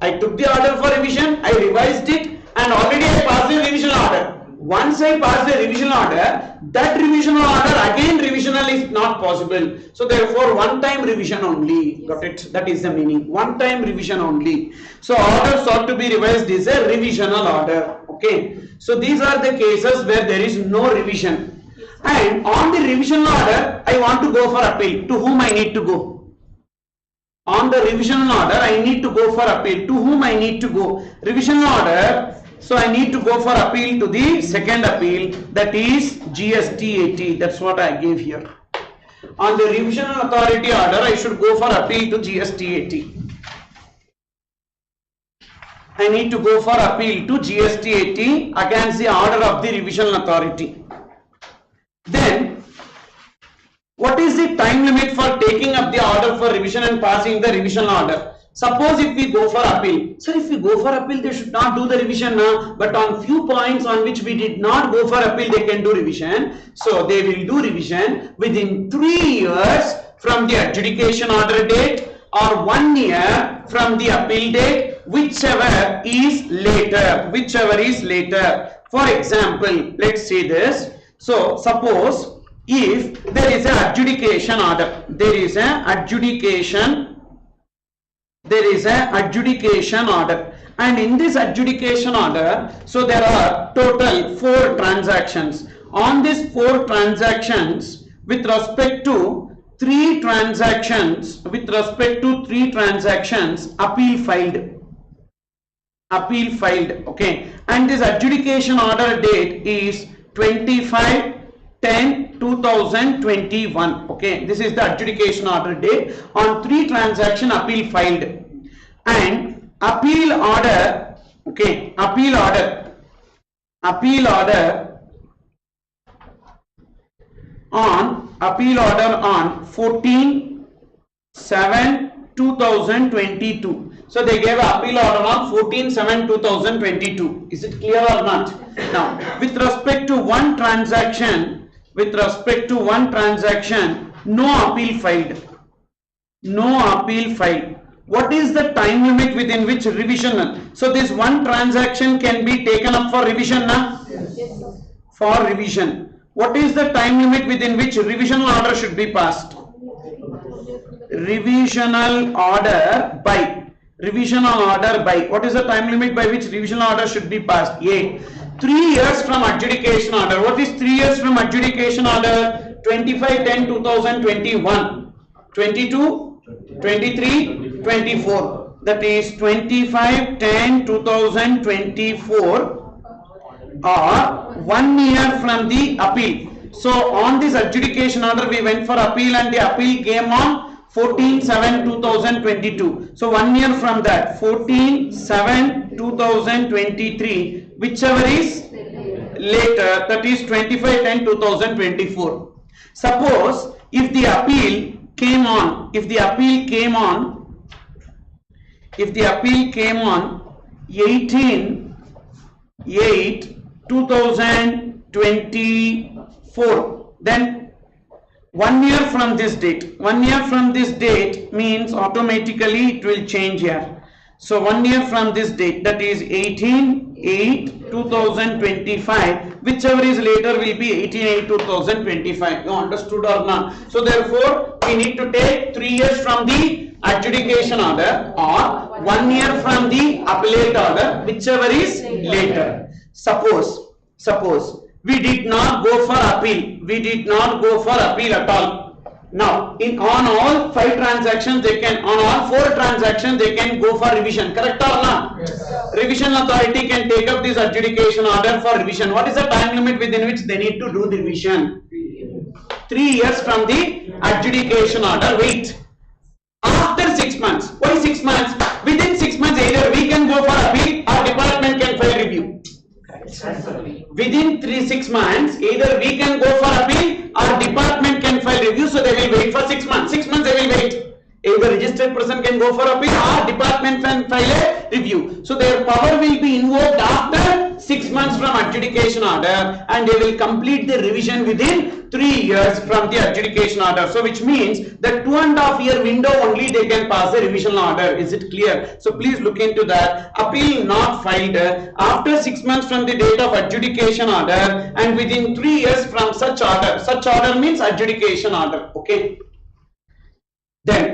I took the order for revision, I revised it and already I passed the revision order. Once I pass the revision order, that revision order again revisional is not possible. So therefore one time revision only. Got it? That is the meaning. One time revision only. So order sought to be revised is a revisional order. Okay. So these are the cases where there is no revision. And on the revision order, I want to go for appeal. To whom I need to go? On the revision order, I need to go for appeal. To whom I need to go? Revision order. So I need to go for appeal to the second appeal, that is GST 80. That's what I gave here. On the revision authority order, I should go for appeal to GST 80. I need to go for appeal to GST 80 against the order of the revision authority. Then, what is the time limit for taking up the order for revision and passing the revision order? Suppose if we go for appeal, so if we go for appeal, they should not do the revision now, but on few points on which we did not go for appeal, they can do revision. So they will do revision within 3 years from the adjudication order date or 1 year from the appeal date, whichever is later, For example, let's say this. So suppose if there is an adjudication order, there is an adjudication order, and in this adjudication order, so there are total 4 transactions. On these 4 transactions, with respect to 3 transactions, appeal filed, okay, and this adjudication order date is 25/10/2021, okay, this is the adjudication order date. On 3 transaction appeal filed, and appeal order, okay, appeal order on 14/7/2022. So they gave appeal order on 14/7/2022. Is it clear or not? Now, with respect to one transaction, no appeal filed. What is the time limit within which revision? So this one transaction can be taken up for revision now? Yes. For revision. What is the time limit within which revisional order should be passed? Revisional order by. What is the time limit by which revisional order should be passed? A. 3 years from adjudication order. What is 3 years from adjudication order? 25/10/2021. 22, 23, 24. That is 25/10/2024 or 1 year from the appeal. So on this adjudication order we went for appeal and the appeal came on 14/7/2022. So 1 year from that, 14/7/2023, whichever is later, that is 25/10/2024. Suppose if the appeal came on 18/8/2024, then 1 year from this date means automatically it will change here. So 1 year from this date, that is 18/8/2025, whichever is later will be 18/8/2025. You understood or not? So therefore we need to take 3 years from the adjudication order or 1 year from the appellate order, whichever is later. Suppose we did not go for appeal. At all. Now, on all 5 transactions, on all 4 transactions, they can go for revision. Correct or not? Yes. Revision authority can take up this adjudication order for revision. What is the time limit within which they need to do the revision? 3 years from the adjudication order. Wait. After 6 months. Why 6 months? Within 6 months, either we can go for appeal or department can file review. Within 6 months, either we can go for appeal or department can file review. So they will wait for 6 months. 6 months they will wait. Either registered person can go for appeal or department can file a review. So their power will be invoked after 6 months from adjudication order, and they will complete the revision within 3 years from the adjudication order. So which means that 2.5 year window only they can pass the revision order. Is it clear? So please look into that. Appeal not filed after 6 months from the date of adjudication order and within 3 years from such order. Such order means adjudication order. Okay. Then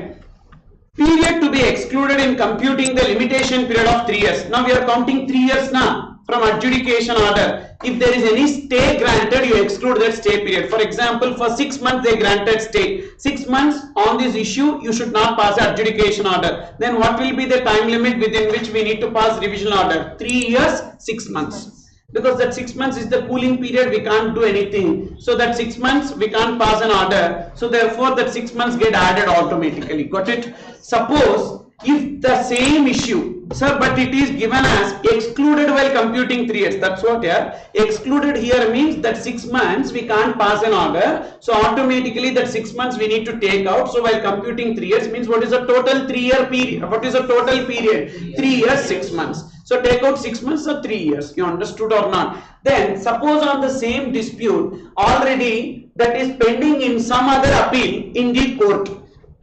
period to be excluded in computing the limitation period of 3 years. Now we are counting 3 years now from adjudication order. If there is any stay granted, you exclude that stay period. For example, for 6 months they granted stay. 6 months on this issue, you should not pass adjudication order. Then what will be the time limit within which we need to pass revision order? 3 years, 6 months. Because that 6 months is the cooling period, we can't do anything. So that 6 months we can't pass an order. So therefore that 6 months get added automatically. Got it? Suppose if the same issue Sir, but it is given as excluded while computing 3 years. That's what here. Excluded here means that 6 months we can't pass an order. So automatically that 6 months we need to take out. So while computing 3 years means what is the total 3-year period? What is the total period? 3 years, 6 months. So take out 6 months or 3 years. You understood or not? Then suppose on the same dispute already that is pending in some other appeal in the court.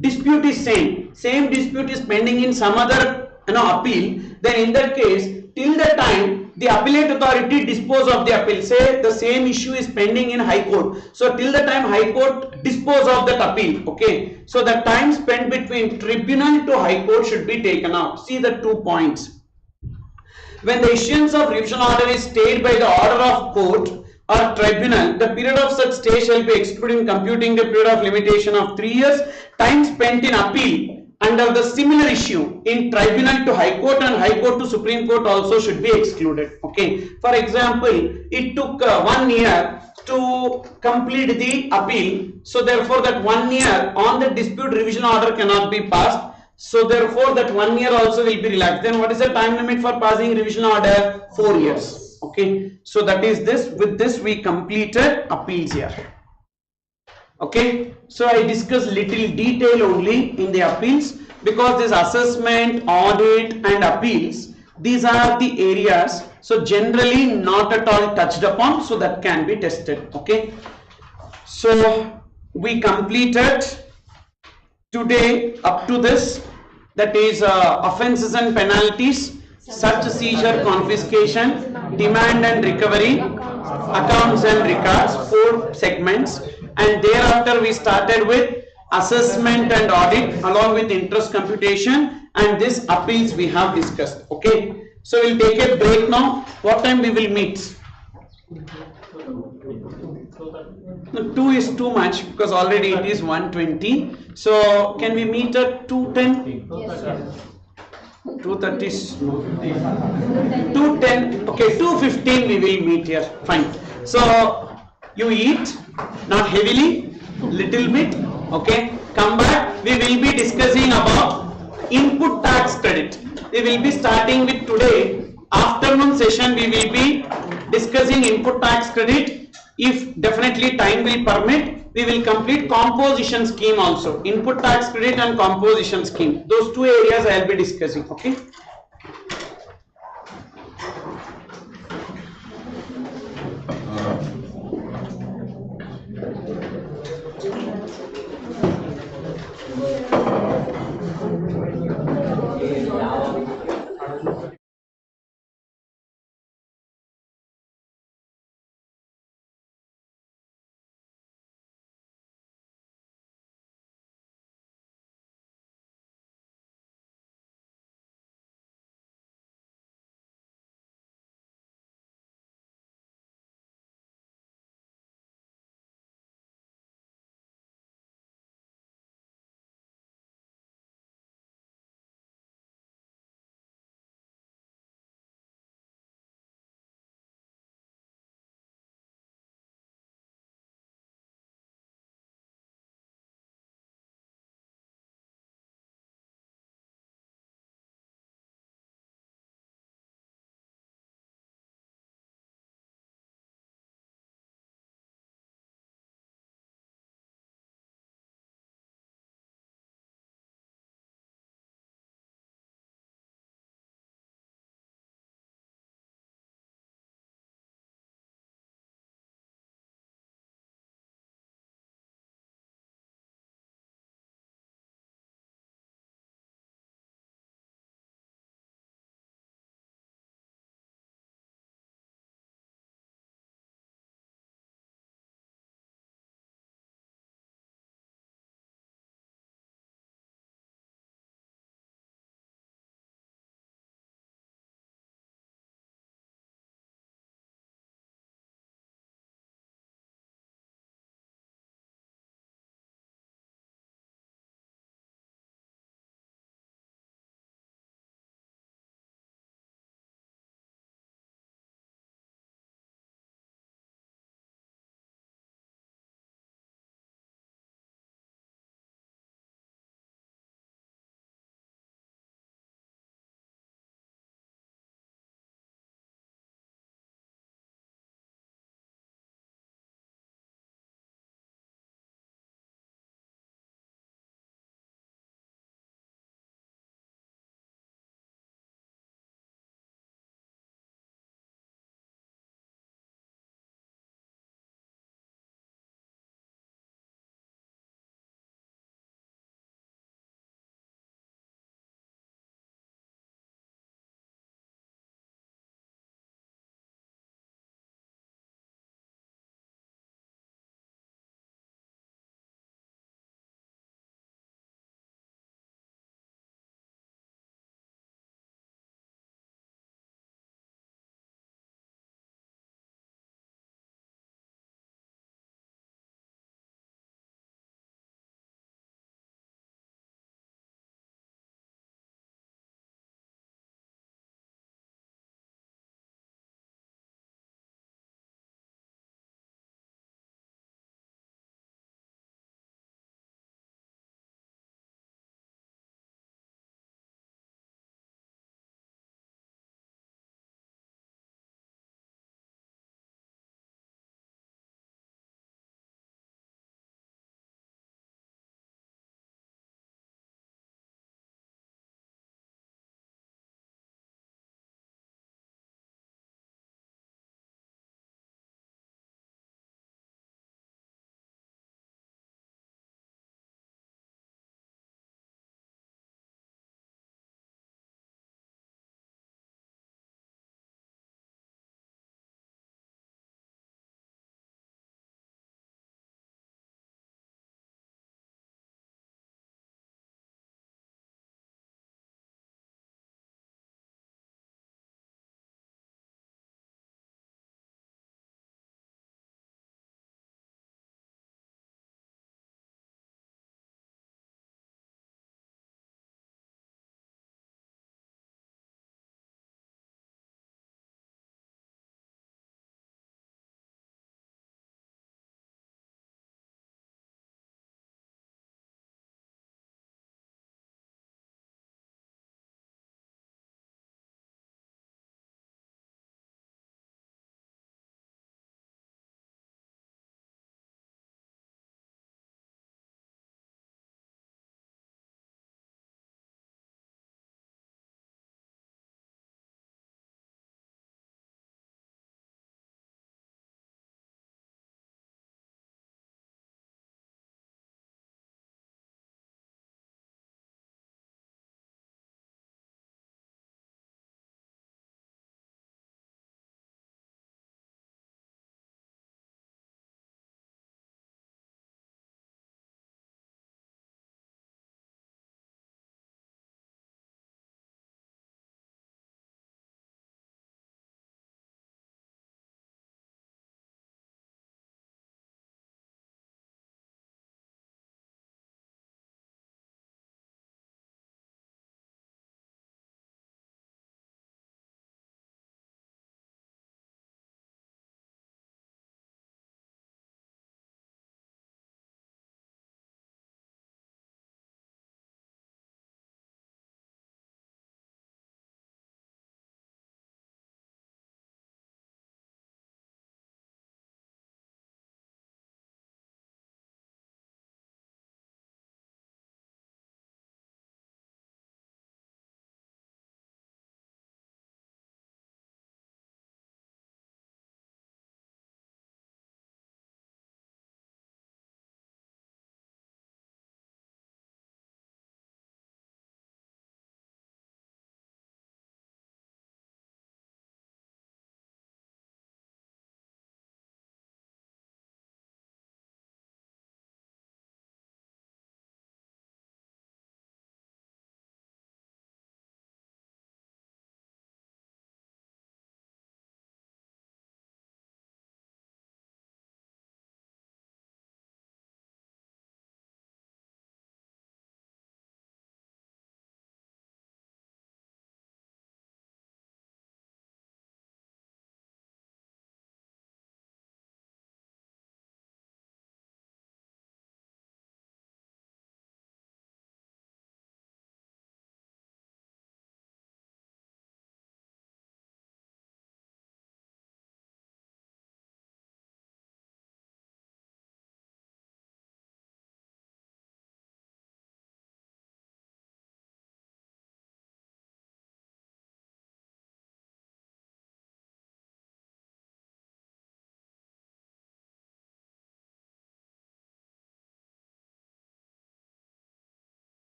Dispute is same dispute is pending in some other appeal, then in that case till the time the appellate authority dispose of the appeal, say the same issue is pending in high court, so till the time high court dispose of that appeal, okay, so the time spent between tribunal to high court should be taken out. See the 2 points. When the issuance of revision order is stayed by the order of court or tribunal, the period of such stay shall be excluded in computing the period of limitation of 3 years. Time spent in appeal under the similar issue in tribunal to high court and high court to supreme court also should be excluded. Okay, for example, it took 1 year to complete the appeal, so therefore that 1 year on the dispute revision order cannot be passed. So therefore that 1 year also will be relaxed. Then what is the time limit for passing revision order? 4 years. Okay, so that is this. With this we completed appeals here. Okay, so I discussed little detail only in the appeals because this assessment, audit and appeals, these are the areas, so generally not at all touched upon, so that can be tested. Okay, so we completed today up to this, that is offences and penalties, search, seizure, confiscation, demand and recovery, accounts and records, 4 segments, and thereafter we started with assessment and audit along with interest computation, and this appeals we have discussed. Okay, so we'll take a break now. What time we will meet? 2 is too much because already it is 1:20. So can we meet at 2:10? Yes, 2:30, 2:10. Okay, 2:15 we will meet here. Fine. So you eat, not heavily, little bit. Okay, come back. We will be discussing about input tax credit. We will be starting with today afternoon session. We will be discussing input tax credit. If definitely time will permit, we will complete composition scheme also. Input tax credit and composition scheme. Those 2 areas I will be discussing. Okay.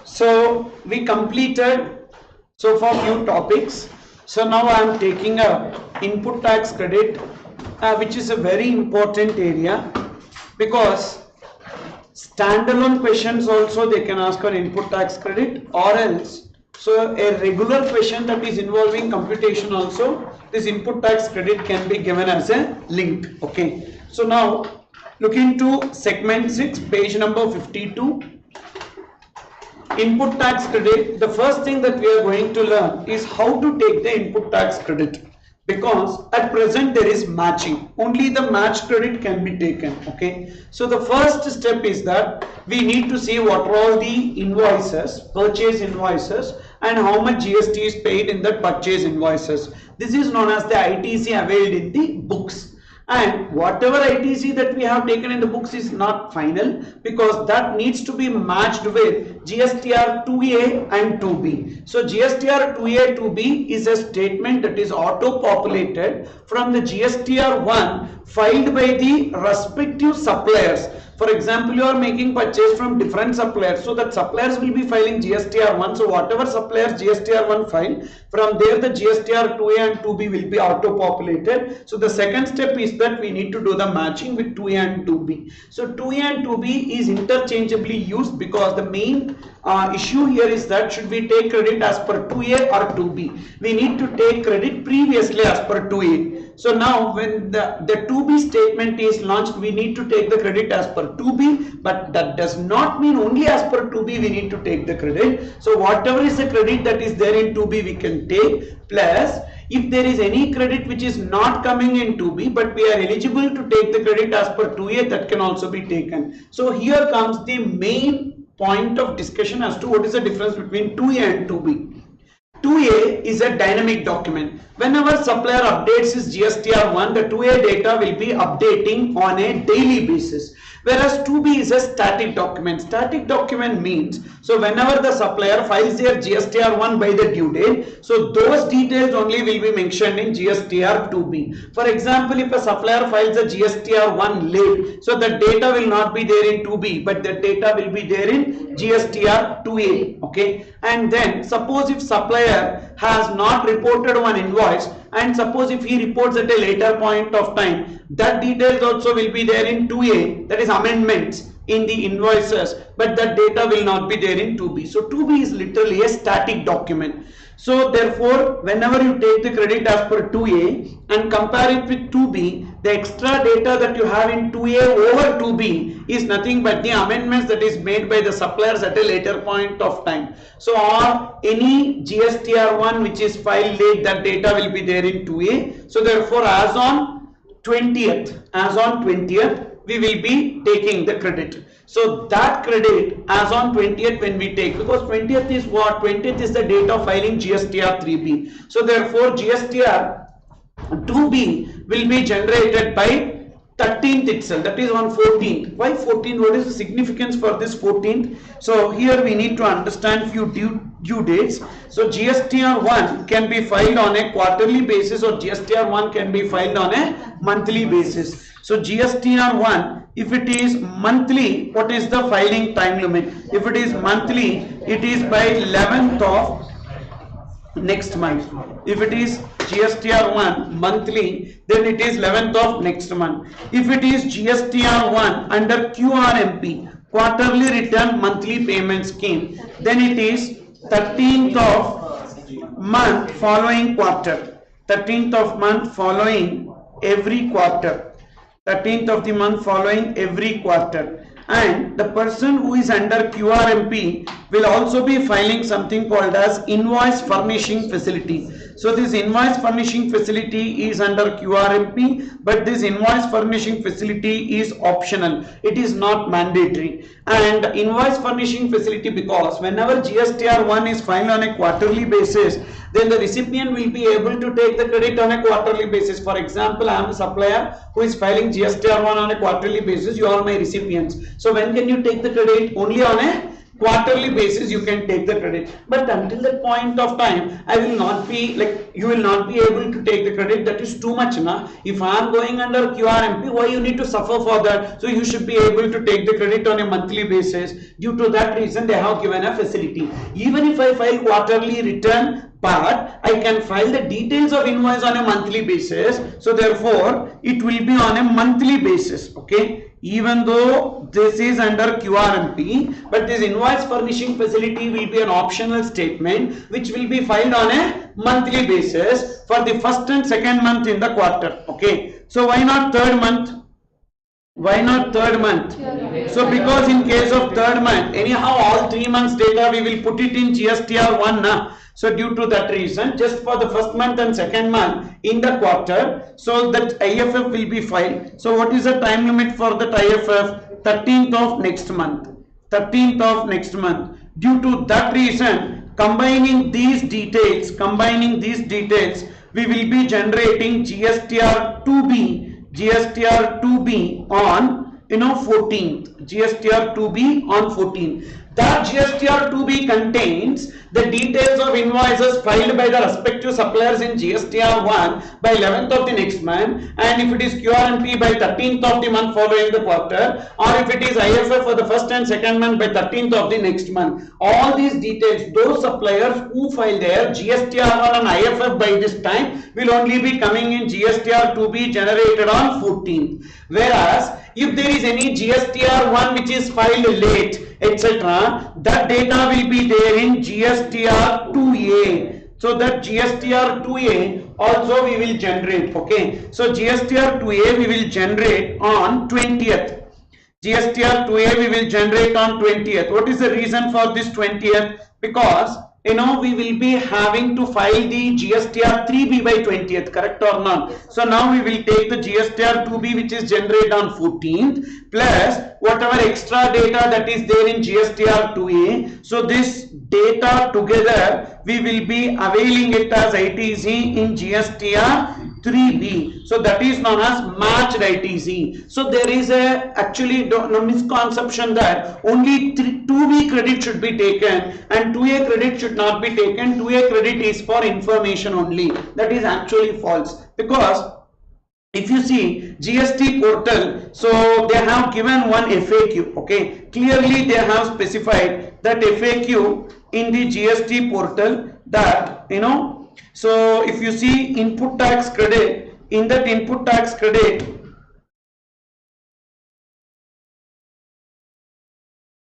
So we completed so far few topics. So now I am taking up input tax credit, which is a very important area, because standalone questions also they can ask for input tax credit, or else so a regular question that is involving computation also, this input tax credit can be given as a link. Okay, so now look into segment 6, page number 52. Input tax credit. The first thing that we are going to learn is how to take the input tax credit, because at present there is matching, only the match credit can be taken. Okay, so the first step is that we need to see what are all the invoices, purchase invoices, and how much GST is paid in that purchase invoices. This is known as the ITC availed in the books. And whatever ITC that we have taken in the books is not final, because that needs to be matched with GSTR 2A and 2B. So GSTR 2A 2B is a statement that is auto-populated from the GSTR 1 filed by the respective suppliers. For example, you are making purchase from different suppliers, so that suppliers will be filing GSTR 1. So whatever suppliers GSTR 1 file, from there the GSTR 2A and 2B will be auto-populated. So the second step is that we need to do the matching with 2A and 2B. So 2A and 2B is interchangeably used, because the main issue here is that should we take credit as per 2A or 2B? We need to take credit previously as per 2A. So now when the 2B statement is launched, we need to take the credit as per 2B, but that does not mean only as per 2B we need to take the credit. So whatever is the credit that is there in 2B we can take, plus if there is any credit which is not coming in 2B but we are eligible to take the credit as per 2A, that can also be taken. So here comes the main point of discussion as to what is the difference between 2A and 2B. 2A is a dynamic document. Whenever supplier updates his GSTR 1, the 2A data will be updating on a daily basis. Whereas 2B is a static document. Static document means, so whenever the supplier files their GSTR 1 by the due date, so those details only will be mentioned in GSTR 2B. For example, if a supplier files a GSTR 1 late, so the data will not be there in 2B, but the data will be there in GSTR 2A. Okay, and then suppose if supplier has not reported one invoice, and suppose if he reports at a later point of time, that details also will be there in 2A, that is amendments in the invoices, but that data will not be there in 2B. So 2B is literally a static document. So therefore, whenever you take the credit as per 2A and compare it with 2B, the extra data that you have in 2A over 2B is nothing but the amendments that is made by the suppliers at a later point of time. So or any GSTR 1 which is filed late, that data will be there in 2A. So therefore, as on 20th, we will be taking the credit. So that credit as on 20th when we take, because 20th is what? 20th is the date of filing GSTR 3B. So therefore GSTR 2B will be generated by 13th itself, that is on 14th. Why 14th? What is the significance for this 14th? So here we need to understand few due dates. So GSTR 1 can be filed on a quarterly basis, or GSTR 1 can be filed on a monthly basis. So GSTR 1, if it is monthly, what is the filing time limit? If it is monthly, it is by 11th of next month. If it is GSTR 1 monthly, then it is 11th of next month. If it is GSTR 1 under QRMP, quarterly return monthly payment scheme, then it is 13th of month following quarter. 13th of month following every quarter. 13th of the month following every quarter. And the person who is under QRMP will also be filing something called as invoice furnishing facility. So this invoice furnishing facility is under QRMP, but this invoice furnishing facility is optional. It is not mandatory. And invoice furnishing facility, because whenever GSTR 1 is filed on a quarterly basis, then the recipient will be able to take the credit on a quarterly basis. For example, I am a supplier who is filing GSTR 1 on a quarterly basis. You are my recipients. So when can you take the credit? Only on a quarterly basis you can take the credit, but until that point of time I will not be like, you will not be able to take the credit. That is too much na. If I am going under QRMP, why you need to suffer for that? So you should be able to take the credit on a monthly basis. Due to that reason they have given a facility. Even if I file quarterly return, but I can file the details of invoice on a monthly basis, so therefore it will be on a monthly basis. Okay, even though this is under QRMP, but this invoice furnishing facility will be an optional statement which will be filed on a monthly basis for the first and second month in the quarter. Okay, so why not third month? Why not third month? So because in case of third month, anyhow all 3 months data we will put it in GSTR1 na. So due to that reason, just for the first month and second month in the quarter, so that IFF will be filed. So what is the time limit for that IFF? 13th of next month. 13th of next month. Due to that reason, combining these details, we will be generating GSTR2B on 14th. GSTR2B on 14th. That GSTR2B contains the details of invoices filed by the respective suppliers in GSTR1 by 11th of the next month, and if it is QRMP by 13th of the month following the quarter, or if it is IFF for the first and second month by 13th of the next month. All these details, those suppliers who file their GSTR1 and IFF by this time will only be coming in GSTR2B generated on 14th. Whereas if there is any GSTR1 which is filed late, etc., that data will be there in GSTR2A. So that GSTR2A also we will generate. Okay, so GSTR2A we will generate on 20th. GSTR2A we will generate on 20th. What is the reason for this 20th? Because we will be having to file the GSTR3B by 20th, correct or not? So now we will take the GSTR2B which is generated on 14th plus whatever extra data that is there in GSTR2A. So this data together we will be availing it as ITC in GSTR3B. So that is known as matched ITC. So there is a actually no misconception that only 2B credit should be taken and 2A credit should not be taken. 2A credit is for information only. That is actually false, because if you see GST portal, so they have given one FAQ. Okay, clearly they have specified that FAQ in the GST portal that so if you see input tax credit, in that input tax credit,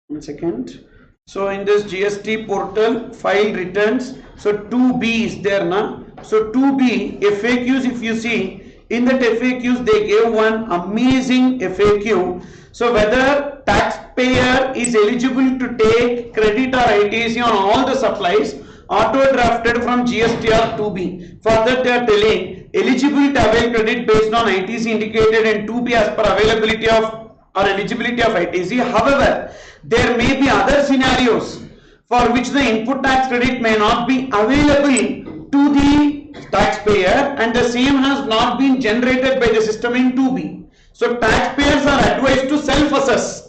one second. So in this GST portal file returns, so 2B is there now. So 2B FAQs, if you see in that FAQs they gave one amazing FAQ. So whether taxpayer is eligible to take credit or ITC on all the supplies auto drafted from GSTR2B. Further they are telling eligible to avail credit based on ITC indicated in 2B as per availability of or eligibility of ITC. However, there may be other scenarios for which the input tax credit may not be available to the taxpayer and the same has not been generated by the system in 2B. So taxpayers are advised to self-assess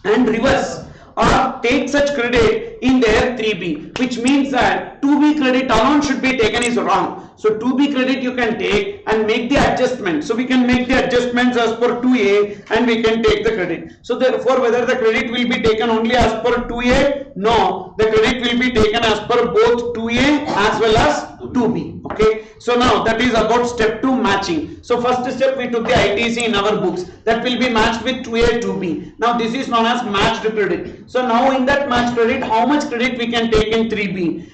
and reverse or take such credit in their 3B, which means that 2B credit alone should be taken is wrong. So 2B credit you can take and make the adjustment. So we can make the adjustments as per 2A and we can take the credit. So therefore whether the credit will be taken only as per 2A? No, the credit will be taken as per both 2A as well as 2B. Okay, so now that is about step 2, matching. So first step we took the ITC in our books, that will be matched with 2A, 2B. Now this is known as matched credit. So now in that matched credit, how much credit we can take in 3B?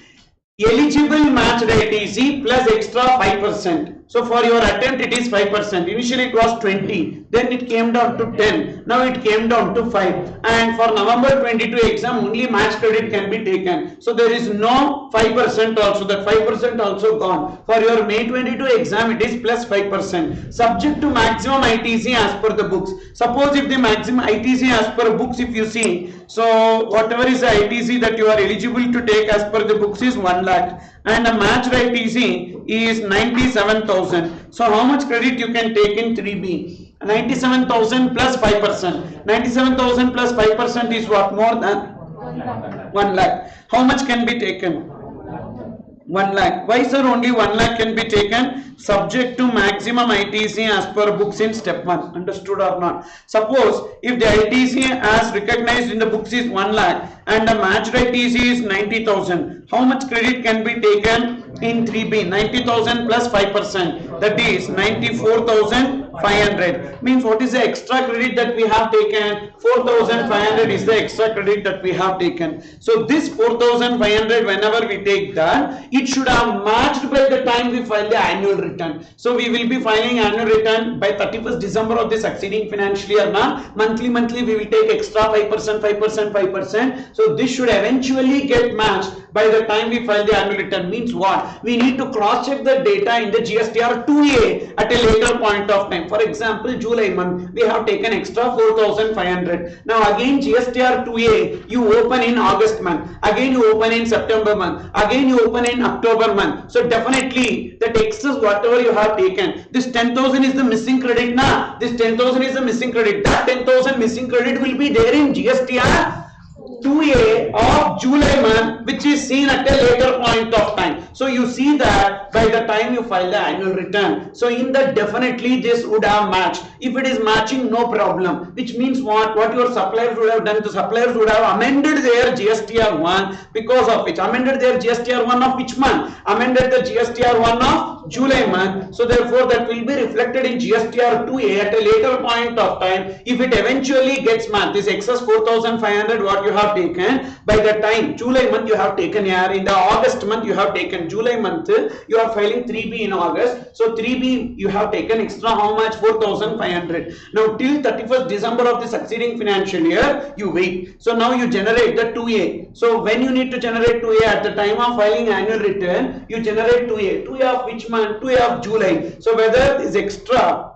Eligible matched ITC plus extra 5%. So for your attempt it is 5%. Initially it was 20, then it came down to 10, now it came down to 5, and for November 22 exam only match credit can be taken. So there is no 5% also, that 5% also gone. For your May 22 exam it is plus 5%, subject to maximum ITC as per the books. Suppose if the maximum ITC as per books, if you see, so whatever is the ITC that you are eligible to take as per the books is 1 lakh and a matched ITC is 97,000. So how much credit you can take in 3B? 97,000 plus 5%. 97,000 plus 5% is what? More than 1 lakh. How much can be taken? 1 lakh. Why sir only 1 lakh can be taken? Subject to maximum ITC as per books in step 1. Understood or not? Suppose if the ITC as recognized in the books is 1 lakh and the matched ITC is 90,000. How much credit can be taken in 3B? 90,000 plus 5%. That is 94,500. Means what is the extra credit that we have taken? 4,500 is the extra credit that we have taken. So this 4,500 whenever we take that, it should have matched by the time we file the annual return. So we will be filing annual return by 31st December of the succeeding financial year. Now monthly we will take extra 5%, 5%, 5%. So this should eventually get matched by the time we file the annual return. Means what? We need to cross check the data in the GSTR 2A at a later point of time. For example, July month we have taken extra 4,500. Now again GSTR 2A you open in August month, again you open in September month, again you open in October month. So definitely that excess whatever you have taken, this 10,000 is the missing credit now. This 10,000 is the missing credit. That 10,000 missing credit will be there in GSTR 2A of July month, which is seen at a later point of time. So you see that by the time you file the annual return. So in that definitely this would have matched. If it is matching, no problem. Which means what your suppliers would have done, the suppliers would have amended their GSTR 1, because of which amended their GSTR 1 of which month? Amended the GSTR 1 of July month. So therefore that will be reflected in GSTR 2A at a later point of time. If it eventually gets matched, this excess 4,500 what you have taken by the time July month you have taken here, in the August month you have taken, July month you are filing 3B in August. So 3B you have taken extra how much? 4,500. Now till 31st December of the succeeding financial year you wait. So now you generate the 2A. So when you need to generate 2A at the time of filing annual return, you generate 2A. 2A of which month? 2A of July. So whether this extra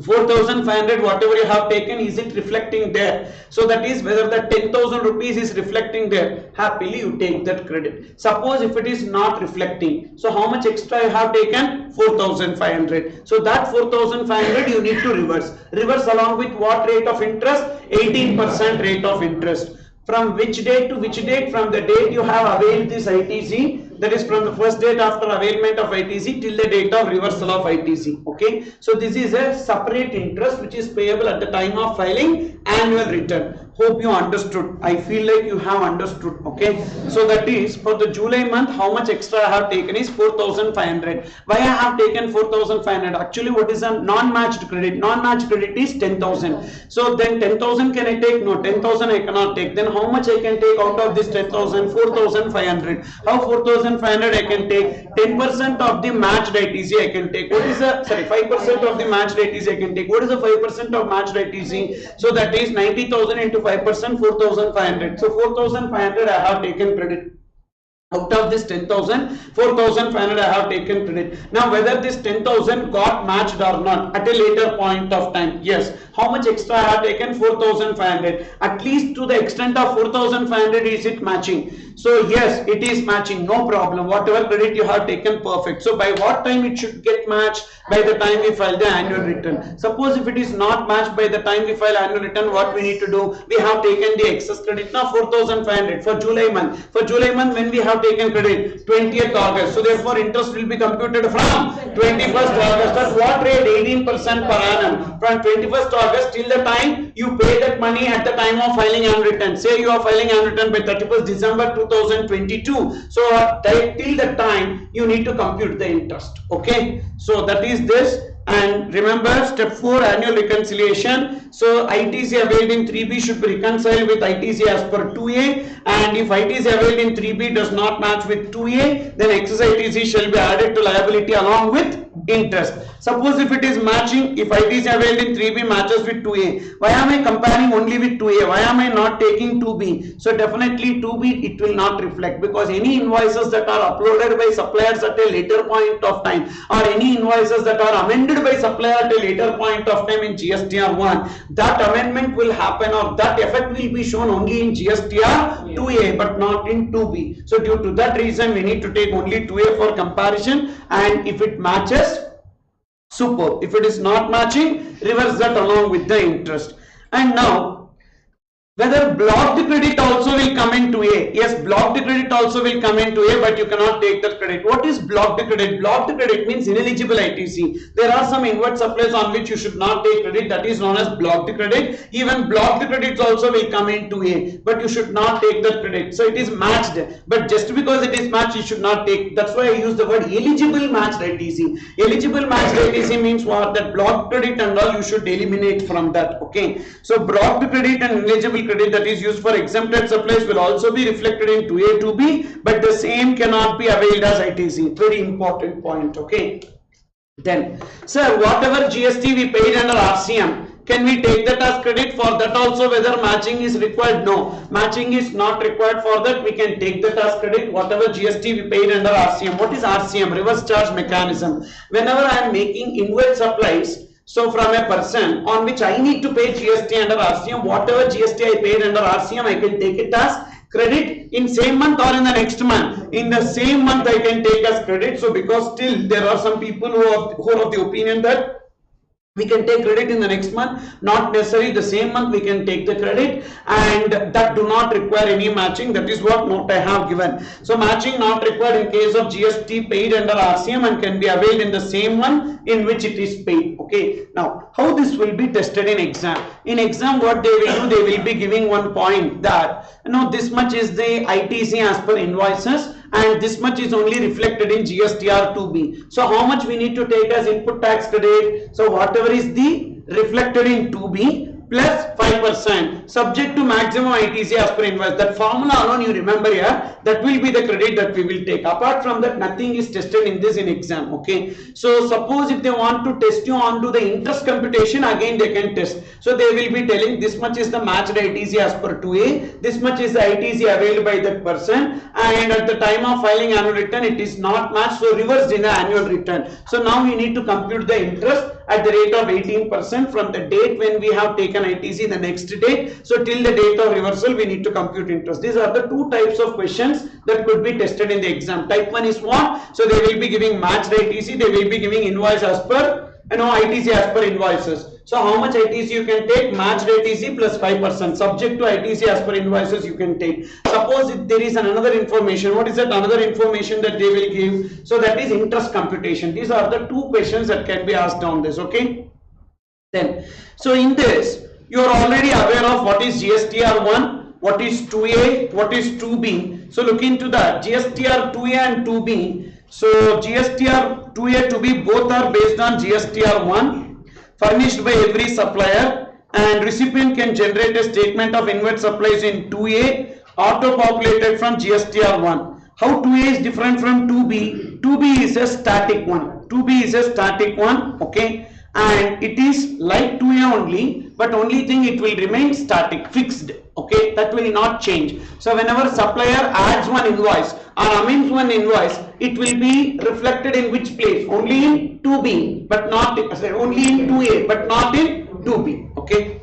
4,500 whatever you have taken, is it reflecting there? So that is whether the 10,000 rupees is reflecting there, happily you take that credit. Suppose if it is not reflecting, so how much extra you have taken? 4,500. So that 4,500 you need to reverse along with what rate of interest? 18% rate of interest. From which date to which date? From the date you have availed this ITC, that is from the first date after availment of ITC till the date of reversal of ITC. Okay, so this is a separate interest which is payable at the time of filing annual return. Hope you understood. I feel like you have understood. Okay, so that is for the July month, how much extra I have taken is 4,500. Why I have taken 4,500? Actually, what is a non-matched credit? Non-matched credit is 10,000. So then 10,000 can I take? No, 10,000 I cannot take. Then how much I can take out of this 10,000? 4,500. How 4,500 I can take? 10% of the matched ITC I can take. What is the, sorry, 5% of the matched ITC I can take. What is the 5% of matched ITC? So that is 90,000 into 5%, 4,500. So 4,500 I have taken credit. Out of this 10,000, 4,500 I have taken credit. Now whether this 10,000 got matched or not at a later point of time, yes. How much extra I have taken? 4,500. At least to the extent of 4,500 is it matching? So yes, it is matching, no problem. Whatever credit you have taken, perfect. So by what time it should get matched? By the time we file the annual return. Suppose if it is not matched by the time we file annual return, what we need to do? We have taken the excess credit now 4,500 for July month. For July month when we have taken credit 20th August. So therefore interest will be computed from 21st August. At what rate? 18% per annum. From 21st August till the time you pay that money at the time of filing annual return. Say you are filing annual return by 31st December 2022. So till the time you need to compute the interest. Okay. So that is this. And remember step 4, annual reconciliation. So ITC availed in 3B should be reconciled with ITC as per 2A, and if ITC availed in 3B does not match with 2A, then excess ITC shall be added to liability along with interest. Suppose if it is matching, if ITC availed in 3B matches with 2A, why am I comparing only with 2A? Why am I not taking 2B? So definitely 2B it will not reflect, because any invoices that are uploaded by suppliers at a later point of time, or any invoices that are amended by supplier at a later point of time in GSTR 1, that amendment will happen, or that effect will be shown only in GSTR 2A but not in 2B. So due to that reason we need to take only 2A for comparison, and if it matches, superb. If it is not matching, reverse that along with the interest. And now Whether blocked credit also will come into A. Yes, blocked credit also will come into A, but you cannot take that credit. What is blocked credit? Blocked credit means ineligible ITC. There are some inward supplies on which you should not take credit. That is known as blocked credit. Even blocked credits also will come into A, but you should not take that credit. So it is matched. But just because it is matched, you should not take. That's why I use the word eligible matched ITC. Eligible matched ITC means what? That blocked credit and all you should eliminate from that. Okay. So blocked credit and ineligible credit that is used for exempted supplies will also be reflected into A to B, but the same cannot be availed as ITC. Very important point. Okay. Then, sir, whatever GST we paid under RCM, can we take that as credit? For that also, whether matching is required? No, matching is not required. For that we can take that as credit, whatever GST we paid under RCM. What is RCM? Reverse charge mechanism. Whenever I am making inward supplies, so from a person on which I need to pay GST under RCM, whatever GST I paid under RCM, I can take it as credit in same month or in the next month. In the same month I can take as credit. So because still there are some people who are of the opinion that we can take credit in the next month, not necessarily the same month we can take the credit, and that do not require any matching. That is what note I have given. So matching not required in case of GST paid under RCM and can be availed in the same month in which it is paid. Okay. Now how this will be tested in exam? In exam what they will do, they will be giving one point that this much is the ITC as per invoices and this much is only reflected in GSTR 2B. So how much we need to take as input tax credit? So whatever is the reflected in 2B plus 5% subject to maximum ITC as per invoice. That formula alone you remember here, that will be the credit that we will take. Apart from that, nothing is tested in this in exam. Okay. So suppose if they want to test you onto the interest computation, again they can test. So they will be telling this much is the matched ITC as per 2A, this much is the ITC availed by that person, and at the time of filing annual return it is not matched, so reversed in the annual return. So now we need to compute the interest at the rate of 18% from the date when we have taken ITC the next date. So till the date of reversal we need to compute interest. These are the two types of questions that could be tested in the exam. Type 1 is what? So they will be giving matched ITC, they will be giving invoice as per ITC as per invoices. So how much ITC you can take? Matched ITC plus 5%. Subject to ITC as per invoices you can take. Suppose if there is another information, what is that another information that they will give? So that is interest computation. These are the two questions that can be asked on this. Okay. Then, so in this, you are already aware of what is GSTR 1, what is 2A, what is 2B. So look into that. GSTR 2A and 2B. So GSTR 2A, 2B both are based on GSTR 1, furnished by every supplier, and recipient can generate a statement of inward supplies in 2A auto populated from GSTR 1. How 2A is different from 2B? 2B is a static one. 2B is a static one. Okay. And it is like 2A only, but only thing it will remain static, fixed. Okay, that will not change. So whenever supplier adds one invoice or amends one invoice, it will be reflected in which place? Only in 2B, but not only in 2A, but not in 2B. Okay.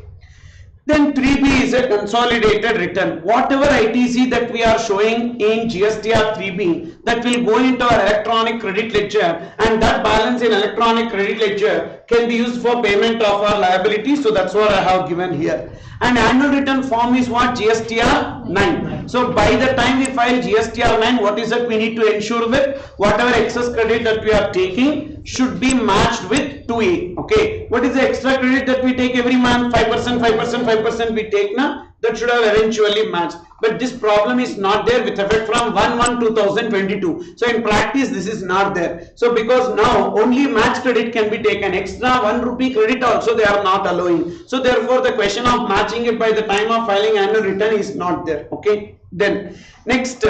Then 3B is a consolidated return. Whatever ITC that we are showing in GSTR 3B, that will go into our electronic credit ledger, and that balance in electronic credit ledger can be used for payment of our liabilities. So that's what I have given here. And annual return form is what? GSTR 9. So by the time we file GSTR 9, what is that we need to ensure with? Whatever excess credit that we are taking should be matched with 2A. Okay. What is the extra credit that we take every month? 5%, 5%, 5% we take now. That should have eventually matched. But this problem is not there with effect from 1/1/2022. So in practice this is not there. So because now only match credit can be taken, extra 1 rupee credit also they are not allowing. So therefore the question of matching it by the time of filing annual return is not there. Okay. Then next,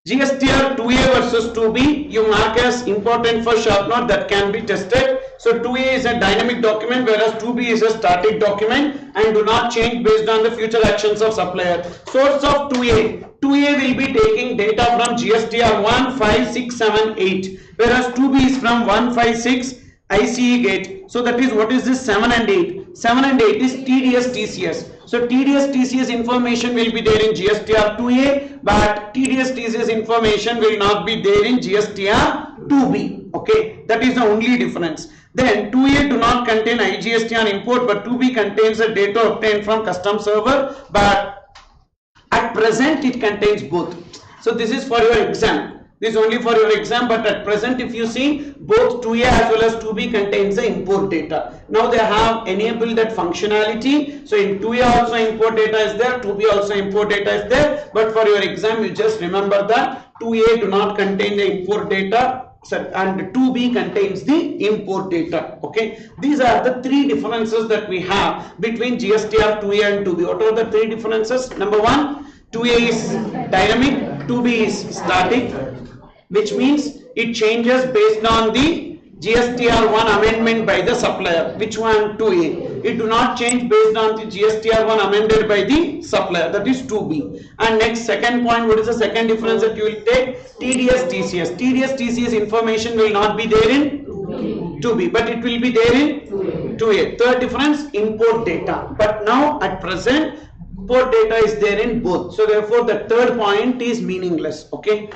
GSTR 2A versus 2B, you mark as important for sharp note, that can be tested. So 2A is a dynamic document, whereas 2B is a static document and do not change based on the future actions of supplier. Source of 2A. 2A will be taking data from GSTR 1, 5, 6, 7, 8, whereas 2B is from 1, 5, 6 ICE gate. So that is, what is this? 7 and 8. 7 and 8 is TDS TCS. So TDS TCS information will be there in GSTR 2A, but TDS TCS information will not be there in GSTR 2B. Okay, that is the only difference. Then 2A do not contain IGST on import, but 2B contains the data obtained from custom server, but at present it contains both. So this is for your exam. This is only for your exam, but at present if you see, both 2A as well as 2B contains the import data. Now they have enabled that functionality. So in 2A also import data is there, 2B also import data is there, but for your exam you just remember that 2A do not contain the import data and 2B contains the import data. Okay, these are the three differences that we have between GSTR 2A and 2B. What are the three differences? Number one, 2A is dynamic, 2B is static, which means it changes based on the GSTR1 amendment by the supplier. Which one? 2A. It do not change based on the GSTR1 amended by the supplier, that is 2B. And next, second point, what is the second difference that you will take? TDS TCS. TDS TCS information will not be there in 2B, but it will be there in 2A. Third difference, import data. But now at present, import data is there in both. So therefore the third point is meaningless. Okay.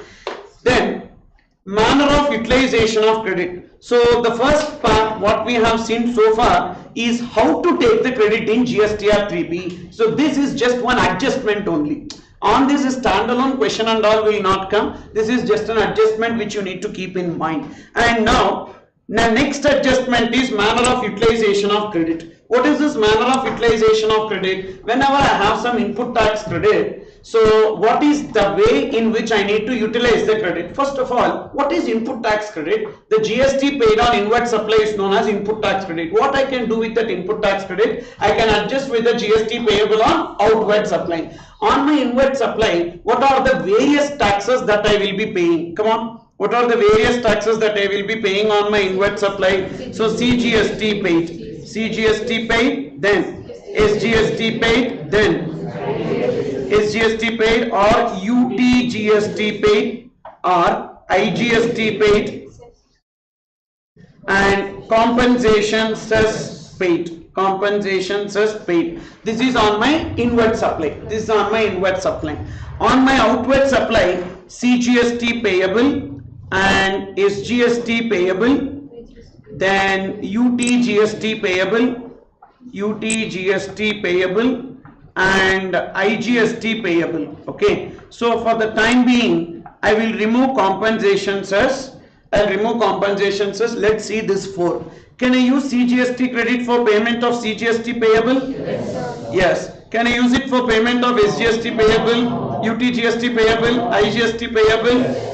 Then manner of utilization of credit. So the first part what we have seen so far is how to take the credit in GSTR 3B. So this is just one adjustment only. On this standalone question and all will not come. This is just an adjustment which you need to keep in mind. And now the next adjustment is manner of utilization of credit. What is this manner of utilization of credit? Whenever I have some input tax credit, so what is the way in which I need to utilize the credit? First of all, what is input tax credit? The GST paid on inward supply is known as input tax credit. What I can do with that input tax credit? I can adjust with the GST payable on outward supply. On my inward supply, what are the various taxes that I will be paying? Come on. What are the various taxes that I will be paying on my inward supply? So CGST paid, CGST paid, then SGST paid, then SGST paid, or UTGST paid, or IGST paid, and compensation cess paid. Compensation cess paid. This is on my inward supply. This is on my inward supply. On my outward supply, CGST payable and SGST payable, then UTGST payable, UTGST payable, and IGST payable. Okay, so for the time being I will remove compensation cess. I'll remove compensation cess. Let's see this 4. Can I use CGST credit for payment of CGST payable? Yes. Can I use it for payment of SGST payable, UTGST payable, IGST payable?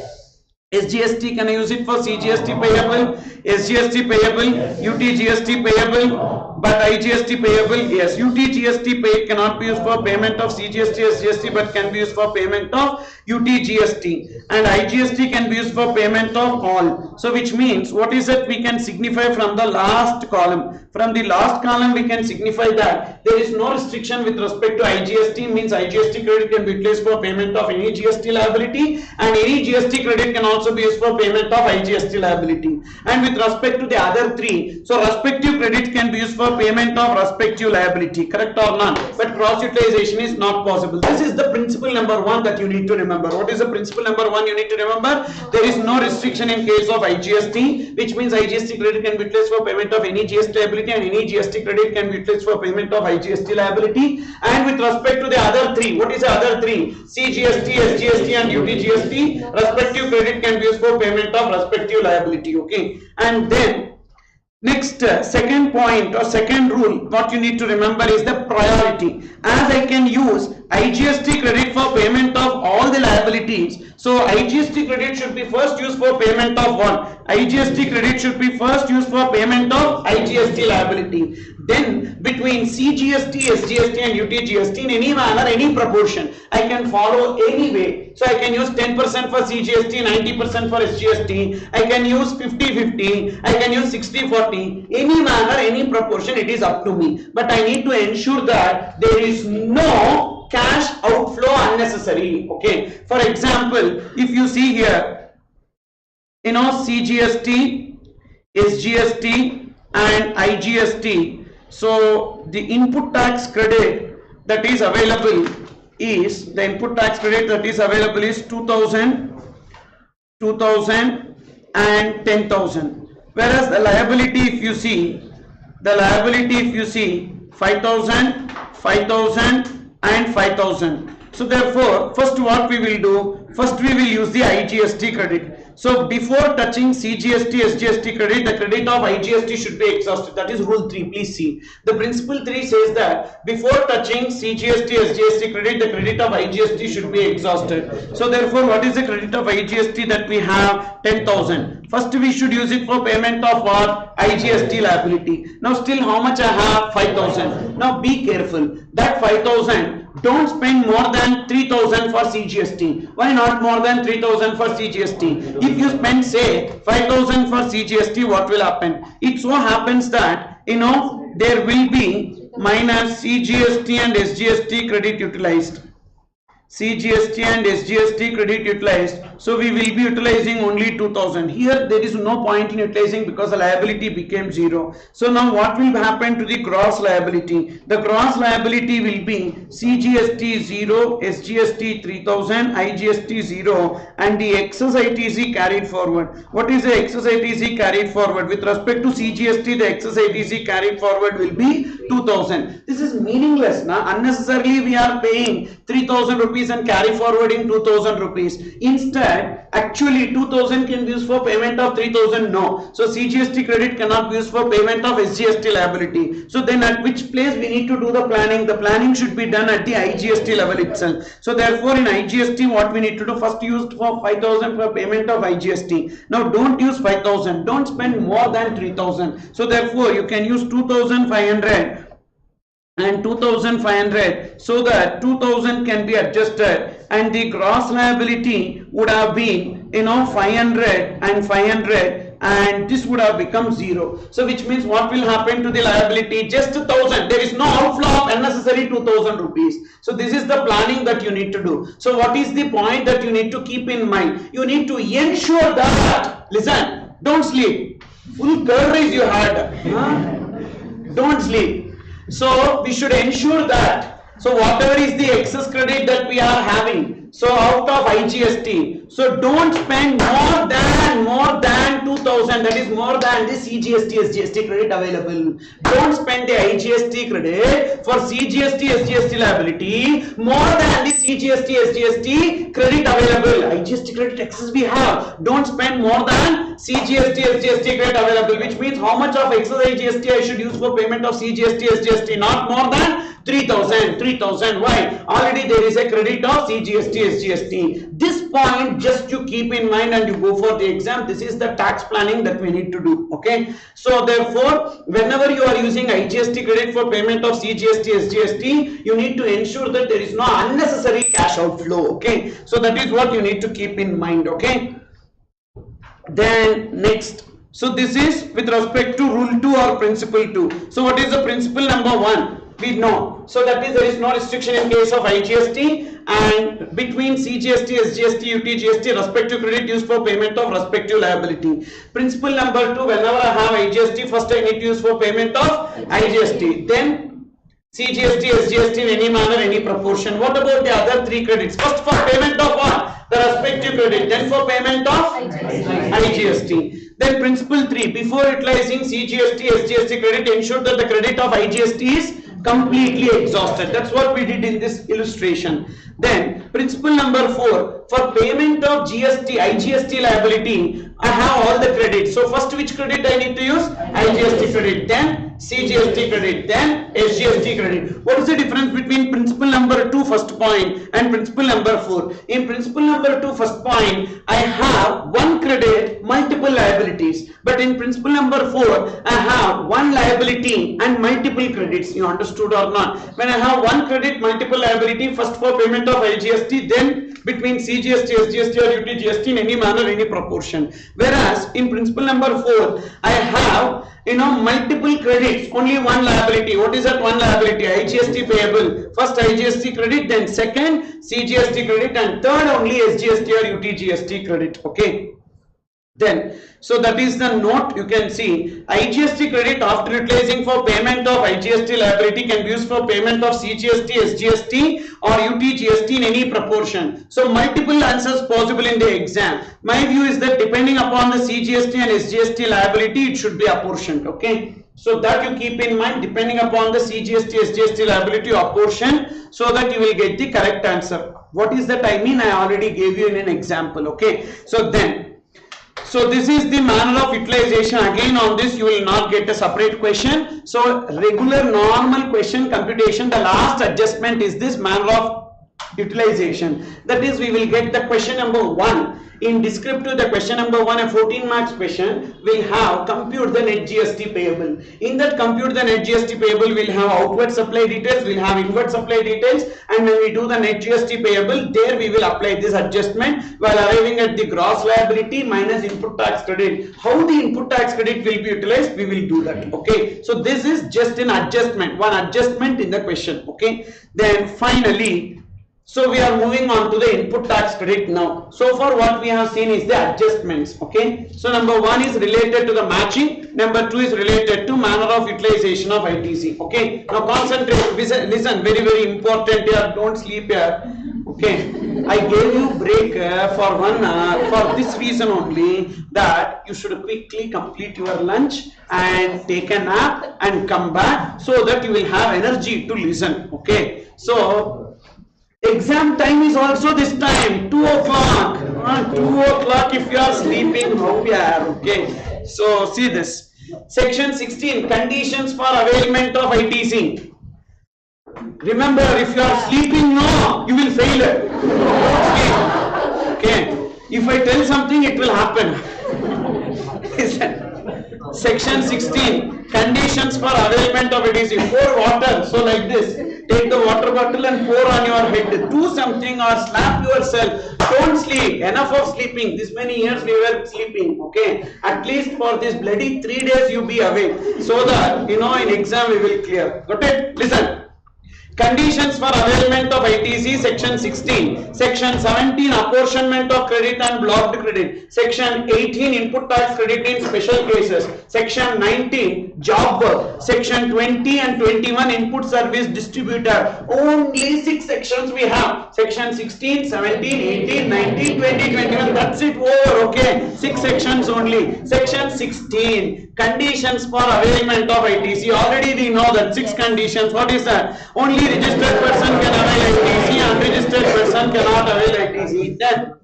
SGST, can I use it for CGST payable, SGST payable, UTGST payable, but IGST payable? Yes. UTGST paid cannot be used for payment of CGST, SGST, but can be used for payment of UTGST, and IGST can be used for payment of all. So which means, what is that we can signify from the last column? From the last column we can signify that there is no restriction with respect to IGST, means IGST credit can be utilized for payment of any GST liability, and any GST credit can also be used for payment of IGST liability. And with respect to the other 3, so respective credit can be used for payment of respective liability, correct or not? But cross utilization is not possible. This is the principle number 1 that you need to remember. What is the principle number 1 you need to remember? There is no restriction in case of IGST, which means IGST credit can be utilized for payment of any GST liability, and any GST credit can be utilized for payment of IGST liability. And with respect to the other 3, what is the other 3? CGST, SGST, and UTGST, respective credit can be used for payment of respective liability. Okay, and then next, second point or second rule, what you need to remember is the priority. As I can use IGST credit for payment of all the liabilities, so IGST credit should be first used for payment of one. IGST credit should be first used for payment of IGST liability. Then between CGST, SGST, and UTGST, in any manner, any proportion, I can follow any way. So I can use 10% for CGST, 90% for SGST. I can use 50-50. I can use 60-40. Any manner, any proportion, it is up to me. But I need to ensure that there is no cash outflow unnecessary. Okay. For example, if you see here, you know, CGST, SGST, and IGST. So the input tax credit that is available is, the input tax credit that is available is 2000, 2000 and 10,000. Whereas the liability, if you see, 5,000, 5,000 and 5,000. So therefore, first what we will do, first we will use the IGST credit. So before touching CGST, SGST credit, the credit of IGST should be exhausted. That is rule 3. Please see. The principle 3 says that before touching CGST, SGST credit, the credit of IGST should be exhausted. So therefore, what is the credit of IGST that we have? 10,000. First we should use it for payment of what? IGST liability. Now still how much I have? 5,000. Now be careful. That 5,000, don't spend more than 3,000 for CGST. Why not more than 3,000 for CGST? If you spend say 5,000 for CGST, what will happen? It so happens that there will be minus CGST and SGST credit utilized. CGST and SGST credit utilized. So we will be utilizing only 2,000. Here there is no point in utilizing because the liability became 0. So now what will happen to the gross liability? The gross liability will be CGST 0, SGST 3,000, IGST 0 and the excess ITC carried forward. What is the excess ITC carried forward? With respect to CGST, the excess ITC carried forward will be 2,000. This is meaningless. Unnecessarily we are paying 3,000 rupees and carry forward in 2,000 rupees. Instead, actually 2,000 can be used for payment of 3,000. No. So CGST credit cannot be used for payment of SGST liability. So then at which place we need to do the planning? The planning should be done at the IGST level itself. So therefore in IGST what we need to do? First use for 5,000 for payment of IGST. Now don't use 5,000. Don't spend more than 3,000. So therefore you can use 2,500 and 2,500, so that 2,000 can be adjusted and the gross liability would have been 500 and 500 and this would have become 0. So which means what will happen to the liability? Just 1,000. There is no outflow of unnecessary 2,000 rupees. So this is the planning that you need to do. So what is the point that you need to keep in mind? You need to ensure that, listen, don't sleep. Full coverage you had. Don't sleep. So we should ensure that, so whatever is the excess credit that we are having, so out of IGST, so don't spend more than 2,000, that is more than the CGST, SGST credit available. Don't spend the IGST credit for CGST, SGST liability more than the CGST, SGST credit available. IGST credit excess we have. Don't spend more than CGST, SGST credit available, which means how much of excess IGST I should use for payment of CGST, SGST? Not more than 3,000. Why? Already there is a credit of CGST, SGST. This point just you keep in mind and you go for the exam. This is the tax planning that we need to do. Okay. So therefore, whenever you are using IGST credit for payment of CGST, SGST, you need to ensure that there is no unnecessary cash outflow. Okay. So that is what you need to keep in mind. Okay. Then next. So this is with respect to rule 2 or principle 2. So what is the principle number 1? We know. So that is there is no restriction in case of IGST and between CGST, SGST, UTGST respective credit used for payment of respective liability. Principle number 2, whenever I have IGST, first I need to use for payment of IGST. Then CGST, SGST in any manner, any proportion. What about the other 3 credits? First for payment of what? The respective credit. Then for payment of IGST. Then principle 3, before utilizing CGST, SGST credit, ensure that the credit of IGST is completely exhausted. That's what we did in this illustration. Then principle number 4, for payment of IGST liability, I have all the credits. So first which credit I need to use? IGST credit, then CGST credit, then SGST credit. What is the difference between principle number 2 first point and principle number 4? In principle number 2 first point, I have one credit, multiple liabilities. But in principle number 4, I have one liability and multiple credits. You understood or not? When I have one credit, multiple liability, first for payment of IGST, then between CGST, SGST or UTGST in any manner, any proportion. Whereas in principle number 4, I have multiple credits, only one liability. What is that one liability? IGST payable. First IGST credit, then second CGST credit, and third only SGST or UTGST credit. Okay. Then, so that is the note. You can see IGST credit after utilizing for payment of IGST liability can be used for payment of CGST, SGST or UTGST in any proportion. So multiple answers possible in the exam. My view is that depending upon the CGST and SGST liability, it should be apportioned. Okay. So that you keep in mind, depending upon the CGST, SGST liability apportion, so that you will get the correct answer. What is that I mean? I already gave you in an example. Okay. So then, so this is the manner of utilization. Again on this you will not get a separate question. So regular normal question computation, the last adjustment is this manner of utilization. That is, we will get the question number 1. In descriptive, the question number 1, a 14 marks question, will have compute the net GST payable. In that compute the net GST payable, will have outward supply details, will have inward supply details, and when we do the net GST payable, there we will apply this adjustment while arriving at the gross liability minus input tax credit. How the input tax credit will be utilized, we will do that. Okay. So this is just an adjustment, one adjustment in the question. Okay. Then finally, so we are moving on to the input tax credit now. So far what we have seen is the adjustments. Okay. So number 1 is related to the matching. Number 2 is related to manner of utilization of ITC. Okay. Now concentrate. Listen, very very important here. Don't sleep here. Okay. I gave you break for 1 hour for this reason only, that you should quickly complete your lunch and take a nap and come back, so that you will have energy to listen. Okay. So exam time is also this time, 2 o'clock. 2 o'clock if you are sleeping, how we are. Okay. So see this. Section 16, conditions for availment of ITC. Remember, if you are sleeping now, you will fail it. Okay. Okay. If I tell something, it will happen. Section 16, conditions for availment of ITC. Pour water. So like this. Take the water bottle and pour on your head. Do something or slap yourself. Don't sleep. Enough of sleeping. This many years we were sleeping. Okay. At least for this bloody 3 days you be awake, so that in exam we will clear. Got it? Listen. Conditions for availment of ITC, section 16. Section 17, apportionment of credit and blocked credit. Section 18, input tax credit in special cases. Section 19, job work. Section 20 and 21, input service distributor. Only 6 sections we have. Section 16, 17, 18, 19, 20, 21. That's it, over. Okay. 6 sections only. Section 16, conditions for availment of ITC. Already we know that 6 conditions. What is that? Only registered person can avail ITC, unregistered person cannot avail ITC. Then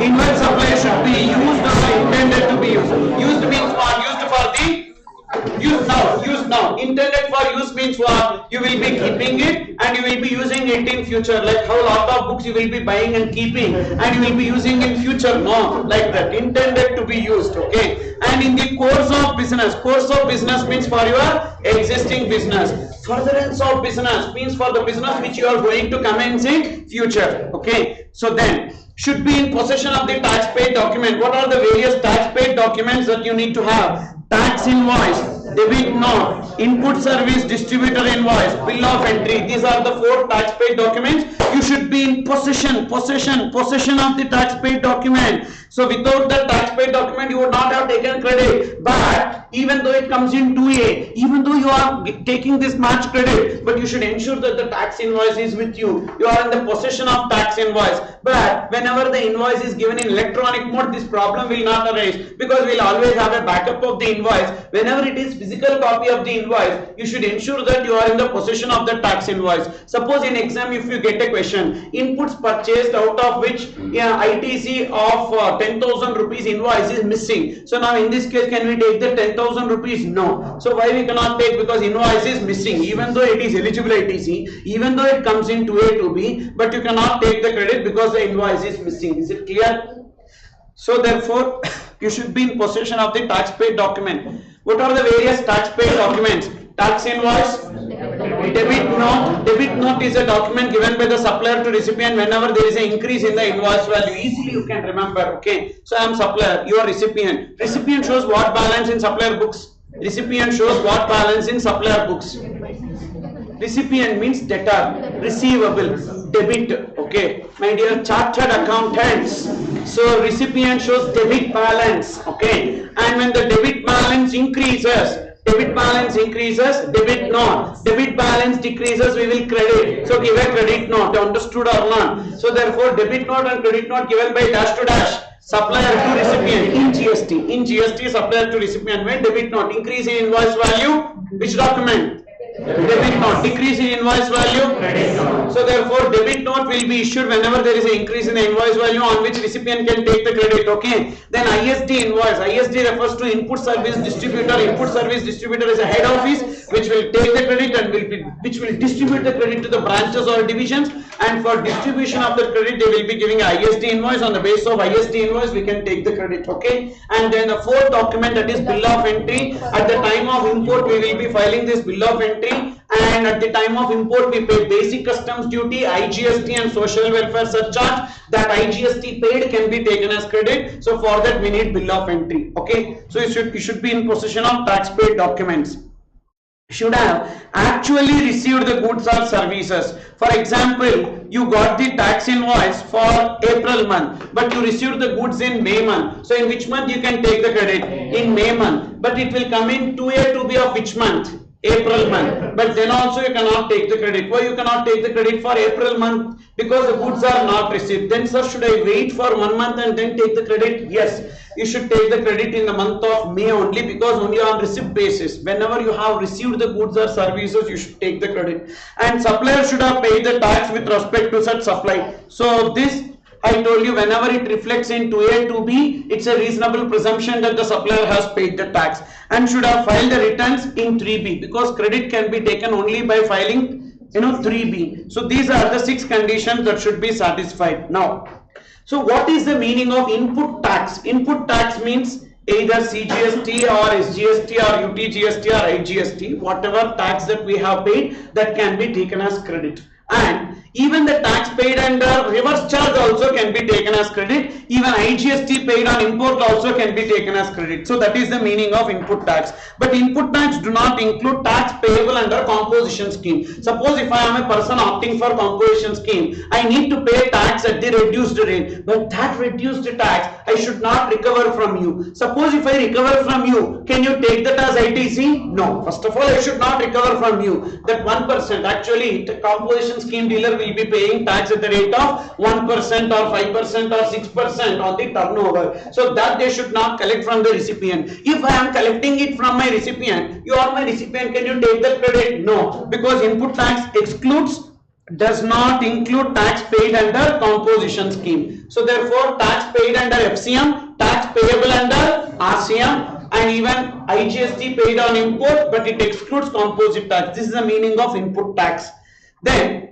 inward supply should be used or intended to be used. Used means what? Used for the use now. Intended for use means what? You will be keeping it and you will be using it in future. Like how lot of books you will be buying and keeping and you will be using in future. No, like that. Intended to be used. Okay. And in the course of business means for your existing business. Furtherance of business means for the business which you are going to commence in future. Okay. So then, should be in possession of the tax paid document. What are the various tax paid documents that you need to have? Tax invoice, debit note, input service distributor invoice, bill of entry. These are the 4 tax paid documents. You should be in possession of the tax paid document. So without the tax paid document, you would not have taken credit. But even though it comes in 2A, even though you are taking this match credit, but you should ensure that the tax invoice is with you. You are in the possession of tax invoice. But whenever the invoice is given in electronic mode, this problem will not arise, because we will always have a backup of the invoice. Whenever it is physical copy of the invoice, you should ensure that you are in the possession of the tax invoice. Suppose in exam, if you get a question, inputs purchased out of which ITC of 10,000 rupees invoice is missing. So now in this case, can we take the 10,000 rupees? No. So why we cannot take? Because invoice is missing, even though it is eligible ITC, even though it comes in 2A, 2B, but you cannot take the credit because the invoice is missing. Is it clear? So therefore, you should be in possession of the tax paid document. What are the various tax paid documents? Tax invoice, debit note. Debit note is a document given by the supplier to recipient whenever there is an increase in the invoice value. Easily you can remember. Okay. So I am supplier, you are recipient. Recipient shows what balance in supplier books? Recipient shows what balance in supplier books? Recipient means debtor, receivable, debit. Okay, my dear chartered accountants, So recipient shows debit balance, okay, and when the debit balance increases, debit note, debit balance decreases, we will credit. So give a credit note, understood or not? So therefore debit note and credit note given by dash to dash, supplier to recipient in GST. In GST, supplier to recipient. When debit note, increase in invoice value, which document? Debit note. Decrease in invoice value, credit note. So therefore debit note will be issued whenever there is an increase in the invoice value on which recipient can take the credit, okay. Then ISD invoice, ISD refers to input service distributor. Input service distributor is a head office which will take the credit and which will distribute the credit to the branches or divisions, and for distribution of the credit they will be giving a ISD invoice. On the basis of ISD invoice we can take the credit, okay. And then the fourth document, that is bill of entry. At the time of import we will be filing this bill of entry, and at the time of import we pay basic customs duty, IGST and social welfare surcharge. That IGST paid can be taken as credit, so for that we need bill of entry, okay. So you should be in possession of tax paid documents. Should have actually received the goods or services. For example, you got the tax invoice for April month, but you received the goods in May month. So in which month you can take the credit? In May month. But it will come in 2A, 2B of which month? April month. But then also you cannot take the credit. Why you cannot take the credit for April month? Because the goods are not received. Then sir, should I wait for 1 month and then take the credit? Yes, you should take the credit in the month of May only, because only on receipt basis, whenever you have received the goods or services, you should take the credit. And supplier should have paid the tax with respect to such supply. So this I told you, whenever it reflects in 2A, 2B, it's a reasonable presumption that the supplier has paid the tax, and should have filed the returns in 3B, because credit can be taken only by filing 3B. So these are the 6 conditions that should be satisfied. Now, so what is the meaning of input tax? Input tax means either CGST or SGST or UTGST or IGST, whatever tax that we have paid, that can be taken as credit. And even the tax paid under reverse charge also can be taken as credit. Even IGST paid on import also can be taken as credit. So that is the meaning of input tax. But input tax do not include tax payable under composition scheme. Suppose if I am a person opting for composition scheme, I need to pay tax at the reduced rate. But that reduced tax I should not recover from you. Suppose if I recover from you, can you take that as ITC? No. First of all, I should not recover from you that 1%. Actually, the composition scheme dealer will be paying tax at the rate of 1% or 5% or 6% on the turnover. So that they should not collect from the recipient. If I am collecting it from my recipient, you are my recipient, can you take the credit? No, because input tax does not include tax paid under composition scheme. So therefore, tax paid under FCM, tax payable under RCM, and even IGST paid on import, but it excludes composite tax. This is the meaning of input tax. Then,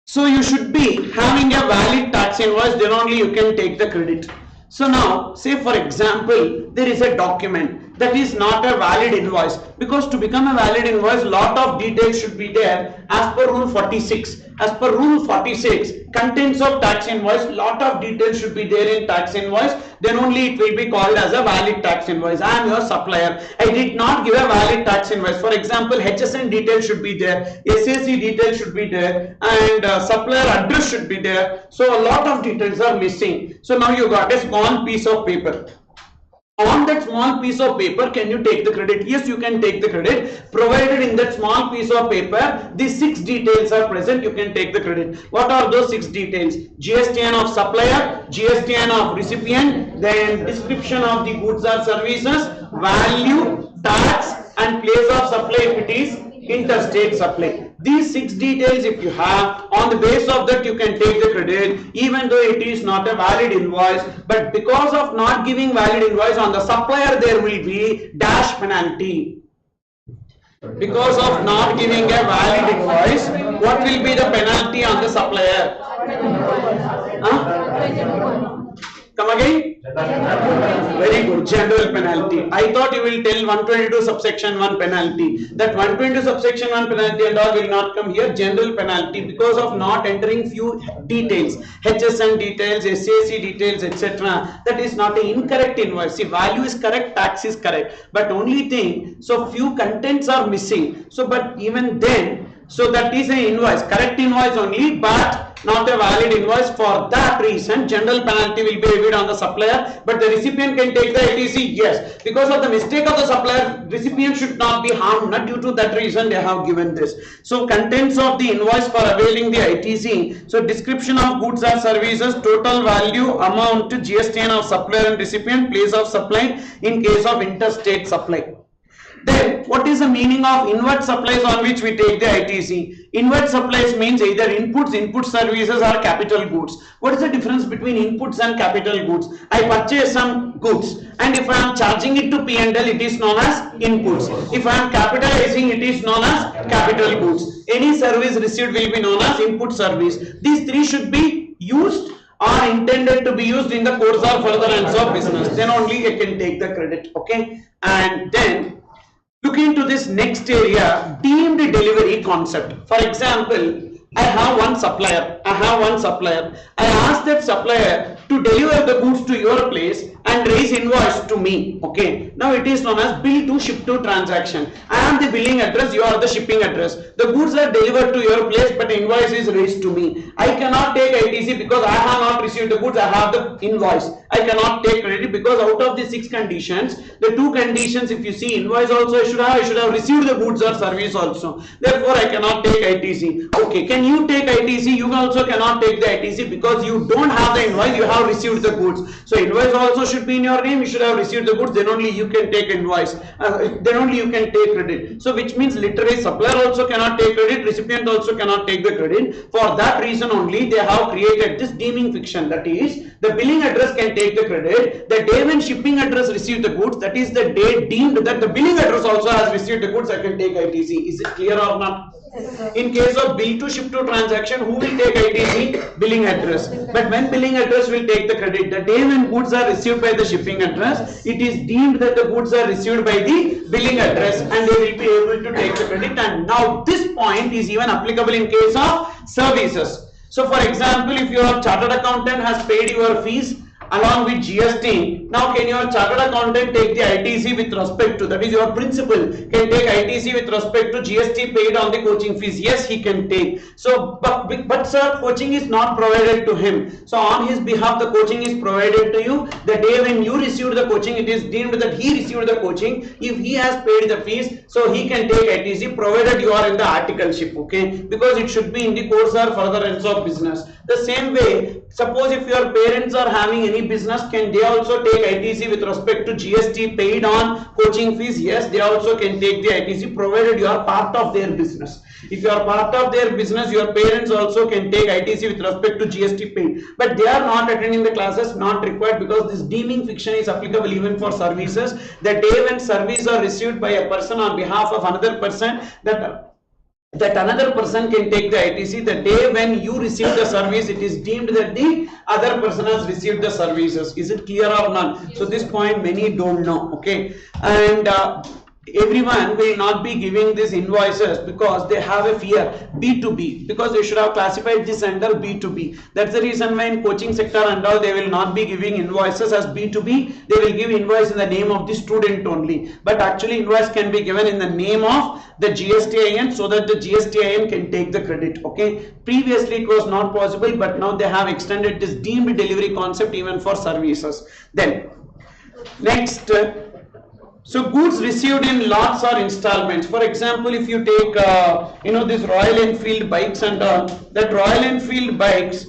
so you should be having a valid tax invoice, then only you can take the credit. So now, say for example, there is a document that is not a valid invoice, because to become a valid invoice, lot of details should be there as per rule 46. As per rule 46, contents of tax invoice, lot of details should be there in tax invoice, then only it will be called as a valid tax invoice. I am your supplier, I did not give a valid tax invoice. For example, HSN details should be there, SAC details should be there, and supplier address should be there. So a lot of details are missing. So now you got a small piece of paper. On that small piece of paper, can you take the credit? Yes, you can take the credit, provided in that small piece of paper these 6 details are present, you can take the credit. What are those 6 details? GSTN of supplier, GSTN of recipient, then description of the goods or services, value, tax, and place of supply if it is interstate supply. These 6 details if you have, on the basis of that you can take the credit, even though it is not a valid invoice. But because of not giving valid invoice, on the supplier there will be dash penalty. Because of not giving a valid invoice, what will be the penalty on the supplier? Come again? Very good. General penalty. I thought you will tell 122 subsection 1 penalty. That 122 subsection 1 penalty and all will not come here. General penalty because of not entering few details, HSN details, SAC details, etc. That is not an incorrect invoice. See, value is correct, tax is correct, but only thing, so few contents are missing. So, but even then, so that is an invoice, correct invoice only, but not a valid invoice. For that reason, general penalty will be levied on the supplier, but the recipient can take the ITC. Yes, because of the mistake of the supplier, recipient should not be harmed. Not due to that reason they have given this. So contents of the invoice for availing the ITC. So description of goods or services, total value, amount, GSTN of supplier and recipient, place of supply in case of interstate supply. Then what is the meaning of inward supplies on which we take the ITC? Inward supplies means either inputs, input services or capital goods. What is the difference between inputs and capital goods? I purchase some goods and if I am charging it to P&L, it is known as inputs. If I am capitalizing, it is known as capital goods. Any service received will be known as input service. These three should be used or intended to be used in the course or furtherance of business. Then only I can take the credit. Okay, and then look into this next area, deemed delivery concept. For example, I have one supplier. I ask that supplier to deliver the goods to your place and raise invoice to me. Okay. Now it is known as bill to ship to transaction. I am the billing address, you are the shipping address. The goods are delivered to your place, but invoice is raised to me. I cannot take ITC because I have not received the goods, I have the invoice. I cannot take credit because out of the 6 conditions, the 2 conditions, if you see invoice also I should have received the goods or service also. Therefore I cannot take ITC. Okay, can you take ITC? You also cannot take the ITC because you don't have the invoice, you have received the goods. So invoice also should be in your name, you should have received the goods, then only you can take invoice, then only you can take credit. So which means literally supplier also cannot take credit, recipient also cannot take the credit. For that reason only they have created this deeming fiction, that is the billing address can take the credit. The day when shipping address received the goods, that is the day deemed that the billing address also has received the goods, I can take ITC. Is it clear or not? In case of bill to ship to transaction, who will take ITC? Billing address. But when billing address will take the credit, the day when goods are received by the shipping address, it is deemed that the goods are received by the billing address and they will be able to take the credit. And now this point is even applicable in case of services. So for example, if your chartered accountant has paid your fees along with GST, now can your chartered accountant take the ITC with respect to, that is your principal can take ITC with respect to GST paid on the coaching fees? Yes, he can take. So but sir, coaching is not provided to him. So on his behalf the coaching is provided to you. The day when you received the coaching, it is deemed that he received the coaching. If he has paid the fees, so he can take ITC provided you are in the articleship. Okay, because it should be in the course or furtherance of business. The same way, suppose if your parents are having any business, can they also take ITC with respect to GST paid on coaching fees? Yes, they also can take the ITC provided you are part of their business. If you are part of their business, your parents also can take ITC with respect to GST paid. But they are not attending the classes, not required, because this deeming fiction is applicable even for services. The day when services are received by a person on behalf of another person, that another person can take the ITC. The day when you receive the service, it is deemed that the other person has received the services. Is it clear or not? So this point many don't know. Okay, and everyone will not be giving these invoices because they have a fear B2B, because they should have classified this under B2B. That's the reason why in coaching sector and all they will not be giving invoices as B2B. They will give invoice in the name of the student only, but actually invoice can be given in the name of the GSTIN so that the GSTIN can take the credit. Okay, previously it was not possible, but now they have extended this deemed delivery concept even for services. Then next, so goods received in lots or installments. For example, if you take this Royal Enfield bikes and that Royal Enfield bikes,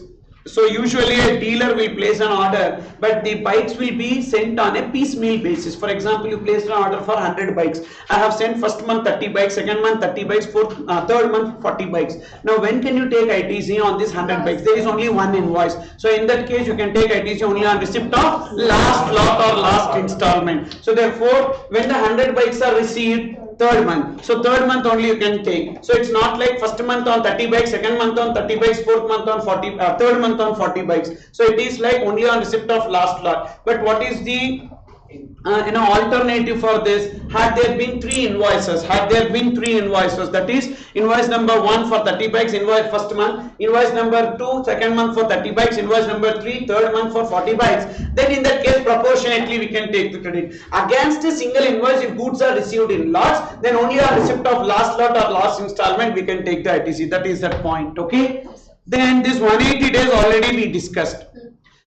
so usually a dealer will place an order, but the bikes will be sent on a piecemeal basis. For example, you placed an order for 100 bikes. I have sent first month 30 bikes, second month 30 bikes, third month 40 bikes. Now when can you take ITC on this 100 bikes? There is only one invoice. So in that case you can take ITC only on receipt of last lot or last installment. So therefore when the 100 bikes are received third month, so third month only you can take. So it's not like first month on 30 bikes, second month on 30 bikes, fourth month on 40, third month on 40 bikes. So it is like only on receipt of last lot. But what is the alternative for this? Had there been three invoices, that is invoice number 1 for 30 bikes, invoice first month, invoice number 2 second month for 30 bikes, invoice number 3 third month for 40 bikes, then in that case proportionately we can take the credit. Against a single invoice, if goods are received in lots, then only on receipt of last lot or last installment we can take the ITC. That is that point. Okay, Then this 180 days already we discussed.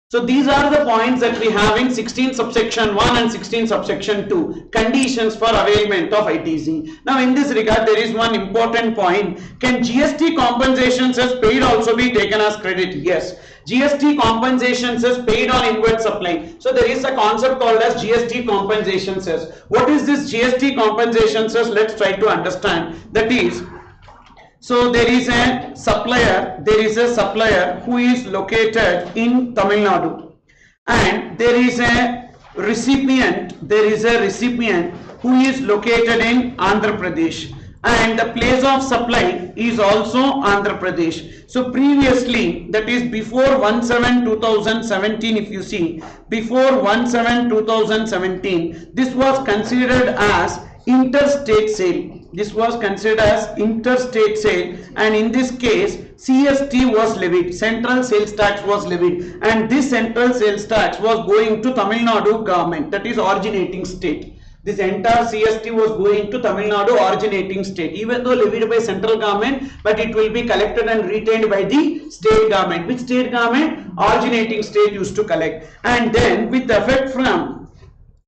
So these are the points that we have in 16 subsection 1 and 16 subsection 2, conditions for availment of ITC. Now in this regard there is one important point. Can GST compensations as paid also be taken as credit? Yes. GST compensations as paid on inward supply. So there is a concept called as GST compensations as. What is this GST compensations as? Let's try to understand. That is, so there is a supplier who is located in Tamil Nadu, and there is a recipient who is located in Andhra Pradesh, and the place of supply is also Andhra Pradesh. So previously, that is before 1/7/2017, if you see, before 1/7/2017, this was considered as interstate sale. This was considered as interstate sale, and in this case CST was levied, central sales tax was levied, and this central sales tax was going to Tamil Nadu government, that is originating state. This entire CST was going to Tamil Nadu originating state, even though levied by central government, but it will be collected and retained by the state government. Which state government? Originating state used to collect. And then with effect from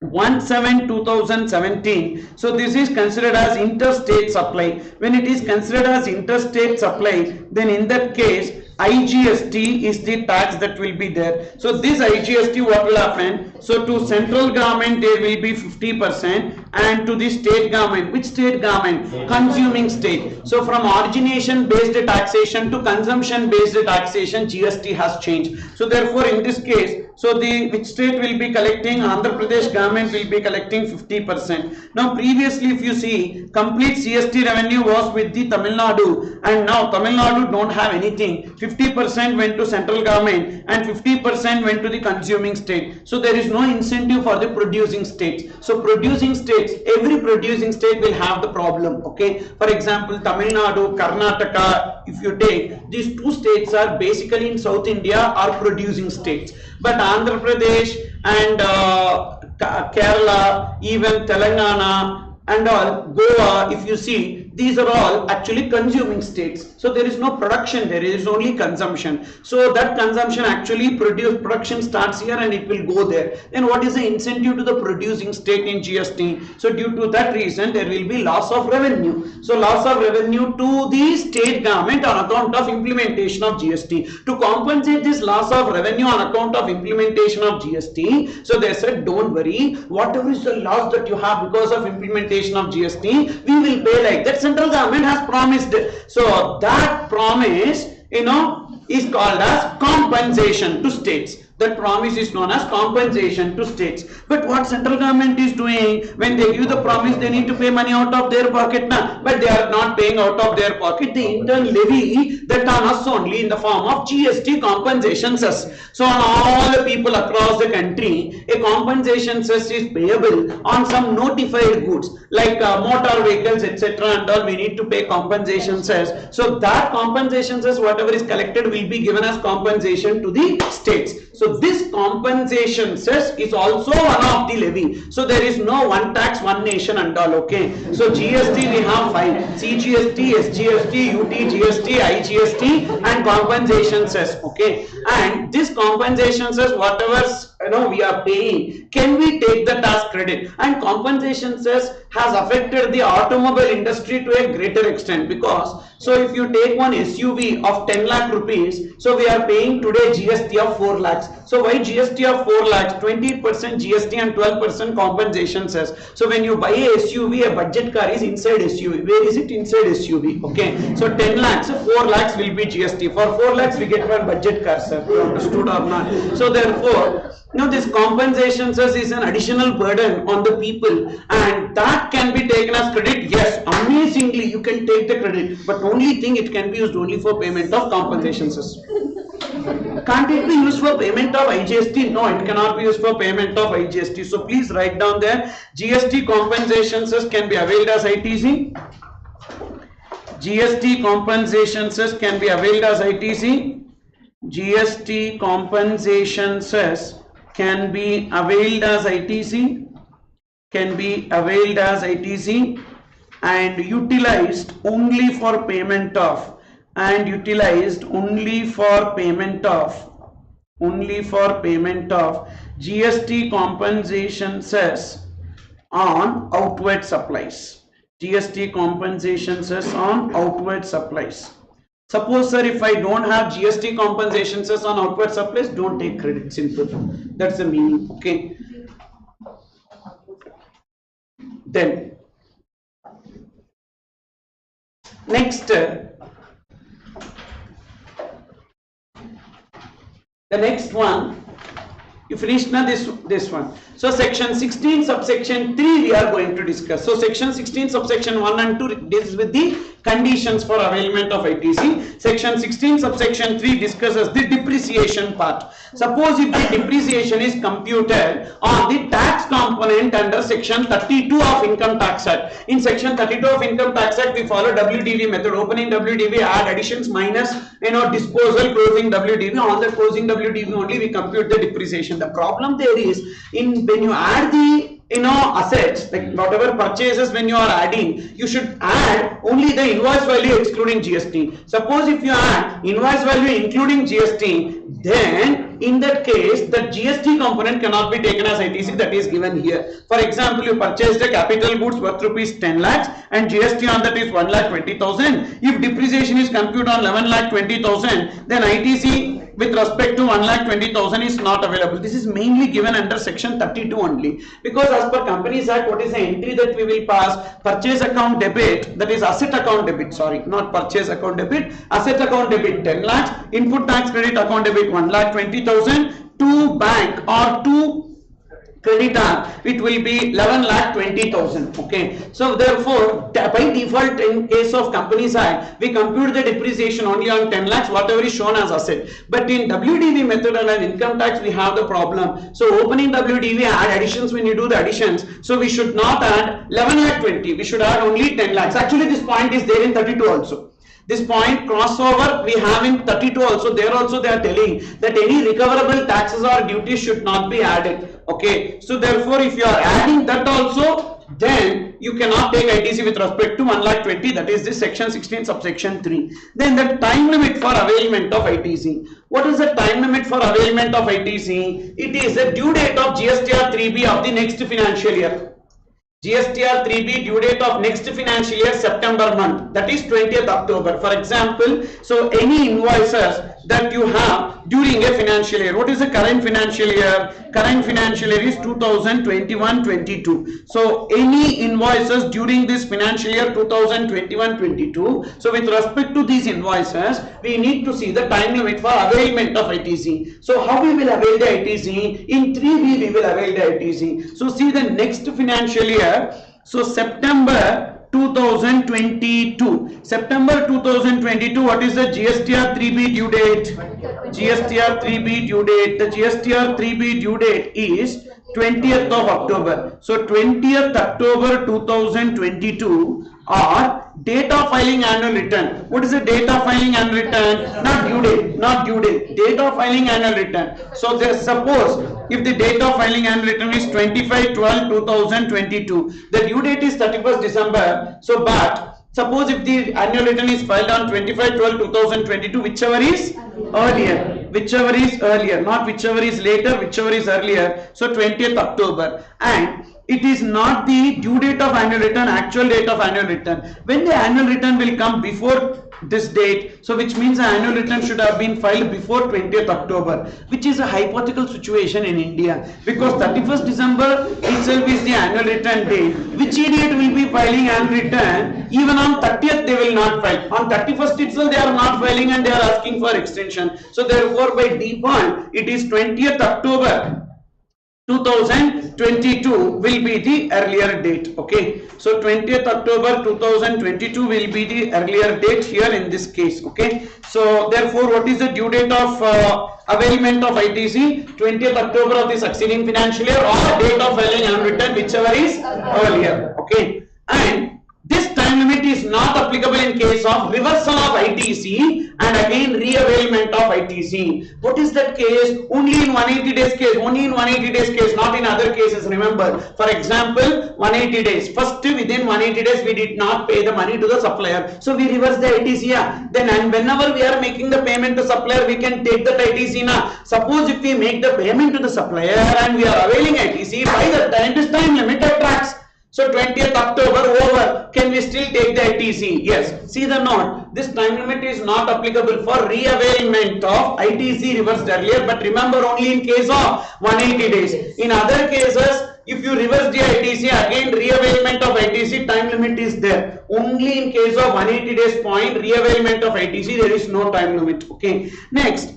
1/7/2017, so this is considered as interstate supply. When it is considered as interstate supply, then in that case IGST is the tax that will be there. So this IGST, what will happen? So to central government there will be 50%, and to the state government, which state government? Consuming state. So from origination based taxation to consumption based taxation, GST has changed. So therefore in this case, so the which state will be collecting? Andhra Pradesh government will be collecting 50%. Now previously if you see, complete CST revenue was with the Tamil Nadu, and now Tamil Nadu don't have anything. 50% went to central government and 50% went to the consuming state. So there is no incentive for the producing states. So producing states, every producing state will have the problem. Okay, for example Tamil Nadu, Karnataka, if you take, these two states are basically in South India are producing states, but Andhra Pradesh and Kerala, even Telangana and all, Goa, if you see, these are all actually consuming states. So there is no production, there is only consumption. So that consumption actually production starts here and it will go there. Then what is the incentive to the producing state in GST? So due to that reason there will be loss of revenue. So loss of revenue to the state government on account of implementation of GST. To compensate this loss of revenue on account of implementation of GST, so they said don't worry, whatever is the loss that you have because of implementation of GST, we will pay like that. Central government has promised. So that promise, is called as compensation to states. That promise is known as compensation to states. But what central government is doing, when they give the promise, they need to pay money out of their pocket now, but they are not paying out of their pocket. They in turn levy that on us only in the form of GST compensation cess. So on all the people across the country, a compensation cess is payable on some notified goods like motor vehicles, etc. and all. We need to pay compensation cess. So that compensation cess, whatever is collected, will be given as compensation to the states. So this compensation cess is also one of the levy. So there is no one tax, one nation and all. Okay. So GST we have 5: CGST, SGST, UTGST, IGST, and compensation cess. Okay. And this compensation cess, whatever we are paying, can we take that as credit? And compensation cess has affected the automobile industry to a greater extent, because so if you take one SUV of 10 lakh rupees, so we are paying today GST of 4 lakhs. So why GST of 4 lakhs? 20% GST and 12% compensation cess. So when you buy a SUV, a budget car is inside SUV. Where is it? Inside SUV. Okay. So 10 lakhs, so 4 lakhs will be GST. For 4 lakhs we get one budget car, sir. You understood or not? So therefore, this compensation cess is an additional burden on the people, and that can be taken as credit. Yes, amazingly you can take the credit, but only thing, it can be used only for payment of compensation cess. Can't it be used for payment of IGST? No, it cannot be used for payment of IGST. So please write down there, GST compensation cess can be availed as ITC. GST compensation cess can be availed as ITC. GST compensation cess can be availed as ITC, and utilized only for payment of and utilized only for payment of GST compensation cess on outward supplies. GST compensation cess on outward supplies. Suppose, sir, if I don't have GST compensation cess on outward supplies, don't take credit. Simple. That's the meaning. Okay. Then next, the next one, you finished now this one. So section 16 subsection 3 we are going to discuss. So section 16 subsection 1 and 2 deals with the conditions for availment of ITC. Section 16 subsection 3 discusses the depreciation part. Suppose if the depreciation is computed on the tax component under section 32 of Income Tax Act. In section 32 of Income Tax Act we follow WDV method. Opening WDV, add additions, minus disposal, closing WDV. On the closing WDV only we compute the depreciation. The problem there is when you add the assets, like whatever purchases, when you are adding, you should add only the invoice value excluding GST. Suppose if you add invoice value including GST, then in that case the GST component cannot be taken as ITC, that is given here. For example, you purchased a capital goods worth rupees 10 lakhs and GST on that is 1,20,000. If depreciation is computed on 11,20,000, then ITC with respect to 1,20,000 is not available. This is mainly given under section 32 only, because as per Companies Act, what is the entry that we will pass? Purchase account debit, that is asset account debit, sorry, not purchase account debit, asset account debit 10 lakhs, input tax credit account debit 1,20,000, to bank or to creditor it will be 11,20,000. Okay, so therefore by default in case of Companies Act we compute the depreciation only on 10 lakhs whatever is shown as asset, but in WDV method and income tax we have the problem. So opening WDV, add additions, when you do the additions, so we should not add 11,20,000, we should add only 10 lakhs. Actually this point is there in 32 also. This point crossover we have in 32 also. There also they are telling that any recoverable taxes or duties should not be added. Okay, so therefore if you are adding that also, then you cannot take ITC with respect to 1,20,000, that is this section 16 subsection 3. Then the time limit for availment of ITC. What is the time limit for availment of ITC? It is the due date of GSTR 3B of the next financial year. GSTR 3B due date of next financial year September month, that is 20th October. For example, so any invoices that you have during a financial year. What is the current financial year? Current financial year is 2021-22. So any invoices during this financial year 2021-22. So with respect to these invoices, we need to see the time limit for availment of ITC. So how we will avail the ITC? In 3B we will avail the ITC. So see the next financial year. So September 2022. September 2022, what is the GSTR 3B due date? GSTR 3B due date. The GSTR 3B due date is 20th of October. So 20th October 2022 or date of filing annual return. What is the date of filing annual return? Not due date, not due date. Date of filing annual return. So there, suppose if the date of filing annual return is 25/12/2022, the due date is 31st December. So but suppose if the annual return is filed on 25/12/2022, whichever is earlier, not whichever is later, whichever is earlier. So 20th October, and it is not the due date of annual return, actual date of annual return. When the annual return will come before this date, so which means the annual return should have been filed before 20th October, which is a hypothetical situation in India, because 31st December itself is the annual return date. Which idiot will be filing annual return? Even on 30th they will not file. On 31st itself they are not filing and they are asking for extension. So therefore by default it is 20th October 2022 will be the earlier date. Okay, so 20th October 2022 will be the earlier date here in this case. Okay, so therefore what is the due date of availment of ITC? 20th October of the succeeding financial year or date of filing and return, whichever is earlier. Okay, and this time time limit is not applicable in case of reversal of ITC and again reavailment of ITC. What is that case? Only in 180 days case, only in 180 days case, not in other cases. Remember, for example, 180 days. First, within 180 days, we did not pay the money to the supplier. So we reverse the ITC. Yeah. Then, and whenever we are making the payment to supplier, we can take that ITC. Now, suppose if we make the payment to the supplier and we are availing ITC, by the time this time limit attracts. So 20th October over, can we still take the ITC? Yes. See the note, this time limit is not applicable for re-availment of ITC reversed earlier, but remember only in case of 180 days. In other cases, if you reverse the ITC, again re-availment of ITC, time limit is there. Only in case of 180 days point, re-availment of ITC, there is no time limit. Okay. Next,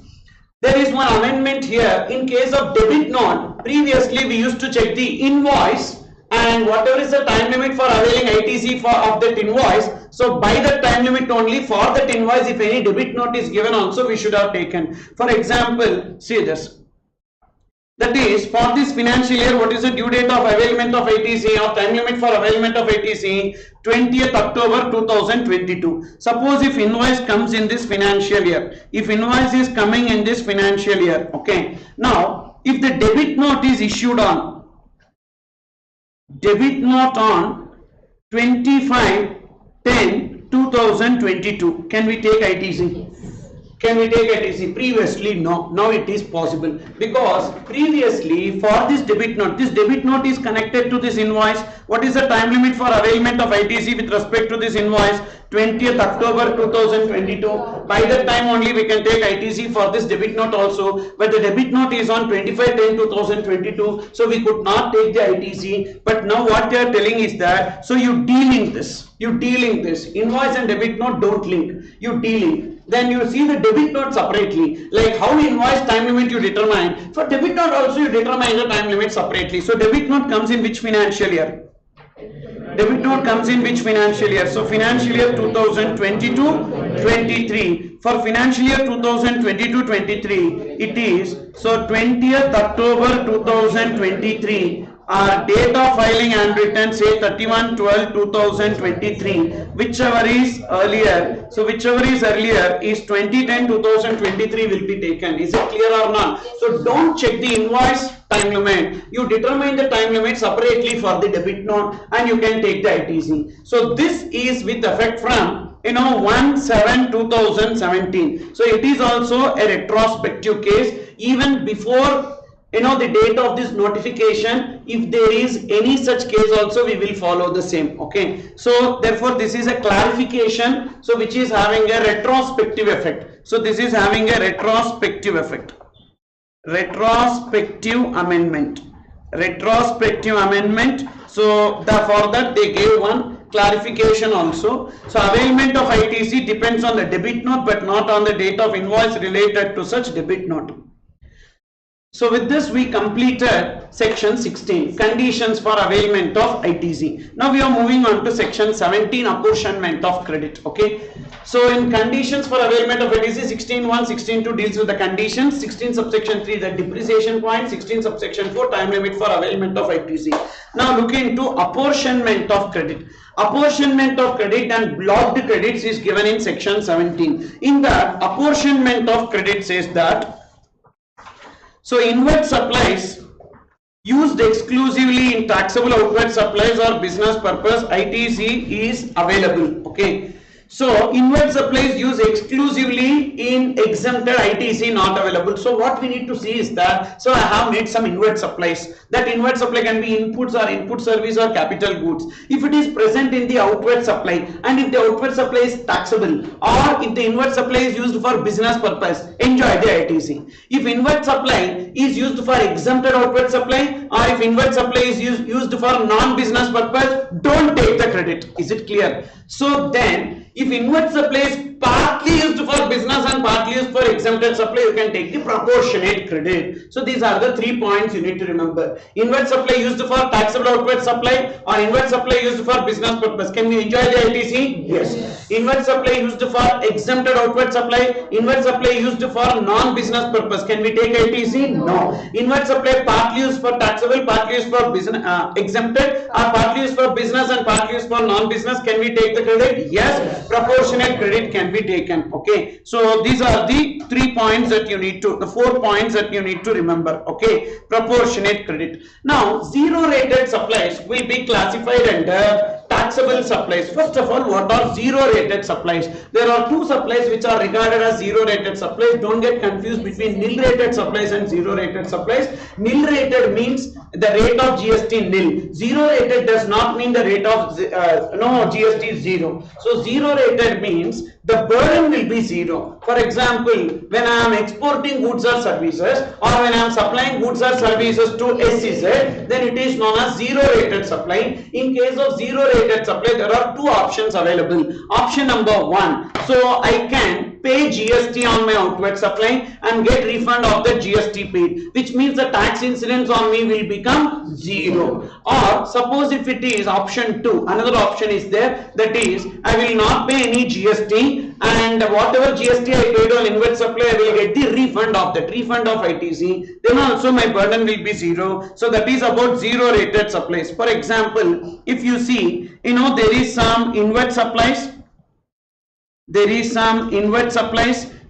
there is one amendment here. In case of debit note, previously we used to check the invoice and whatever is the time limit for availing ITC of that invoice. So by that time limit only, for that invoice, if any debit note is given also, we should have taken. For example, see this. That is, for this financial year, what is the due date of availment of ITC or time limit for availment of ITC? 20th October 2022. Suppose if invoice comes in this financial year, if invoice is coming in this financial year, okay. Now, if the debit note is issued on 25/10/2022, can we take ITC? Can we take ITC? Previously, no. Now it is possible because previously for this debit note is connected to this invoice. What is the time limit for availment of ITC with respect to this invoice? 20th October 2022. By that time only we can take ITC for this debit note also. But the debit note is on 25/10/2022, so we could not take the ITC. But now what they are telling is that, so you de-link this. Invoice and debit note don't link. You de-link. Then you see the debit note separately, like how invoice time limit you determine. For debit note also you determine the time limit separately. So debit note comes in which financial year? Debit note comes in which financial year? So financial year 2022-23. For financial year 2022-23, it is, so 20th October 2023. Date of filing and return, say 31/12/2023, whichever is earlier. So whichever is earlier is 2010-2023 will be taken. Is it clear or not? So don't check the invoice time limit. You determine the time limit separately for the debit note and you can take the ITC. So this is with effect from 1/7/2017. So it is also a retrospective case. Even before the date of this notification, if there is any such case also, we will follow the same. Okay, so therefore this is a clarification, so which is having a retrospective effect. So this is having a retrospective effect. Retrospective amendment. So for that they gave one clarification also. So availment of ITC depends on the debit note but not on the date of invoice related to such debit note. So with this we completed section 16, conditions for availment of ITC. Now we are moving on to section 17, apportionment of credit. Okay, so in conditions for availment of ITC, 16.1, 16.2 deals with the conditions, 16 subsection 3 the depreciation point, 16 subsection 4 time limit for availment of ITC. Now look into apportionment of credit. Apportionment of credit and blocked credits is given in section 17. In that, apportionment of credit says that, so inward supplies used exclusively in taxable outward supplies or business purpose, ITC is available. Okay, so inward supplies used exclusively in exempted, ITC not available. So what we need to see is that, so I have made some inward supplies. That inward supply can be inputs or input service or capital goods. If it is present in the outward supply and if the outward supply is taxable or if the inward supply is used for business purpose, enjoy the ITC. If inward supply is used for exempted outward supply or if inward supply is used for non-business purpose, don't take the credit. Is it clear? So then, if inward supply is partly used for business and partly used for exempted supply, you can take the proportionate credit. So these are the 3 points you need to remember. Inward supply used for taxable outward supply or inward supply used for business purpose. Can we enjoy the ITC? Yes. Inward supply used for exempted outward supply. Inward supply used for non-business purpose. Can we take ITC? No. Inward supply partly used for taxable, taxable, partly used for business, exempted, or partly used for business and partly used for non-business. Can we take the credit? Yes, proportionate credit can be taken. Okay, so these are the 3 points that you need to, the 4 points that you need to remember. Okay, proportionate credit. Now, zero rated supplies will be classified under taxable supplies. First of all, what are zero rated supplies? There are two supplies which are regarded as zero rated supplies. Don't get confused between nil rated supplies and zero rated supplies. Nil rated means the rate of GST nil. Zero rated does not mean the rate of GST is zero. So zero rated means the burden will be zero. For example, when I am exporting goods or services, or when I am supplying goods or services to SEZ, then it is known as zero rated supply. In case of zero rated supply, there are two options available. Option number one, so I can pay GST on my outward supply and get refund of the GST paid, which means the tax incidence on me will become zero. Or suppose if it is option 2, another option is there, that is I will not pay any GST, and whatever GST I paid on inward supply, I will get the refund of that, refund of ITC, then also my burden will be zero. So that is about zero rated supplies. For example, if you see, there is some inward supplies,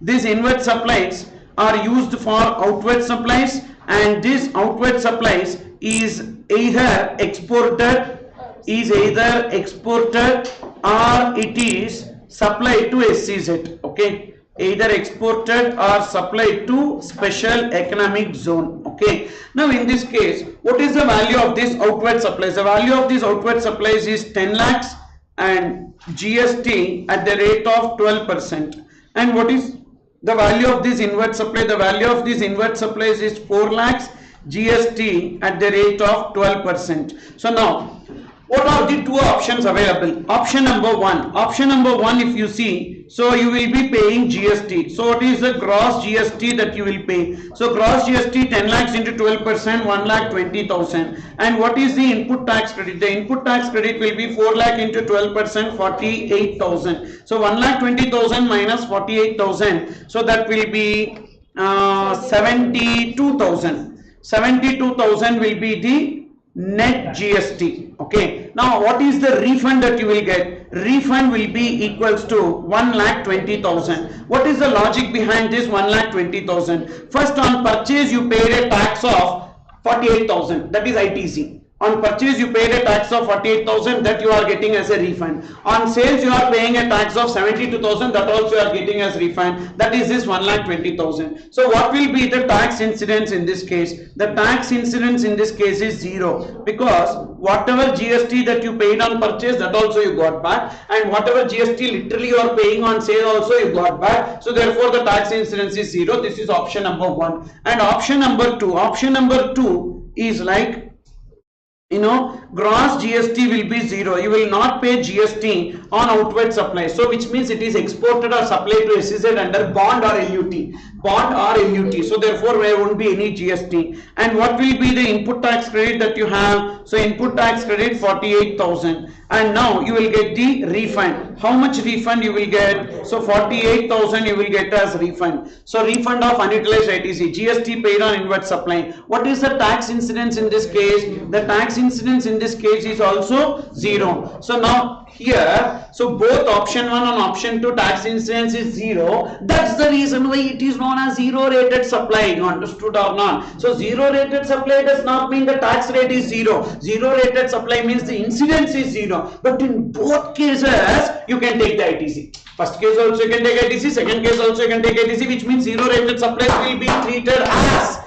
these inward supplies are used for outward supplies, and this outward supplies is either exported or it is supplied to SEZ. Okay, either exported or supplied to special economic zone. Okay, now in this case, what is the value of this outward supplies? The value of these outward supplies is 10 lakhs and GST at the rate of 12%. And what is the value of this inward supply? The value of this inward supplies is 4 lakhs, GST at the rate of 12%. So now, what are the two options available? Option number one, if you see, so you will be paying GST. So what is the gross GST that you will pay? So gross GST 10 lakhs into 12%, 1,20,000. And what is the input tax credit? The input tax credit will be 4 lakh into 12%, 48,000. So 1,20,000 minus 48,000. So that will be 72,000. 72,000 will be the net GST. Okay, now what is the refund that you will get? Refund will be equals to 1,20,000. What is the logic behind this 1,20,000? First, on purchase you paid a tax of 48,000, that is ITC. On purchase you paid a tax of 48,000, that you are getting as a refund. On sales you are paying a tax of 72,000, that also you are getting as refund. That is this 1,20,000. So what will be the tax incidence in this case? The tax incidence in this case is zero, because whatever GST that you paid on purchase, that also you got back, and whatever GST literally you are paying on sale also you got back. So therefore the tax incidence is zero. This is option number one. And option number two is like, gross GST will be zero. You will not pay GST on outward supply. So which means it is exported or supplied to SEZ under bond or LUT. So therefore there won't be any GST. And what will be the input tax credit that you have? So input tax credit 48,000. And now you will get the refund. How much refund you will get? So 48,000 you will get as refund. So refund of unutilized ITC, GST paid on inward supply. What is the tax incidence in this case? The tax incidence in this case is also zero. So now here, so both option 1 and option 2 tax incidence is zero. That's the reason why it is known as zero rated supply. You understood or not? So zero rated supply does not mean the tax rate is zero. Zero rated supply means the incidence is zero. But in both cases you can take the ITC. First case also you can take ITC, second case also you can take ITC, which means zero rated supplies will be treated as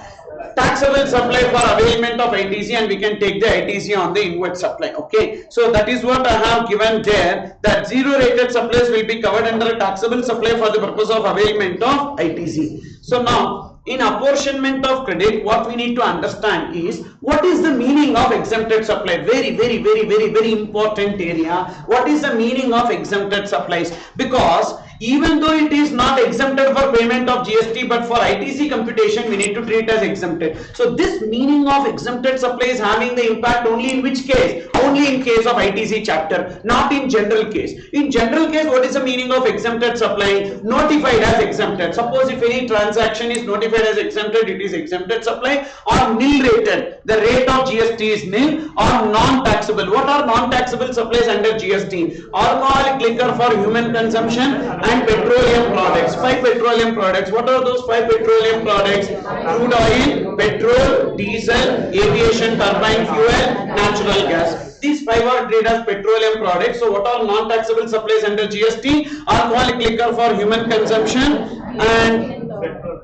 taxable supply for availment of ITC, and we can take the ITC on the inward supply. Okay, so that is what I have given there, that zero rated supplies will be covered under a taxable supply for the purpose of availment of ITC. So now, in apportionment of credit, what we need to understand is what is the meaning of exempted supply. Very important area. What is the meaning of exempted supplies? Because even though it is not exempted for payment of GST, but for ITC computation we need to treat as exempted. So this meaning of exempted supply is having the impact only in which case? Only in case of ITC chapter, not in general case. In general case, what is the meaning of exempted supply? Notified as exempted. Suppose if any transaction is notified as exempted, it is exempted supply, or nil rated. The rate of GST is nil, or non-taxable. What are non-taxable supplies under GST? Alcoholic liquor for human consumption and petroleum products. 5 petroleum products. What are those 5 petroleum products? Crude oil, petrol, diesel, aviation turbine fuel, natural gas. These 5 are treated as petroleum products. So what are non-taxable supplies under GST? Alcoholic liquor for human consumption and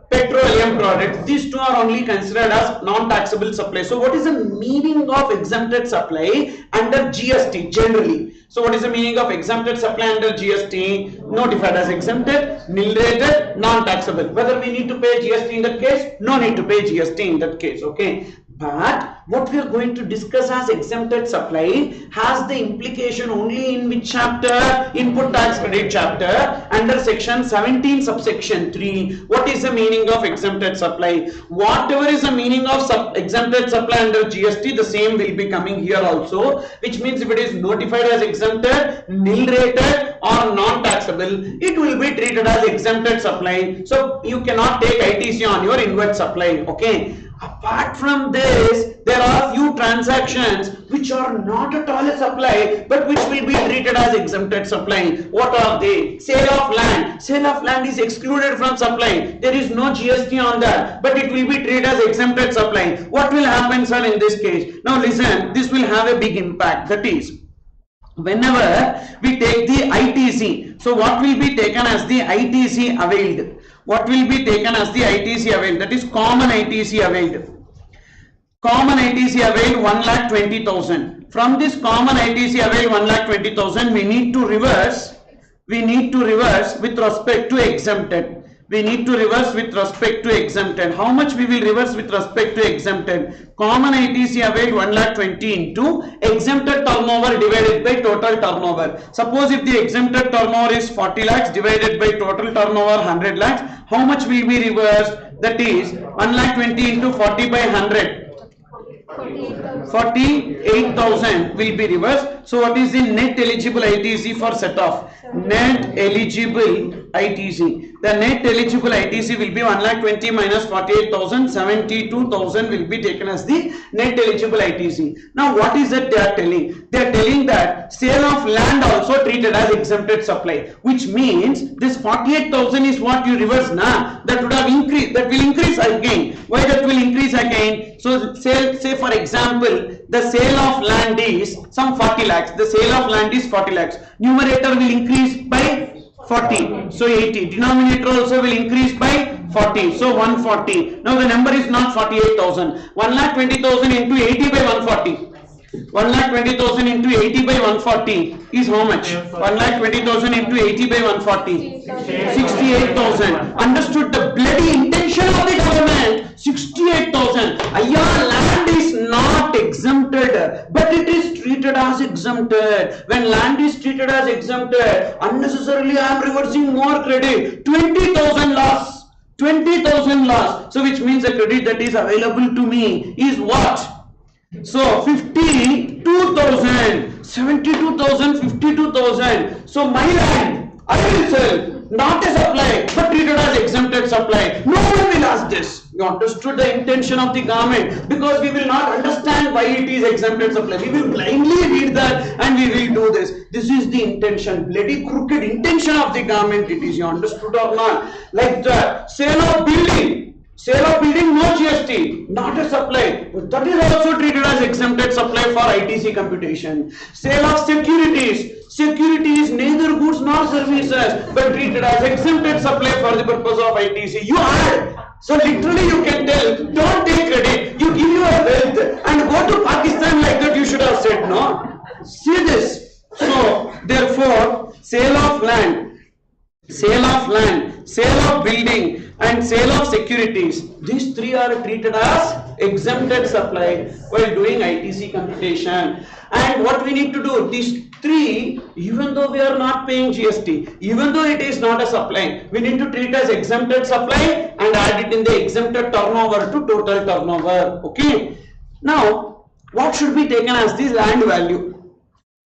petroleum products. These 2 are only considered as non-taxable supplies. So what is the meaning of exempted supply under GST generally? So what is the meaning of exempted supply under GST? Notified as exempted, nil rated, non-taxable. Whether we need to pay GST in that case? No need to pay GST in that case. Okay. But what we are going to discuss as exempted supply has the implication only in which chapter? Input tax credit chapter under section 17 subsection 3. What is the meaning of exempted supply? Whatever is the meaning of exempted supply under GST, the same will be coming here also, which means if it is notified as exempted, nil rated or non-taxable, it will be treated as exempted supply. So you cannot take ITC on your inward supply. Okay. Apart from this, there are few transactions which are not at all a supply, but which will be treated as exempted supply. What are they? Sale of land. Sale of land is excluded from supply. There is no GST on that, but it will be treated as exempted supply. What will happen, sir, in this case? Now listen, this will have a big impact. That is, whenever we take the ITC, so what will be taken as the ITC availed? What will be taken as the ITC availed? That is common ITC availed. Common ITC availed 1,20,000. From this common ITC availed 1,20,000, we need to reverse with respect to exempted. We need to reverse with respect to exempted. How much we will reverse with respect to exempted? Common ITC availed 1,20,000 into exempted turnover divided by total turnover. Suppose if the exempted turnover is 40 lakhs divided by total turnover 100 lakhs, how much will be reversed? That is 1,20,000 into 40 by 100. 48,000 will be reversed. So what is the net eligible ITC for set off? Net eligible ITC. The net eligible ITC will be 1,20,000 minus 48,000, 72,000 will be taken as the net eligible ITC. Now what is that they are telling? They are telling that sale of land also treated as exempted supply, which means this 48,000 is what you reverse now. That would have increased, that will increase again. Why that will increase again? So say for example, the sale of land is some 40 lakhs. The sale of land is 40 lakhs. Numerator will increase by 40, so 80. Denominator also will increase by 40, so 140. Now the number is not 48,000. 1,20,000 into 80 by 140. 1,20,000 into 80 by 140 is how much? 1,20,000 into 80 by 140. 68,000. Understood the bloody intention of the government? 68,000. Land is not exempted, but it is treated as exempted. When land is treated as exempted, unnecessarily I am reversing more credit. 20,000 loss. 20,000 loss. So which means the credit that is available to me is what? So 52,000, 72,000, 52,000. So my land I will sell, not a supply, but treated as exempted supply. No one will ask this. You understood the intention of the government, because we will not understand why it is exempted supply. We will blindly read that and we will do this. This is the intention, bloody crooked intention of the government. It is, you understood or not? Like the sale of building. Sale of building, no GST, not a supply. That is also treated as exempted supply for ITC computation. Sale of securities. Security is neither goods nor services, but treated as exempted supply for the purpose of ITC. You add. So literally you can tell, don't take credit. You give your wealth and go to Pakistan like that, you should have said no. See this. So therefore, sale of land, sale of building, and sale of securities, these three are treated as exempted supply while doing ITC computation. And what we need to do, these three, even though we are not paying GST, even though it is not a supply, we need to treat as exempted supply and add it in the exempted turnover to total turnover. Okay. Now, what should be taken as the land value?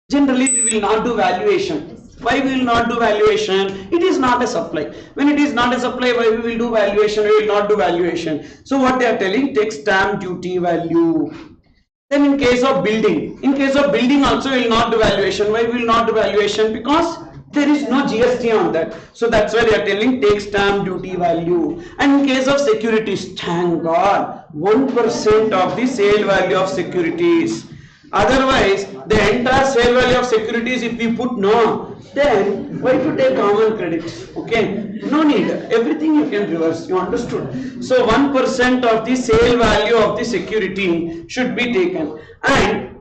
Generally, we will not do valuation. Why we will not do valuation? It is not a supply. When it is not a supply, why we will do valuation? We will not do valuation. So what they are telling, take stamp duty value. Then in case of building also we will not do valuation. Why we will not do valuation? Because there is no GST on that. So that's why they are telling take stamp duty value. And in case of securities, thank God, 1% of the sale value of securities. Otherwise, the entire sale value of securities, if we put no, then why to take common credit? Okay, no need. Everything you can reverse. You understood? So 1% of the sale value of the security should be taken, and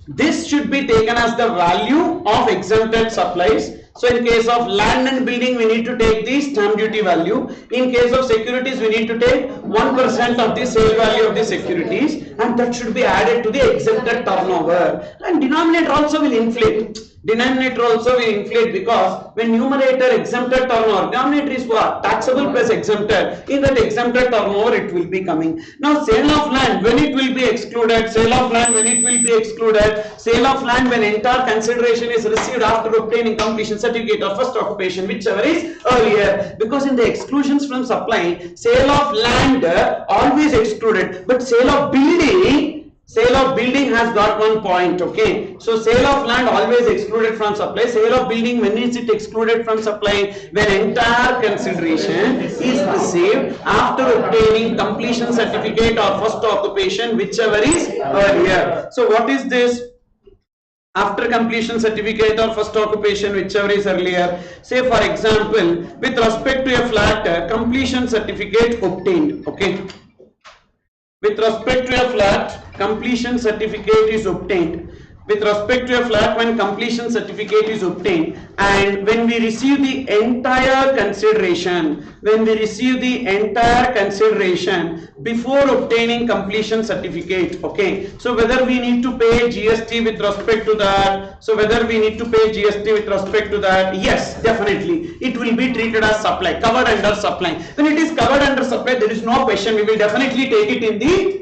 this should be taken as the value of exempted supplies. So in case of land and building, we need to take the stamp duty value. In case of securities, we need to take 1% of the sale value of the securities, and that should be added to the exempted turnover. And denominator also will inflate. Denominator also will inflate, because when numerator exempted turnover, denominator is what? Taxable plus exempted. In that exempted turnover, it will be coming. Now, sale of land, when it will be excluded? Sale of land, when it will be excluded? Sale of land, when entire consideration is received after obtaining completion certificate or first occupation, whichever is earlier. Because in the exclusions from supply, sale of land always excluded, but sale of building has got one point. Okay, so sale of land always excluded from supply. Sale of building, when is it excluded from supply? When entire consideration is received after obtaining completion certificate or first occupation, whichever is earlier. So what is this? After completion certificate or first occupation, whichever is earlier. Say for example, with respect to a flat, completion certificate obtained. Okay, with respect to a flat, completion certificate is obtained. With respect to a flat, when completion certificate is obtained, and when we receive the entire consideration, before obtaining completion certificate. Okay, so whether we need to pay GST with respect to that, yes, definitely it will be treated as supply, covered under supply. When it is covered under supply, there is no question, we will definitely take it in the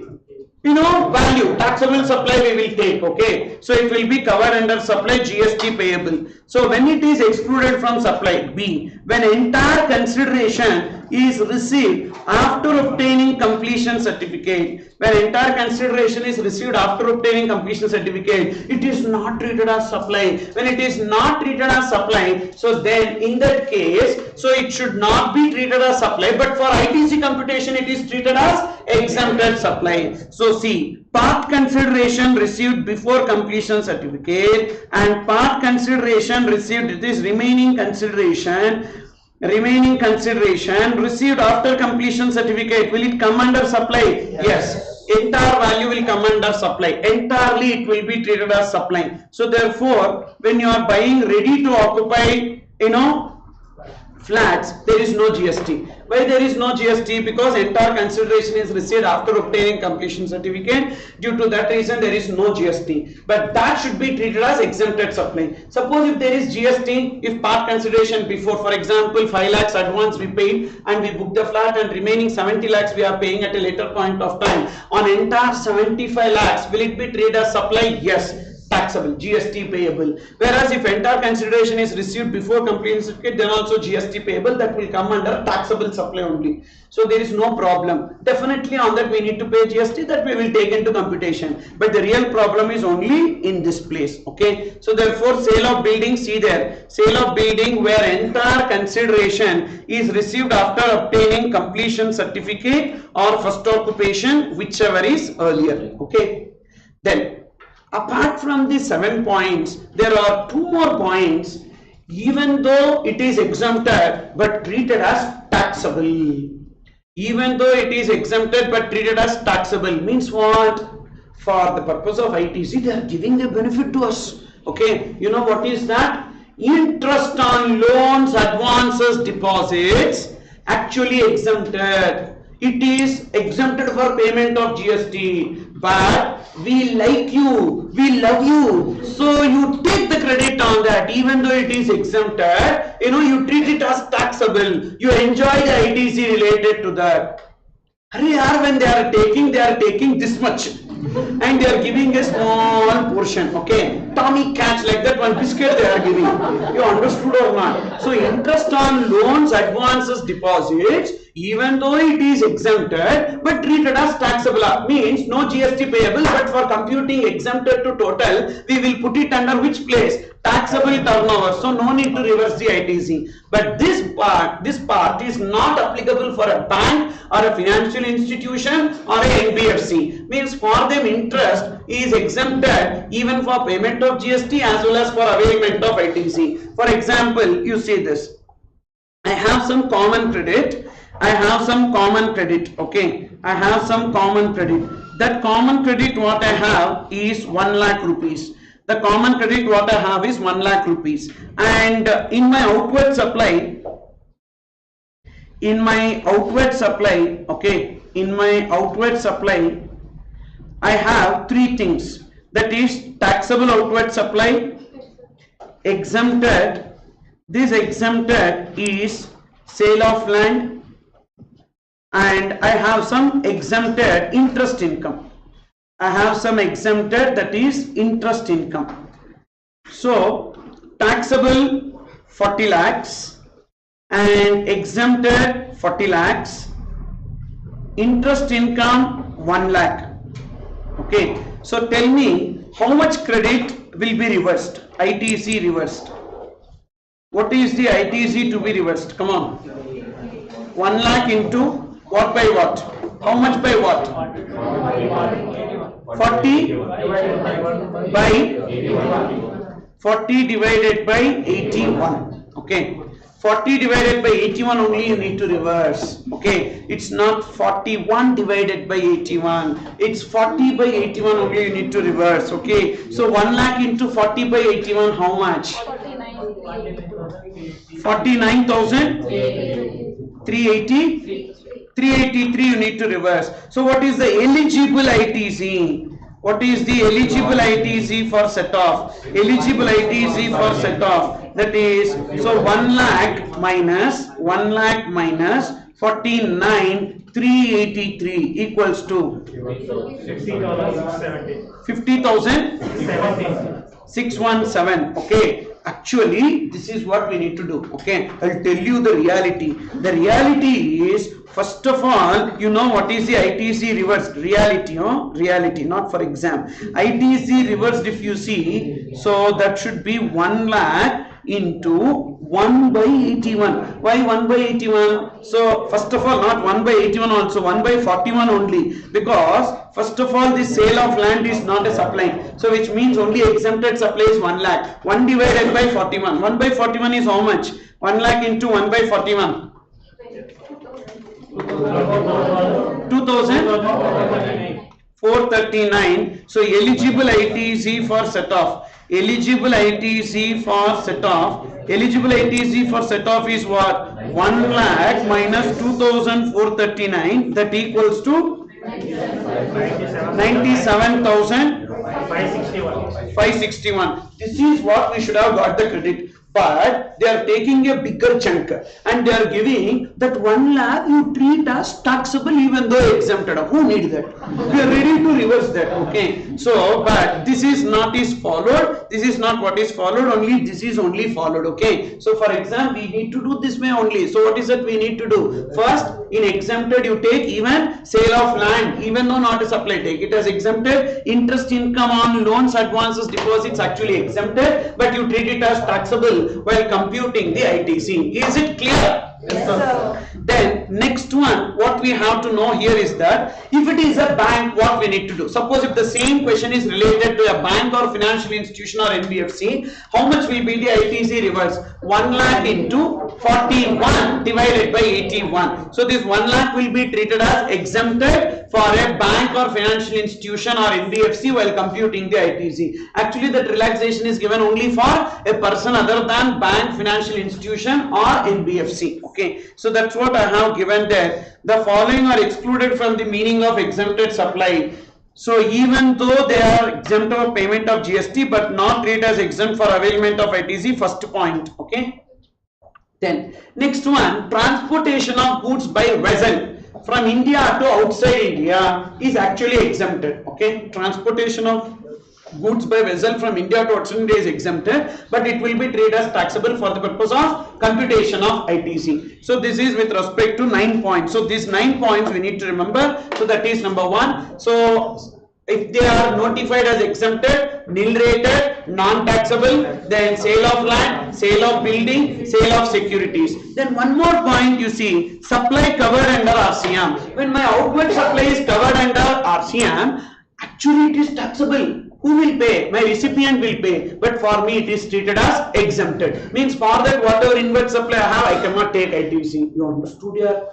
value, taxable supply we will take. Okay, so it will be covered under supply, GST payable. So when it is excluded from supply, B, when entire consideration is received after obtaining completion certificate, it is not treated as supply. When it is not treated as supply, so then in that case, so it should not be treated as supply, but for ITC computation it is treated as exempted supply. So see, part consideration received before completion certificate and part consideration received, this remaining consideration received after completion certificate, will it come under supply? Yes. Entire value will come under supply. Entirely it will be treated as supply. So therefore, when you are buying ready to occupy, flats, there is no GST. Why there is no GST? Because entire consideration is received after obtaining completion certificate. Due to that reason, there is no GST. But that should be treated as exempted supply. Suppose if there is GST, if part consideration before, for example, 5 lakhs advance we paid and we booked the flat, and remaining 70 lakhs we are paying at a later point of time. On entire 75 lakhs, will it be treated as supply? Yes. Taxable, GST payable. Whereas if entire consideration is received before completion certificate, then also GST payable, that will come under taxable supply only. So there is no problem. Definitely on that we need to pay GST, that we will take into computation. But the real problem is only in this place. Okay. So therefore, sale of building, see there, sale of building where entire consideration is received after obtaining completion certificate or first occupation, whichever is earlier. Okay. Then, apart from the 7 points, there are 2 more points, even though it is exempted but treated as taxable. Even though it is exempted but treated as taxable means what? For the purpose of ITC, they are giving the benefit to us. Okay, you know what is that? Interest on loans, advances, deposits, actually exempted. it is exempted for payment of GST, but we like you, we love you, so you take the credit on that. Even though it is exempted, you treat it as taxable, you enjoy the ITC related to that. When they are taking this much and they are giving a small portion, okay, Tommy catch like that, one biscuit they are giving. You understood or not? So interest on loans, advances, deposits, even though it is exempted but treated as taxable, means no GST payable, but for computing exempted to total, we will put it under which place? Taxable turnover. So no need to reverse the ITC. But this part is not applicable for a bank or a financial institution or a NBFC. Means for them interest is exempted even for payment of GST as well as for availment of ITC. For example, you see this. I have some common credit. Okay, I have some common credit. That common credit what I have is 1 lakh rupees. The common credit what I have is 1 lakh rupees. And in my outward supply, I have 3 things. That is taxable outward supply, exempted. This exempted is sale of land, and I have some exempted interest income. That is interest income. So taxable 40 lakhs and exempted 40 lakhs, interest income 1 lakh. Okay, so tell me how much credit will be reversed? ITC reversed. What is the ITC to be reversed? Come on. 1 lakh into what by what? How much by what? 40 divided by 81. Okay. 40 divided by 81 only you need to reverse. Okay. It's not 41 divided by 81. It's 40 by 81 only you need to reverse. Okay. So 1 lakh into 40 by 81, how much? 49,380. 383 you need to reverse. So what is the eligible ITC? What is the eligible ITC for set off? Eligible ITC for set off, that is, so 1 lakh minus 49,383 equals to 50,617. Okay. Actually, this is what we need to do. Okay, I'll tell you the reality. The reality is, first of all, you know what is the ITC reversed? Reality, reality, not for exam. ITC reversed, if you see, so that should be 1 lakh into 1 by 81. Why 1 by 81? So first of all, not 1 by 81 also, 1 by 41 only, because first of all this sale of land is not a supply, so which means only exempted supply is 1 lakh. 1 divided by 41. 1 by 41 is how much? 1 lakh into 1 by 41. 2,439. So eligible ITC for set off. Eligible ITC for set off. Eligible ITC for set off is what? 1 lakh minus 2,439. That equals to 97,561. This is what we should have got the credit. But they are taking a bigger chunk and they are giving that 1 lakh you treat as taxable even though exempted. Who need that? We are ready to reverse that. Okay. So, but this is not is followed. This is not what is followed. Only this is only followed. Okay. So, for example, we need to do this way only. So, what is that we need to do? First, in exempted you take even sale of land, even though not a supply, take it as exempted. Interest income on loans, advances, deposits actually exempted, but you treat it as taxable while computing the ITC. Is it clear? Yes, sir. Then next one, what we have to know here is that if it is a bank, what we need to do? Suppose if the same question is related to a bank or financial institution or NBFC, how much will be the ITC reverse? 1 lakh into 41 divided by 81. So this 1 lakh will be treated as exempted, for a bank or financial institution or NBFC while computing the ITC. Actually, that relaxation is given only for a person other than bank, financial institution or NBFC. Okay, so that's what I have given there. The following are excluded from the meaning of exempted supply. So even though they are exempt of payment of GST but not treated as exempt for availment of ITC, first point. Okay. Then next one, transportation of goods by vessel from India to outside India is actually exempted. Okay, transportation of goods by vessel from India to outside India is exempted, but it will be treated as taxable for the purpose of computation of ITC. So this is with respect to 9 points. So these 9 points we need to remember. So that is number 1. So if they are notified as exempted, nil rated, non-taxable, then sale of land, sale of building, sale of securities. Then one more point, you see, supply covered under RCM. When my outward supply is covered under RCM, actually it is taxable. Who will pay? My recipient will pay, but for me it is treated as exempted. Means for that whatever inward supply I have, I cannot take ITC. You understood here?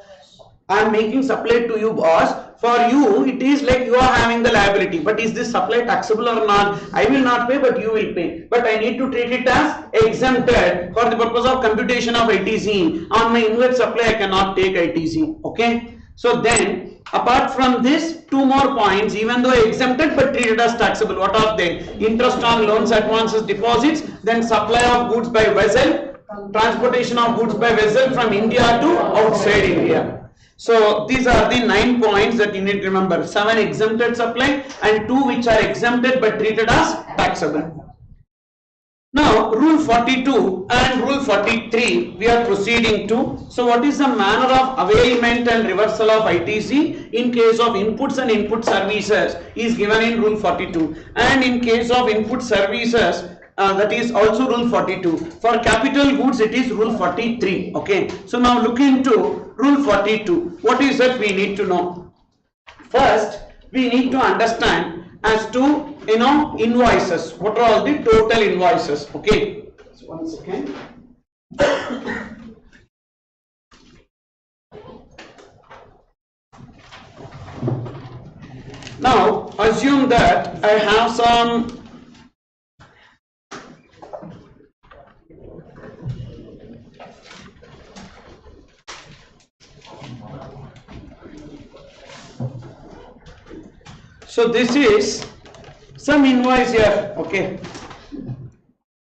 I am making supply to you, boss. For you, it is like you are having the liability. But is this supply taxable or not? I will not pay, but you will pay. But I need to treat it as exempted for the purpose of computation of ITC. On my inward supply, I cannot take ITC. Okay. So then, apart from this, 2 more points. Even though exempted but treated as taxable, what are they? Interest on loans, advances, deposits. Then supply of goods by vessel, transportation of goods by vessel from India to outside India. So these are the 9 points that you need to remember. 7 exempted supply and 2 which are exempted but treated as taxable. Now rule 42 and rule 43 we are proceeding to. So what is the manner of availment and reversal of ITC in case of inputs and input services is given in rule 42, and in case of input services that is also rule 42. For capital goods it is rule 43. Okay, so now look into rule 42. What is that we need to know? First we need to understand as to invoices. What are all the total invoices? Okay, so 1 second. Now assume that I have some so this is some invoice here. Okay,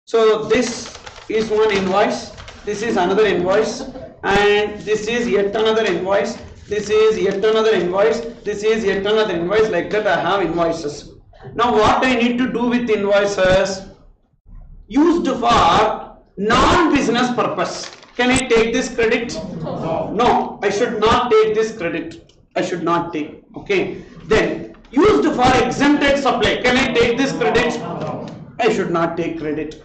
so this is one invoice, this is another invoice, and this is yet another invoice, this is yet another invoice, this is yet another invoice. Like that I have invoices. Now what I need to do with invoices? Used for non-business purpose. Can I take this credit? No, I should not take this credit. I should not take. Okay, then used for exempted supply. Can I take this credit? I should not take credit.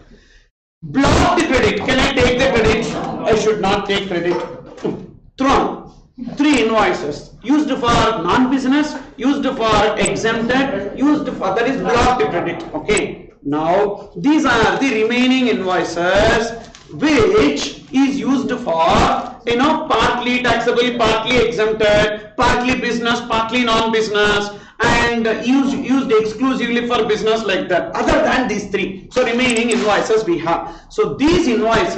Blocked credit. Can I take the credit? I should not take credit. Thrown. 3 invoices. Used for non-business, used for exempted, used for, that is blocked credit. Okay. Now these are the remaining invoices which is used for partly taxable, partly exempted, partly business, partly non-business, and used exclusively for business, like that. Other than these 3, so remaining invoices we have. So these invoices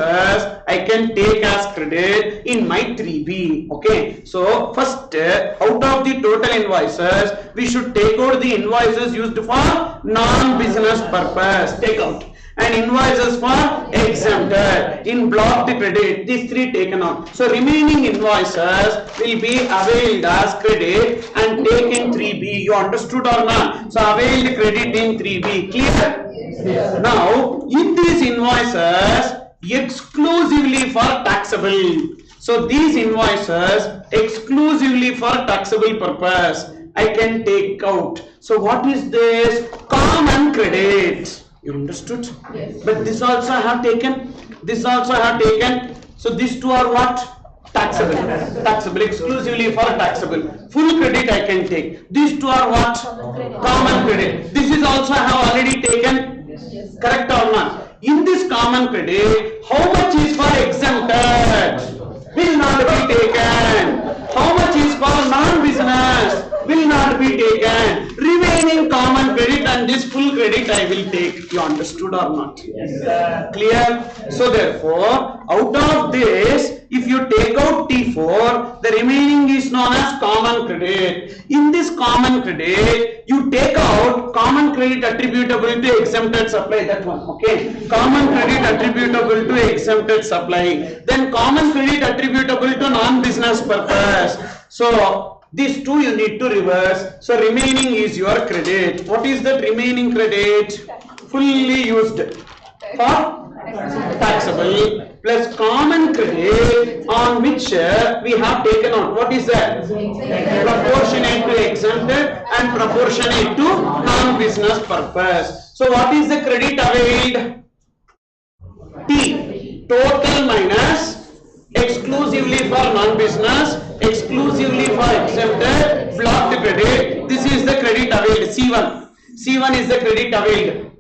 I can take as credit in my 3B. Okay, so first out of the total invoices we should take out the invoices used for non-business purpose. Take out. And invoices for exempted, in blocked credit, these 3 taken out. So remaining invoices will be availed as credit and taken 3B. You understood or not? So availed credit in 3B. Clear? Yes. Now in these invoices exclusively for taxable. So these invoices exclusively for taxable purpose I can take out. So what is this? Common credit. You understood? Yes. But this also I have taken. This also I have taken. So these 2 are what? Taxable. Taxable. Exclusively for taxable. Full credit I can take. These 2 are what? Common credit. This is also I have already taken. Yes. Correct or not? In this common credit, how much is for exempted? Will not be taken. How much is for non-business? will not be taken. Remaining common credit and this full credit I will take. You understood or not? Yes, sir. Clear? So therefore, out of this, if you take out T4, the remaining is known as common credit. In this common credit, you take out common credit attributable to exempted supply, that one, okay? Common credit attributable to exempted supply. Then common credit attributable to non-business purpose. So these two you need to reverse. So remaining is your credit. What is that remaining credit? Fully used for taxable plus common credit on which we have taken on. What is that? Proportionate to exempted and proportionate to non-business purpose. So what is the credit availed? T. Total minus exclusively for non-business, exclusively for exempted, blocked credit. This is the credit availed. C1. C1 is the credit availed.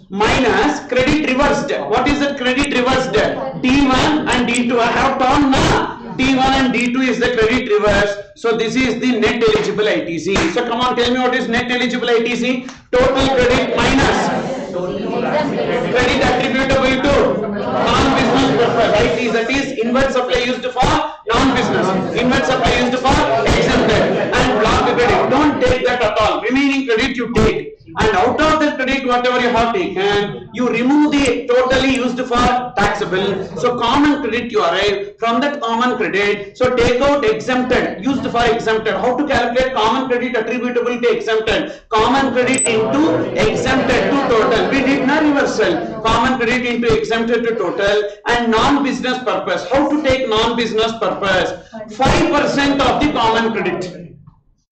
Minus credit reversed. What is the credit reversed? D1 and D2. I have turned now. D1 and D2 is the credit reverse. So this is the net eligible ITC. So come on, tell me what is net eligible ITC? Total credit minus credit attributable to non-business purpose. Right? That is inward supply used for non-business, inward supply used for exempted, and blocked credit. Don't take that at all. Remaining credit you take. And out of the credit whatever you have taken, you remove the totally used for taxable. So common credit you arrive from that common credit. So take out exempted, used for exempted. How to calculate common credit attributable to exempted? Common credit into exempted to total. We did not reversal. Common credit into exempted to total and non-business purpose. How to take non-business purpose? 5% of the common credit.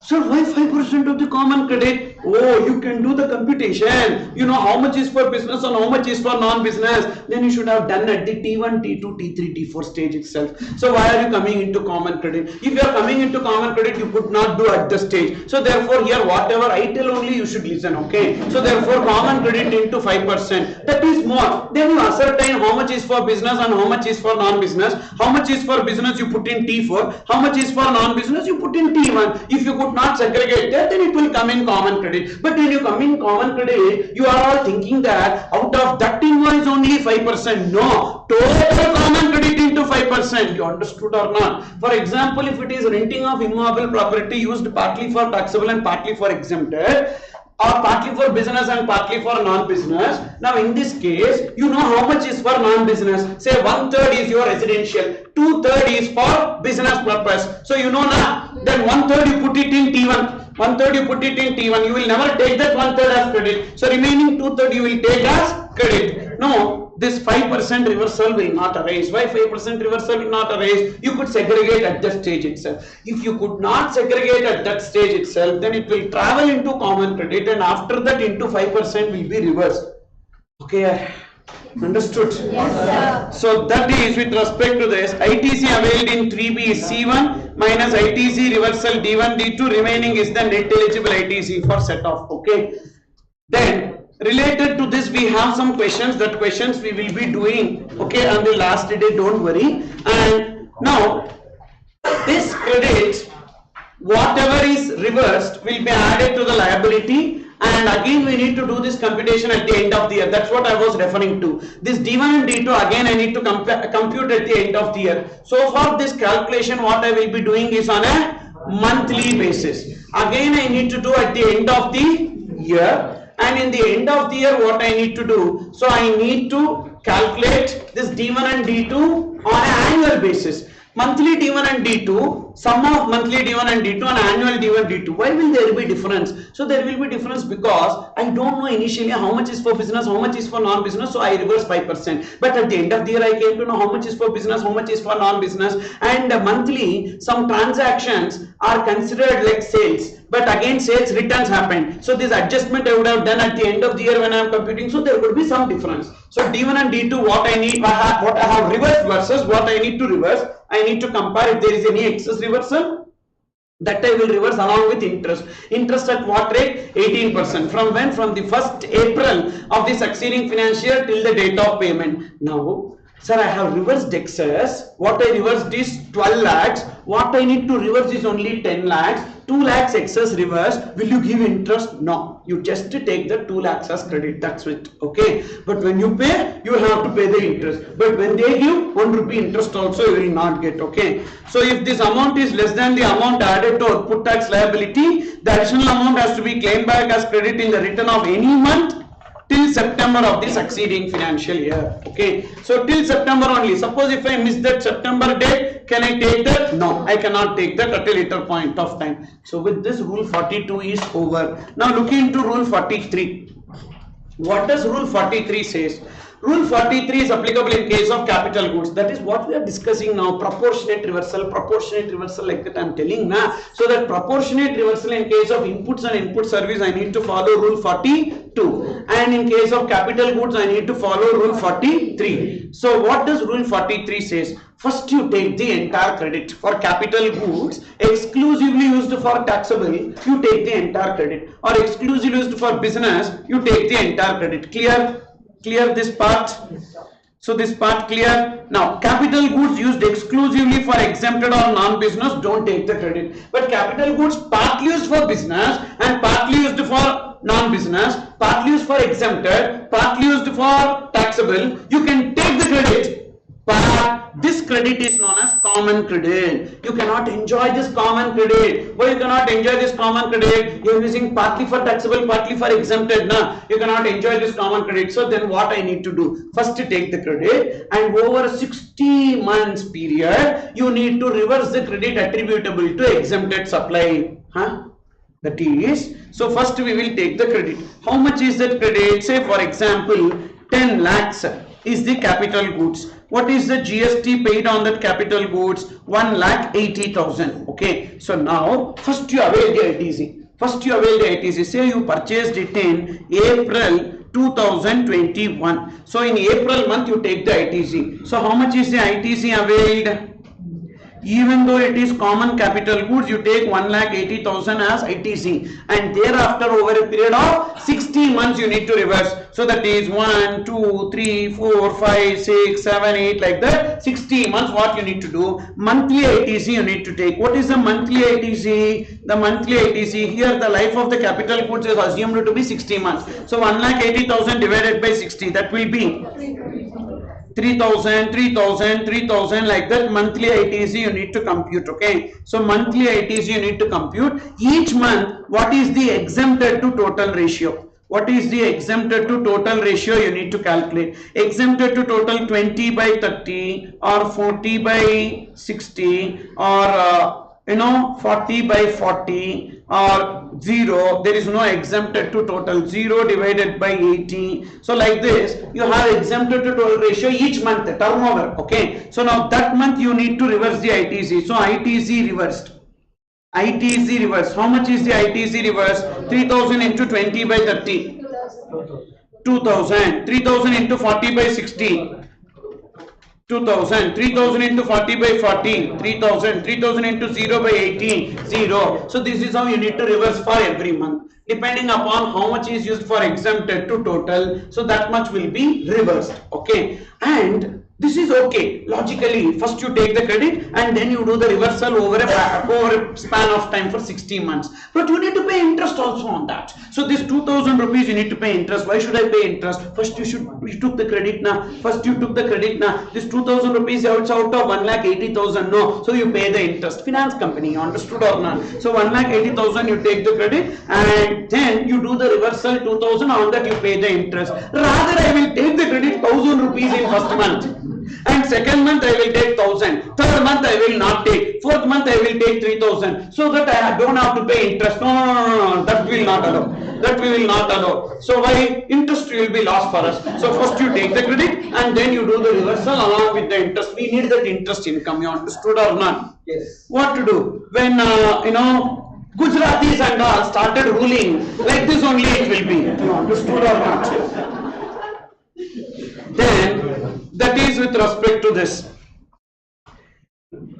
So why 5% of the common credit? Oh, you can do the computation. You know how much is for business and how much is for non-business. Then you should have done at the T1, T2, T3, T4 stage itself. So why are you coming into common credit? If you are coming into common credit, you could not do at the stage. So therefore here whatever I tell only you should listen, okay? So therefore common credit into 5%. That is more. Then you ascertain how much is for business and how much is for non-business. How much is for business you put in T4. How much is for non-business you put in T1. If you could not segregate that, then it will come in common credit. But when you come in common credit, you are all thinking that out of that invoice only 5%. No, total common credit into 5%. You understood or not? For example, if it is renting of immovable property used partly for taxable and partly for exempted, or partly for business and partly for non-business. Now in this case, you know how much is for non-business. Say 1/3 is your residential, 2/3 is for business purpose. So you know now, then 1/3 you put it in T1. 1/3 you put it in T1. You will never take that 1/3 as credit. So remaining 2/3 you will take as credit. No. This 5% reversal will not arise. Why 5% reversal will not arise? You could segregate at that stage itself. If you could not segregate at that stage itself, then it will travel into common credit and after that into 5% will be reversed. Okay, understood? Yes, sir. So that is with respect to this. ITC availed in 3B is C1 minus ITC reversal D1, D2. Remaining is the net eligible ITC for set off. Okay. Then related to this we have some questions. That questions we will be doing, okay, on the last day, don't worry. And now this credit whatever is reversed will be added to the liability, and again we need to do this computation at the end of the year. That's what I was referring to. This D1 and D2 again I need to compute at the end of the year. So for this calculation what I will be doing is on a monthly basis. Again I need to do at the end of the year. And in the end of the year what I need to do? So I need to calculate this D1 and D2 on an annual basis. Monthly D1 and D2, sum of monthly D1 and D2 and annual D1 D2. Why will there be difference? So there will be difference because I don't know initially how much is for business, how much is for non-business, so I reverse 5%. But at the end of the year I came to know how much is for business, how much is for non-business, and monthly some transactions are considered like sales. But again sales returns happened. So this adjustment I would have done at the end of the year when I am computing. So there would be some difference. So D1 and D2 what I need, what I have reversed versus what I need to reverse. I need to compare if there is any excess reversal. That I will reverse along with interest. Interest at what rate? 18%. From when? From the 1st April of the succeeding financial year till the date of payment. Now, sir, I have reversed excess. What I reversed is 12 lakhs. What I need to reverse is only 10 lakhs. 2 lakhs excess reverse, will you give interest? No, you just take the 2 lakhs as credit, that's it. Okay, but when you pay, you have to pay the interest, but when they give 1 rupee interest also, you will not get. Okay, so if this amount is less than the amount added to output tax liability, the additional amount has to be claimed back as credit in the return of any month till September of the succeeding financial year. Okay, so till September only. Suppose if I miss that September date, can I take that? No, I cannot take that at a later point of time. So with this, rule 42 is over. Now looking into rule 43. What does rule 43 says? Rule 43 is applicable in case of capital goods. That is what we are discussing now. Proportionate reversal like that I am telling now. So that proportionate reversal in case of inputs and input service, I need to follow rule 42. And in case of capital goods, I need to follow rule 43. So what does rule 43 says? First you take the entire credit. For capital goods exclusively used for taxable, you take the entire credit. Or exclusively used for business, you take the entire credit. Clear this part? So this part clear? Now capital goods used exclusively for exempted or non-business, don't take the credit. But capital goods partly used for business and partly used for non-business, partly used for exempted, partly used for taxable, you can take the credit. But this credit is known as common credit. You cannot enjoy this common credit. Why you cannot enjoy this common credit? You are using partly for taxable, partly for exempted. Nah, you cannot enjoy this common credit. So then what I need to do? First to take the credit, and over a 60 months period, you need to reverse the credit attributable to exempted supply. That is, so first we will take the credit. How much is that credit? Say for example, 10 lakhs is the capital goods. What is the GST paid on that capital goods? 1,80,000. Okay, so now first you avail the ITC. Say you purchased it in April 2021. So in April month you take the ITC. So how much is the ITC availed? Even though it is common capital goods, you take 1,80,000 as ITC, and thereafter over a period of 60 months you need to reverse. So that is 1, 2, 3, 4, 5, 6, 7, 8 like that. 60 months what you need to do? Monthly ITC you need to take. What is the monthly ITC? The monthly ITC here, the life of the capital goods is assumed to be 60 months. So 1,80,000 divided by 60, that will be 3,000, 3,000, 3,000 like that. Monthly ITC you need to compute. Okay, so monthly ITC you need to compute. Each month what is the exempted to total ratio? What is the exempted to total ratio you need to calculate? Exempted to total 20 by 30 or 40 by 60 or 40 by 40 or 0. There is no exempted to total. 0 divided by 80. So like this you have exempted to total ratio each month, the turnover. Okay, so now that month you need to reverse the ITC. So ITC reversed. ITC reverse. How much is the ITC reverse? 3,000 into 20 by 30. 2,000. 3,000 into 40 by 60. 2,000. 3,000 into 40 by 40. 3,000. 3,000 into 0 by 80. 0. So this is how you need to reverse for every month. Depending upon how much is used for exempted to total, so that much will be reversed. Okay, and this is okay. Logically, first you take the credit and then you do the reversal over a span of time for 60 months. But you need to pay interest also on that. So this 2,000 rupees you need to pay interest. Why should I pay interest? First you took the credit now. This 2,000 rupees out of 1,80,000. No. So you pay the interest. Finance company, you understood or not? So 1,80,000 you take the credit and then you do the reversal 2,000, on that you pay the interest. Rather I will take the credit 1,000 rupees in first month. And second month I will take 1,000. Third month I will not take. Fourth month I will take 3,000. So that I don't have to pay interest. No. That we will not allow. So why? Interest will be lost for us. So first you take the credit and then you do the reversal along with the interest. We need that interest income. You understood or not? Yes. What to do? When Gujaratis and all started ruling, like this only it will be. You understood or not? Then that is with respect to this.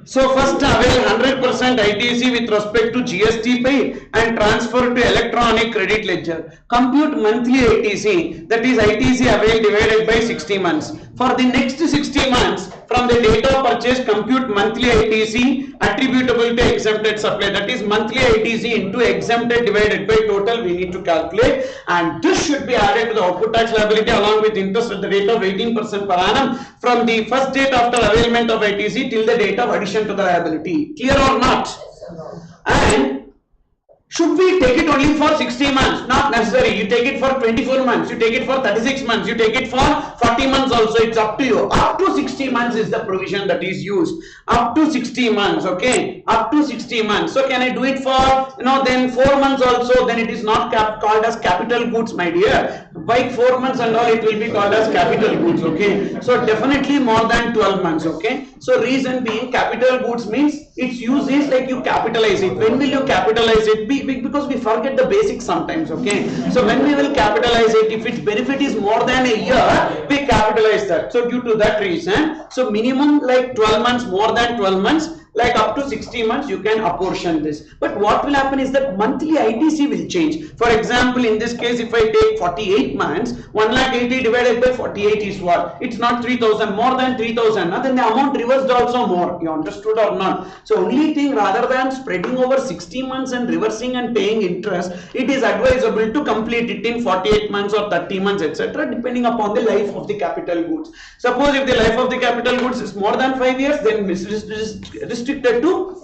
So first avail 100% ITC with respect to GST paid and transfer to electronic credit ledger. Compute monthly ITC, that is ITC availed divided by 60 months. For the next 60 months, from the date of purchase compute monthly ITC attributable to exempted supply. That is monthly ITC into exempted divided by total we need to calculate, and this should be added to the output tax liability along with interest at the rate of 18% per annum from the first date after availment of ITC till the date of addition to the liability. Clear or not? And should we take it only for 60 months? Not necessary. You take it for 24 months, you take it for 36 months, you take it for 40 months also, it's up to you. Up to 60 months is the provision that is used. Up to 60 months, okay? Up to 60 months. So can I do it for, then 4 months also, then it is not called as capital goods, my dear. By 4 months and all, it will be called as capital goods, okay? So definitely more than 12 months, okay? So reason being, capital goods means its use is like you capitalize it. When will you capitalize it? Because we forget the basics sometimes, okay? So when we will capitalize it, if its benefit is more than a year, we capitalize that. So due to that reason, so minimum like 12 months, more than 12 months, like up to 60 months you can apportion this. But what will happen is that monthly ITC will change. For example, in this case, if I take 48 months, 1,80,000 divided by 48 is what? It's not 3,000, more than 3,000. Then the amount reversed also more. You understood or not? So only thing, rather than spreading over 60 months and reversing and paying interest, it is advisable to complete it in 48 months or 30 months, etc., depending upon the life of the capital goods. Suppose if the life of the capital goods is more than 5 years, then restricted to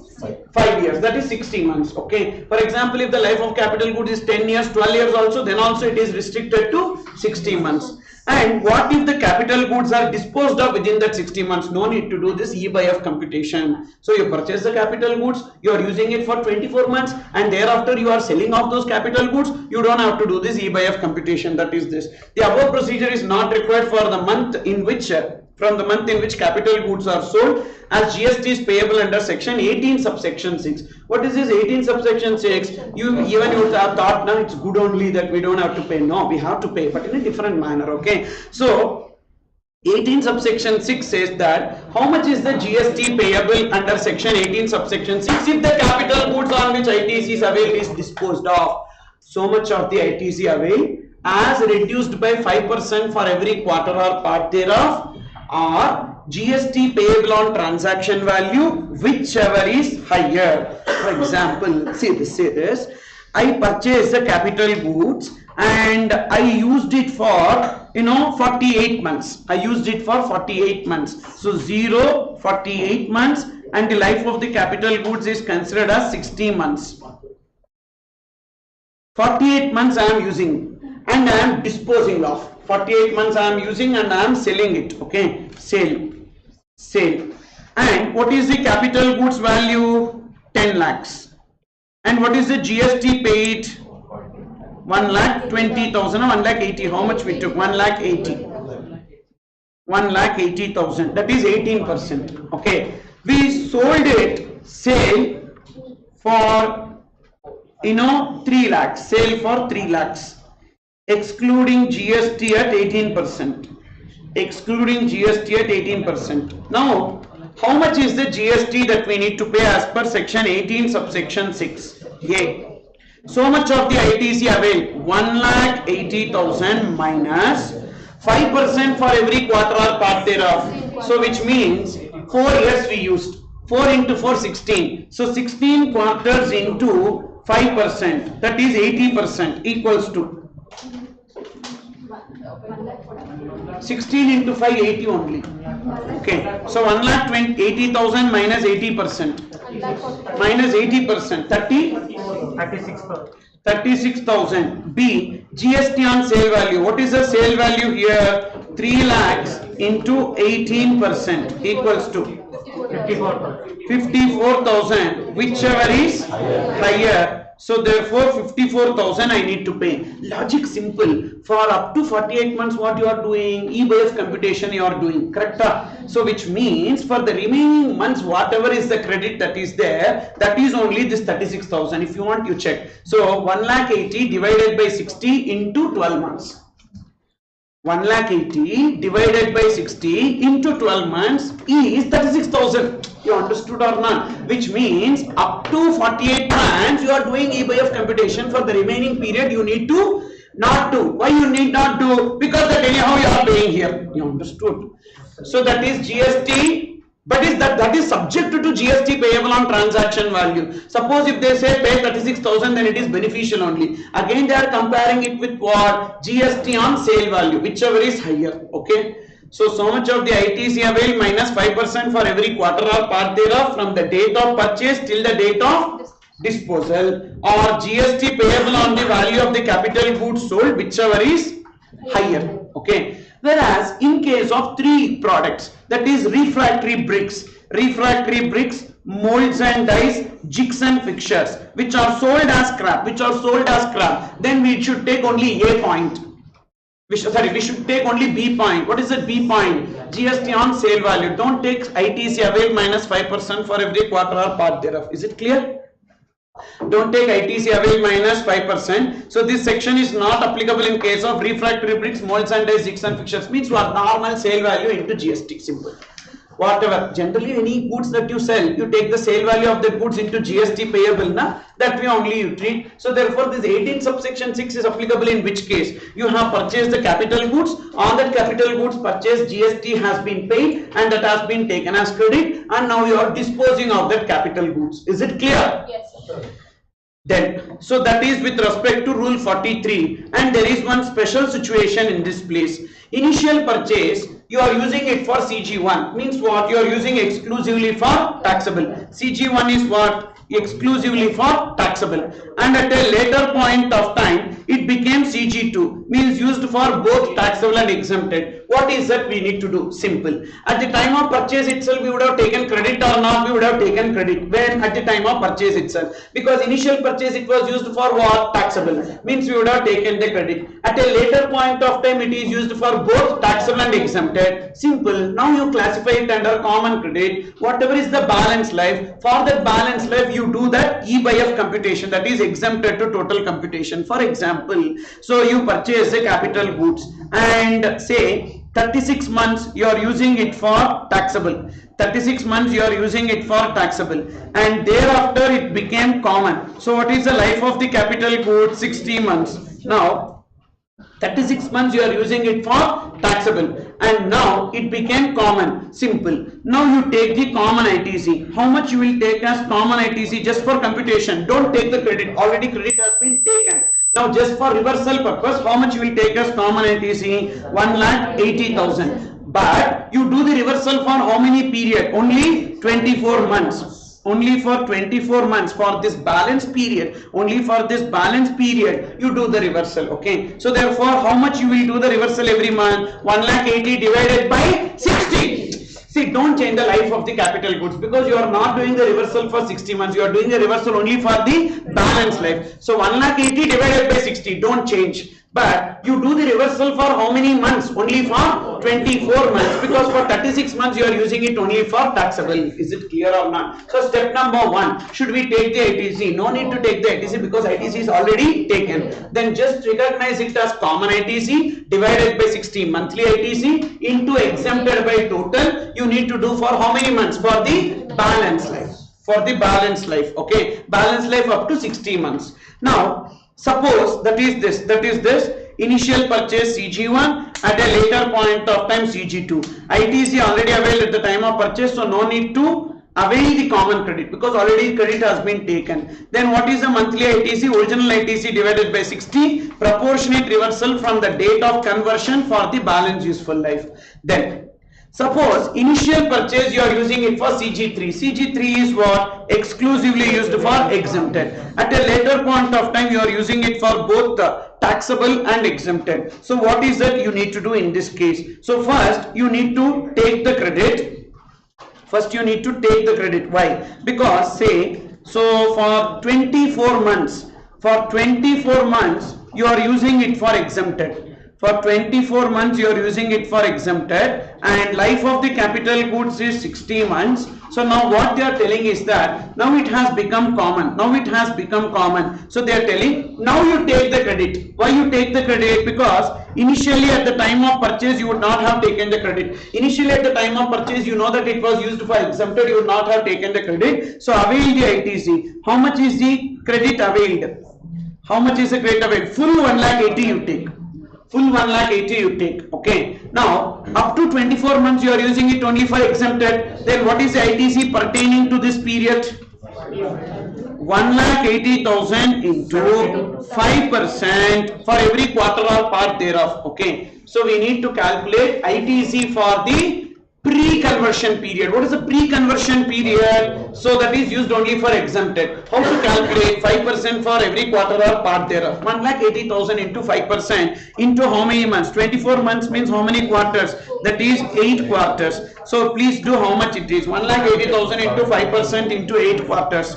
5 years, that is 60 months, okay? For example, if the life of capital goods is 10 years, 12 years also, then also it is restricted to 60 months. And what if the capital goods are disposed of within that 60 months? No need to do this E/F computation. So you purchase the capital goods, you are using it for 24 months, and thereafter you are selling off those capital goods. You don't have to do this E/F computation. That is this. The above procedure is not required for the month in which from the month in which capital goods are sold, as GST is payable under section 18 subsection 6. What is this 18 subsection 6? You have thought now it's good only that we don't have to pay. No, we have to pay, but in a different manner, okay? So 18 subsection 6 says that how much is the GST payable under section 18 subsection 6 if the capital goods on which ITC is availed is disposed of. So much of the ITC availed as reduced by 5% for every quarter or part thereof, or GST payable on transaction value, whichever is higher. For example, say this, I purchased the capital goods and I used it for 48 months. I used it for 48 months. So 0, 48 months, and the life of the capital goods is considered as 60 months. 48 months I am using and I am disposing of. 48 months I am using and I am selling it, okay? Sale. And what is the capital goods value? 10 lakhs. And what is the GST paid? 1,20,000 or 1,80,000. How much we took? 1,80,000. 1,80,000. That is 18%. Okay. We sold it, sale for 3 lakhs. Sale for 3 lakhs. Excluding GST at 18%. Excluding GST at 18%. Now, how much is the GST that we need to pay as per section 18 subsection 6? A. So much of the ITC availed, 1,80,000 minus 5% for every quarter or part thereof. So which means 4 years we used. 4 into 4, 16. So 16 quarters into 5%, that is 80%, equals to 16 into 5, 80 only. Okay, so 1,80,000 minus 80%. Minus 80%, 36,000. B, GST on sale value. What is the sale value here? 3 lakhs into 18% equals to 54,000, whichever is higher. So therefore 54,000 I need to pay. Logic simple. For up to 48 months what you are doing? E/F computation you are doing. Correct? So which means for the remaining months whatever is the credit that is there, that is only this 36,000. If you want you check. So 1,80,000 divided by 60 into 12 months. 1,80,000 divided by 60 into 12 months is 36,000. You understood or not? Which means up to 48 months you are doing E/F computation. For the remaining period you need to not do. Why you need not do? Because that anyhow you are paying here. You understood? So that is GST, but that is subject to GST payable on transaction value. Suppose if they say pay 36,000, then it is beneficial only. Again they are comparing it with what? GST on sale value, whichever is higher. Okay. So much of the ITC availed minus 5% for every quarter or part thereof from the date of purchase till the date of disposal, or GST payable on the value of the capital goods sold, whichever is higher. Okay. Whereas in case of three products, that is refractory bricks, molds and dies, jigs and fixtures, which are sold as scrap, then we should take only A point. We should take only B point. What is the B point? GST on sale value. Don't take ITC availed minus 5% for every quarter or part thereof. Is it clear? Don't take ITC availed minus 5%. So this section is not applicable in case of refractory bricks, molds and dies, jigs and fixtures. Means what? Normal sale value into GST. Simple. Whatever. Generally, any goods that you sell, you take the sale value of the goods into GST payable. That way only you treat. So therefore, this 18 subsection 6 is applicable in which case? You have purchased the capital goods. On that capital goods purchase, GST has been paid and that has been taken as credit. And now you are disposing of that capital goods. Is it clear? Yes, sir. Then, so that is with respect to rule 43, and there is one special situation in this place. Initial purchase, you are using it for CG1, means what? You are using exclusively for taxable. CG1 is what? Exclusively for taxable, and at a later point of time it became CG2, means used for both taxable and exempted. What is that we need to do? Simple. At the time of purchase itself we would have taken credit or not? We would have taken credit. When? At the time of purchase itself, because initial purchase it was used for what? Taxable, means we would have taken the credit. At a later point of time it is used for both taxable and exempted. Simple. Now you classify it under common credit. Whatever is the balance life, for that balance life you do that E by F computation, that is exempted to total computation. For example, so you purchase the capital goods and say 36 months you are using it for taxable, 36 months you are using it for taxable, and thereafter it became common. So what is the life of the capital good? 60 months. Now 36 months you are using it for taxable and now it became common. Simple. Now you take the common ITC. How much you will take as common ITC? Just for computation, don't take the credit, already credit has been taken. Now just for reversal purpose, how much you will take as common ITC? 1,80,000. But you do the reversal for how many period? Only 24 months. Only for 24 months, for this balance period, only for this balance period you do the reversal. Okay, so therefore how much you will do the reversal every month? 1,80,000 divided by 60. See, don't change the life of the capital goods, because you are not doing the reversal for 60 months, you are doing the reversal only for the balance life. So 1,80,000 divided by 60, don't change. But you do the reversal for how many months? Only for 24 months, because for 36 months you are using it only for taxable. Is it clear or not? So step number 1, should we take the ITC? No need to take the ITC, because ITC is already taken. Then just recognize it as common ITC divided by 60, monthly ITC into exempted by total. You need to do for how many months? For the balance life. For the balance life. Okay, balance life up to 60 months. Now suppose that is this initial purchase CG1, at a later point of time CG2. ITC already availed at the time of purchase, so no need to avail the common credit, because already credit has been taken. Then what is the monthly ITC? Original ITC divided by 60, proportionate reversal from the date of conversion for the balance useful life. Then suppose initial purchase you are using it for CG3. CG3 is what? Exclusively used for exempted. At a later point of time you are using it for both taxable and exempted. So what is that you need to do in this case? So first you need to take the credit. First you need to take the credit. Why? Because say, so for 24 months, you are using it for exempted. For 24 months you are using it for exempted, and life of the capital goods is 60 months. So now what they are telling is that now it has become common. So they are telling now you take the credit. Why you take the credit? Because initially at the time of purchase you would not have taken the credit. Initially at the time of purchase you know that it was used for exempted, you would not have taken the credit. So avail the ITC. How much is the credit availed? How much is the credit availed? Full 1,80,000 you take. full 1,80,000 you take. Okay, now up to 24 months you are using it only for exempted, then what is the ITC pertaining to this period? 1,80,000 into 5% for every quarter or part thereof. Okay, so we need to calculate ITC for the pre-conversion period. What is the pre-conversion period? So that is used only for exempted. How to calculate? 5% for every quarter or part thereof. 1,80,000 into 5% into how many months? 24 months means how many quarters? That is 8 quarters. So please do how much it is. 1,80,000 into 5% into 8 quarters.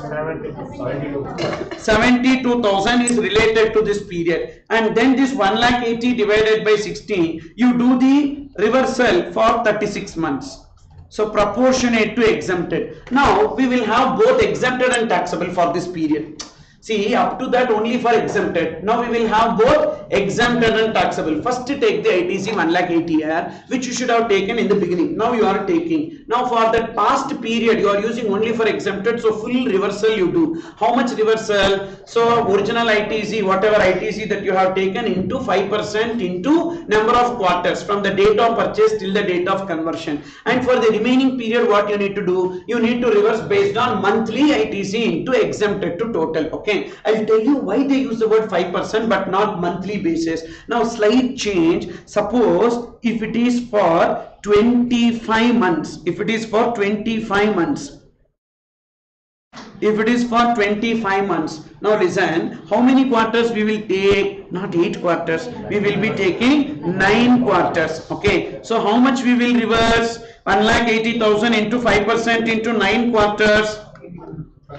72,000 is related to this period. And then this 1,80,000 divided by 16, you do the reversal for 36 months. So proportionate to exempted. Now we will have both exempted and taxable for this period. See, up to that only for exempted. Now we will have both exempted and taxable. First take the ITC 1,80,000 here, which you should have taken in the beginning. Now you are taking. Now for that past period you are using only for exempted, so full reversal you do. How much reversal? So original ITC, whatever ITC that you have taken into 5% into number of quarters from the date of purchase till the date of conversion. And for the remaining period what you need to do? You need to reverse based on monthly ITC into exempted to total. Okay. I'll tell you why they use the word 5% but not monthly basis. Now slight change. Suppose if it is for 25 months, if it is for 25 months, if it is for 25 months, now listen, how many quarters we will take? Not 8 quarters, we will be taking 9 quarters. Okay, so how much we will reverse? 1,80,000 into 5% into 9 quarters,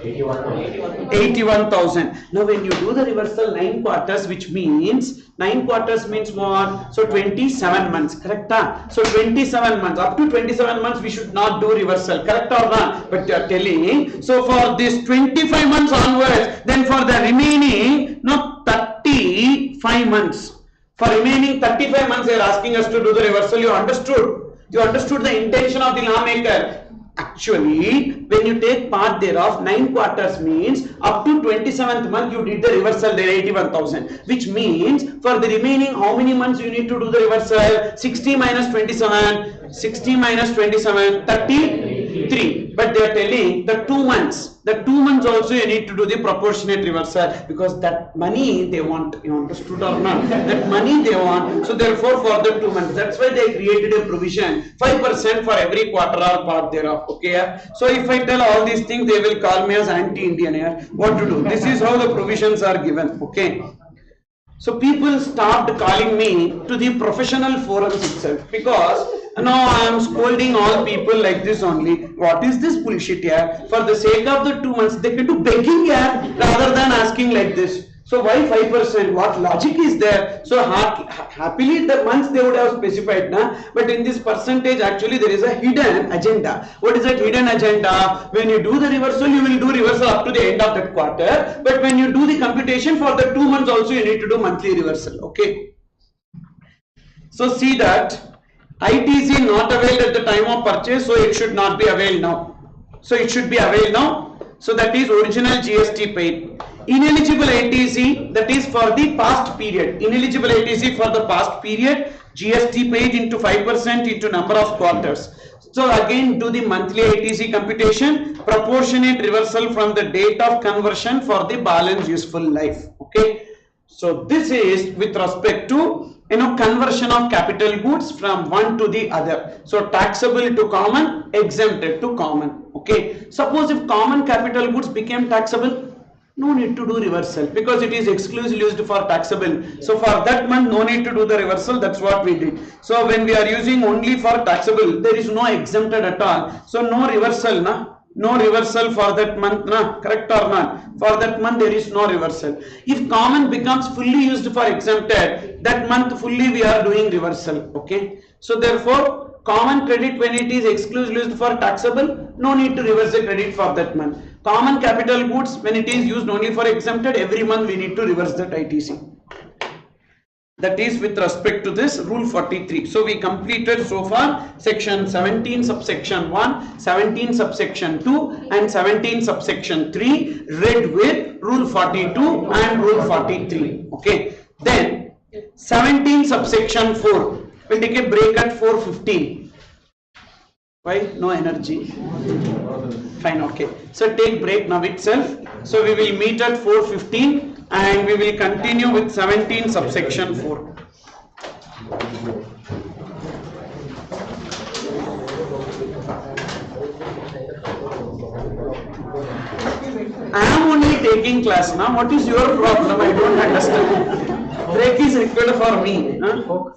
81,000. Now when you do the reversal 9 quarters, which means 9 quarters means what? So 27 months, correct? So 27 months, up to 27 months we should not do reversal, correct or not? But you are telling, so for this 25 months onwards, then for the remaining, no, 35 months. For remaining 35 months they are asking us to do the reversal. You understood? You understood the intention of the lawmaker. Actually, when you take part thereof, 9 quarters means up to 27th month you did the reversal there, 81,000, which means for the remaining how many months you need to do the reversal? 60 minus 27, 60 minus 27, 33. But they are telling the 2 months. The 2 months also you need to do the proportionate reversal, because that money they want. You understood or not? That money they want. So therefore for the 2 months, that's why they created a provision 5% for every quarter or part thereof. Okay. So if I tell all these things, they will call me as anti-Indian here. What to do? This is how the provisions are given. Okay. So people stopped calling me to the professional forums itself, because now I am scolding all people like this only. What is this bullshit here? For the sake of the 2 months, they can do begging here rather than asking like this. So why 5%? What logic is there? So happily the months they would have specified, na? But in this percentage actually there is a hidden agenda. What is that hidden agenda? When you do the reversal, you will do reversal up to the end of that quarter. But when you do the computation for the 2 months also, you need to do monthly reversal. Okay. So see that ITC not availed at the time of purchase, so it should not be availed now. So it should be availed now. So that is original GST paid. Ineligible ITC, that is for the past period. Ineligible ITC for the past period, GST paid into 5% into number of quarters. So again do the monthly ITC computation, proportionate reversal from the date of conversion for the balance useful life. Okay. So this is with respect to conversion of capital goods from one to the other. So taxable to common, exempted to common. Okay. Suppose if common capital goods became taxable, no need to do reversal, because it is exclusively used for taxable. So for that month no need to do the reversal. That's what we did. So when we are using only for taxable, there is no exempted at all. So no reversal, na? No reversal for that month, na? Correct or not? For that month there is no reversal. If common becomes fully used for exempted, that month fully we are doing reversal. Okay. So therefore common credit when it is exclusively used for taxable, no need to reverse the credit for that month. Common capital goods when it is used only for exempted, every month we need to reverse that ITC. That is with respect to this rule 43. So we completed so far section 17 subsection 1, 17 subsection 2 and 17 subsection 3 read with rule 42 and rule 43. Okay. Then 17 subsection 4. We'll take a break at 4:15. Why? No energy. Fine, okay. So take break now itself. So we will meet at 4:15 and we will continue with 17 subsection 4. I am only taking class now. What is your problem? I don't understand. Break is required for me. Huh?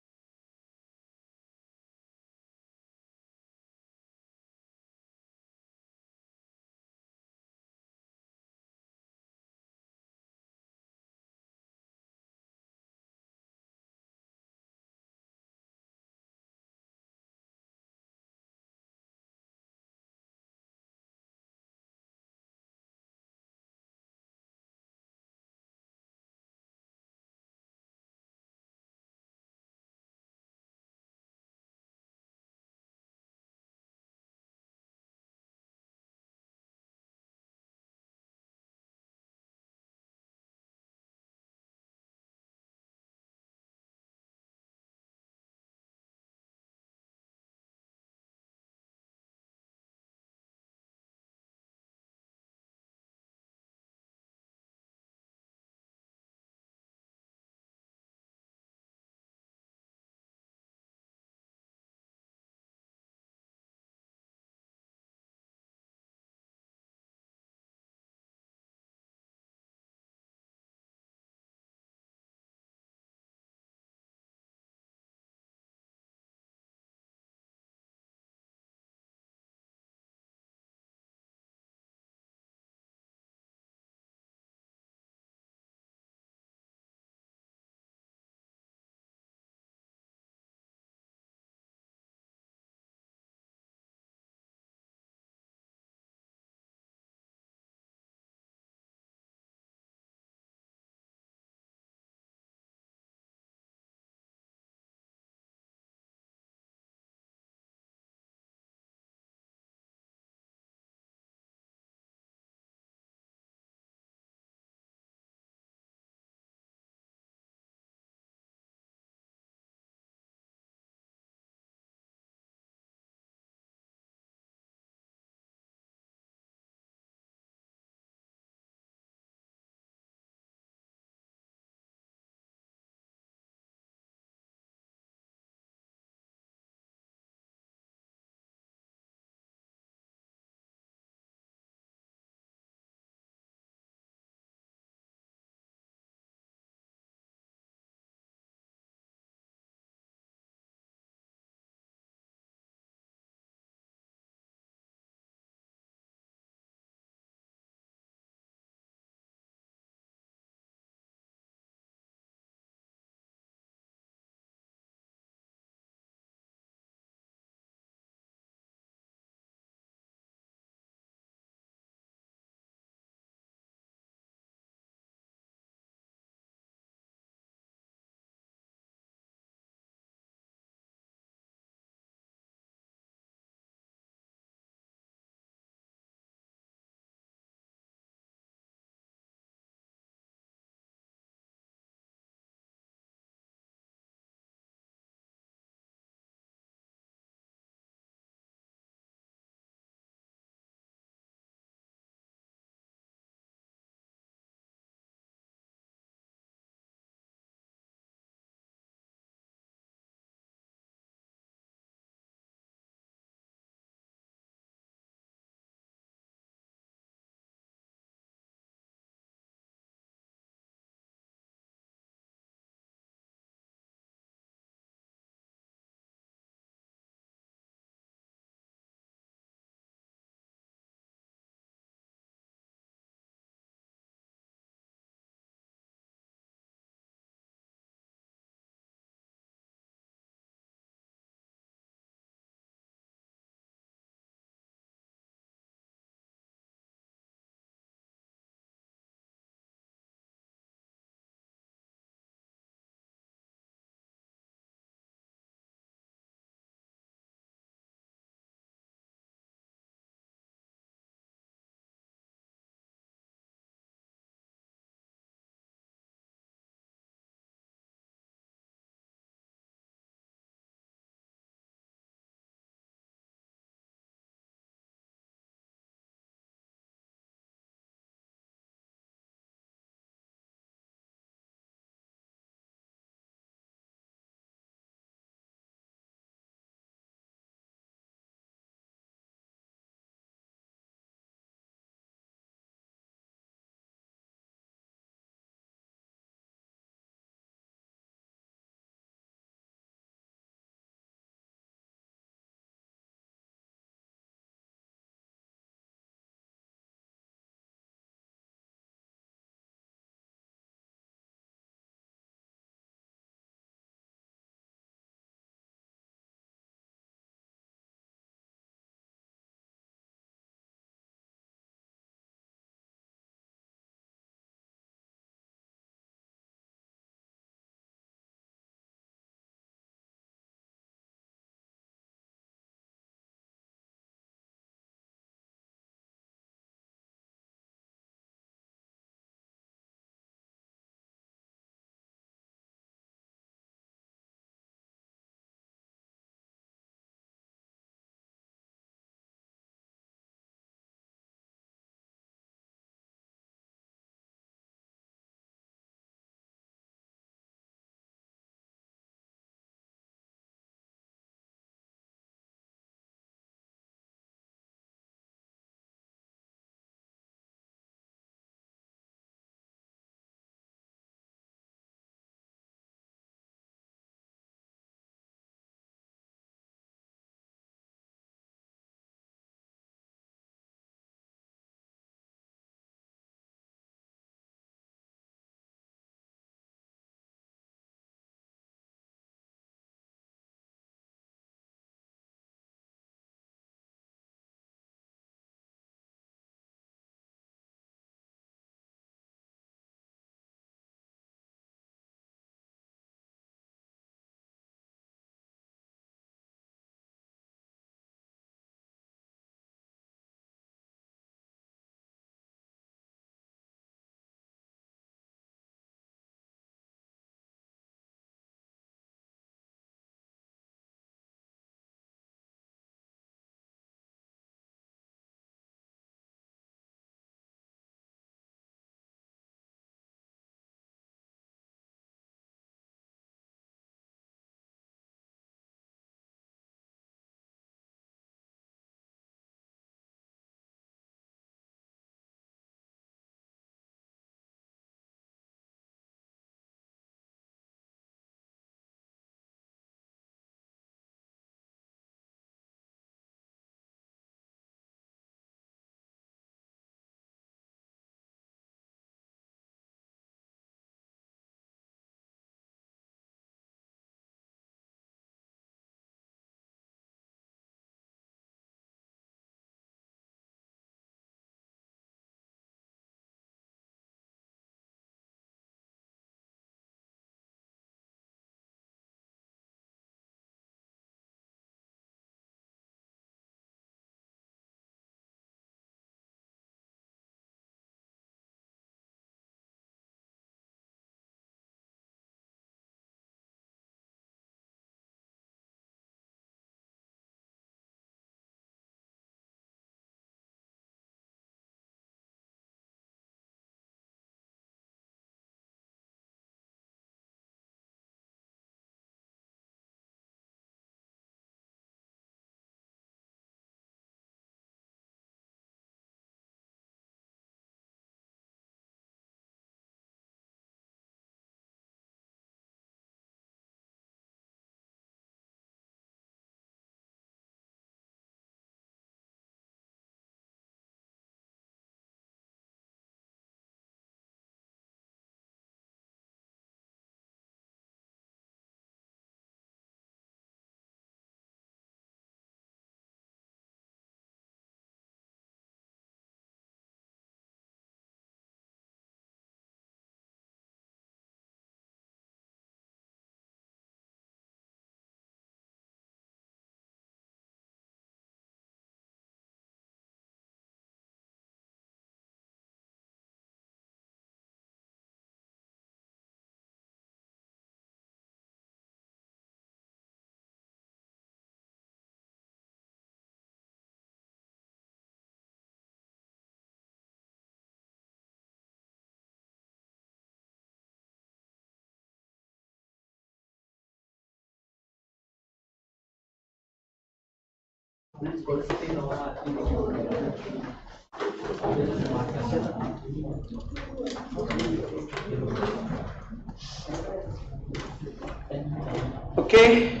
Okay.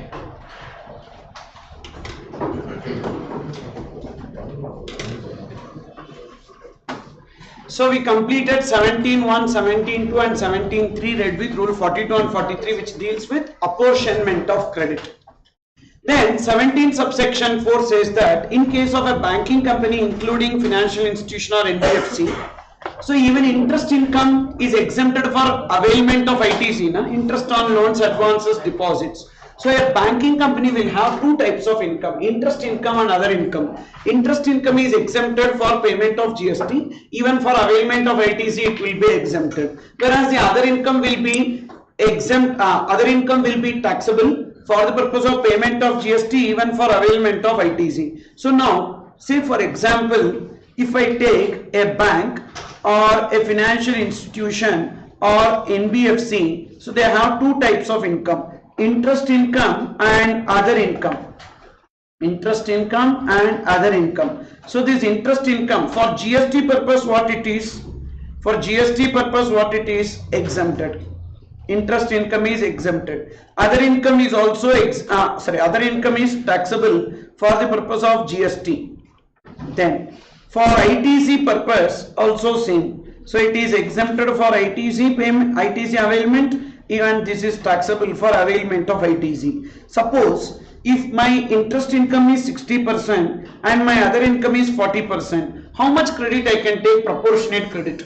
So we completed 17.1, 17.2 and 17.3 read with rule 42 and 43 which deals with apportionment of credit. Then 17 subsection 4 says that in case of a banking company including financial institution or NBFC, so even interest income is exempted for availment of ITC, interest on loans, advances, deposits. So a banking company will have two types of income, interest income and other income. Interest income is exempted for payment of GST, even for availment of ITC it will be exempted. Whereas the other income will be exempt, other income will be taxable for the purpose of payment of GST, even for availment of ITC. So now, say for example, if I take a bank or a financial institution or NBFC, so they have two types of income, interest income and other income. Interest income and other income. So this interest income for GST purpose what it is? For GST purpose what it is? Exempted. Interest income is exempted. Other income is also other income is taxable for the purpose of GST. Then for ITC purpose also same. So it is exempted for ITC payment, ITC availment, even this is taxable for availment of ITC. Suppose if my interest income is 60% and my other income is 40%, how much credit I can take? Proportionate credit.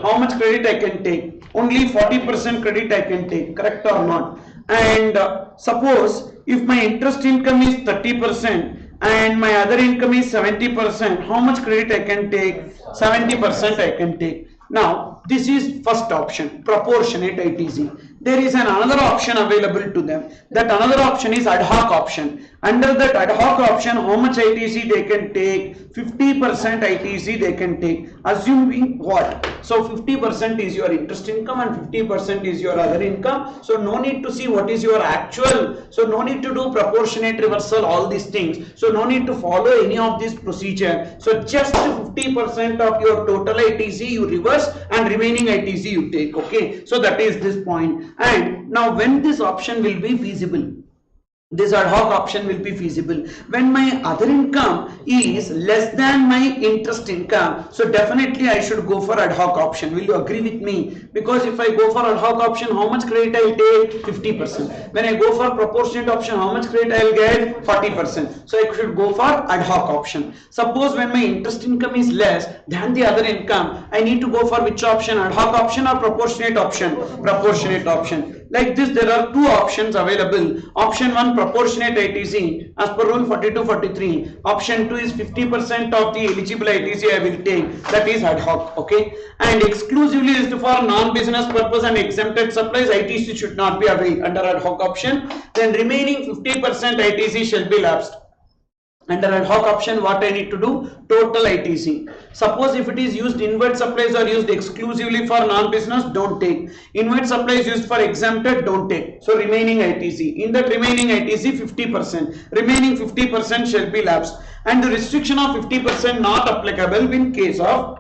How much credit I can take? Only 40% credit I can take, correct or not? And suppose if my interest income is 30% and my other income is 70%, how much credit I can take? 70% I can take. Now this is first option, proportionate ITC. There is another option available to them. That another option is ad hoc option. Under that ad hoc option, how much ITC they can take? 50% ITC they can take. Assuming what? So 50% is your interest income and 50% is your other income. So no need to see what is your actual. So no need to do proportionate reversal, all these things. So no need to follow any of this procedure. So just 50% of your total ITC you reverse and remaining ITC you take. Okay. So that is this point. And now when this option will be feasible? This ad hoc option will be feasible when my other income is less than my interest income. So definitely I should go for ad hoc option. Will you agree with me? Because if I go for ad hoc option, how much credit I will take? 50%. When I go for proportionate option, how much credit I will get? 40%. So I should go for ad hoc option. Suppose when my interest income is less than the other income, I need to go for which option? Ad hoc option or proportionate option? Proportionate option. Like this, there are two options available. Option 1, proportionate ITC as per rule 42-43. Option 2 is 50% of the eligible ITC I will take. That is ad hoc. Okay. And exclusively used for non-business purpose and exempted supplies, ITC should not be availed under ad hoc option. Then remaining 50% ITC shall be lapsed. Under ad hoc option, what I need to do? Total ITC. Suppose if it is used, inward supplies are used exclusively for non-business, don't take. Inward supplies used for exempted, don't take. So remaining ITC. In that remaining ITC, 50%. Remaining 50% shall be lapsed. And the restriction of 50% not applicable in case of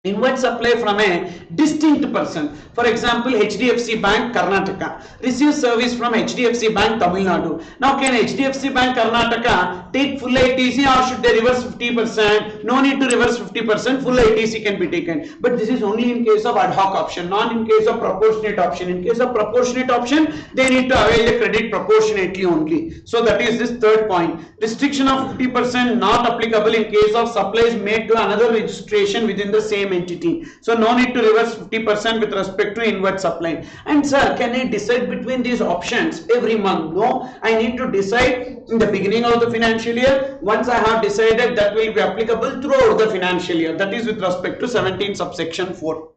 inward supply from a distinct person. For example, HDFC Bank Karnataka receives service from HDFC Bank Tamil Nadu. Now can HDFC Bank Karnataka take full ITC or should they reverse 50%? No need to reverse 50%, full ITC can be taken. But this is only in case of ad hoc option, not in case of proportionate option. In case of proportionate option, they need to avail the credit proportionately only. So that is this third point. Restriction of 50% not applicable in case of supplies made to another registration within the same entity. So no need to reverse 50% with respect to inward supply. And sir, can I decide between these options every month? No, I need to decide in the beginning of the financial year. Once I have decided, that will be applicable throughout the financial year. That is with respect to 17 subsection 4.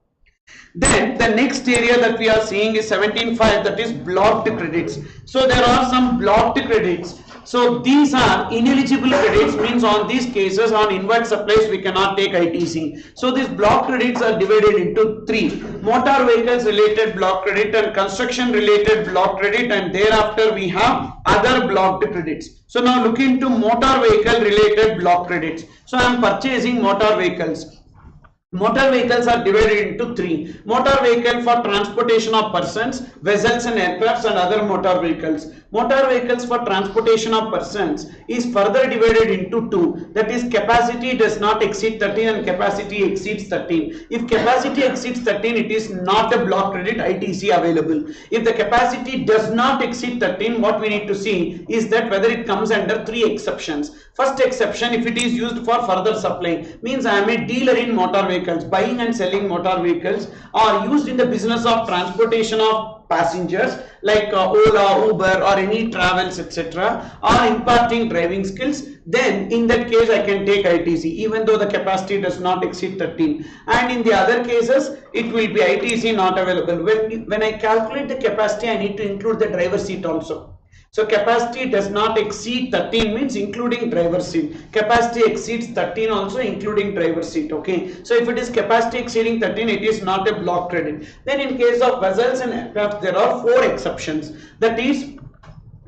Then the next area that we are seeing is 17.5, that is blocked credits. So there are some blocked credits. So these are ineligible credits, means on these cases on inward supplies we cannot take ITC. So these block credits are divided into three: motor vehicles related block credit and construction related block credit, and thereafter we have other blocked credits. So now look into motor vehicle related block credits. So I am purchasing motor vehicles. Motor vehicles are divided into three: motor vehicle for transportation of persons, vessels and aircrafts, and other motor vehicles. Motor vehicles for transportation of persons is further divided into two, that is capacity does not exceed 13 and capacity exceeds 13. If capacity exceeds 13, it is not a block credit, ITC available. If the capacity does not exceed 13, what we need to see is that whether it comes under three exceptions. First exception, if it is used for further supply, means I am a dealer in motor vehicles, buying and selling motor vehicles, are used in the business of transportation of passengers like Ola, Uber or any travels etc., or imparting driving skills, then in that case I can take ITC even though the capacity does not exceed 13. And in the other cases it will be ITC not available. When I calculate the capacity, I need to include the driver seat also. So capacity does not exceed 13 means including driver seat. Capacity exceeds 13 also including driver seat. Okay. So if it is capacity exceeding 13, it is not a block credit. Then in case of vessels and aircraft, there are four exceptions. That is,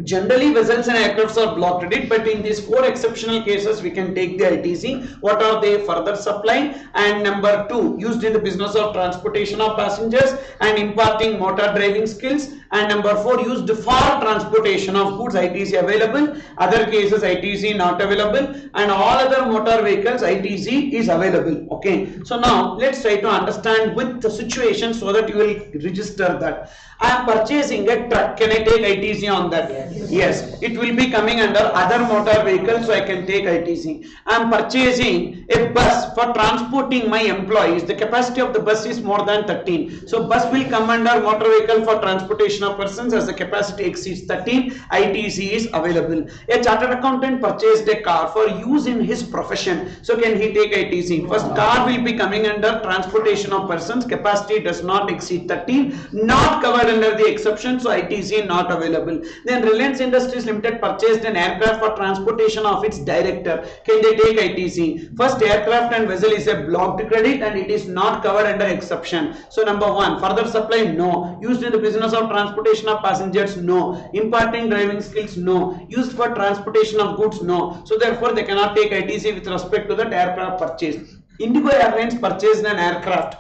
generally vessels and aircrafts are block credit, but in these four exceptional cases we can take the ITC. What are they? Further supply, and number two, used in the business of transportation of passengers and imparting motor driving skills, and number four, used for transportation of goods, ITC available. Other cases ITC not available, and all other motor vehicles ITC is available. Okay, so now let's try to understand with the situation so that you will register that. I am purchasing a truck. Can I take ITC on that? Yes. It will be coming under other motor vehicles, so I can take ITC. I am purchasing a bus for transporting my employees. The capacity of the bus is more than 13. So bus will come under motor vehicle for transportation of persons. As the capacity exceeds 13, ITC is available. A chartered accountant purchased a car for use in his profession. So can he take ITC? First, car will be coming under transportation of persons. Capacity does not exceed 13. Not covered under the exception, so ITC not available. Then Reliance Industries Limited purchased an aircraft for transportation of its director. Can they take ITC? First, aircraft and vessel is a blocked credit and it is not covered under exception. So number one, further supply, no. Used in the business of transportation of passengers, no. Imparting driving skills, no. Used for transportation of goods, no. So therefore they cannot take ITC with respect to that aircraft purchase. Indigo Airlines purchased an aircraft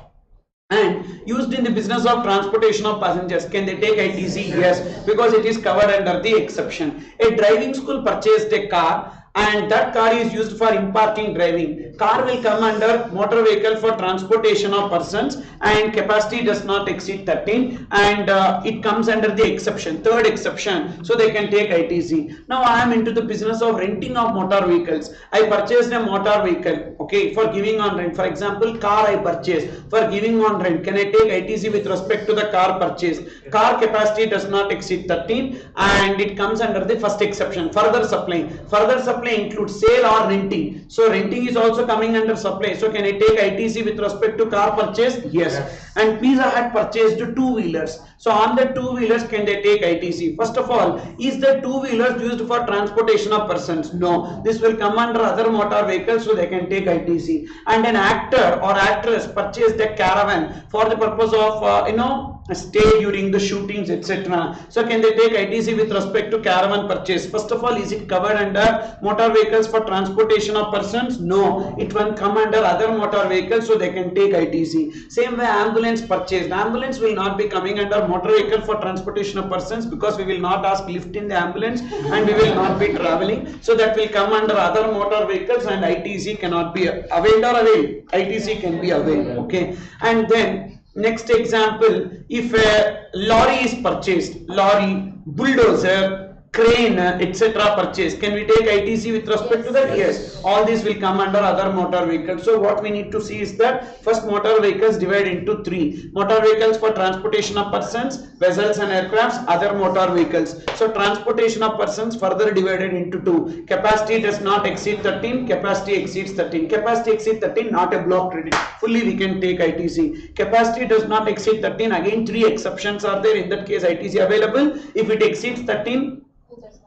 and used in the business of transportation of passengers. Can they take ITC? Yes, because it is covered under the exception. A driving school purchased a car and that car is used for imparting driving. Car will come under motor vehicle for transportation of persons and capacity does not exceed 13, and it comes under the exception, third exception, so they can take ITC. Now I am into the business of renting of motor vehicles. I purchased a motor vehicle, okay, for giving on rent. For example, car I purchased for giving on rent. Can I take ITC with respect to the car purchase? Car capacity does not exceed 13 and it comes under the first exception. Further supply. Further supply includes sale or renting. So renting is also coming under supply. So can I take ITC with respect to car purchase? Yes. And Pizza Hut purchased two-wheelers. So on the two-wheelers, can they take ITC? First of all, is the two-wheelers used for transportation of persons? No. This will come under other motor vehicles, so they can take ITC. And an actor or actress purchased a caravan for the purpose of stay during the shootings, etc. So can they take ITC with respect to caravan purchase? First of all, is it covered under motor vehicles for transportation of persons? No, it will come under other motor vehicles, so they can take ITC. Same way, ambulance purchased. Ambulance will not be coming under motor vehicle for transportation of persons because we will not ask lift in the ambulance and we will not be traveling. So that will come under other motor vehicles and ITC cannot be availed or availed. ITC can be availed. Okay, and then next example, if a lorry is purchased, lorry, bulldozer, crane, etc. purchase, can we take ITC with respect to that? Yes, all these will come under other motor vehicles. So what we need to see is that first, motor vehicles divide into three: motor vehicles for transportation of persons, vessels and aircrafts, other motor vehicles. So transportation of persons further divided into two: capacity does not exceed 13, capacity exceeds 13. Capacity exceeds 13, not a block credit, fully we can take ITC. Capacity does not exceed 13, again three exceptions are there. In that case, ITC available. If it exceeds 13,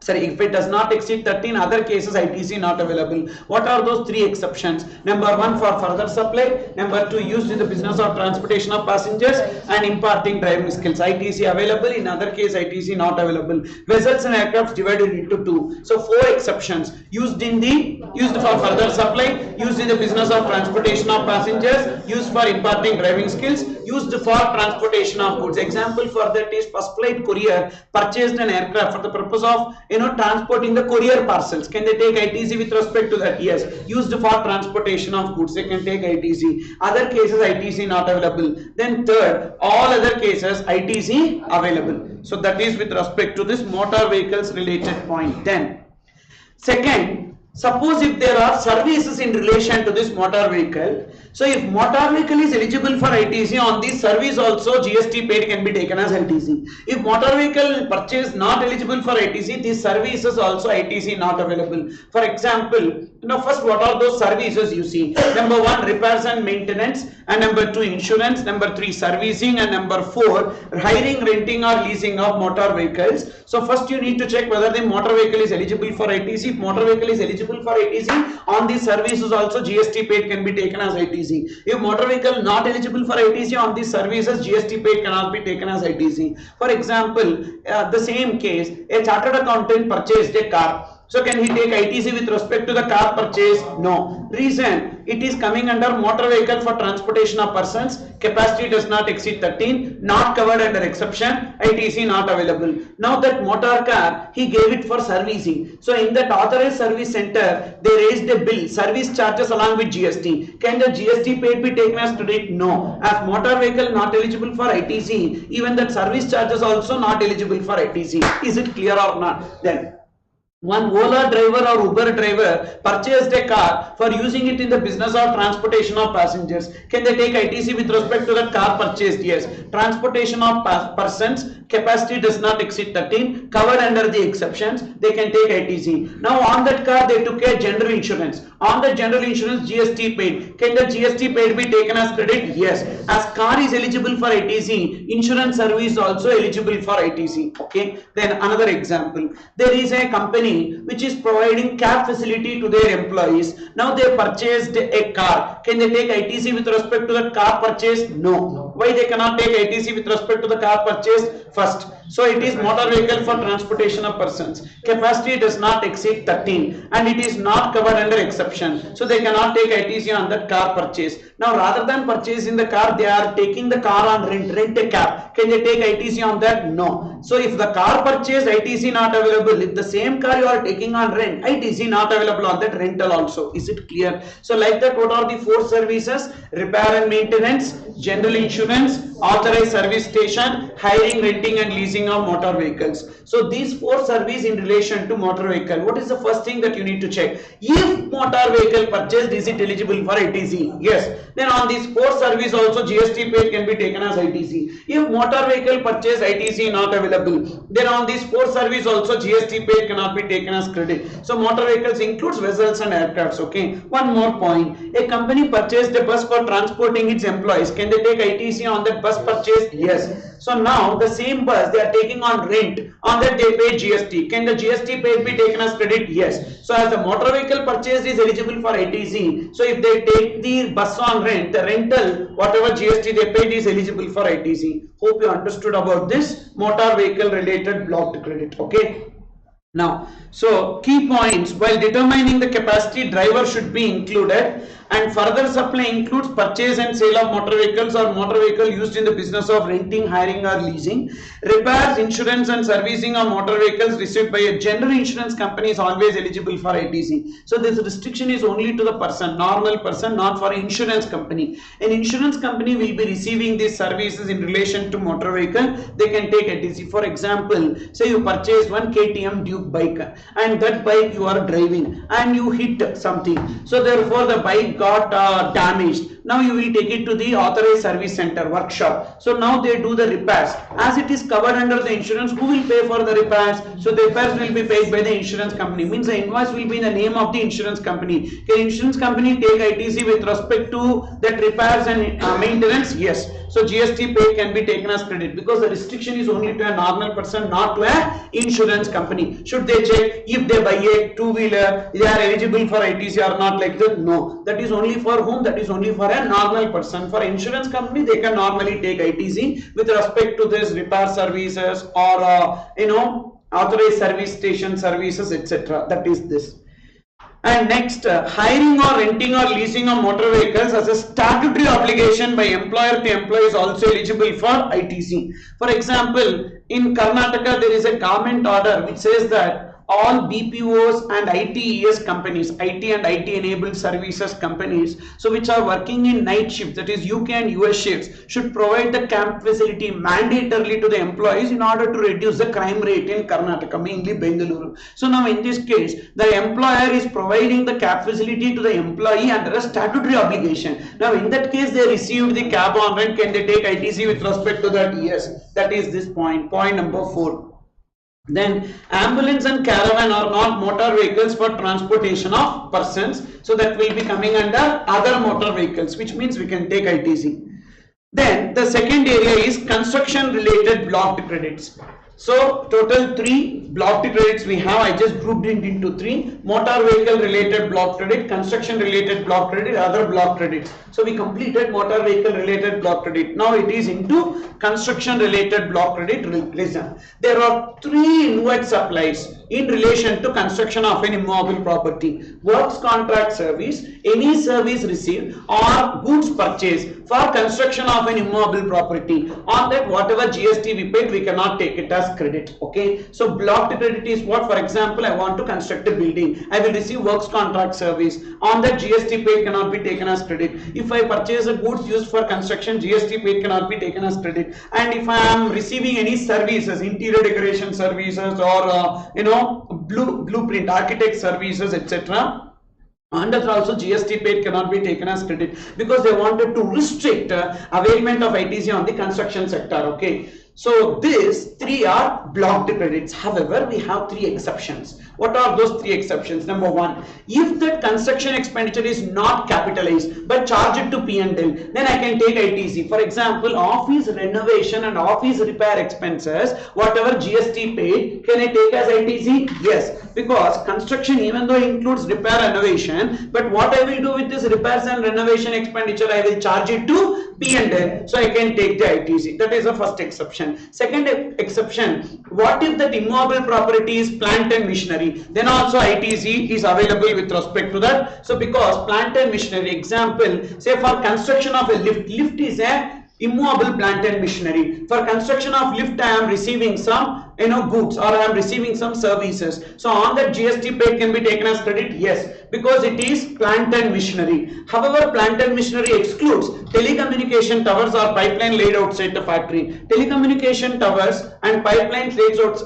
Sorry, if it does not exceed 13, other cases ITC not available. What are those 3 exceptions? Number 1, for further supply. Number 2, used in the business of transportation of passengers and imparting driving skills. ITC available. In other case, ITC not available. Vessels and aircraft divided into 2. So 4 exceptions. Used for further supply, used in the business of transportation of passengers, used for imparting driving skills, used for transportation of goods. Example for that is first flight courier purchased an aircraft for the purpose of transporting the courier parcels. Can they take ITC with respect to that? Yes. Used for transportation of goods, they can take ITC. Other cases ITC not available. Then third, all other cases ITC available. So that is with respect to this motor vehicles related point. Then second, suppose if there are services in relation to this motor vehicle. So if motor vehicle is eligible for ITC, on this service also GST paid can be taken as ITC. If motor vehicle purchase not eligible for ITC, these services also ITC not available. For example, first what are those services you see? Number 1, repairs and maintenance, and number 2, insurance, number 3, servicing, and number 4, hiring, renting or leasing of motor vehicles. So first you need to check whether the motor vehicle is eligible for ITC. If motor vehicle is eligible for ITC, on these services also GST paid can be taken as ITC. If motor vehicle not eligible for ITC, on these services GST paid cannot be taken as ITC. For example, the same case, a chartered accountant purchased a car. So can he take ITC with respect to the car purchase? No. Reason, it is coming under motor vehicle for transportation of persons. Capacity does not exceed 13. Not covered under exception. ITC not available. Now that motor car, he gave it for servicing. So in that authorized service center, they raised a bill, service charges along with GST. Can the GST paid be taken as credit? No. As motor vehicle not eligible for ITC, even that service charges also not eligible for ITC. Is it clear or not? Then one Ola driver or Uber driver purchased a car for using it in the business of transportation of passengers. Can they take ITC with respect to that car purchased? Yes. Transportation of persons, capacity does not exceed 13, covered under the exceptions, they can take ITC. Now on that car they took a general insurance. On the general insurance GST paid. Can the GST paid be taken as credit? Yes. As car is eligible for ITC, insurance service also eligible for ITC. Okay. Then another example. There is a company which is providing cab facility to their employees. Now they purchased a car. Can they take ITC with respect to that car purchase? No. Why they cannot take ITC with respect to the car purchase? First, so it is motor vehicle for transportation of persons. Capacity does not exceed 13 and it is not covered under exception. So they cannot take ITC on that car purchase. Now rather than purchasing the car, they are taking the car on rent a cab. Can they take ITC on that? No. So if the car purchase, ITC not available. If the same car you are taking on rent, ITC not available on that rental also. Is it clear? So like that, what are the 4 services? Repair and maintenance, general insurance, authorized service station, hiring, renting and leasing of motor vehicles. So these 4 services in relation to motor vehicle. What is the first thing that you need to check? If motor vehicle purchased, is it eligible for ITC? Yes. Then on these 4 services also GST paid can be taken as ITC. If motor vehicle purchase, ITC not available, then on these 4 services also GST paid cannot be taken as credit. So motor vehicles includes vessels and aircrafts. Okay. One more point. A company purchased a bus for transporting its employees. Can they take ITC on that bus purchase? Yes. So now the same bus they are taking on rent, on that they pay GST. Can the GST paid be taken as credit? Yes. So as the motor vehicle purchase is eligible for ITC, so if they take the bus on rent, the rental, whatever GST they paid is eligible for ITC. Hope you understood about this motor vehicle related blocked credit. Okay. Now, so key points: while determining the capacity, driver should be included, and further supply includes purchase and sale of motor vehicles or motor vehicle used in the business of renting, hiring or leasing. Repairs, insurance and servicing of motor vehicles received by a general insurance company is always eligible for ITC. So this restriction is only to the person, normal person, not for insurance company. An insurance company will be receiving these services in relation to motor vehicle. They can take ITC. For example, say you purchase one KTM Duke bike and that bike you are driving and you hit something. So therefore the bike got damaged. Now you will take it to the authorized service center, workshop. So now they do the repairs. As it is covered under the insurance, who will pay for the repairs? So the repairs will be paid by the insurance company. Means the invoice will be in the name of the insurance company. Can insurance company take ITC with respect to that repairs and maintenance? Yes. So GST paid can be taken as credit because the restriction is only to a normal person, not to a insurance company. Should they check if they buy a two-wheeler, they are eligible for ITC or not like that? No. That is only for whom? That is only for a normal person. For insurance company, they can normally take ITC with respect to this repair services or authorized service station services, etc. That is this. And next, hiring or renting or leasing of motor vehicles as a statutory obligation by employer to employee is also eligible for ITC. For example, in Karnataka, there is a government order which says that all BPOs and ITES companies, IT and IT enabled services companies, so which are working in night shift, that is UK and US shifts, should provide the camp facility mandatorily to the employees in order to reduce the crime rate in Karnataka, mainly Bengaluru. So now in this case, the employer is providing the cap facility to the employee under a statutory obligation. Now in that case, they received the cab on rent. Can they take ITC with respect to that? Yes, that is this point number 4. Then ambulance and caravan are not motor vehicles for transportation of persons, so that will be coming under other motor vehicles, which means we can take ITC. Then the second area is construction related blocked credits. So total 3 blocked credits we have. I just grouped it into 3: motor vehicle related block credit, construction related block credit, other block credits. So we completed motor vehicle related block credit. Now it is into construction related block credit reason. There are 3 inward supplies in relation to construction of an immobile property: works contract service, any service received or goods purchased for construction of an immobile property. On that, whatever GST we paid, we cannot take it as credit. Okay, so blocked credit is what? For example, I want to construct a building, I will receive works contract service. On that, GST paid cannot be taken as credit. If I purchase a goods used for construction, GST paid cannot be taken as credit. And if I am receiving any services, interior decoration services or blueprint architect services, etc., and that also GST paid cannot be taken as credit because they wanted to restrict availment of ITC on the construction sector. Okay, so these 3 are blocked credits. However, we have 3 exceptions. What are those 3 exceptions? Number 1, if the construction expenditure is not capitalized but charged to P&L, then I can take ITC. For example, office renovation and office repair expenses, whatever GST paid, can I take as ITC? Yes, because construction, even though includes repair renovation, but what I will do with this repairs and renovation expenditure, I will charge it to P&L, so I can take the ITC. That is the first exception. Second exception, what if that immobile property is plant and machinery? Then also ITC is available with respect to that. So because plant and machinery, example, say for construction of a lift is a immobile plant and machinery. For construction of lift, I am receiving some goods or I am receiving some services. So on that, GST paid can be taken as credit. Yes, because it is plant and machinery. However, plant and machinery excludes telecommunication towers or pipeline laid outside the factory. Telecommunication towers and pipelines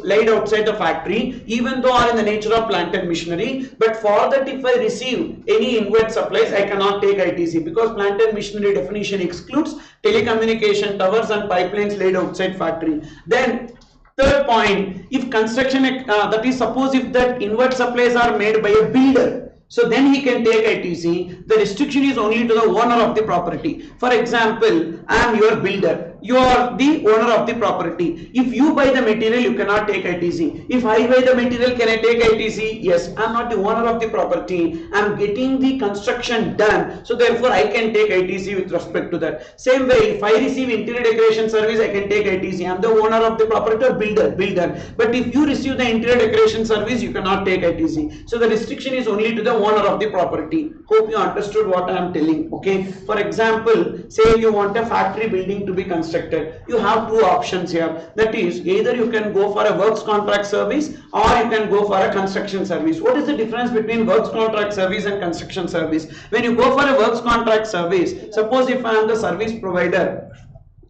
laid outside the factory, even though are in the nature of plant and machinery, but for that, if I receive any inward supplies, I cannot take ITC because plant and machinery definition excludes telecommunication towers and pipelines laid outside factory. Then third point, if construction, that is, suppose if that inward supplies are made by a builder, so then he can take ITC. The restriction is only to the owner of the property. For example, I am your builder, you are the owner of the property. If you buy the material, you cannot take ITC. If I buy the material, can I take ITC? Yes, I am not the owner of the property, I am getting the construction done, so therefore I can take ITC with respect to that. Same way, if I receive interior decoration service, I can take ITC. I am the owner of the property or builder. But if you receive the interior decoration service, you cannot take ITC. So the restriction is only to the owner of the property. Hope you understood what I am telling. Okay, for example, say you want a factory building to be constructed, you have 2 options here. That is, either you can go for a works contract service or you can go for a construction service. What is the difference between works contract service and construction service? When you go for a works contract service, suppose if I am the service provider,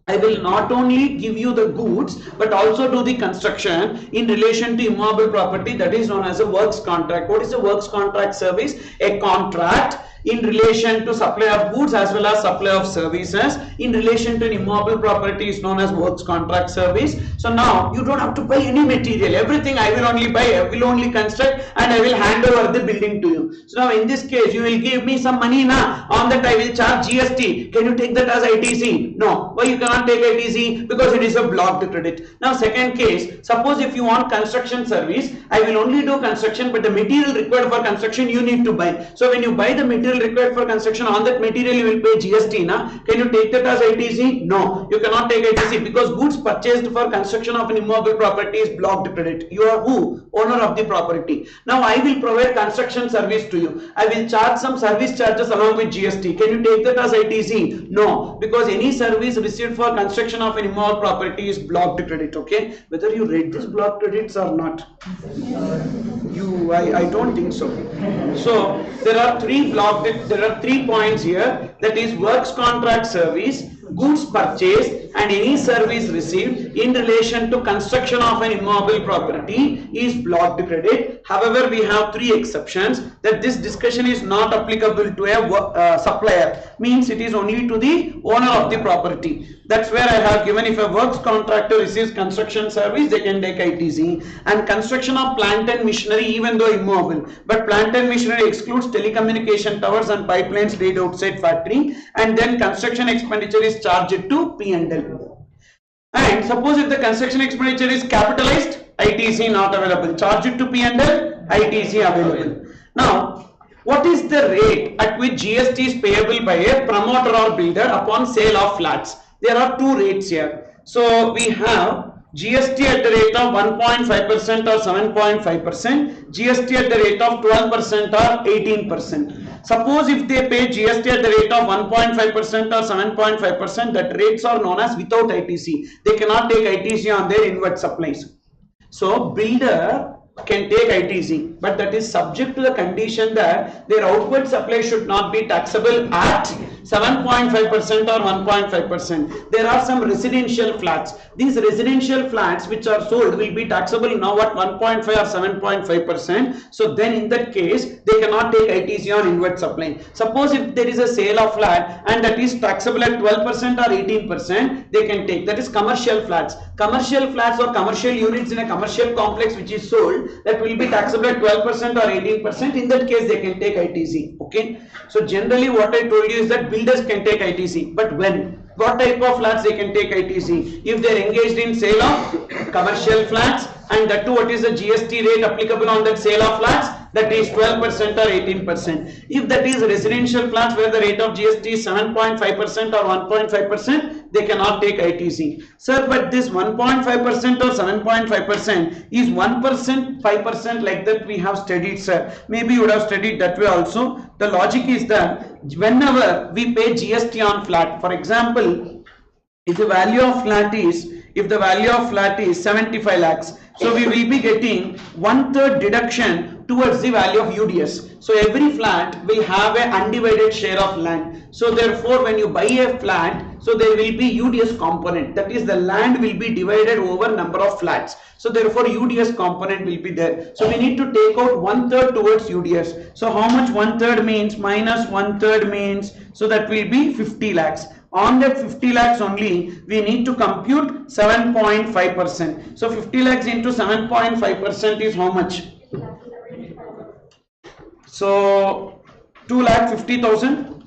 I will not only give you the goods but also do the construction in relation to immobile property, that is known as a works contract. What is a works contract service? A contract in relation to supply of goods as well as supply of services. In relation to an immobile property is known as works contract service. So now you don't have to buy any material, everything I will only buy, I will only construct and I will hand over the building to you. So now in this case you will give me some money now, on that I will charge GST. Can you take that as ITC? No. Why you cannot take ITC? Because it is a blocked credit. Now second case, suppose if you want construction service, I will only do construction, but the material required for construction you need to buy. So when you buy the material required for construction, on that material you will pay GST na? Can you take that as ITC? No, you cannot take ITC because goods purchased for construction of an immobile property is blocked credit. You are who? Owner of the property. Now I will provide construction service to you. I will charge some service charges along with GST. Can you take that as ITC? No, because any service received for construction of an immobile property is blocked credit. Okay, whether you read this blocked credits or not, I don't think so. So there are three points here, that is works contract service, goods purchased and any service received in relation to construction of an immobile property is blocked credit. However, we have three exceptions, that this discussion is not applicable to a supplier, means it is only to the owner of the property. That's where I have given, if a works contractor receives construction service, they can take ITC. And construction of plant and machinery, even though immobile, but plant and machinery excludes telecommunication towers and pipelines laid outside factory, and then construction expenditure is charged to P&L. And suppose if the construction expenditure is capitalized, ITC not available, charge it to P&L, ITC available. Now what is the rate at which GST is payable by a promoter or builder upon sale of flats? There are two rates here. So we have GST at the rate of 1.5% or 7.5%, GST at the rate of 12% or 18%. Suppose if they pay GST at the rate of 1.5% or 7.5%, that rates are known as without ITC. They cannot take ITC on their inward supplies. So builder can take ITC, but that is subject to the condition that their outward supply should not be taxable at 7.5% or 1.5%. There are some residential flats. These residential flats which are sold will be taxable now at 1.5 or 7.5%. So then in that case they cannot take ITC on inward supply. Suppose if there is a sale of flat and that is taxable at 12% or 18%, they can take. That is commercial flats. Commercial flats or commercial units in a commercial complex which is sold, that will be taxable at 12% or 18%. In that case they can take ITC. Okay. So generally what I told you is that builders can take ITC, but when? What type of flats they can take ITC? If they are engaged in sale of commercial flats, and that too what is the GST rate applicable on that sale of flats, that is 12% or 18%. If that is residential flats where the rate of GST is 7.5% or 1.5%, they cannot take ITC. Sir, but this 1.5% or 7.5% is 1%, 5% like that we have studied, sir. Maybe you would have studied that way also. The logic is that whenever we pay GST on flat, for example, if the value of flat is 75 lakhs, so we will be getting 1/3 deduction towards the value of UDS. So every flat will have an undivided share of land. So therefore when you buy a flat, so there will be UDS component, that is the land will be divided over number of flats. So therefore UDS component will be there. So we need to take out 1/3 towards UDS. So how much 1/3 means? Minus 1/3 means, so that will be 50 lakhs. On that 50 lakhs only we need to compute 7.5%. So 50 lakhs into 7.5% is how much? So 2,50,000,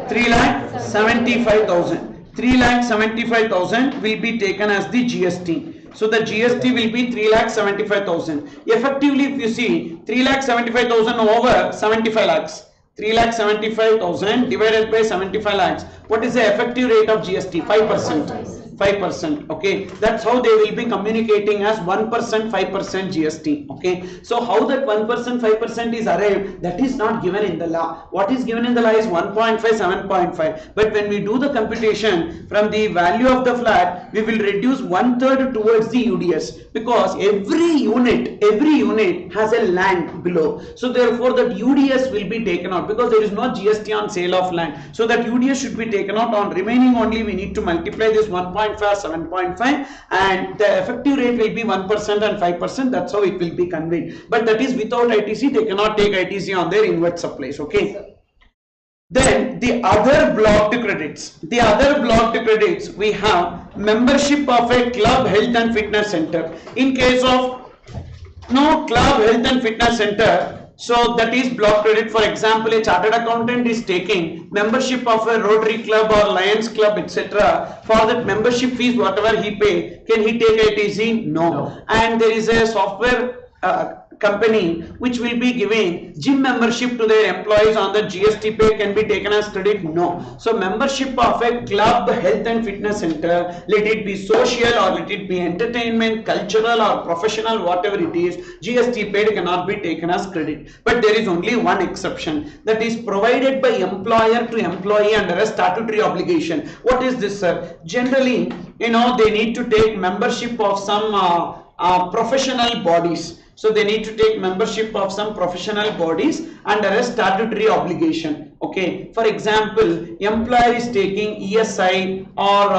3,75,000. 3,75,000 will be taken as the GST. So the GST will be 3,75,000. Effectively, if you see 3,75,000 over 75 lakhs, 3,75,000 divided by 75 lakhs, what is the effective rate of GST? 5%. 5%. Okay, that's how they will be communicating as 1%, 5% GST. Okay, so how that 1%, 5% is arrived, that is not given in the law. What is given in the law is 1.5, 7.5. But when we do the computation from the value of the flat, we will reduce 1/3 towards the UDS, because every unit has a land below. So therefore that UDS will be taken out, because there is no GST on sale of land. So that UDS should be taken out. On remaining only we need to multiply this 1.5 7.5 or 7.5, and the effective rate will be 1% and 5%. That's how it will be conveyed. But that is without ITC. They cannot take ITC on their inward supplies. Okay. Then the other blocked credits. The other blocked credits, we have membership of a club, health and fitness center. In case of no club, health and fitness center, so that is block credit. For example, a chartered accountant is taking membership of a Rotary Club or Lions Club, etc. For that membership fees, whatever he pay, can he take ITC? No. And there is a software company which will be giving gym membership to their employees on the GST pay, can be taken as credit? No. So membership of a club, health and fitness center, let it be social or let it be entertainment, cultural or professional, whatever it is, GST paid cannot be taken as credit. But there is only one exception, that is provided by employer to employee under a statutory obligation. What is this, sir? Generally, they need to take membership of some professional bodies. So they need to take membership of some professional bodies under a statutory obligation. Okay. For example, employer is taking ESI or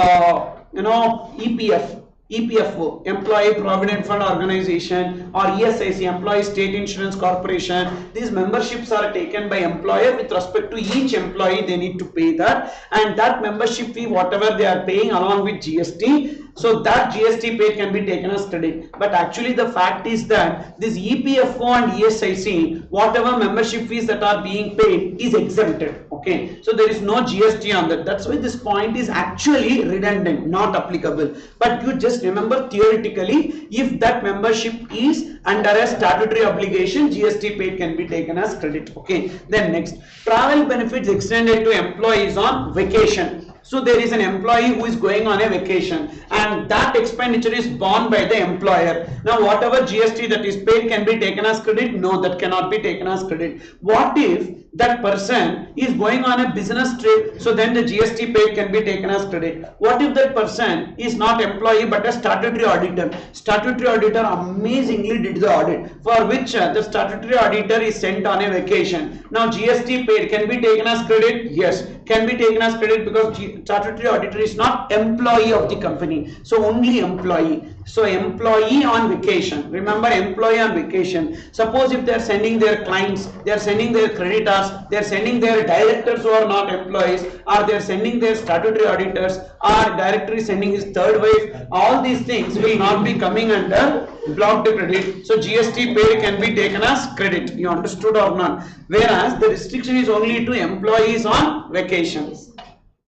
EPFO, Employee Provident Fund Organization, or ESIC, Employee State Insurance Corporation. These memberships are taken by employer. With respect to each employee, they need to pay that, and that membership fee, whatever they are paying along with GST, so that GST paid can be taken as credit. But actually the fact is that this EPFO and ESIC, whatever membership fees that are being paid is exempted. Okay, so there is no GST on that. That's why this point is actually redundant, not applicable. But you just remember theoretically, if that membership is under a statutory obligation, GST paid can be taken as credit. Okay, then next, travel benefits extended to employees on vacation. So there is an employee who is going on a vacation, and that expenditure is borne by the employer. Now whatever GST that is paid can be taken as credit? No, that cannot be taken as credit. What if that person is going on a business trip? So then the GST paid can be taken as credit. What if that person is not employee but a statutory auditor? Statutory auditor amazingly did the audit, for which the statutory auditor is sent on a vacation. Now GST paid can be taken as credit? Yes, can be taken as credit, because statutory auditor is not employee of the company, so only employee. So employee on vacation, remember, employee on vacation. Suppose if they are sending their clients, they are sending their creditors, they are sending their directors who are not employees, or they are sending their statutory auditors, or director is sending his third wife, all these things will not be coming under blocked credit. So GST paid can be taken as credit. You understood or not? Whereas the restriction is only to employees on vacations.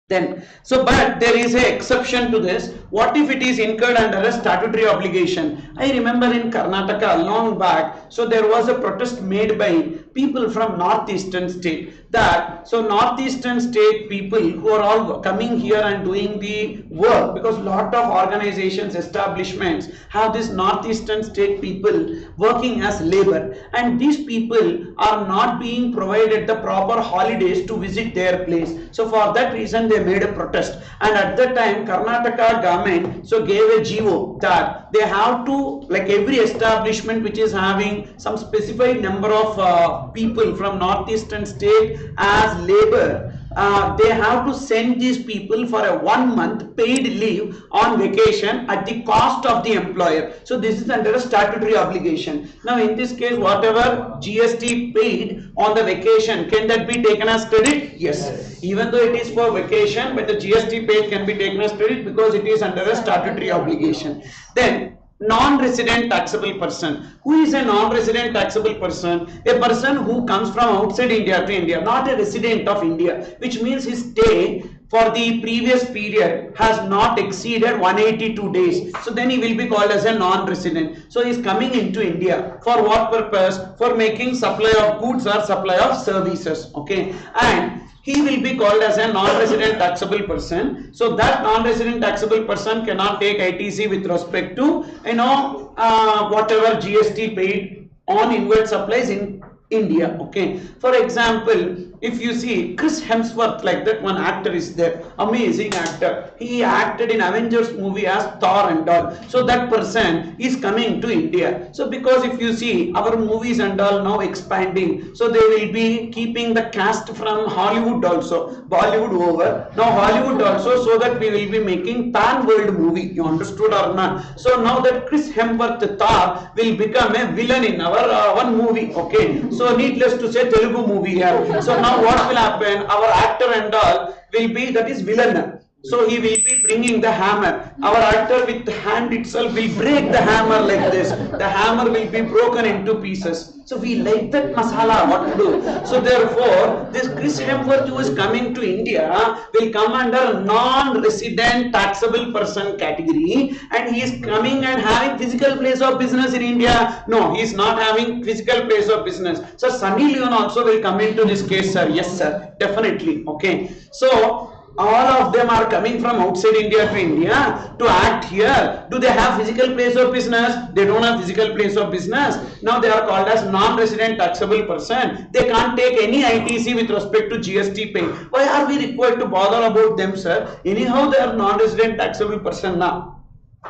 Then, so but there is an exception to this. What if it is incurred under a statutory obligation? I remember in Karnataka long back, so there was a protest made by people from northeastern state, that so northeastern state people who are all coming here and doing the work, because lot of organizations, establishments have this northeastern state people working as labor, and these people are not being provided the proper holidays to visit their place. So for that reason they made a protest, and at that time Karnataka government so gave a GO that they have to, like every establishment which is having some specified number of people from northeastern state as labor, they have to send these people for a 1 month paid leave on vacation at the cost of the employer. So this is under a statutory obligation. Now in this case, whatever GST paid on the vacation, can that be taken as credit? Yes. Even though it is for vacation, but the GST paid can be taken as credit because it is under a statutory obligation. Then non-resident taxable person. Who is a non-resident taxable person? A person who comes from outside India to India, not a resident of India, which means his stay for the previous period has not exceeded 182 days. So then he will be called as a non-resident. So he is coming into India for what purpose? For making supply of goods or supply of services. Okay, and he will be called as a non-resident taxable person. So that non-resident taxable person cannot take ITC with respect to whatever GST paid on inward supplies in India. Okay, for example, if you see Chris Hemsworth, like that one actor is there, amazing actor. He acted in Avengers movie as Thor and all. So that person is coming to India. So because if you see our movies and all now expanding, so they will be keeping the cast from Hollywood also, Bollywood over. Now Hollywood also, so that we will be making pan world movie. You understood or not? So now that Chris Hemsworth Thor will become a villain in our one movie. Okay, so needless to say Telugu movie here. So now what will happen? Our actor and all will be, that is villain. So he will be bringing the hammer. Our actor with the hand itself will break the hammer like this. The hammer will be broken into pieces. So we like that masala, what to do? So therefore, this Chris Hemsworth who is coming to India will come under non-resident taxable person category, and he is coming and having physical place of business in India. No, he is not having physical place of business. So Sunny Leon also will come into this case, sir. Yes, sir, definitely. Okay. So all of them are coming from outside India to India to act here. Do they have physical place of business? They don't have physical place of business. Now they are called as non-resident taxable person. They can't take any ITC with respect to GST pay. Why are we required to bother about them, sir? Anyhow, they are non-resident taxable person now.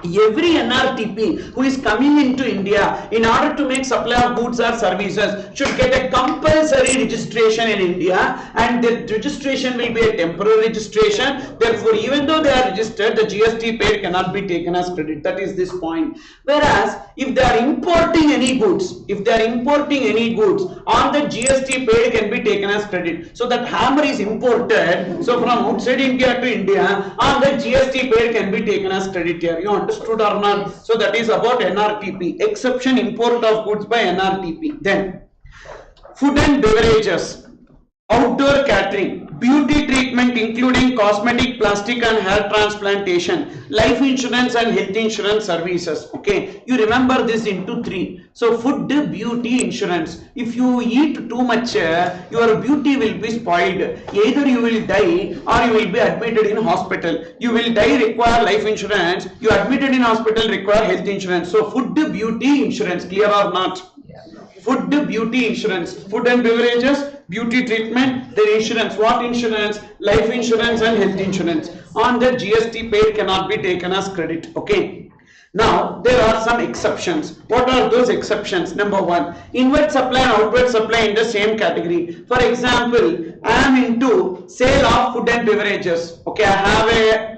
Every NRTP who is coming into India in order to make supply of goods or services should get a compulsory registration in India, and the registration will be a temporary registration. Therefore, even though they are registered, the GST paid cannot be taken as credit. That is this point. Whereas if they are importing any goods, on the GST paid can be taken as credit. So that hammer is imported, so from outside India to India, on the GST paid can be taken as credit here. You understood or not? So that is about NRTP, exception import of goods by NRTP. Then food and beverages, outdoor catering, beauty treatment including cosmetic, plastic and hair transplantation, life insurance and health insurance services. Okay, you remember this into three. So food, beauty, insurance. If you eat too much, your beauty will be spoiled. Either you will die or you will be admitted in hospital. You will die, require life insurance. You admitted in hospital, require health insurance. So food, beauty, insurance. Clear or not? Food, beauty, insurance. Food and beverages, beauty treatment, then insurance. What insurance? Life insurance and health insurance. On the GST paid cannot be taken as credit. Okay. Now, there are some exceptions. What are those exceptions? Number one, inward supply and outward supply in the same category. For example, I am into sale of food and beverages. Okay, I have a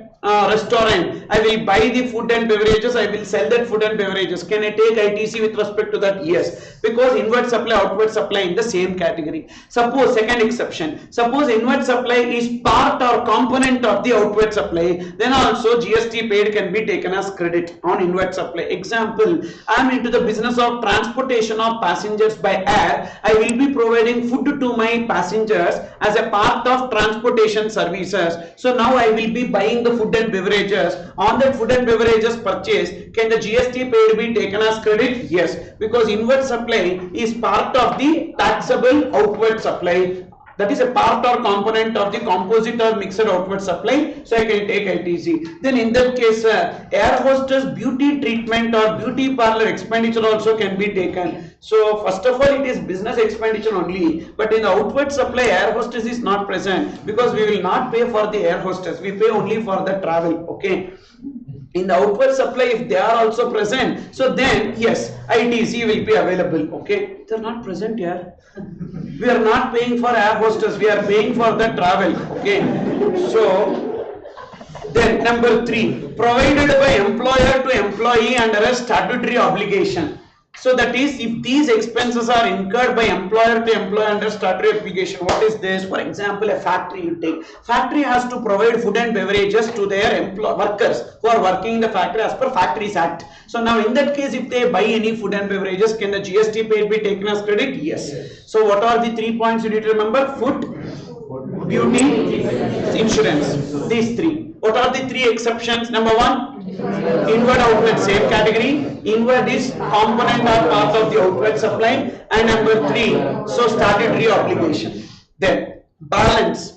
restaurant. I will buy the food and beverages. I will sell that food and beverages. Can I take ITC with respect to that? Yes, because inward supply, outward supply in the same category. Suppose, second exception, suppose inward supply is part or component of the outward supply, then also GST paid can be taken as credit on inward supply. Example, I am into the business of transportation of passengers by air. I will be providing food to my passengers as a part of transportation services. So now I will be buying the food and beverages. On that food and beverages purchase, can the GST paid be taken as credit? Yes, because inward supply is part of the taxable outward supply. That is a part or component of the composite or mixed outward supply. So I can take ITC. Then in that case, air hostess beauty treatment or beauty parlor expenditure also can be taken. So first of all, it is business expenditure only. But in the outward supply, air hostess is not present, because we will not pay for the air hostess. We pay only for the travel. Okay. In the outward supply, if they are also present, so then yes, ITC will be available. Okay, they are not present here. We are not paying for air hostess, we are paying for the travel. Okay, so then number three, provided by employer to employee under a statutory obligation. So that is, if these expenses are incurred by employer to employee under statutory obligation. What is this? For example, a factory you take. Factory has to provide food and beverages to their workers who are working in the factory as per Factories Act. So now in that case, if they buy any food and beverages, can the GST paid be taken as credit? Yes. So what are the 3 points you need to remember? Food, beauty, insurance. These three. What are the 3 exceptions? Number one, inward outward same category. Inward is component or part of the outward supply. And number 3, so statutory obligation. Then balance.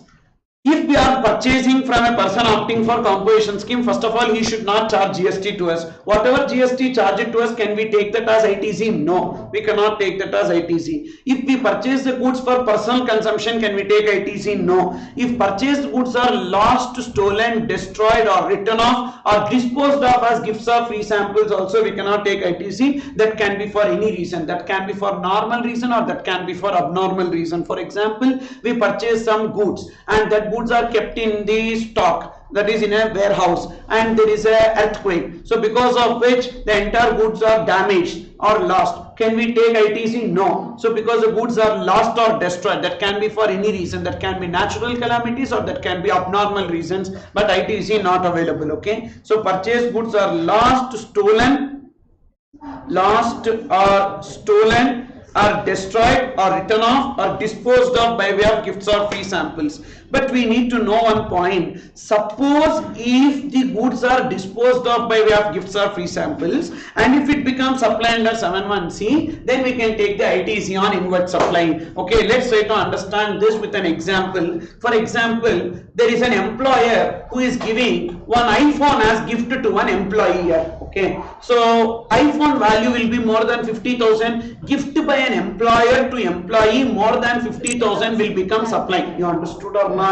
If we are purchasing from a person opting for composition scheme, first of all, he should not charge GST to us. Whatever GST charged to us, can we take that as ITC? No, we cannot take that as ITC. If we purchase the goods for personal consumption, can we take ITC? No. If purchased goods are lost, stolen, destroyed or written off or disposed of as gifts or free samples, also we cannot take ITC. That can be for any reason. That can be for normal reason or that can be for abnormal reason. For example, we purchase some goods and that goods are kept in the stock, that is in a warehouse, and there is a earthquake, so because of which the entire goods are damaged or lost. Can we take ITC? No. So because the goods are lost or destroyed, that can be for any reason, that can be natural calamities or that can be abnormal reasons, but ITC not available. Okay, so purchased goods are lost, stolen or destroyed or written off or disposed of by way of gifts or free samples. But we need to know one point. Suppose if the goods are disposed of by way of gifts or free samples and if it becomes supply under 71C, then we can take the ITC on inward supply. Okay, let's try to understand this with an example. For example, there is an employer who is giving one iPhone as gift to one employee here. Okay, so iPhone value will be more than 50,000. Gift by an employer to employee more than 50,000 will become supply. You understood or not?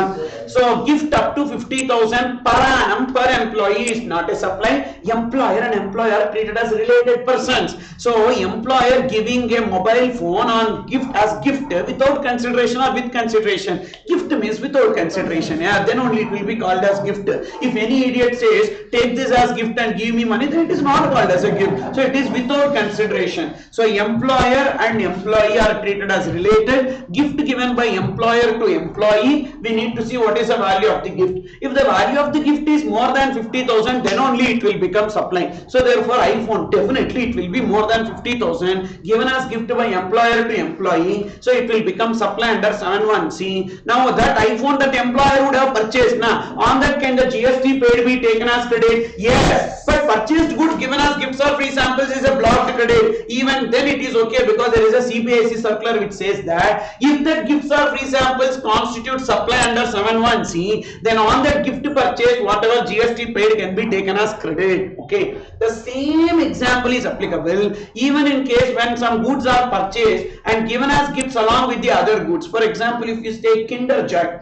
So gift up to 50,000 per annum per employee is not a supply. Employer and employer are treated as related persons. So employer giving a mobile phone on gift as gift without consideration or with consideration. Gift means without consideration. Yeah, then only it will be called as gift. If any idiot says take this as gift and give me money, then it is not called as a gift. So it is without consideration. So employer and employee are treated as related. Gift given by employer to employee, we need to see what is the value of the gift. If the value of the gift is more than 50,000, then only it will become supply. So therefore iPhone, definitely it will be more than 50,000 given as gift by employer to employee. So it will become supply under 71C. Now that iPhone that employer would have purchased, on that can the GST paid be taken as credit? Yes, but purchased goods given as gifts or free samples is a blocked credit. Even then it is okay because there is a CPIC circular which says that if that gifts or free samples constitute supply under 71C, then on that gift purchase whatever GST paid can be taken as credit. Okay, the same example is applicable even in case when some goods are purchased and given as gifts along with the other goods. For example, if you say Kinder Joy,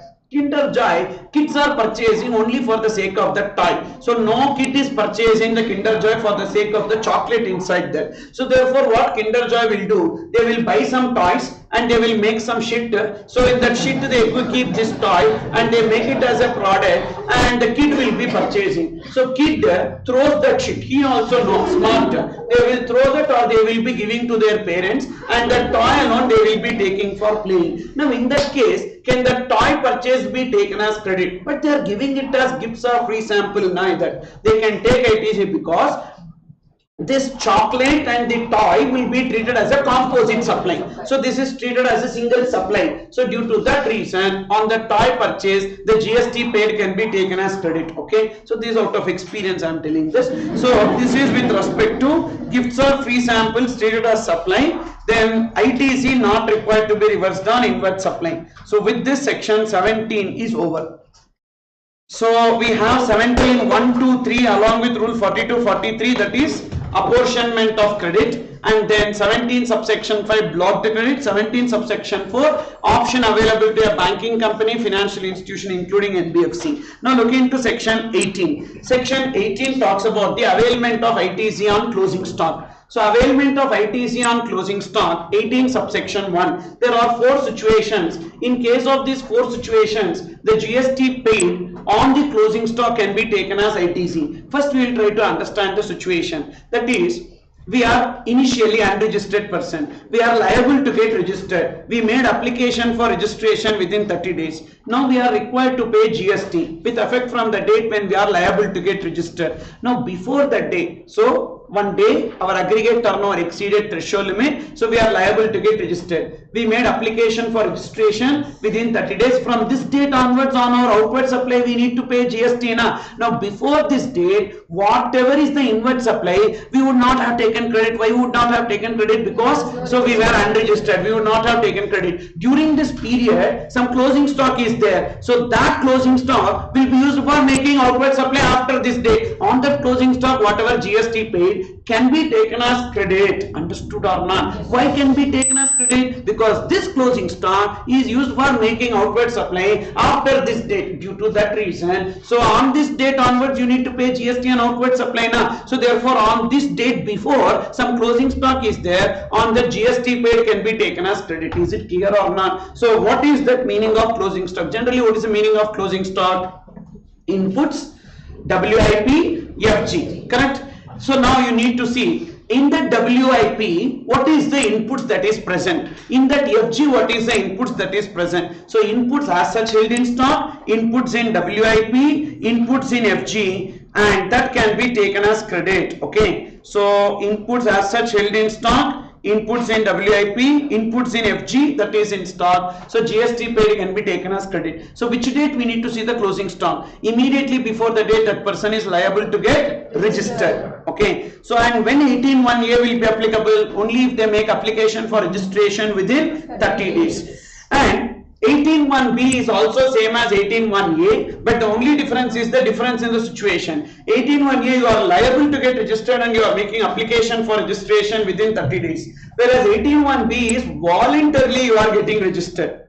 kids are purchasing only for the sake of the toy. So no kid is purchasing the Kinder Joy for the sake of the chocolate inside there. So therefore what Kinder Joy will do, they will buy some toys and they will make some shit. So in that shit they will keep this toy and they make it as a product and the kid will be purchasing. So kid throws that shit. He also knows smart. They will throw that or they will be giving to their parents and that toy alone they will be taking for playing. Now in that case, can the toy purchase be taken as credit? But they are giving it as gifts or free sample, neither. They can take ITC because this chocolate and the toy will be treated as a composite supply. So this is treated as a single supply. So due to that reason, on the toy purchase, the GST paid can be taken as credit. Okay. So this is out of experience I am telling this. So this is with respect to gifts or free samples treated as supply. Then ITC not required to be reversed on inward supply. So with this section 17 is over. So we have 17, 1, 2, 3 along with rule 42, 43, that is apportionment of credit, and then 17 subsection 5 blocked credit, 17 subsection 4 option available to a banking company, financial institution including NBFC. Now look into section 18. Section 18 talks about the availment of ITC on closing stock. So availment of ITC on closing stock, 18 subsection 1. There are 4 situations. In case of these 4 situations, the GST paid on the closing stock can be taken as ITC. First we will try to understand the situation. That is, we are initially unregistered person. We are liable to get registered. We made application for registration within 30 days. Now we are required to pay GST with effect from the date when we are liable to get registered. Now before that date, so one day our aggregate turnover exceeded threshold limit, so we are liable to get registered. We made application for registration within 30 days. From this date onwards on our outward supply we need to pay GST. Now before this date, whatever is the inward supply, we would not have taken credit. Why would not have taken credit? Because so we were unregistered, we would not have taken credit. During this period some closing stock is there, so that closing stock will be used for making outward supply after this date. On that closing stock whatever GST paid can be taken as credit. Understood or not? Why can be taken as credit? Because this closing stock is used for making outward supply after this date. Due to that reason, so on this date onwards you need to pay GST and outward supply now. So therefore on this date before some closing stock is there, on the GST paid can be taken as credit. Is it clear or not? So what is that meaning of closing stock? Generally what is the meaning of closing stock? Inputs WIP FG, correct? So now you need to see in the WIP what is the inputs that is present, in that FG what is the inputs that is present. So inputs as such held in stock, inputs in WIP, inputs in FG, and that can be taken as credit. Okay, so inputs as such held in stock, inputs in WIP, inputs in FG, that is in stock, so GST paid can be taken as credit. So which date we need to see the closing stock? Immediately before the date that person is liable to get registered. Okay, so and when 18(1)(a) will be applicable? Only if they make application for registration within 30 days. And 18(1)(b) is also same as 18(1)(a), but the only difference is the difference in the situation. 18(1)(a) you are liable to get registered and you are making application for registration within 30 days, whereas 18(1)(b) is voluntarily you are getting registered.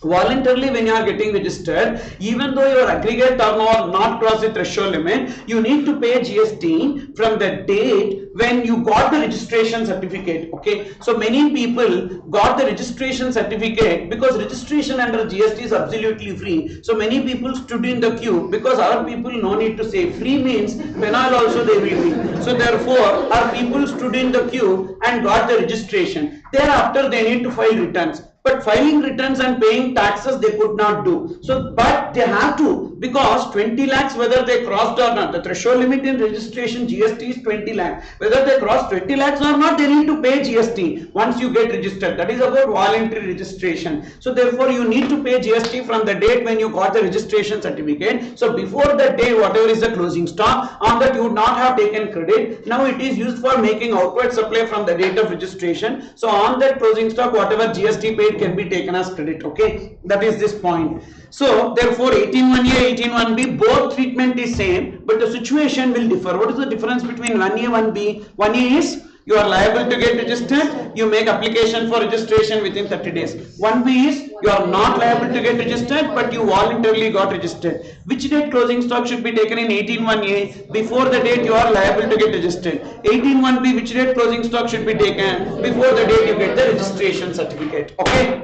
Voluntarily when you are getting registered, even though your aggregate turnover not cross the threshold limit, you need to pay GST from the date when you got the registration certificate. Okay, so many people got the registration certificate because registration under GST is absolutely free. So many people stood in the queue because our people no need to say free means penal also they will be. So therefore our people stood in the queue and got the registration. Thereafter they need to file returns. But filing returns and paying taxes they could not do. So, but they have to, because 20 lakhs whether they crossed or not, the threshold limit in registration GST is 20 lakhs. Whether they cross 20 lakhs or not, they need to pay GST once you get registered. That is about voluntary registration. So therefore you need to pay GST from the date when you got the registration certificate. So before that day whatever is the closing stock, on that you would not have taken credit. Now it is used for making outward supply from the date of registration. So on that closing stock whatever GST paid can be taken as credit. Okay, that is this point. So therefore 18(1)(a), 18(1)(b) both treatment is same, but the situation will differ. What is the difference between 1A, 1B? 1A is you are liable to get registered, you make application for registration within 30 days. 1B is you are not liable to get registered but you voluntarily got registered. Which date closing stock should be taken in 18(1)(a)? Before the date you are liable to get registered. 18(1)(b), which date closing stock should be taken? Before the date you get the registration certificate. Okay.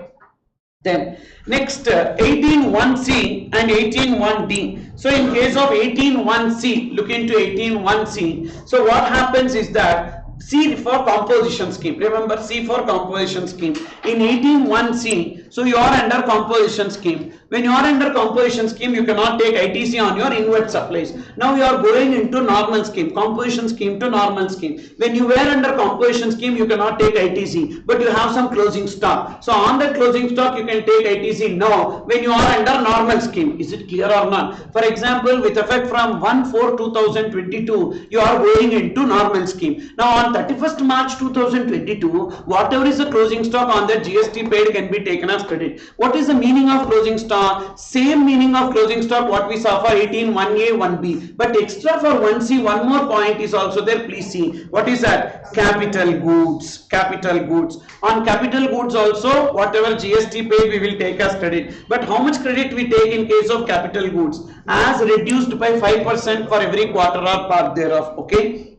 Then next 18(1)(c) and 18(1)(d). So in case of 18(1)(c), look into 18(1)(c). So what happens is that C for composition scheme. Remember C for composition scheme. In 18(1)(c), so you are under composition scheme. When you are under composition scheme, you cannot take ITC on your inward supplies. Now you are going into normal scheme, composition scheme to normal scheme. When you were under composition scheme, you cannot take ITC, but you have some closing stock. So on that closing stock, you can take ITC now when you are under normal scheme. Is it clear or not? For example, with effect from 1/4/2022, you are going into normal scheme. Now on 31st March 2022, whatever is the closing stock on that GST paid can be taken as credit. What is the meaning of closing stock? Same meaning of closing stock what we saw for 18(1)(a), 1B, but extra for 1C one more point is also there. Please see what is that? Capital goods. Capital goods. On capital goods also whatever GST paid we will take as credit. But how much credit we take in case of capital goods? As reduced by 5% for every quarter or part thereof. Okay.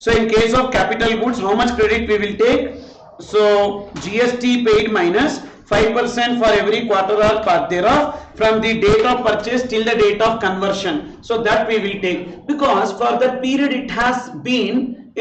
So in case of capital goods, how much credit we will take? So GST paid minus 5% for every quarter or part thereof from the date of purchase till the date of conversion. So that we will take, because for that period it has been,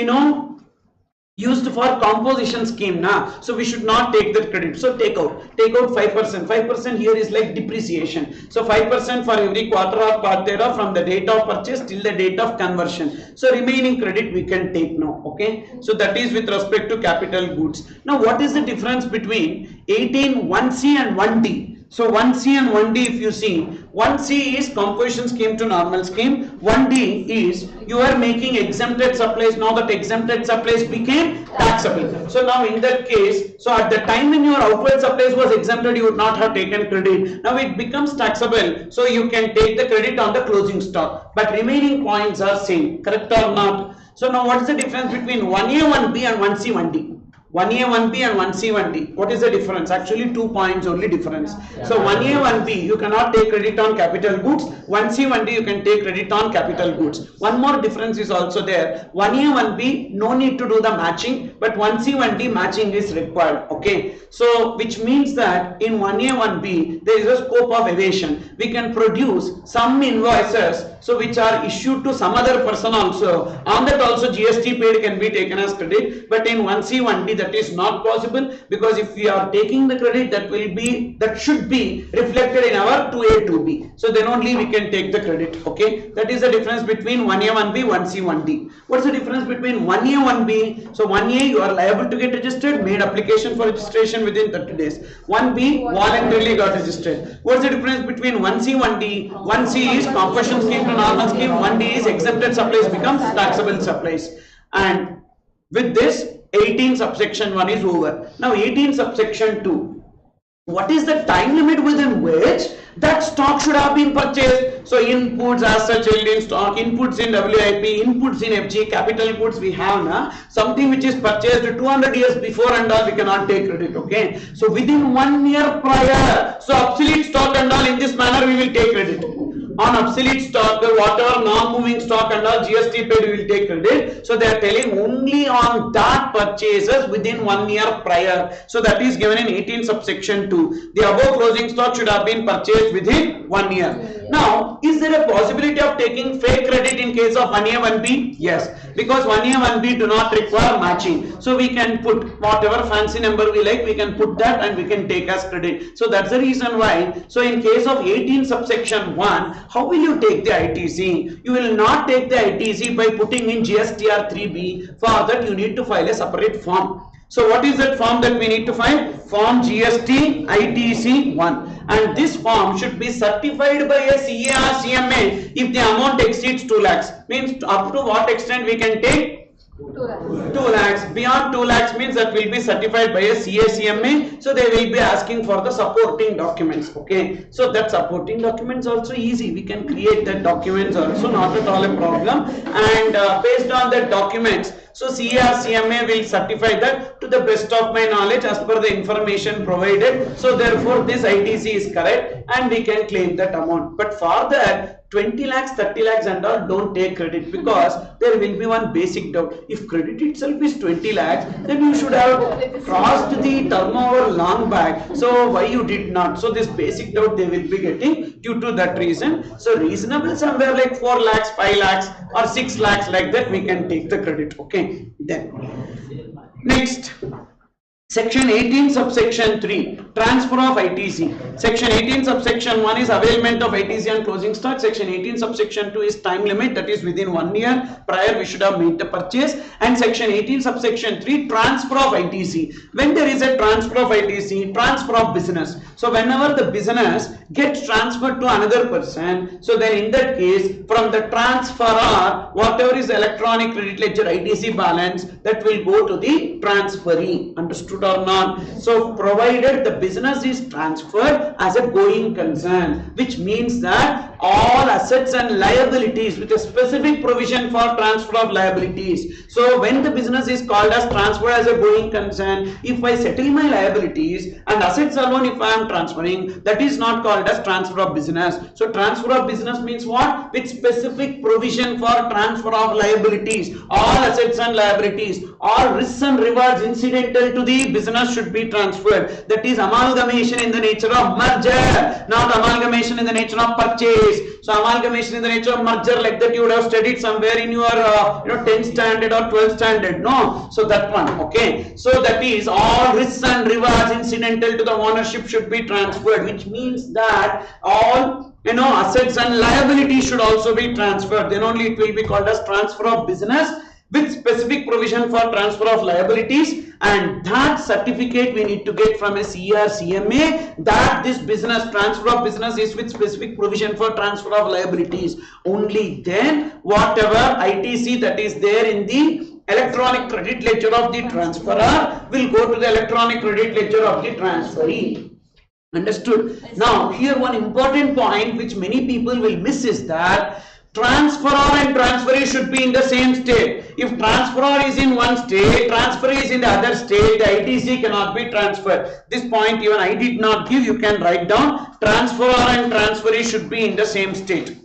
used for composition scheme now, so we should not take that credit. So take out 5%. 5% here is like depreciation, so 5% for every quarter or quarter from the date of purchase till the date of conversion. So remaining credit we can take now. Okay, so that is with respect to capital goods. Now what is the difference between 18 1C and 1D? So 1C and 1D, if you see, 1C is composition scheme to normal scheme, 1D is you are making exempted supplies. Now that exempted supplies became taxable. So now in that case, so at the time when your outward supplies was exempted, you would not have taken credit. Now it becomes taxable, so you can take the credit on the closing stock, but remaining points are same, correct or not? So now what is the difference between 1A 1B and 1C 1D? 1A 1B and 1C 1D, what is the difference? Actually 2 points only difference. So 1A 1B you cannot take credit on capital goods, 1C 1D you can take credit on capital goods. One more difference is also there, 1A 1B no need to do the matching, but 1C 1D matching is required. Okay, so which means that in 1A 1B there is a scope of evasion. We can produce some invoices so which are issued to some other person also, on that also GST paid can be taken as credit, but in 1C 1D that is not possible, because if we are taking the credit, that should be reflected in our 2A 2B, so then only we can take the credit. Okay, that is the difference between 1A 1B 1C 1D. What's the difference between 1A 1B? So 1A you are liable to get registered, made application for registration within 30 days. 1B voluntarily got registered. What's the difference between 1C 1D? 1C is composition scheme to normal scheme, 1D is exempted supplies becomes taxable supplies. And with this 18 subsection 1 is over. Now 18 subsection 2. What is the time limit within which that stock should have been purchased? So inputs as such held in stock, inputs in WIP, inputs in FG, capital goods we have now. Something which is purchased 200 years before and all we cannot take credit. Okay, so within 1 year prior, so obsolete stock and all in this manner we will take credit. On obsolete stock, whatever non-moving stock and all GST paid we will take credit. So they are telling only on that purchases within 1 year prior. So that is given in 18 subsection 2. The above closing stock should have been purchased within 1 year. Now, is there a possibility of taking fake credit in case of 1A 1B? Yes, because 1A 1B do not require matching. So we can put whatever fancy number we like, we can put that and we can take as credit. So that's the reason why. So in case of 18 subsection 1, how will you take the ITC? You will not take the ITC by putting in GSTR 3B. For that you need to file a separate form. So what is that form that we need to file? Form GST ITC 1. And this form should be certified by a CA or CMA if the amount exceeds 2 lakhs. Means up to what extent we can take? 2 lakhs. Beyond 2 lakhs means that will be certified by a CA/CMA. So they will be asking for the supporting documents. Okay, so that supporting documents also easy. We can create that documents also, not at all a problem. And based on that documents, so CA/CMA will certify that to the best of my knowledge as per the information provided. So therefore this ITC is correct and we can claim that amount. But for that 20 lakhs, 30 lakhs and all don't take credit, because there will be one basic doubt. If credit itself is 20 lakhs, then you should have crossed the turnover long back. So why you did not? So this basic doubt they will be getting due to that reason. So reasonable somewhere like 4 lakhs, 5 lakhs or 6 lakhs like that we can take the credit. Okay, then next. Section 18 subsection 3, transfer of ITC. Section 18 subsection 1 is availment of ITC on closing stock. Section 18 subsection 2 is time limit, that is within 1 year prior we should have made the purchase. And section 18 subsection 3, transfer of ITC. When there is a transfer of ITC, transfer of business. So whenever the business gets transferred to another person, so then in that case from the transferor, whatever is electronic credit ledger ITC balance, that will go to the transferee. Understood or not? So provided the business is transferred as a going concern, which means that all assets and liabilities with a specific provision for transfer of liabilities. So when the business is called as transferred as a going concern, if I settle my liabilities and assets alone if I am transferring, that is not called as transfer of business. So transfer of business means what? With specific provision for transfer of liabilities, all assets and liabilities, all risks and rewards incidental to the the business should be transferred. That is amalgamation in the nature of merger, not amalgamation in the nature of purchase. So amalgamation in the nature of merger, like that you would have studied somewhere in your 10th standard or 12th standard, no? So that one, okay. So that is all risks and rewards incidental to the ownership should be transferred, which means that all assets and liabilities should also be transferred. Then only it will be called as transfer of business with specific provision for transfer of liabilities, and that certificate we need to get from a CR CMA that this business transfer of business is with specific provision for transfer of liabilities. Only then whatever ITC that is there in the electronic credit ledger of the transferor will go to the electronic credit ledger of the transferee. Understood? Now here one important point which many people will miss is that transferor and transferee should be in the same state. If transferor is in one state, transferee is in the other state, the ITC cannot be transferred. This point even I did not give, you can write down. Transferor and transferee should be in the same state.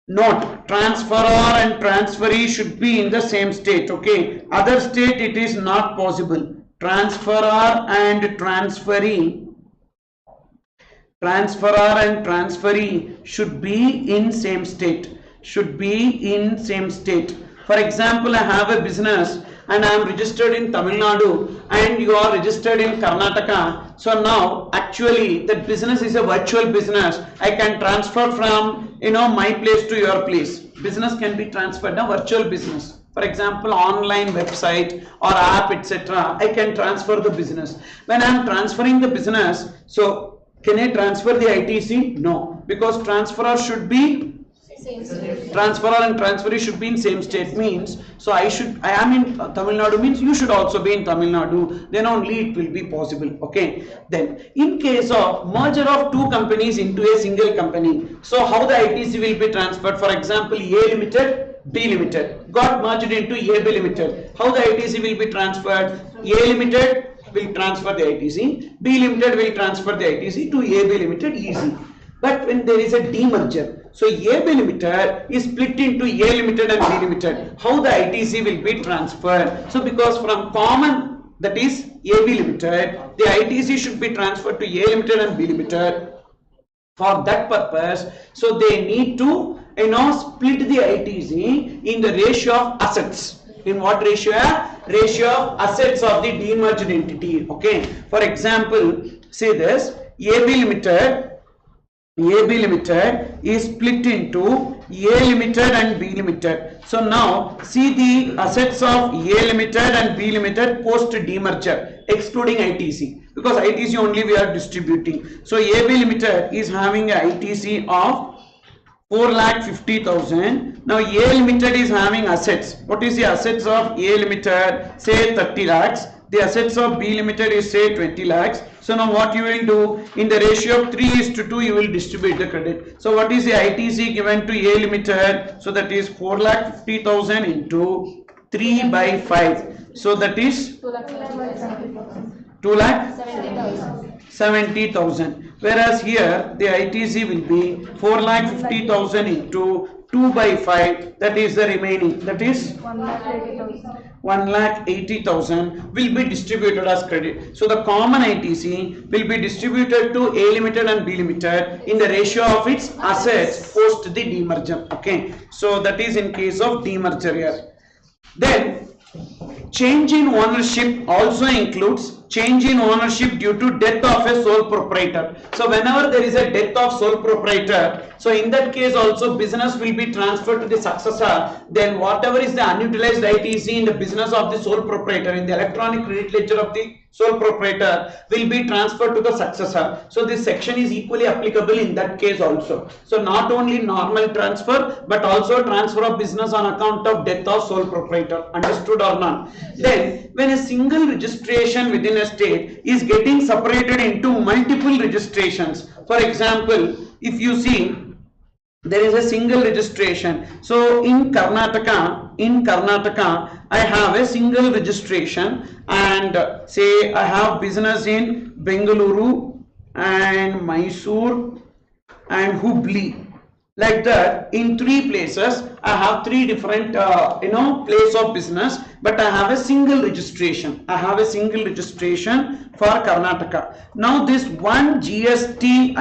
Note, transferor and transferee should be in the same state, okay. Other state it is not possible. Transferor and transferee should be in same state, For example, I have a business and I am registered in Tamil Nadu and you are registered in Karnataka. So now actually that business is a virtual business. I can transfer from my place to your place. Business can be transferred, a virtual business. For example, online website or app, etc. I can transfer the business. When I am transferring the business, so can I transfer the ITC? No, because transferor should be transferor and transferee should be in same state, means so I am in Tamil Nadu means you should also be in Tamil Nadu, then only it will be possible, okay. Then in case of merger of two companies into a single company, so how the ITC will be transferred? For example, A Limited, B Limited got merged into AB Limited. How the ITC will be transferred? A Limited will transfer the ITC, B Limited will transfer the ITC to AB Limited, easy. But when there is a demerger, so AB Limited is split into A Limited and B Limited, how the ITC will be transferred? So because from common, that is AB Limited, the ITC should be transferred to A Limited and B Limited. For that purpose, so they need to split the ITC in the ratio of assets. In what ratio? Ratio of assets of the demerged entity, okay. For example, say this, AB Limited is split into A Limited and B Limited. So now see the assets of A Limited and B Limited post demerger excluding ITC, because ITC only we are distributing. So AB Limited is having a ITC of 4,50,000. Now A Limited is having assets. What is the assets of A Limited? Say 30 lakhs. The assets of B Limited is say 20 lakhs. So now what you will do, in the ratio of 3:2 you will distribute the credit. So what is the ITC given to A Limited? So that is 4,50,000 into 3 by 5. So that is 2,70,000. Whereas here the ITC will be 4,50,000 into 2 by 5, that is the remaining, that is 1,80,000 will be distributed as credit. So the common ITC will be distributed to A Limited and B Limited in the ratio of its assets post the demerger, okay. So that is in case of demerger here. Then change in ownership also includes change in ownership due to death of a sole proprietor. So whenever there is a death of sole proprietor, so in that case also business will be transferred to the successor. Then whatever is the unutilized ITC in the business of the sole proprietor, in the electronic credit ledger of the sole proprietor, will be transferred to the successor. So this section is equally applicable in that case also. So not only normal transfer but also transfer of business on account of death of sole proprietor. Understood or not? Then when a single registration within a state is getting separated into multiple registrations, for example, if you see there is a single registration. So in Karnataka, I have a single registration, and say I have business in Bengaluru and Mysore and Hubli. Like that, in three places I have three different place of business, but I have a single registration. I have a single registration for Karnataka. Now this one GSTIN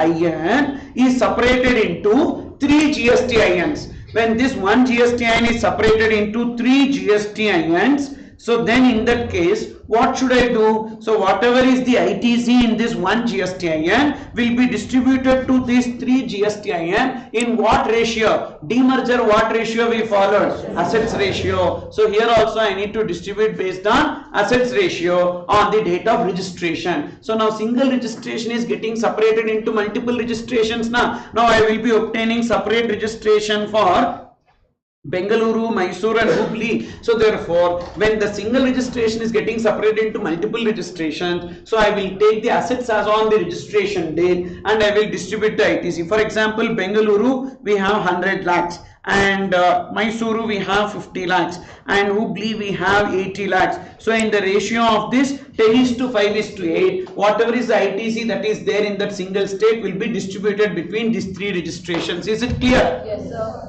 is separated into three GSTINs. When this one GSTIN is separated into three GSTINs, so then in that case, what should I do? So whatever is the ITC in this one GSTIN will be distributed to these three GSTIN in what ratio? Demerger what ratio we followed? Assets ratio. So here also I need to distribute based on assets ratio on the date of registration. So now single registration is getting separated into multiple registrations now. Now I will be obtaining separate registration for Bengaluru, Mysore and Hubli. So therefore, when the single registration is getting separated into multiple registrations, so I will take the assets as on the registration date and I will distribute the ITC. For example, Bengaluru we have 100 lakhs and Mysuru we have 50 lakhs and Hubli we have 80 lakhs. So in the ratio of this 10:5:8, whatever is the ITC that is there in that single state will be distributed between these three registrations. Is it clear? Yes, sir.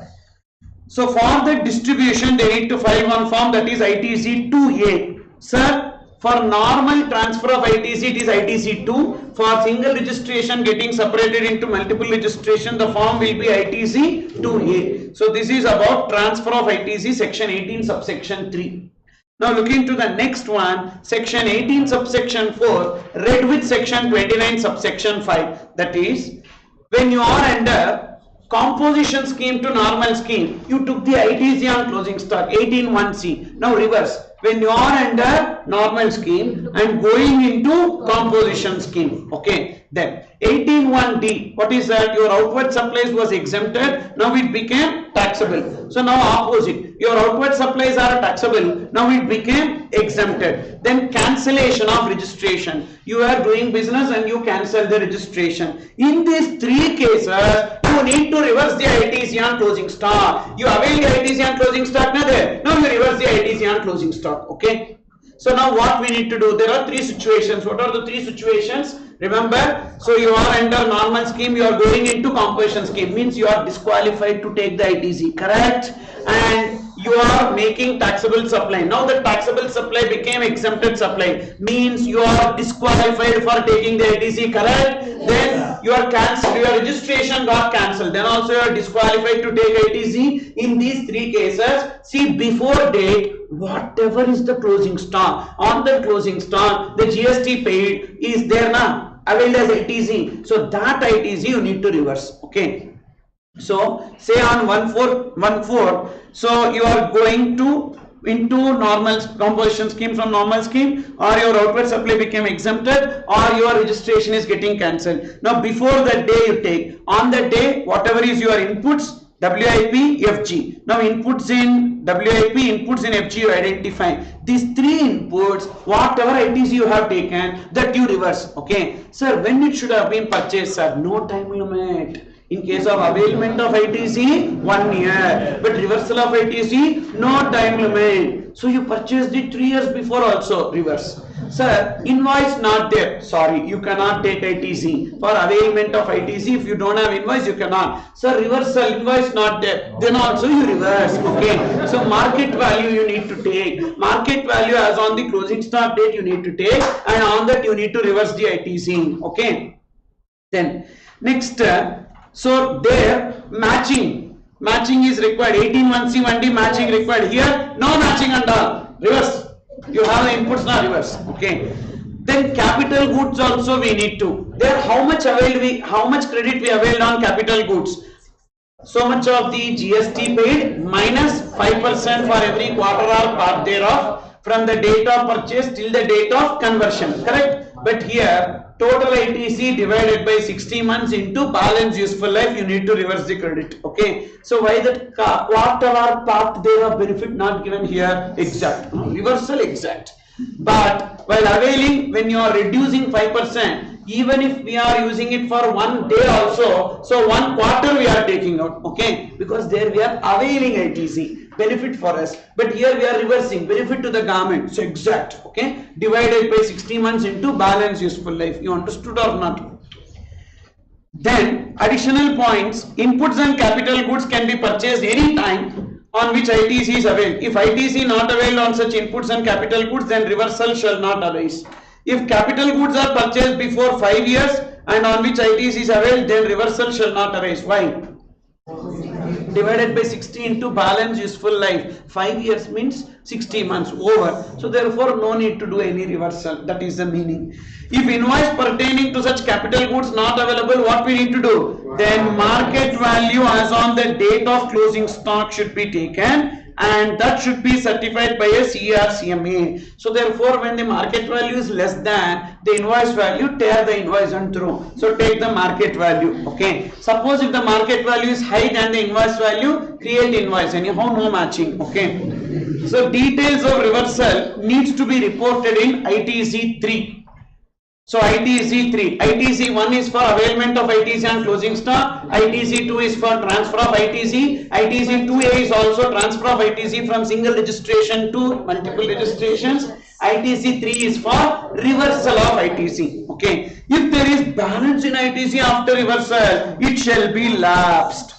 So for the distribution they need to file one form, that is ITC 2A. Sir, for normal transfer of ITC it is ITC 2. For single registration getting separated into multiple registration, the form will be ITC 2A. So this is about transfer of ITC, section 18 subsection 3. Now looking to the next one, section 18 subsection 4 read with section 29 subsection 5. That is, when you are under composition scheme to normal scheme, you took the ITC on closing stock 18(1)(c). Now reverse, when you are under normal scheme and going into composition scheme, okay, then 18(1)(d), what is that? Your outward supplies was exempted, now it became taxable. So now opposite, your outward supplies are taxable, now it became exempted. Then cancellation of registration, you are doing business and you cancel the registration. In these three cases you need to reverse the ITC on closing stock. You avail the ITC on closing stock, now you reverse the ITC on closing stock. Okay, so now what we need to do? There are three situations. What are the three situations? Remember, so you are under normal scheme, you are going into composition scheme, means you are disqualified to take the ITC, correct? And you are making taxable supply. Now the taxable supply became exempted supply, means you are disqualified for taking the ITC, correct? Then you are cancelled, your registration got cancelled, then also you are disqualified to take ITC. In these three cases, see, before date, whatever is the closing stock, on the closing stock the GST paid is there now, availed as ITC, so that ITC you need to reverse. Okay, so say on 1/4, so you are going to into normal composition scheme from normal scheme, or your outward supply became exempted, or your registration is getting cancelled. Now before that day you take, on that day whatever is your inputs, WIP, FG. Now inputs in WIP, inputs in FG you identify. These three inputs, whatever ITC you have taken, that you reverse. Okay, sir, when it should have been purchased, sir? No time limit. In case of availment of ITC, 1 year, but reversal of ITC, no time limit. So you purchased it 3 years before also, reverse. Sir, invoice not there, sorry, you cannot take ITC. For availment of ITC, if you don't have invoice, you cannot. Sir, reversal, invoice not there, then also you reverse. Okay, so market value you need to take. Market value as on the closing stock date you need to take, and on that you need to reverse the ITC. Okay, then next, so there matching is required. 18(1)(c), 1D matching required. Here no matching and all, reverse. You have the inputs now, reverse. Okay, then capital goods also we need to. There how much credit we availed on capital goods? So much of the GST paid minus 5% for every quarter or part thereof from the date of purchase till the date of conversion, correct? But here total ITC divided by 60 months into balance useful life, you need to reverse the credit. Okay, so why that quarter or part thereof benefit not given here? Exact, reversal exact. But while availing, when you are reducing 5%, even if we are using it for 1 day also, so 1 quarter we are taking out. Okay, because there we are availing ITC, benefit for us, but here we are reversing, benefit to the government. So exact. Okay, divided by 60 months into balance useful life. You understood or not? Then additional points, inputs and capital goods can be purchased any time on which ITC is availed. If ITC not availed on such inputs and capital goods, then reversal shall not arise. If capital goods are purchased before 5 years and on which ITC is availed, then reversal shall not arise. Why? Divided by 60 into balance useful life. 5 years means 60 months over. So therefore no need to do any reversal. That is the meaning. If invoice pertaining to such capital goods not available, what we need to do? Then market value as on the date of closing stock should be taken, and that should be certified by a CRCMA. So therefore when the market value is less than the invoice value, tear the invoice and throw. So take the market value. Okay. Suppose if the market value is high than the invoice value, create invoice. Anyhow no matching. Okay. So details of reversal needs to be reported in ITC 3. So ITC 3, ITC 1 is for availment of ITC and closing stock, ITC 2 is for transfer of ITC, ITC 2A is also transfer of ITC from single registration to multiple registrations, ITC 3 is for reversal of ITC. Okay, if there is balance in ITC after reversal, it shall be lapsed.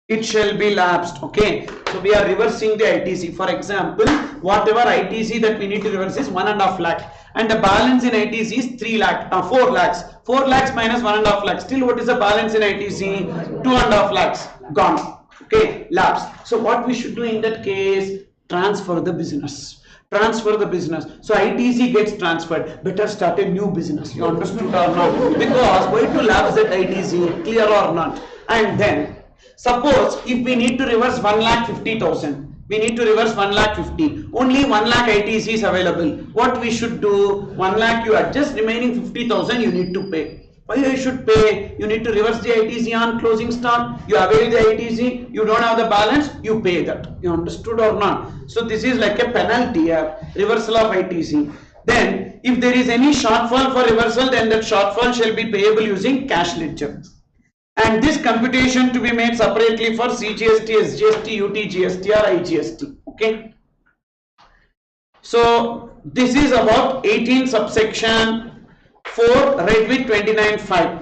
It shall be lapsed. Okay, so we are reversing the ITC. For example, whatever ITC that we need to reverse is 1.5 lakh. And the balance in ITC is 4 lakhs. 4 lakhs minus 1.5 lakhs. Still, what is the balance in ITC? 2.5 lakhs. Gone. Okay, lapsed. So what we should do in that case? Transfer the business. Transfer the business. So ITC gets transferred. Better start a new business. You understood or not? Because why to lapse that ITC? Clear or not? And then, suppose if we need to reverse 1,50,000. We need to reverse 1,50,000. Only 1 lakh ITC is available. What we should do? 1 lakh you adjust, remaining 50,000 you need to pay. Why you should pay? You need to reverse the ITC on closing stock. You avail the ITC. You don't have the balance. You pay that. You understood or not? So this is like a penalty here. Reversal of ITC. Then if there is any shortfall for reversal, then that shortfall shall be payable using cash ledger. And this computation to be made separately for CGST, SGST, UT, GST or IGST. Okay. So this is about 18 subsection 4 read with 29.5.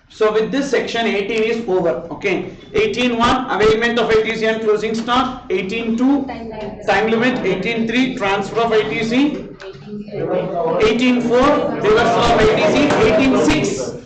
So with this section 18 is over. Okay. 18.1 availment of ITC and closing stock. 18.2 time limit. 18.3 transfer of ITC. 18.4 reversal of ITC. 18.6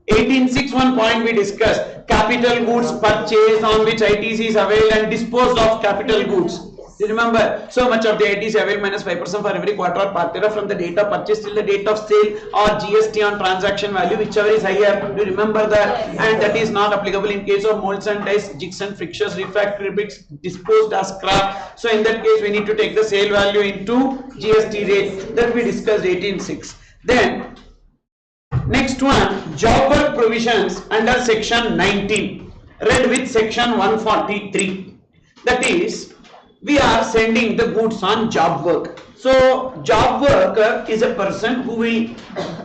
18.6 one point we discussed, capital goods purchased on which ITC is availed and disposed of capital goods. You remember, so much of the ITC availed minus 5% for every quarter or part from the date of purchase till the date of sale, or GST on transaction value, whichever is higher. You remember that? And that is not applicable in case of molds and dies, jigs and fixtures, refractory bricks disposed as scrap. So in that case we need to take the sale value into GST rate. That we discussed 18.6. Then next one, job work provisions under section 19 read with section 143. That is, we are sending the goods on job work. So job worker is a person who will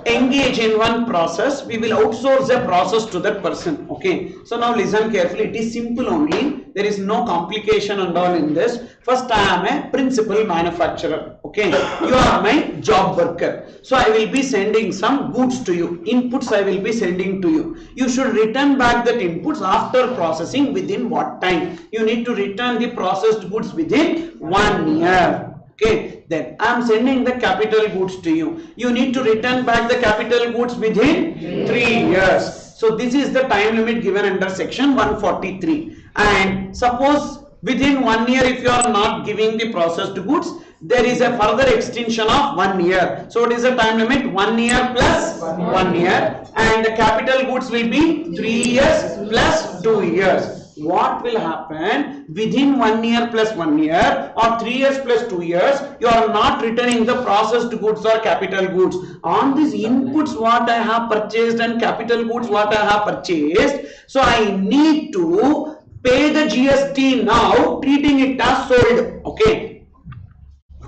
engage in one process. We will outsource a process to that person. Okay. So now listen carefully. It is simple only. There is no complication and all in this. First, I am a principal manufacturer. Okay. You are my job worker. So I will be sending some goods to you. Inputs I will be sending to you. You should return back that inputs after processing within what time? You need to return the processed goods within 1 year. Okay, then I am sending the capital goods to you. You need to return back the capital goods within 3 years. So this is the time limit given under section 143. And suppose within 1 year, if you are not giving the processed goods, there is a further extension of 1 year. So it is a time limit 1 year plus 1 year, and the capital goods will be 3 years plus 2 years. What will happen within 1 year plus 1 year or 3 years plus 2 years? You are not returning the processed goods or capital goods. On these inputs what I have purchased and capital goods what I have purchased, so I need to pay the GST now, treating it as sold. Okay.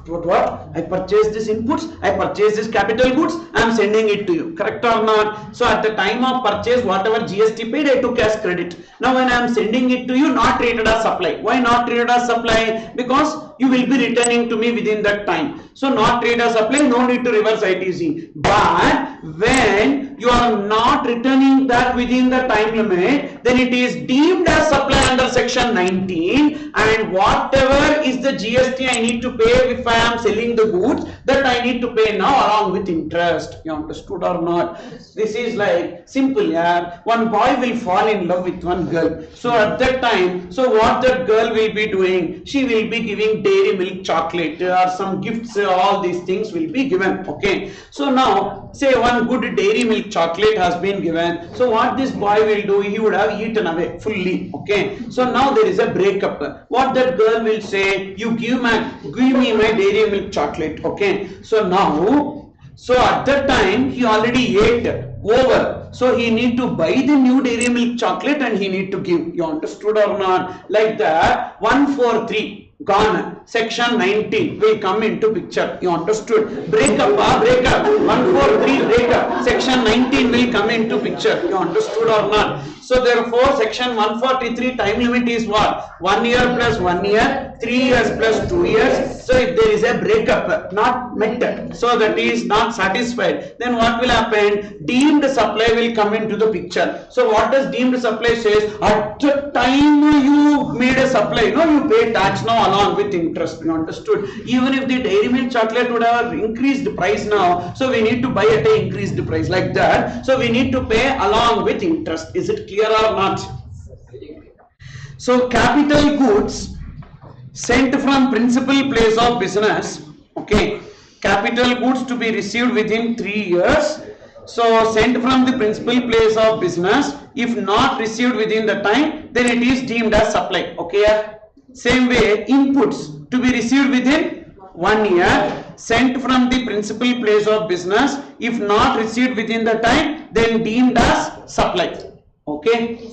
What? I purchased these inputs, I purchased this capital goods, I am sending it to you. Correct or not? So at the time of purchase, whatever GST paid, I took as credit. Now when I am sending it to you, not treated as supply. Why not treated as supply? Because you will be returning to me within that time. So not treated as supply, no need to reverse ITC. But when you are not returning that within the time limit, then it is deemed as supply under section 19, and whatever is the GST I need to pay if I am selling the goods, that I need to pay now along with interest. You understood or not? This is like simple, yeah. One boy will fall in love with one girl. So at that time, so what that girl will be doing? She will be giving dairy milk chocolate or some gifts, all these things will be given. Okay. So now, say one good dairy milk chocolate has been given. So what this boy will do? He would have eaten away fully. Okay. So now there is a breakup. What that girl will say? You give me my dairy milk chocolate. Okay. So now, so at that time he already ate over. So he need to buy the new dairy milk chocolate and he need to give. You understood or not? Like that, 143 gone. Section 19 will come into picture. You understood? Breakup, breakup. 143 breakup. Section 19 will come into picture. You understood or not? So therefore, section 143 time limit is what? 1 year plus 1 year, 3 years plus 2 years. So if there is a breakup not met, so that is not satisfied, then what will happen? Deemed supply will come into the picture. So what does deemed supply says? At the time you made a supply, no, you pay tax now along with interest. You understood? Even if the dairy milk chocolate would have increased price now, so we need to buy at a increased price like that. So we need to pay along with interest. Is it clear or not? So capital goods sent from principal place of business, okay, capital goods to be received within 3 years. So sent from the principal place of business, if not received within the time, then it is deemed as supply. Okay. Same way, inputs to be received within 1 year, sent from the principal place of business, if not received within the time, then deemed as supply. Okay.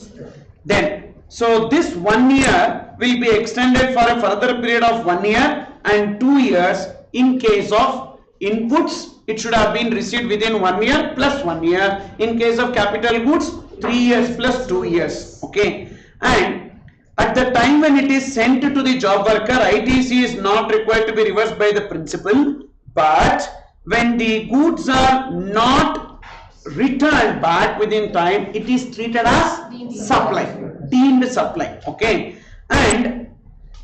Then, so this 1 year will be extended for a further period of 1 year and 2 years in case of inputs. It should have been received within 1 year plus 1 year. In case of capital goods, 3 years plus 2 years. Okay. And at the time when it is sent to the job worker, ITC is not required to be reversed by the principal. But when the goods are not returned back within time, it is treated as supply, deemed supply. Okay. And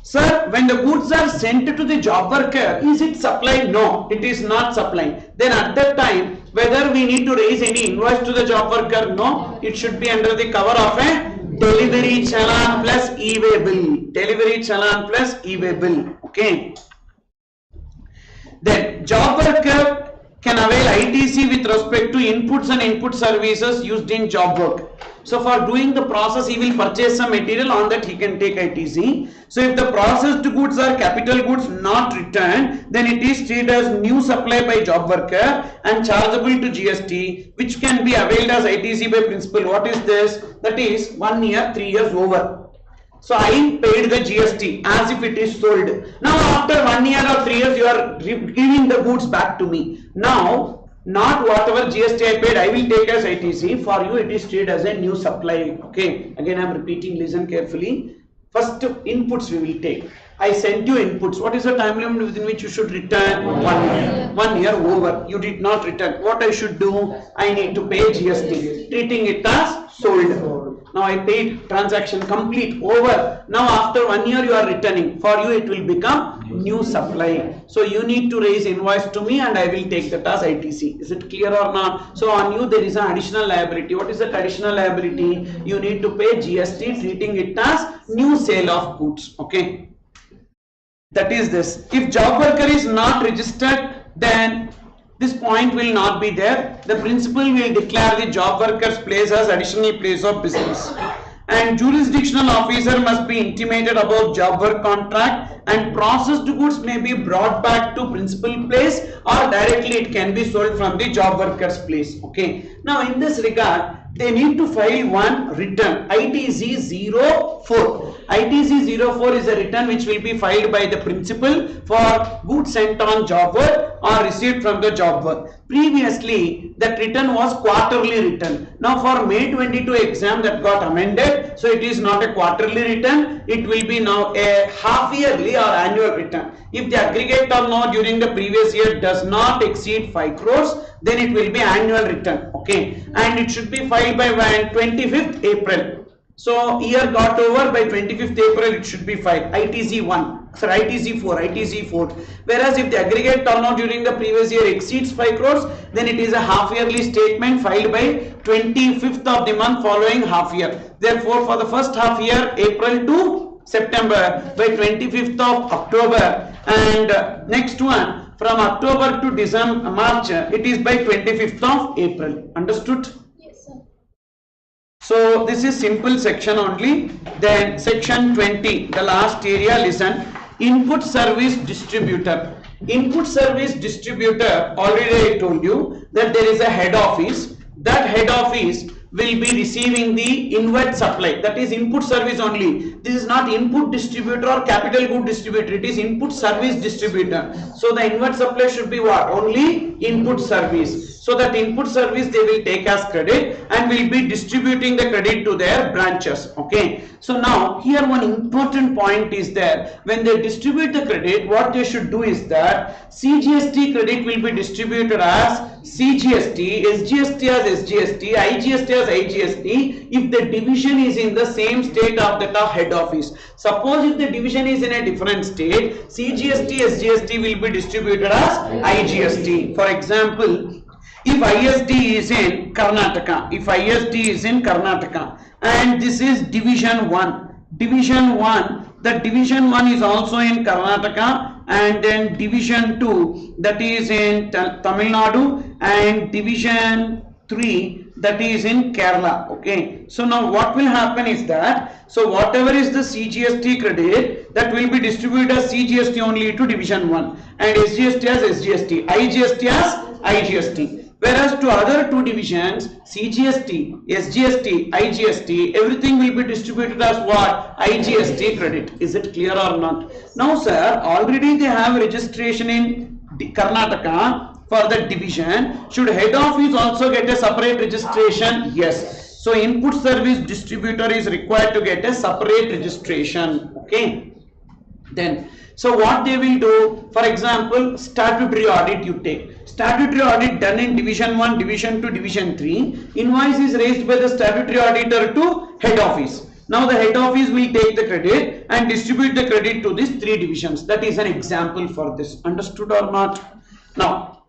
sir, when the goods are sent to the job worker, is it supply? No, it is not supply. Then at that time, whether we need to raise any invoice to the job worker? No, it should be under the cover of a delivery challan plus e-way bill. Delivery challan plus e-way bill. Okay. Then job worker can avail ITC with respect to inputs and input services used in job work. So for doing the process, he will purchase some material, on that he can take ITC. So if the processed goods are capital goods not returned, then it is treated as new supply by job worker and chargeable to GST, which can be availed as ITC by principal. What is this? That is 1 year, 3 years over. So I paid the GST as if it is sold. Now after 1 year or 3 years, you are giving the goods back to me. Now, not whatever GST I paid, I will take as ITC. For you, it is treated as a new supply. Okay. Again, I am repeating. Listen carefully. First, inputs we will take. I sent you inputs. What is the time limit within which you should return? 1 year. 1 year over. You did not return. What I should do? I need to pay GST. Treating it as sold. Now I paid, transaction complete, over. Now after 1 year you are returning. For you it will become new supply. So you need to raise invoice to me and I will take that as ITC. Is it clear or not? So on you there is an additional liability. What is that additional liability? You need to pay GST, treating it as new sale of goods. Okay. That is this. If job worker is not registered, then this point will not be there. The principal will declare the job worker's place as additional place of business. And jurisdictional officer must be intimated about job work contract, and processed goods may be brought back to principal place or directly it can be sold from the job worker's place. Okay. Now in this regard, they need to file one return, ITC 04. ITC 04 is a return which will be filed by the principal for goods sent on job work or received from the job work. Previously, that return was quarterly return. Now for May 22 exam that got amended, so it is not a quarterly return, it will be now a half yearly or annual return. If the aggregate turnover during the previous year does not exceed 5 crores, then it will be annual return, okay, and it should be filed by when? 25th April. So year got over, by 25th April it should be filed. ITC 1, sorry, ITC 4, ITC 4. Whereas if the aggregate turnover during the previous year exceeds 5 crores, then it is a half yearly statement filed by 25th of the month following half year. Therefore, for the first half year, April to September, by 25th of October, and next one from October to December, March, it is by 25th of April. Understood? So this is simple section only. Then section 20, the last area, listen. Input service distributor. Input service distributor, already I told you that there is a head office. That head office will be receiving the inward supply, that is input service only. This is not input distributor or capital good distributor, it is input service distributor. So the inward supply should be what? Only input service. So that input service they will take as credit and will be distributing the credit to their branches, okay. So now here one important point is there, when they distribute the credit, what they should do is that CGST credit will be distributed as CGST, SGST as SGST, IGST as IGST if the division is in the same state of that of head office. Suppose if the division is in a different state, CGST, SGST will be distributed as IGST. For example, if ISD is in Karnataka, and this is division 1, the division 1 is also in Karnataka, and then division 2 that is in Tamil Nadu, and division 3 that is in Kerala, okay. So now what will happen is that, so whatever is the CGST credit, that will be distributed as CGST only to division 1, and SGST as SGST, IGST as IGST. Whereas to other two divisions, CGST, SGST, IGST, everything will be distributed as what? IGST credit. Is it clear or not? Now sir, already they have registration in Karnataka for the division. Should head office also get a separate registration? Yes. So input service distributor is required to get a separate registration, okay. Then, so what they will do, for example, statutory audit you take. Statutory audit done in division 1, division 2, division 3. Invoice is raised by the statutory auditor to head office. Now the head office will take the credit and distribute the credit to these 3 divisions. That is an example for this. Understood or not? Now,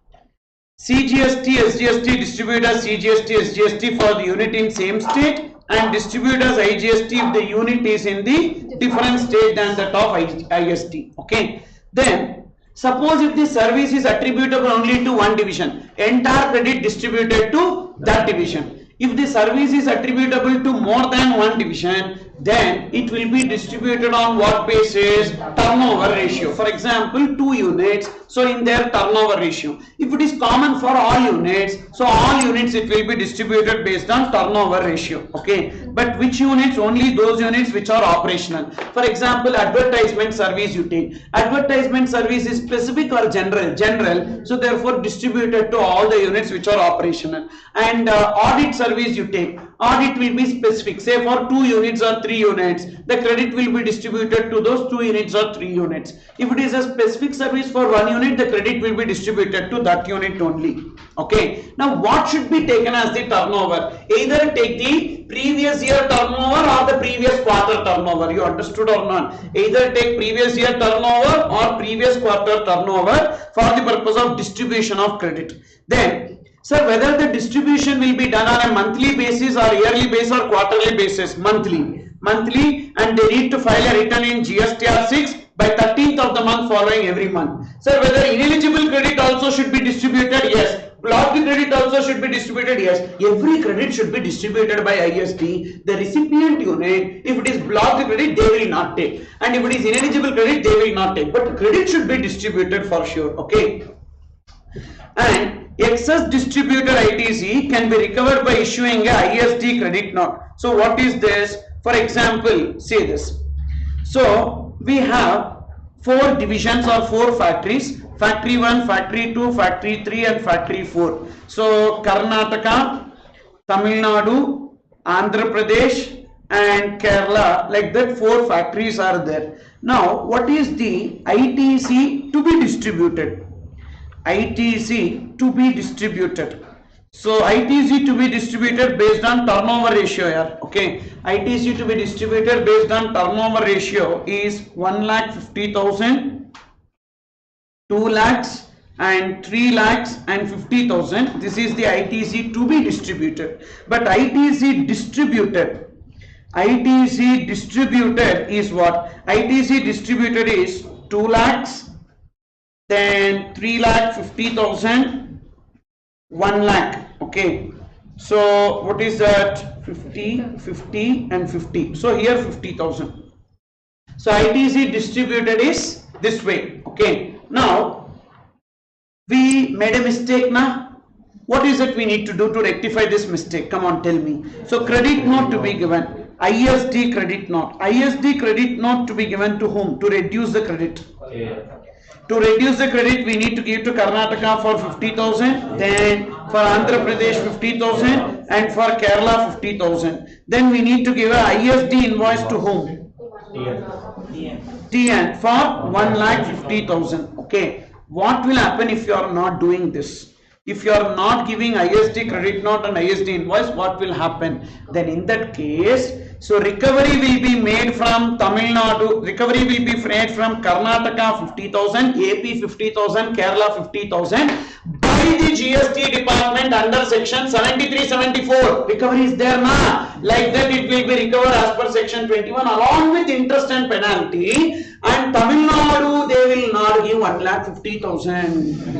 CGST, SGST distribute as CGST, SGST for the unit in same state, and distribute as IGST if the unit is in the different state than that of IST, okay. Then suppose if the service is attributable only to one division, entire credit distributed to that division. If the service is attributable to more than one division, then it will be distributed on what basis? Turnover ratio. For example, 2 units, so in their turnover ratio. If it is common for all units, so all units it will be distributed based on turnover ratio, okay. But which units? Only those units which are operational. For example, advertisement service you take. Advertisement service is specific or general? General. So therefore distributed to all the units which are operational. And audit service you take. Audit will be specific. Say for 2 units or 3 units, the credit will be distributed to those 2 units or 3 units. If it is a specific service for 1 unit, the credit will be distributed to that unit only. Okay. Now what should be taken as the turnover? Either take the previous year turnover or the previous quarter turnover. You understood or not? Either take previous year turnover or previous quarter turnover for the purpose of distribution of credit. Then, sir, whether the distribution will be done on a monthly basis or yearly basis or quarterly basis? Monthly, and they need to file a return in GSTR 6 by 13th of the month following every month. Sir, whether ineligible credit also should be distributed? Yes. Blocked credit also should be distributed? Yes. Every credit should be distributed by IST. The recipient unit, if it is blocked credit, they will not take. And if it is ineligible credit, they will not take. But credit should be distributed for sure, okay. And excess distributed ITC can be recovered by issuing a IST credit note. So what is this? For example, say this. So we have 4 divisions or 4 factories. factory 1, factory 2, factory 3 and factory 4. So Karnataka, Tamil Nadu, Andhra Pradesh and Kerala, like that 4 factories are there. Now what is the ITC to be distributed? ITC to be distributed. So ITC to be distributed based on turnover ratio here. Okay, ITC to be distributed based on turnover ratio is 1,50,000, 2 lakhs and 3 lakhs and 50,000. This is the ITC to be distributed. But ITC distributed is what? ITC distributed is 2 lakhs, then 3,50,000, 1 lakh. Okay, so what is that? 50, 50 and 50. So here 50,000. So ITC distributed is this way. Okay, now we made a mistake now. What is it we need to do to rectify this mistake? Come on, tell me. So credit note to be given. ISD credit note. ISD credit note to be given to whom? To reduce the credit. To reduce the credit, we need to give to Karnataka for 50,000, then for Andhra Pradesh 50,000 and for Kerala 50,000. Then we need to give a ISD invoice to whom? TN for 1,50,000. Okay. What will happen if you are not doing this? If you are not giving ISD credit note and ISD invoice, what will happen? Then in that case, so recovery will be made from Tamil Nadu, recovery will be made from Karnataka 50,000, AP 50,000, Kerala 50,000 by the GST department under section 73-74. Recovery is there now. Like that it will be recovered as per section 21 along with interest and penalty. And Tamil Nadu, they will not give 1,50,000.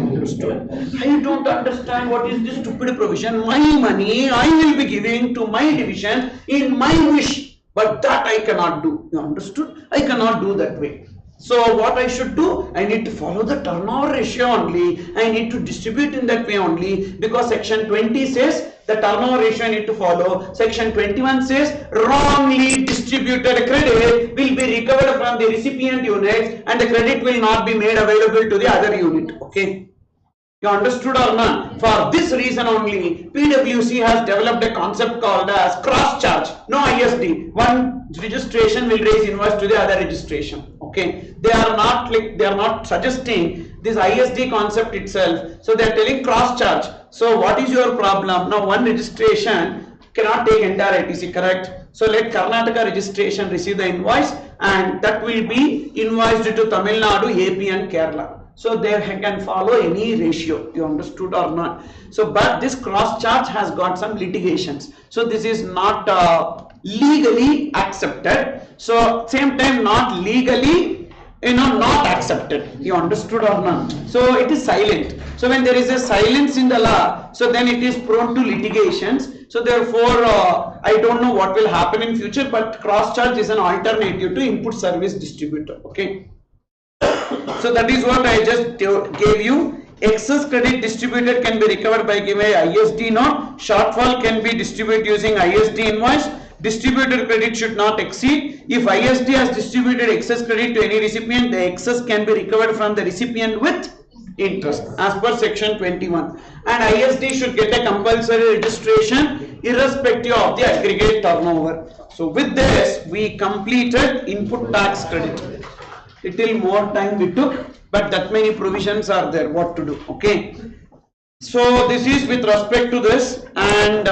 I don't understand what is this stupid provision. My money I will be giving to my division in my wish, but that I cannot do. You understood? I cannot do that way. So what I should do? I need to follow the turnover ratio only. I need to distribute in that way only, because section 20 says the turnover ratio I need to follow. Section 21 says wrongly distributed credit will be recovered from the recipient unit and the credit will not be made available to the other unit. Okay. You understood or not? For this reason only, PwC has developed a concept called as cross charge. No ISD. One registration will raise invoice to the other registration. Okay. They are not suggesting this ISD concept itself. So they are telling cross charge. So what is your problem? Now one registration cannot take entire ITC, correct? So let Karnataka registration receive the invoice and that will be invoiced to Tamil Nadu, AP and Kerala. So they can follow any ratio. You understood or not? So but this cross charge has got some litigations. So this is not legally accepted. So same time not legally, not accepted. You understood or not? So it is silent. So when there is a silence in the law, so then it is prone to litigations. So therefore I don't know what will happen in future, but cross charge is an alternative to input service distributor. Okay. So that is what I just gave you. Excess credit distributed can be recovered by giving ISD note. Shortfall can be distributed using ISD invoice. Distributed credit should not exceed. If ISD has distributed excess credit to any recipient, the excess can be recovered from the recipient with interest as per section 21. And ISD should get a compulsory registration irrespective of the aggregate turnover. So with this we completed input tax credit. Little more time we took, but that many provisions are there what to do. Okay, so this is with respect to this, and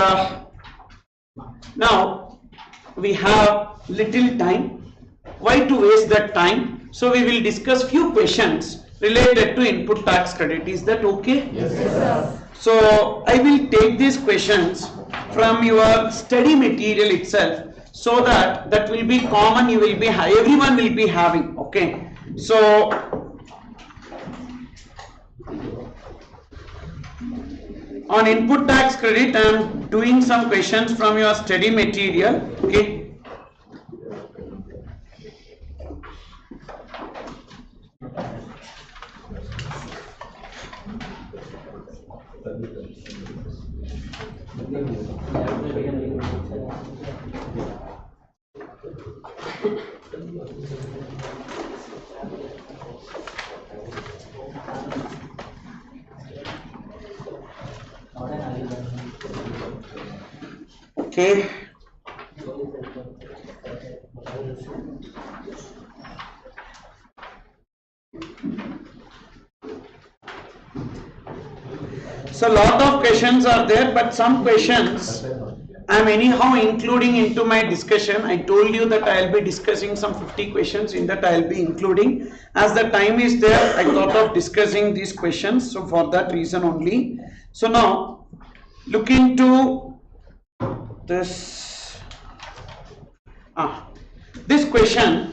now we have little time. Why to waste that time? So we will discuss few questions related to input tax credit. Is that okay? Yes, sir. So I will take these questions from your study material itself, so that will be common. You will be everyone will be having. Okay, so on input tax credit I am doing some questions from your study material. Okay, Okay. So lot of questions are there, but some questions I am anyhow including into my discussion. I told you that I will be discussing some 50 questions, in that I will be including. As the time is there, I thought of discussing these questions, so for that reason only. So now look into this this question.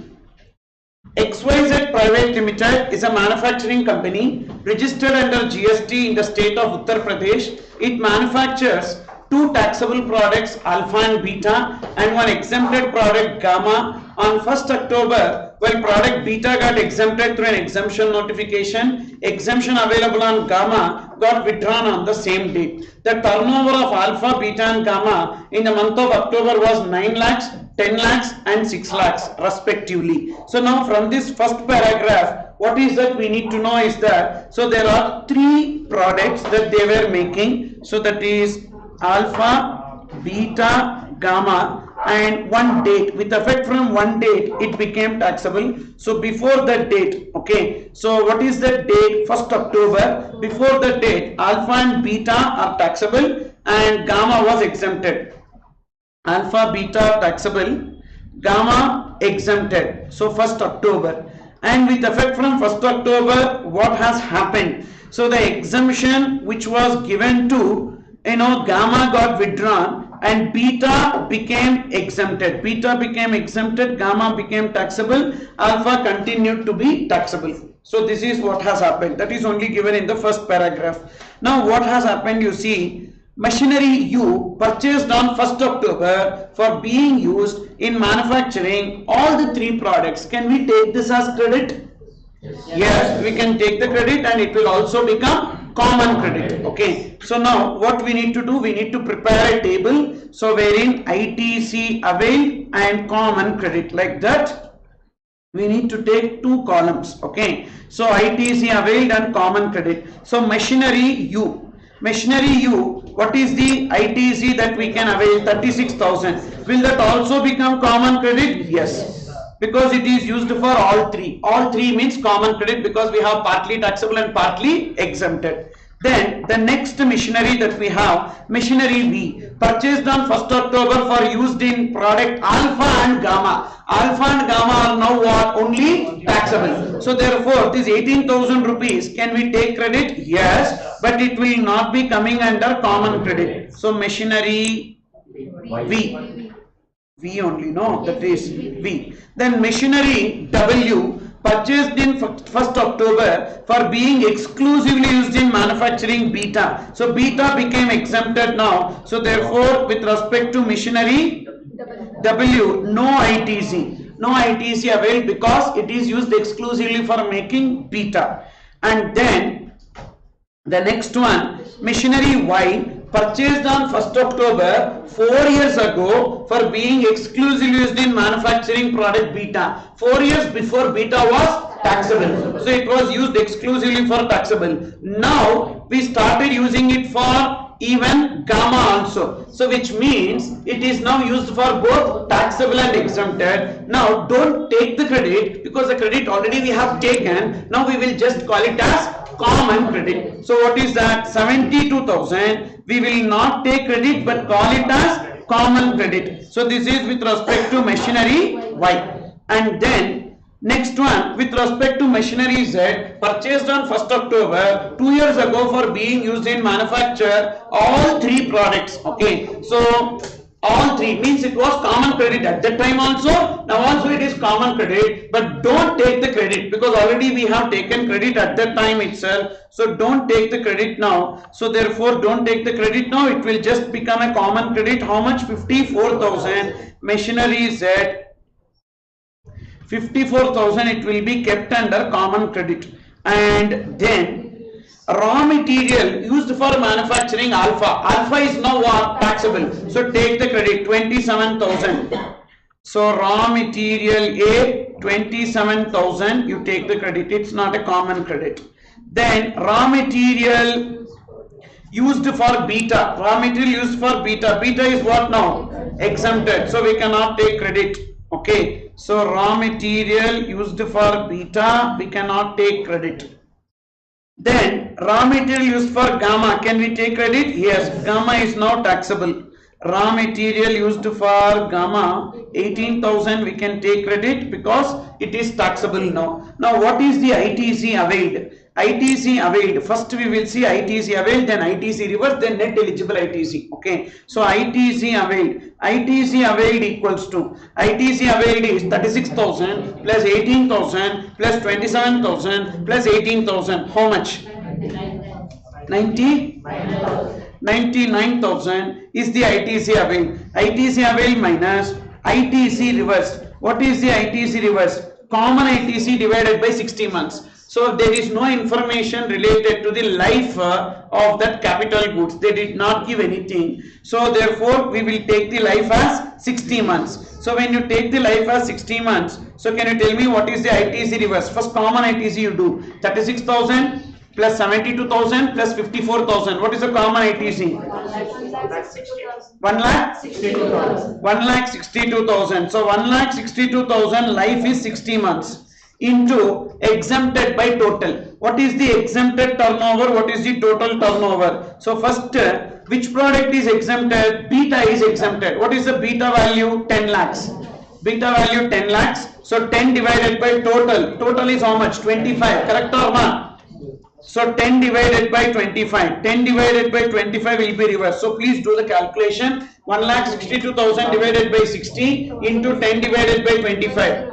XYZ Private Limited is a manufacturing company registered under GST in the state of Uttar Pradesh. It manufactures two taxable products, alpha and beta, and one exempted product, gamma. On 1st October, while product beta got exempted through an exemption notification, exemption available on gamma got withdrawn on the same date. The turnover of alpha, beta and gamma in the month of October was 9 lakhs, 10 lakhs and 6 lakhs respectively. So now from this first paragraph, what is that we need to know is that, so there are three products that they were making. So that is alpha, beta, gamma, and one date, with effect from one date it became taxable. So before that date, okay, so what is the date? 1st October. Before the date, alpha and beta are taxable and gamma was exempted. Alpha, beta taxable, gamma exempted. So 1st October, and with effect from 1st October, what has happened? So the exemption which was given to, gamma got withdrawn and beta became exempted. Beta became exempted, gamma became taxable, alpha continued to be taxable. So this is what has happened. That is only given in the first paragraph. Now what has happened, you see, machinery U purchased on 1st October for being used in manufacturing all the three products. Can we take this as credit? Yes, we can take the credit and it will also become common credit. Okay, so now what we need to do, we need to prepare a table, so wherein ITC availed and common credit, like that we need to take two columns. Okay, so ITC availed and common credit. So machinery U, what is the ITC that we can avail? 36,000. Will that also become common credit? Yes, because it is used for all three. All three means common credit because we have partly taxable and partly exempted. Then the next machinery that we have, machinery V, purchased on 1st October for used in product alpha and gamma. Alpha and gamma are now what? Only taxable. So therefore this 18,000 rupees, can we take credit? Yes, but it will not be coming under common credit. So machinery V only, no, that is V. Then machinery W, purchased in 1st October for being exclusively used in manufacturing beta. So beta became exempted now. So therefore with respect to machinery W, no ITC. No ITC availed because it is used exclusively for making beta. And then the next one, machinery Y, purchased on 1st October 4 years ago for being exclusively used in manufacturing product beta. 4 years before beta was taxable, so it was used exclusively for taxable. Now we started using it for even gamma also, so which means it is now used for both taxable and exempted. Now don't take the credit because the credit already we have taken. Now we will just call it as common credit. So what is that? 72,000. We will not take credit but call it as common credit. So this is with respect to machinery Y. And then next one, with respect to machinery Z, purchased on 1st October 2 years ago for being used in manufacture all three products. Okay, so all three means it was common credit at that time also. Now also it is common credit, but don't take the credit because already we have taken credit at that time itself. So don't take the credit now. So therefore don't take the credit now. It will just become a common credit. How much? 54,000. Machinery Z, 54,000. It will be kept under common credit. And then raw material used for manufacturing alpha. Alpha is now what? Taxable. So take the credit, 27,000. So raw material A 27,000, you take the credit, it's not a common credit. Then raw material used for beta, raw material used for beta, beta is what now? Exempted, so we cannot take credit. Okay, so raw material used for beta, we cannot take credit. Then raw material used for gamma, can we take credit? Yes, gamma is now taxable. Raw material used for gamma 18,000, we can take credit because it is taxable now. Now what is the ITC availed? ITC availed, first we will see ITC availed, then ITC reverse, then net eligible ITC. Okay, so ITC availed equals to, ITC availed is 36,000 plus 18,000 plus 27,000 plus 18,000. How much? 99,000 is the ITC availed. ITC availed minus ITC reverse. What is the ITC reverse? Common ITC divided by 60 months. So there is no information related to the life of that capital goods. They did not give anything. So therefore we will take the life as 60 months. So when you take the life as 60 months, so can you tell me what is the ITC reverse? First common ITC you do 36,000 plus 72,000 plus 54,000. What is the common ITC? 1,62,000. So 1,62,000 life is 60 months into exempted by total. What is the exempted turnover? What is the total turnover? So first, which product is exempted? Beta is exempted. What is the beta value? 10 lakhs. Beta value 10 lakhs. So 10 divided by total. Total is how much? 25. Correct or not? So 10 divided by 25. 10 divided by 25 will be reversed. So please do the calculation. 1,62,000 divided by 60 into 10 divided by 25.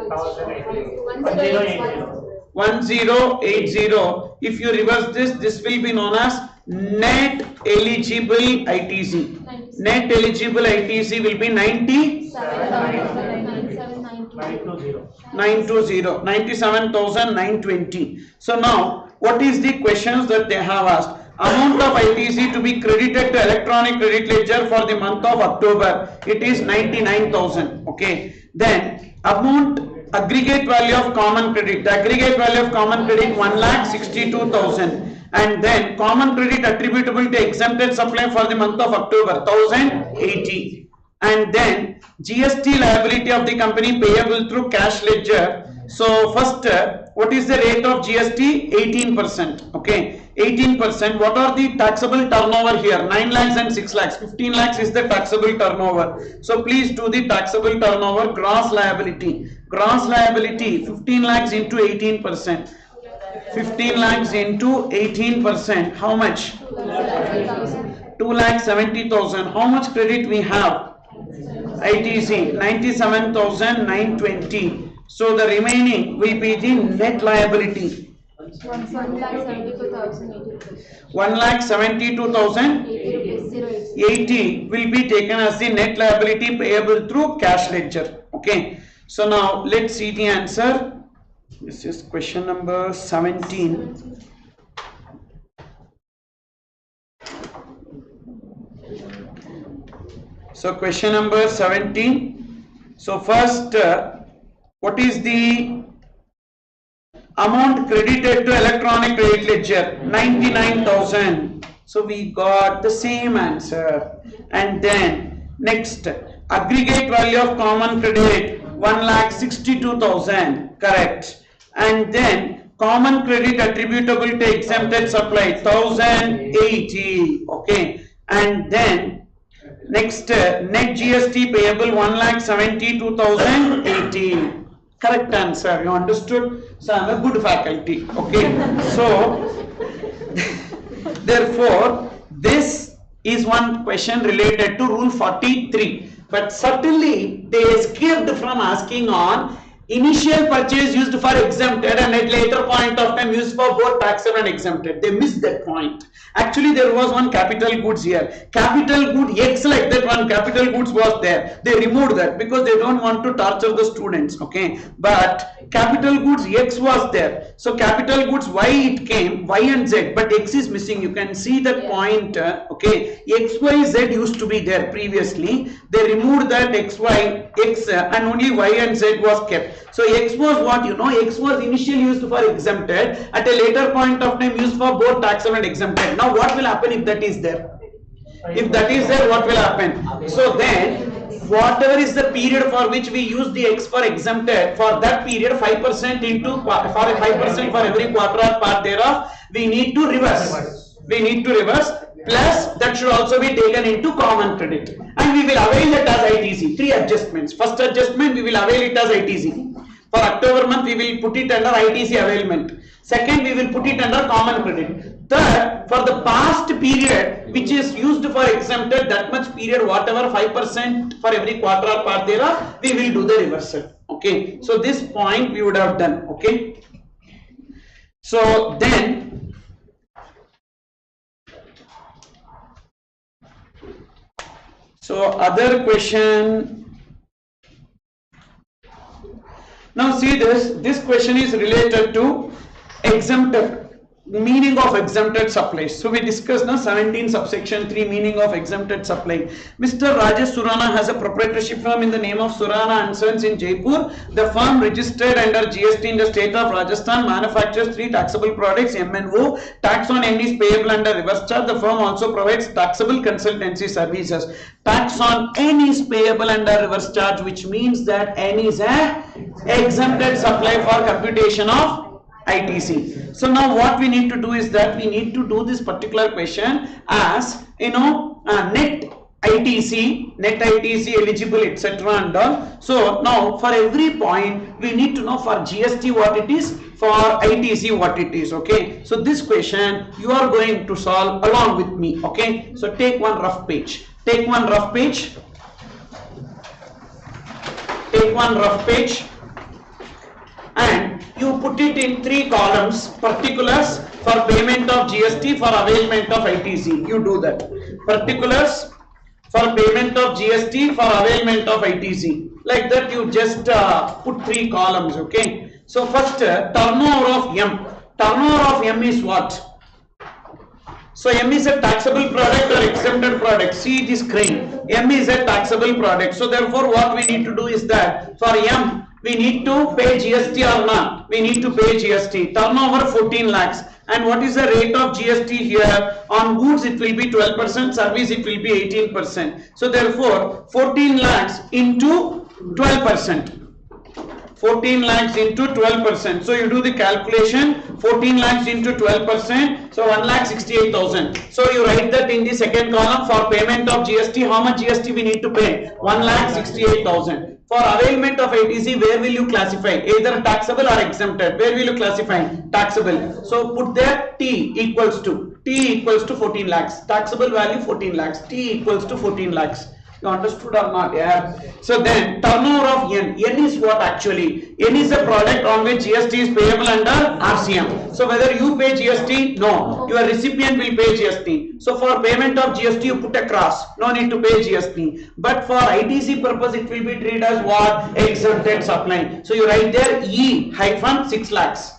1080. If you reverse this, this will be known as net eligible ITC. Net eligible ITC will be 97,920. So now, what is the questions that they have asked? Amount of ITC to be credited to electronic credit ledger for the month of October, it is 99,000. Okay. Then amount, aggregate value of common credit. The aggregate value of common credit 1,62,000. And then common credit attributable to exempted supply for the month of October 1,080. And then GST liability of the company payable through cash ledger. So first, what is the rate of GST? 18%. Okay, 18%. What are the taxable turnover here? 9 lakhs and 6 lakhs. 15 lakhs is the taxable turnover. So please do the taxable turnover gross liability. Gross liability 15 lakhs into 18%. 15 lakhs into 18%. How much? 2,70,000. How much credit we have? ITC 97,920. So the remaining will be the net liability. 1,72,080 will be taken as the net liability payable through cash ledger. Okay. So now let's see the answer. This is question number 17. So question number 17. So first, what is the amount credited to electronic credit ledger? 99,000. So we got the same answer. And then next, aggregate value of common credit 1,62,000. Correct. And then common credit attributable to exempted supply 1,080. Okay. And then next, net GST payable 1,72,080. Correct answer. You understood? So I am a good faculty. Okay. So therefore, this is one question related to rule 43. But certainly they escaped from asking on Initial purchase used for exempted and at later point of time used for both taxable and exempted. They missed that point. Actually, there was one capital goods here. Capital good X, like that one capital goods was there. They removed that because they don't want to torture the students. Okay, but capital goods X was there. So capital goods Y it came, Y and Z, but X is missing. You can see that point. Okay, X, Y, Z used to be there previously. They removed that X, Y, X and only Y and Z was kept. So X was what you know, X was initially used for exempted, at a later point of time used for both taxable and exempted. Now what will happen if that is there? If that is there, what will happen? So then whatever is the period for which we use the X for exempted, for that period 5% into for 5% for every quarter or part thereof, we need to reverse. We need to reverse. Plus that should also be taken into common credit, and we will avail it as ITC. 3 adjustments. First adjustment, we will avail it as ITC. For October month, we will put it under ITC availment. Second, we will put it under common credit. Third, for the past period which is used for exempted, that much period, whatever 5% for every quarter or part thereof, we will do the reversal. Okay, so this point we would have done. Okay, so then other question. Now see this question is related to exempted, meaning of exempted supplies. So we discussed now 17 subsection 3 meaning of exempted supply. Mr. Rajesh Surana has a proprietorship firm in the name of Surana and Sons in Jaipur. The firm registered under GST in the state of Rajasthan, manufactures 3 taxable products, M&O. Tax on N is payable under reverse charge. The firm also provides taxable consultancy services. Tax on N is payable under reverse charge, which means that N is a exempted supply for computation of ITC. So now what we need to do is that we need to do this particular question as net ITC eligible, etc. and all. So now for every point we need to know for GST what it is, for ITC what it is. Okay, so this question you are going to solve along with me. Okay, so take one rough page. Take one rough page. Take one rough page. And you put it in 3 columns: particulars for payment of GST, for availment of ITC. You do that. Particulars for payment of GST, for availment of ITC. Like that you just put 3 columns. Okay. So first turnover of M. Turnover of M is what? So M is a taxable product or exempted product. See this screen. M is a taxable product. So therefore what we need to do is that for M we need to pay GST or not? We need to pay GST. Turnover 14 lakhs. And what is the rate of GST here? On goods it will be 12%, service it will be 18%. So therefore 14 lakhs into 12%. 14 lakhs into 12%. So you do the calculation, 14 lakhs into 12%. So 1,68,000. So you write that in the second column. For payment of GST, how much GST we need to pay? 1,68,000. For availment of ITC, where will you classify? Either taxable or exempted. Where will you classify? Taxable. So put there T equals to 14 lakhs. Taxable value 14 lakhs. T equals to 14 lakhs. You understood or not? Yeah. So then turnover of N. N is what actually? N is a product on which GST is payable under RCM. So whether you pay GST, no. Your recipient will pay GST. So for payment of GST, you put a cross. No need to pay GST. But for ITC purpose, it will be treated as what? Exempted supply. So you write there E-6 lakhs.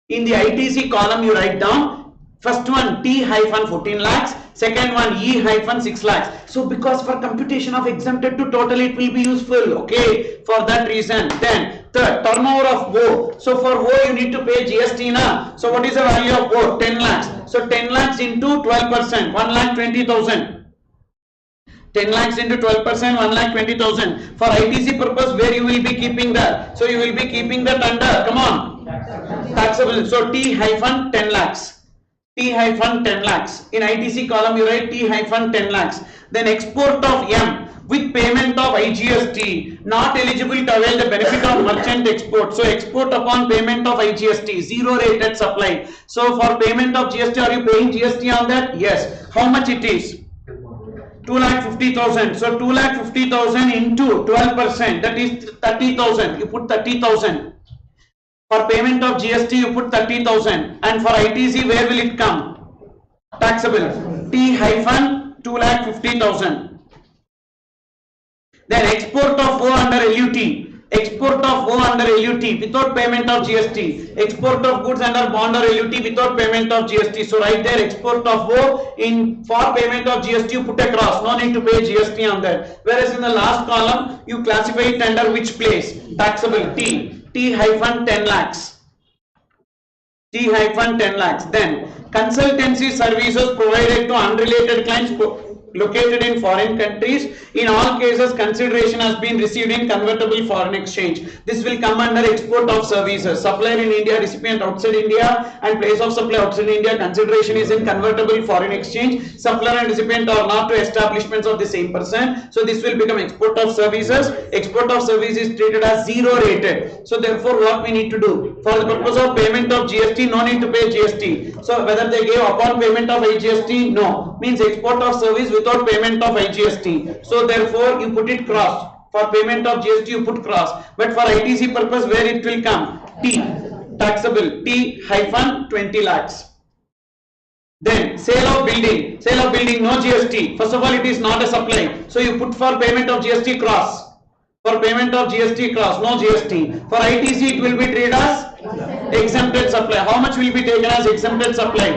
In the ITC column, you write down first one T-14 lakhs. Second one E-6 lakhs. So because for computation of exempted to total it will be useful. Okay, for that reason. Then third, turnover of O. So for O you need to pay GST na. So what is the value of O? 10 lakhs. So 10 lakhs into 12%, 1,20,000. 10 lakhs into 12%, 1,20,000. For ITC purpose, where you will be keeping that? So you will be keeping that under, come on, taxable. So T-10 lakhs. T-10 lakhs. In ITC column you write T-10 lakhs. Then export of M with payment of IGST, not eligible to avail the benefit of merchant export. So export upon payment of IGST, 0 rated supply. So for payment of GST, are you paying GST on that? Yes. How much it is? 2,50,000. So 2,50,000 into 12%, that is 30,000. You put 30,000. For payment of GST, you put 30,000. And for ITC, where will it come? Taxable. T hyphen 2,50,000. Then export of O under LUT. Export of O under LUT without payment of GST. Export of goods under bond or LUT without payment of GST. So right there, export of O in for payment of GST, you put a cross. No need to pay GST on that. Whereas in the last column, you classify it under which place? Taxable. T hyphen 10 lakhs. T hyphen 10 lakhs. Then consultancy services provided to unrelated clients located in foreign countries. In all cases, consideration has been received in convertible foreign exchange. This will come under export of services. Supplier in India, recipient outside India, and place of supply outside India. Consideration is in convertible foreign exchange. Supplier and recipient are not two establishments of the same person. So this will become export of services. Export of service is treated as zero rated. So therefore, what we need to do? For the purpose of payment of GST, no need to pay GST. So whether they gave upon payment of IGST, no. Means export of service without payment of IGST. So therefore you put it cross. For payment of GST you put cross. But for ITC purpose, where it will come? T. Taxable. T hyphen 20 lakhs. Then sale of building. Sale of building, no GST. First of all, it is not a supply. So you put for payment of GST cross. For payment of GST cross, no GST. For ITC it will be treated as exempted supply. How much will be taken as exempted supply?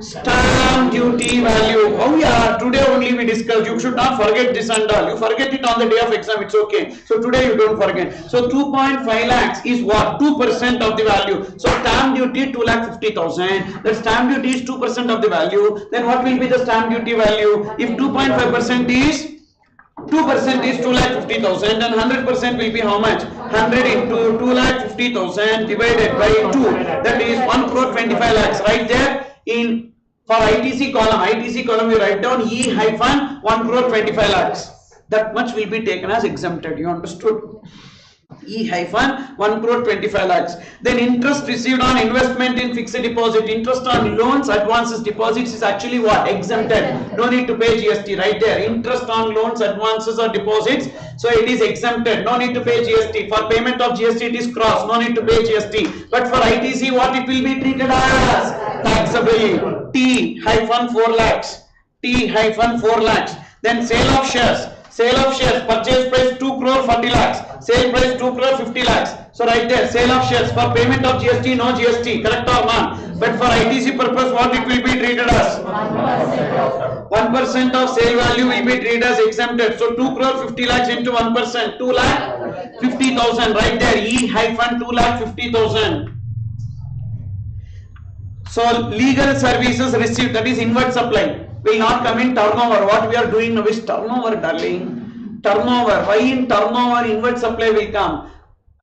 Stamp duty value. Oh yeah, today only we discussed. You should not forget this and all. You forget it on the day of exam, it's okay. So today you don't forget. So 2.5 lakhs is what? 2% of the value. So stamp duty 2,50,000. The stamp duty is 2% of the value. Then what will be the stamp duty value? If 2.5% is 2% is 2,50,000 and 100% will be how much? 100 into 2,50,000 divided by 2. That is 1 crore 25 lakhs. Right there in for ITC column you write down E hyphen 1 crore 25 lakhs. That much will be taken as exempted. You understood? E hyphen 1 crore 25 lakhs. Then interest received on investment in fixed deposit. Interest on loans, advances, deposits is actually what? Exempted. No need to pay GST. Right there. Interest on loans, advances or deposits. So it is exempted. No need to pay GST. For payment of GST it is cross. No need to pay GST. But for ITC what it will be treated as? Taxable. T hyphen 4 lakhs. T hyphen 4 lakhs. Then sale of shares. Sale of shares, purchase price 2 crore 40 lakhs, sale price 2 crore 50 lakhs. So right there, sale of shares for payment of GST, no GST, correct or not? But for ITC purpose, what it will be treated as? 1% of sale value will be treated as exempted. So 2 crore 50 lakhs into 1%, 2 lakh 50,000. Right there, E hyphen 2 lakh 50,000. So legal services received, that is inward supply, will not come in turnover. What we are doing now is turnover, darling. Turnover. Why in turnover inward supply will come?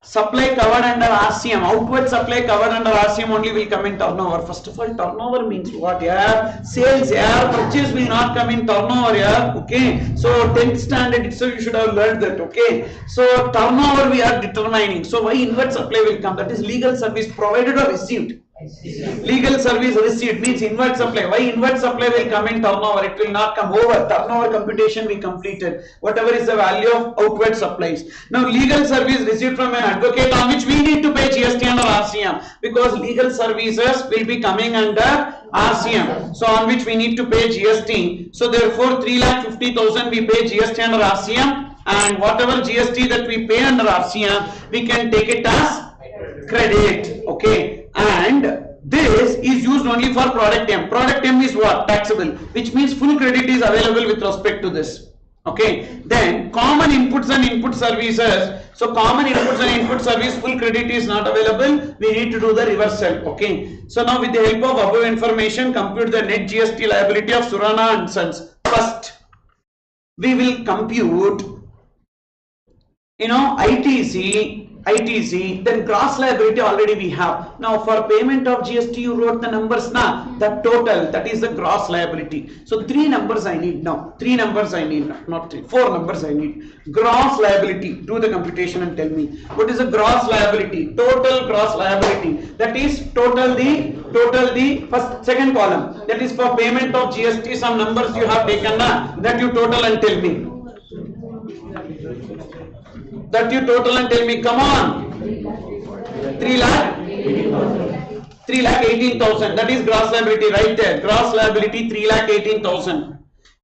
Supply covered under RCM. Outward supply covered under RCM only will come in turnover. First of all, turnover means what? Yeah, sales. Yeah, purchase will not come in turnover. Yeah, okay. So 10th standard itself you should have learned that. Okay. So turnover we are determining. So why inward supply will come? That is legal service provided or received. Legal service received means inward supply. Why inward supply will come in turnover? It will not come over. Turnover computation we completed. Whatever is the value of outward supplies. Now legal service received from an advocate on which we need to pay GST under RCM, because legal services will be coming under RCM. So on which we need to pay GST. So therefore 3,50,000 we pay GST under RCM, and whatever GST that we pay under RCM we can take it as credit. Okay. And this is used only for product M. Product M is what? Taxable, which means full credit is available with respect to this. Okay. Then common inputs and input services. So common inputs and input service, full credit is not available. We need to do the reversal. Okay. So now with the help of above information, compute the net GST liability of Surana and Sons. First, we will compute, ITC, then gross liability already we have. Now for payment of GST you wrote the numbers now, the total, that is the gross liability. So 3 numbers I need now, 3 numbers I need now, not 3, 4 numbers I need. Gross liability, do the computation and tell me what is the gross liability, total gross liability, that is total the total the second column, that is for payment of GST, some numbers you have taken na, that you total and tell me. Come on. 3,18,000, that is gross liability right there. Gross liability 3,18,000.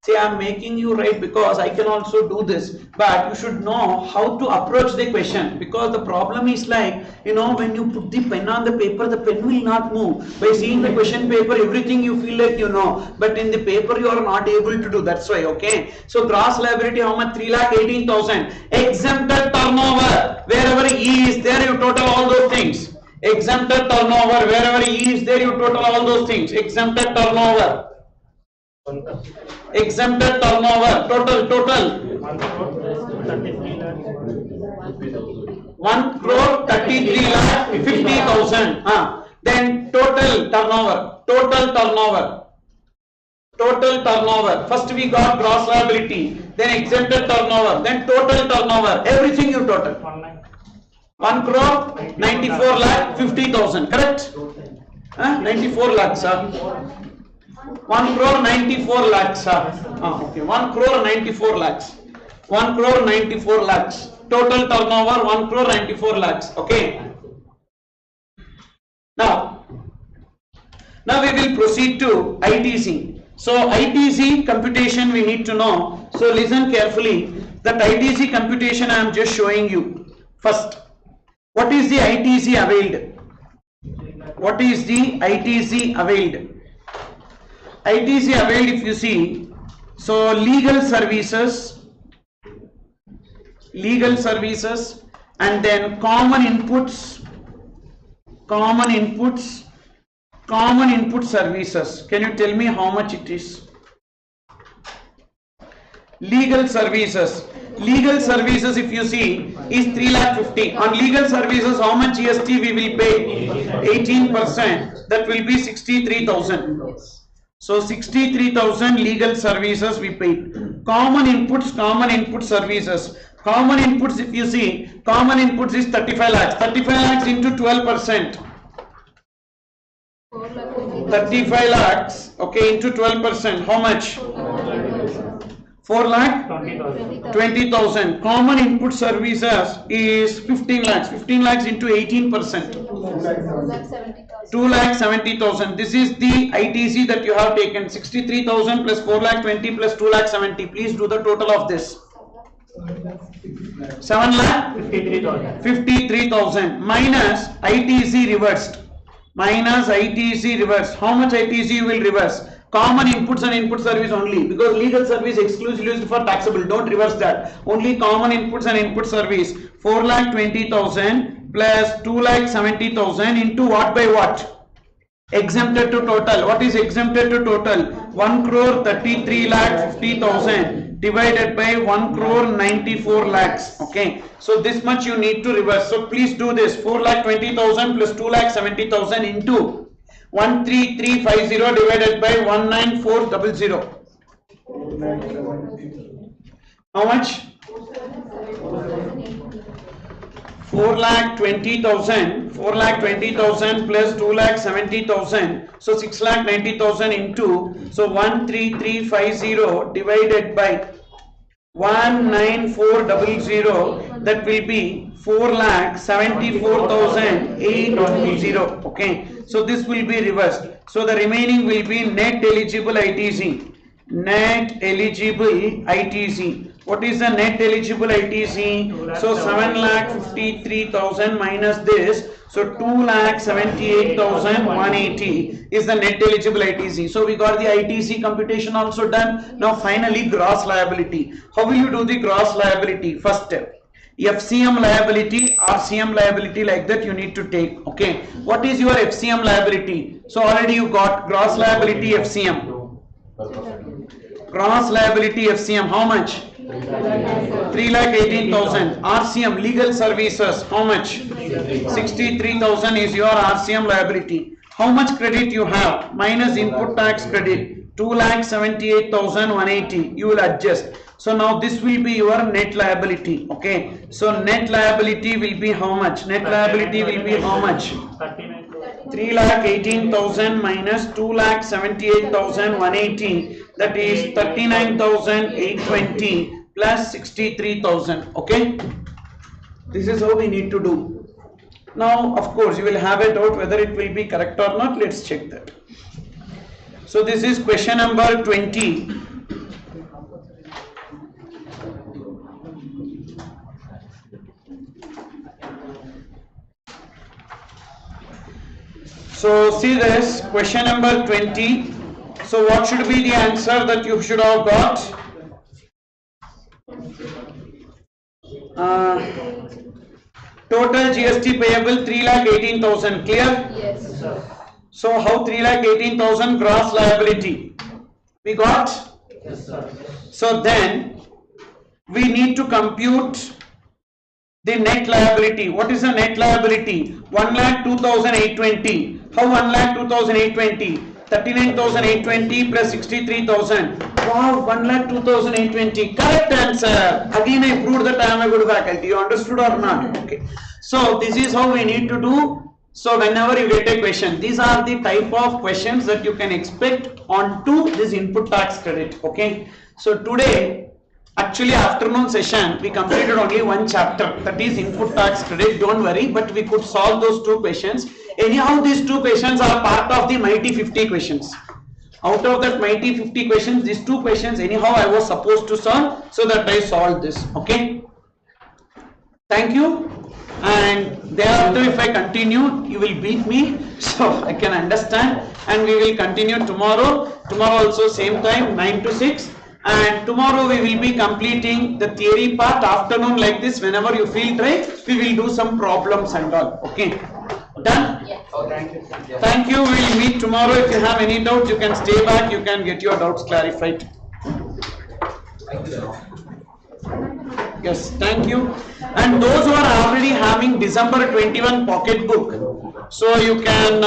See, I am making you write because I can also do this, but you should know how to approach the question, because the problem is like, you know, when you put the pen on the paper, the pen will not move. By seeing the question paper, everything you feel like you know, but in the paper you are not able to do. That's why, okay. So gross liability how much? 3,18,000. Exempted turnover, wherever E is there, you total all those things. Exempted turnover, wherever E is there, you total all those things. Exempted turnover. Exempted turnover, total 1 crore 33 lakh 50,000. Then total turnover. First we got gross liability, then exempted turnover, then total turnover. Everything you total. 1 crore 94 lakh 50,000. Correct? 94 lakhs, sir. 1 crore 94 lakhs, okay, 1 crore 94 lakhs. 1 crore 94 lakhs. Total turnover 1 crore 94 lakhs. Okay. Now we will proceed to ITC. So ITC computation we need to know. So listen carefully. That ITC computation I am just showing you. First, what is the ITC availed? What is the ITC availed? ITC availed, if you see, so legal services, and then common input services. Can you tell me how much it is? Legal services, if you see, is 3,50,000. On legal services, how much GST we will pay? 18%. That will be 63,000. So 63,000 legal services we paid. Common input services. Common inputs, if you see, common inputs is 35 lakhs. 35 lakhs into 12%. 35 lakhs, okay, into 12%. How much? 4 lakh 20,000. Common input services is 15 lakhs. 15 lakhs into 18%. 2,70,000. This is the ITC that you have taken. 63,000 plus 4,20,000 plus 2,70,000. Please do the total of this. 7,53,000 minus ITC reversed. How much ITC you will reverse? Common inputs and input service only, because legal service exclusively used for taxable. Don't reverse that. Only common inputs and input service. 4,20,000 plus 2,70,000 into what by what? Exempted to total. What is exempted to total? 1 crore 33 lakh 50,000 divided by 1 crore 94 lakhs. Okay. So this much you need to reverse. So please do this. 4,20,000 plus 2,70,000 into 13350 divided by 19400. How much? 4,20,000 plus 2,70,000, so 6,90,000 into, so 13350 divided by 19400, that will be 4,74,820. Okay, so this will be reversed. So the remaining will be net eligible ITC. What is the net eligible ITC? So 7,53,000 minus this, so 2,78,180 is the net eligible ITC. So we got the ITC computation also done. Now finally gross liability. How will you do the gross liability? First step, FCM liability, RCM liability, like that you need to take. Okay, what is your FCM liability? So already you got gross liability FCM. Gross liability FCM, how much? 3,18,000. RCM, legal services, how much? 63,000 is your RCM liability. How much credit you have? Minus input tax credit, 2,78,180. You will adjust. So now this will be your net liability. Okay. So net liability will be how much? Net liability will be how much? 3,18,000 minus 2,78,180, that is 39,820 plus 63,000. Okay, this is how we need to do. Now of course you will have a doubt whether it will be correct or not. Let's check that. So this is question number 20. So see this, question number 20. So what should be the answer that you should have got? Total GST payable 3,18,000. Clear? Yes, sir. So how 3,18,000 gross liability? We got? Yes, sir. So then we need to compute the net liability. What is the net liability? 1,02,820. How 1,02,820? 39,820 plus 63,000. Wow, 1,02,820. Correct answer. Again I proved that I am a good faculty. You understood or not? Okay. So this is how we need to do. So whenever you get a question, these are the type of questions that you can expect onto this input tax credit. Okay. So today, actually afternoon session, we completed only one chapter, that is input tax credit. Don't worry, but we could solve those two questions. Anyhow, these two questions are part of the mighty 50 questions. Out of that mighty 50 questions, these two questions anyhow I was supposed to solve, so that I solved this. Okay. Thank you. And thereafter if I continue, you will beat me, so I can understand, and we will continue tomorrow. Tomorrow also same time, 9 to 6. And tomorrow we will be completing the theory part. Afternoon like this, whenever you feel right, we will do some problems and all. Okay. Done? Yes. Oh, thank you. Thank you. We will meet tomorrow. If you have any doubts, you can stay back. You can get your doubts clarified. Thank you, sir. Yes, thank you. And those who are already having December 21 pocket book, so you can,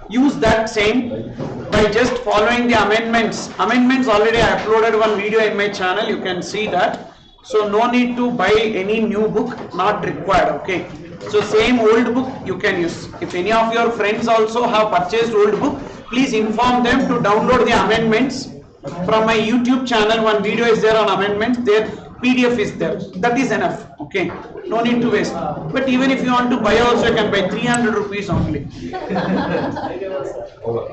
use that same by just following the amendments. Amendments already I uploaded one video in my channel. You can see that. So no need to buy any new book, not required. Okay. So same old book you can use. If any of your friends also have purchased old book, please inform them to download the amendments from my YouTube channel. One video is there on amendments. Their PDF is there. That is enough. Okay. No need to waste. But even if you want to buy also, you can buy 300 rupees only. Over.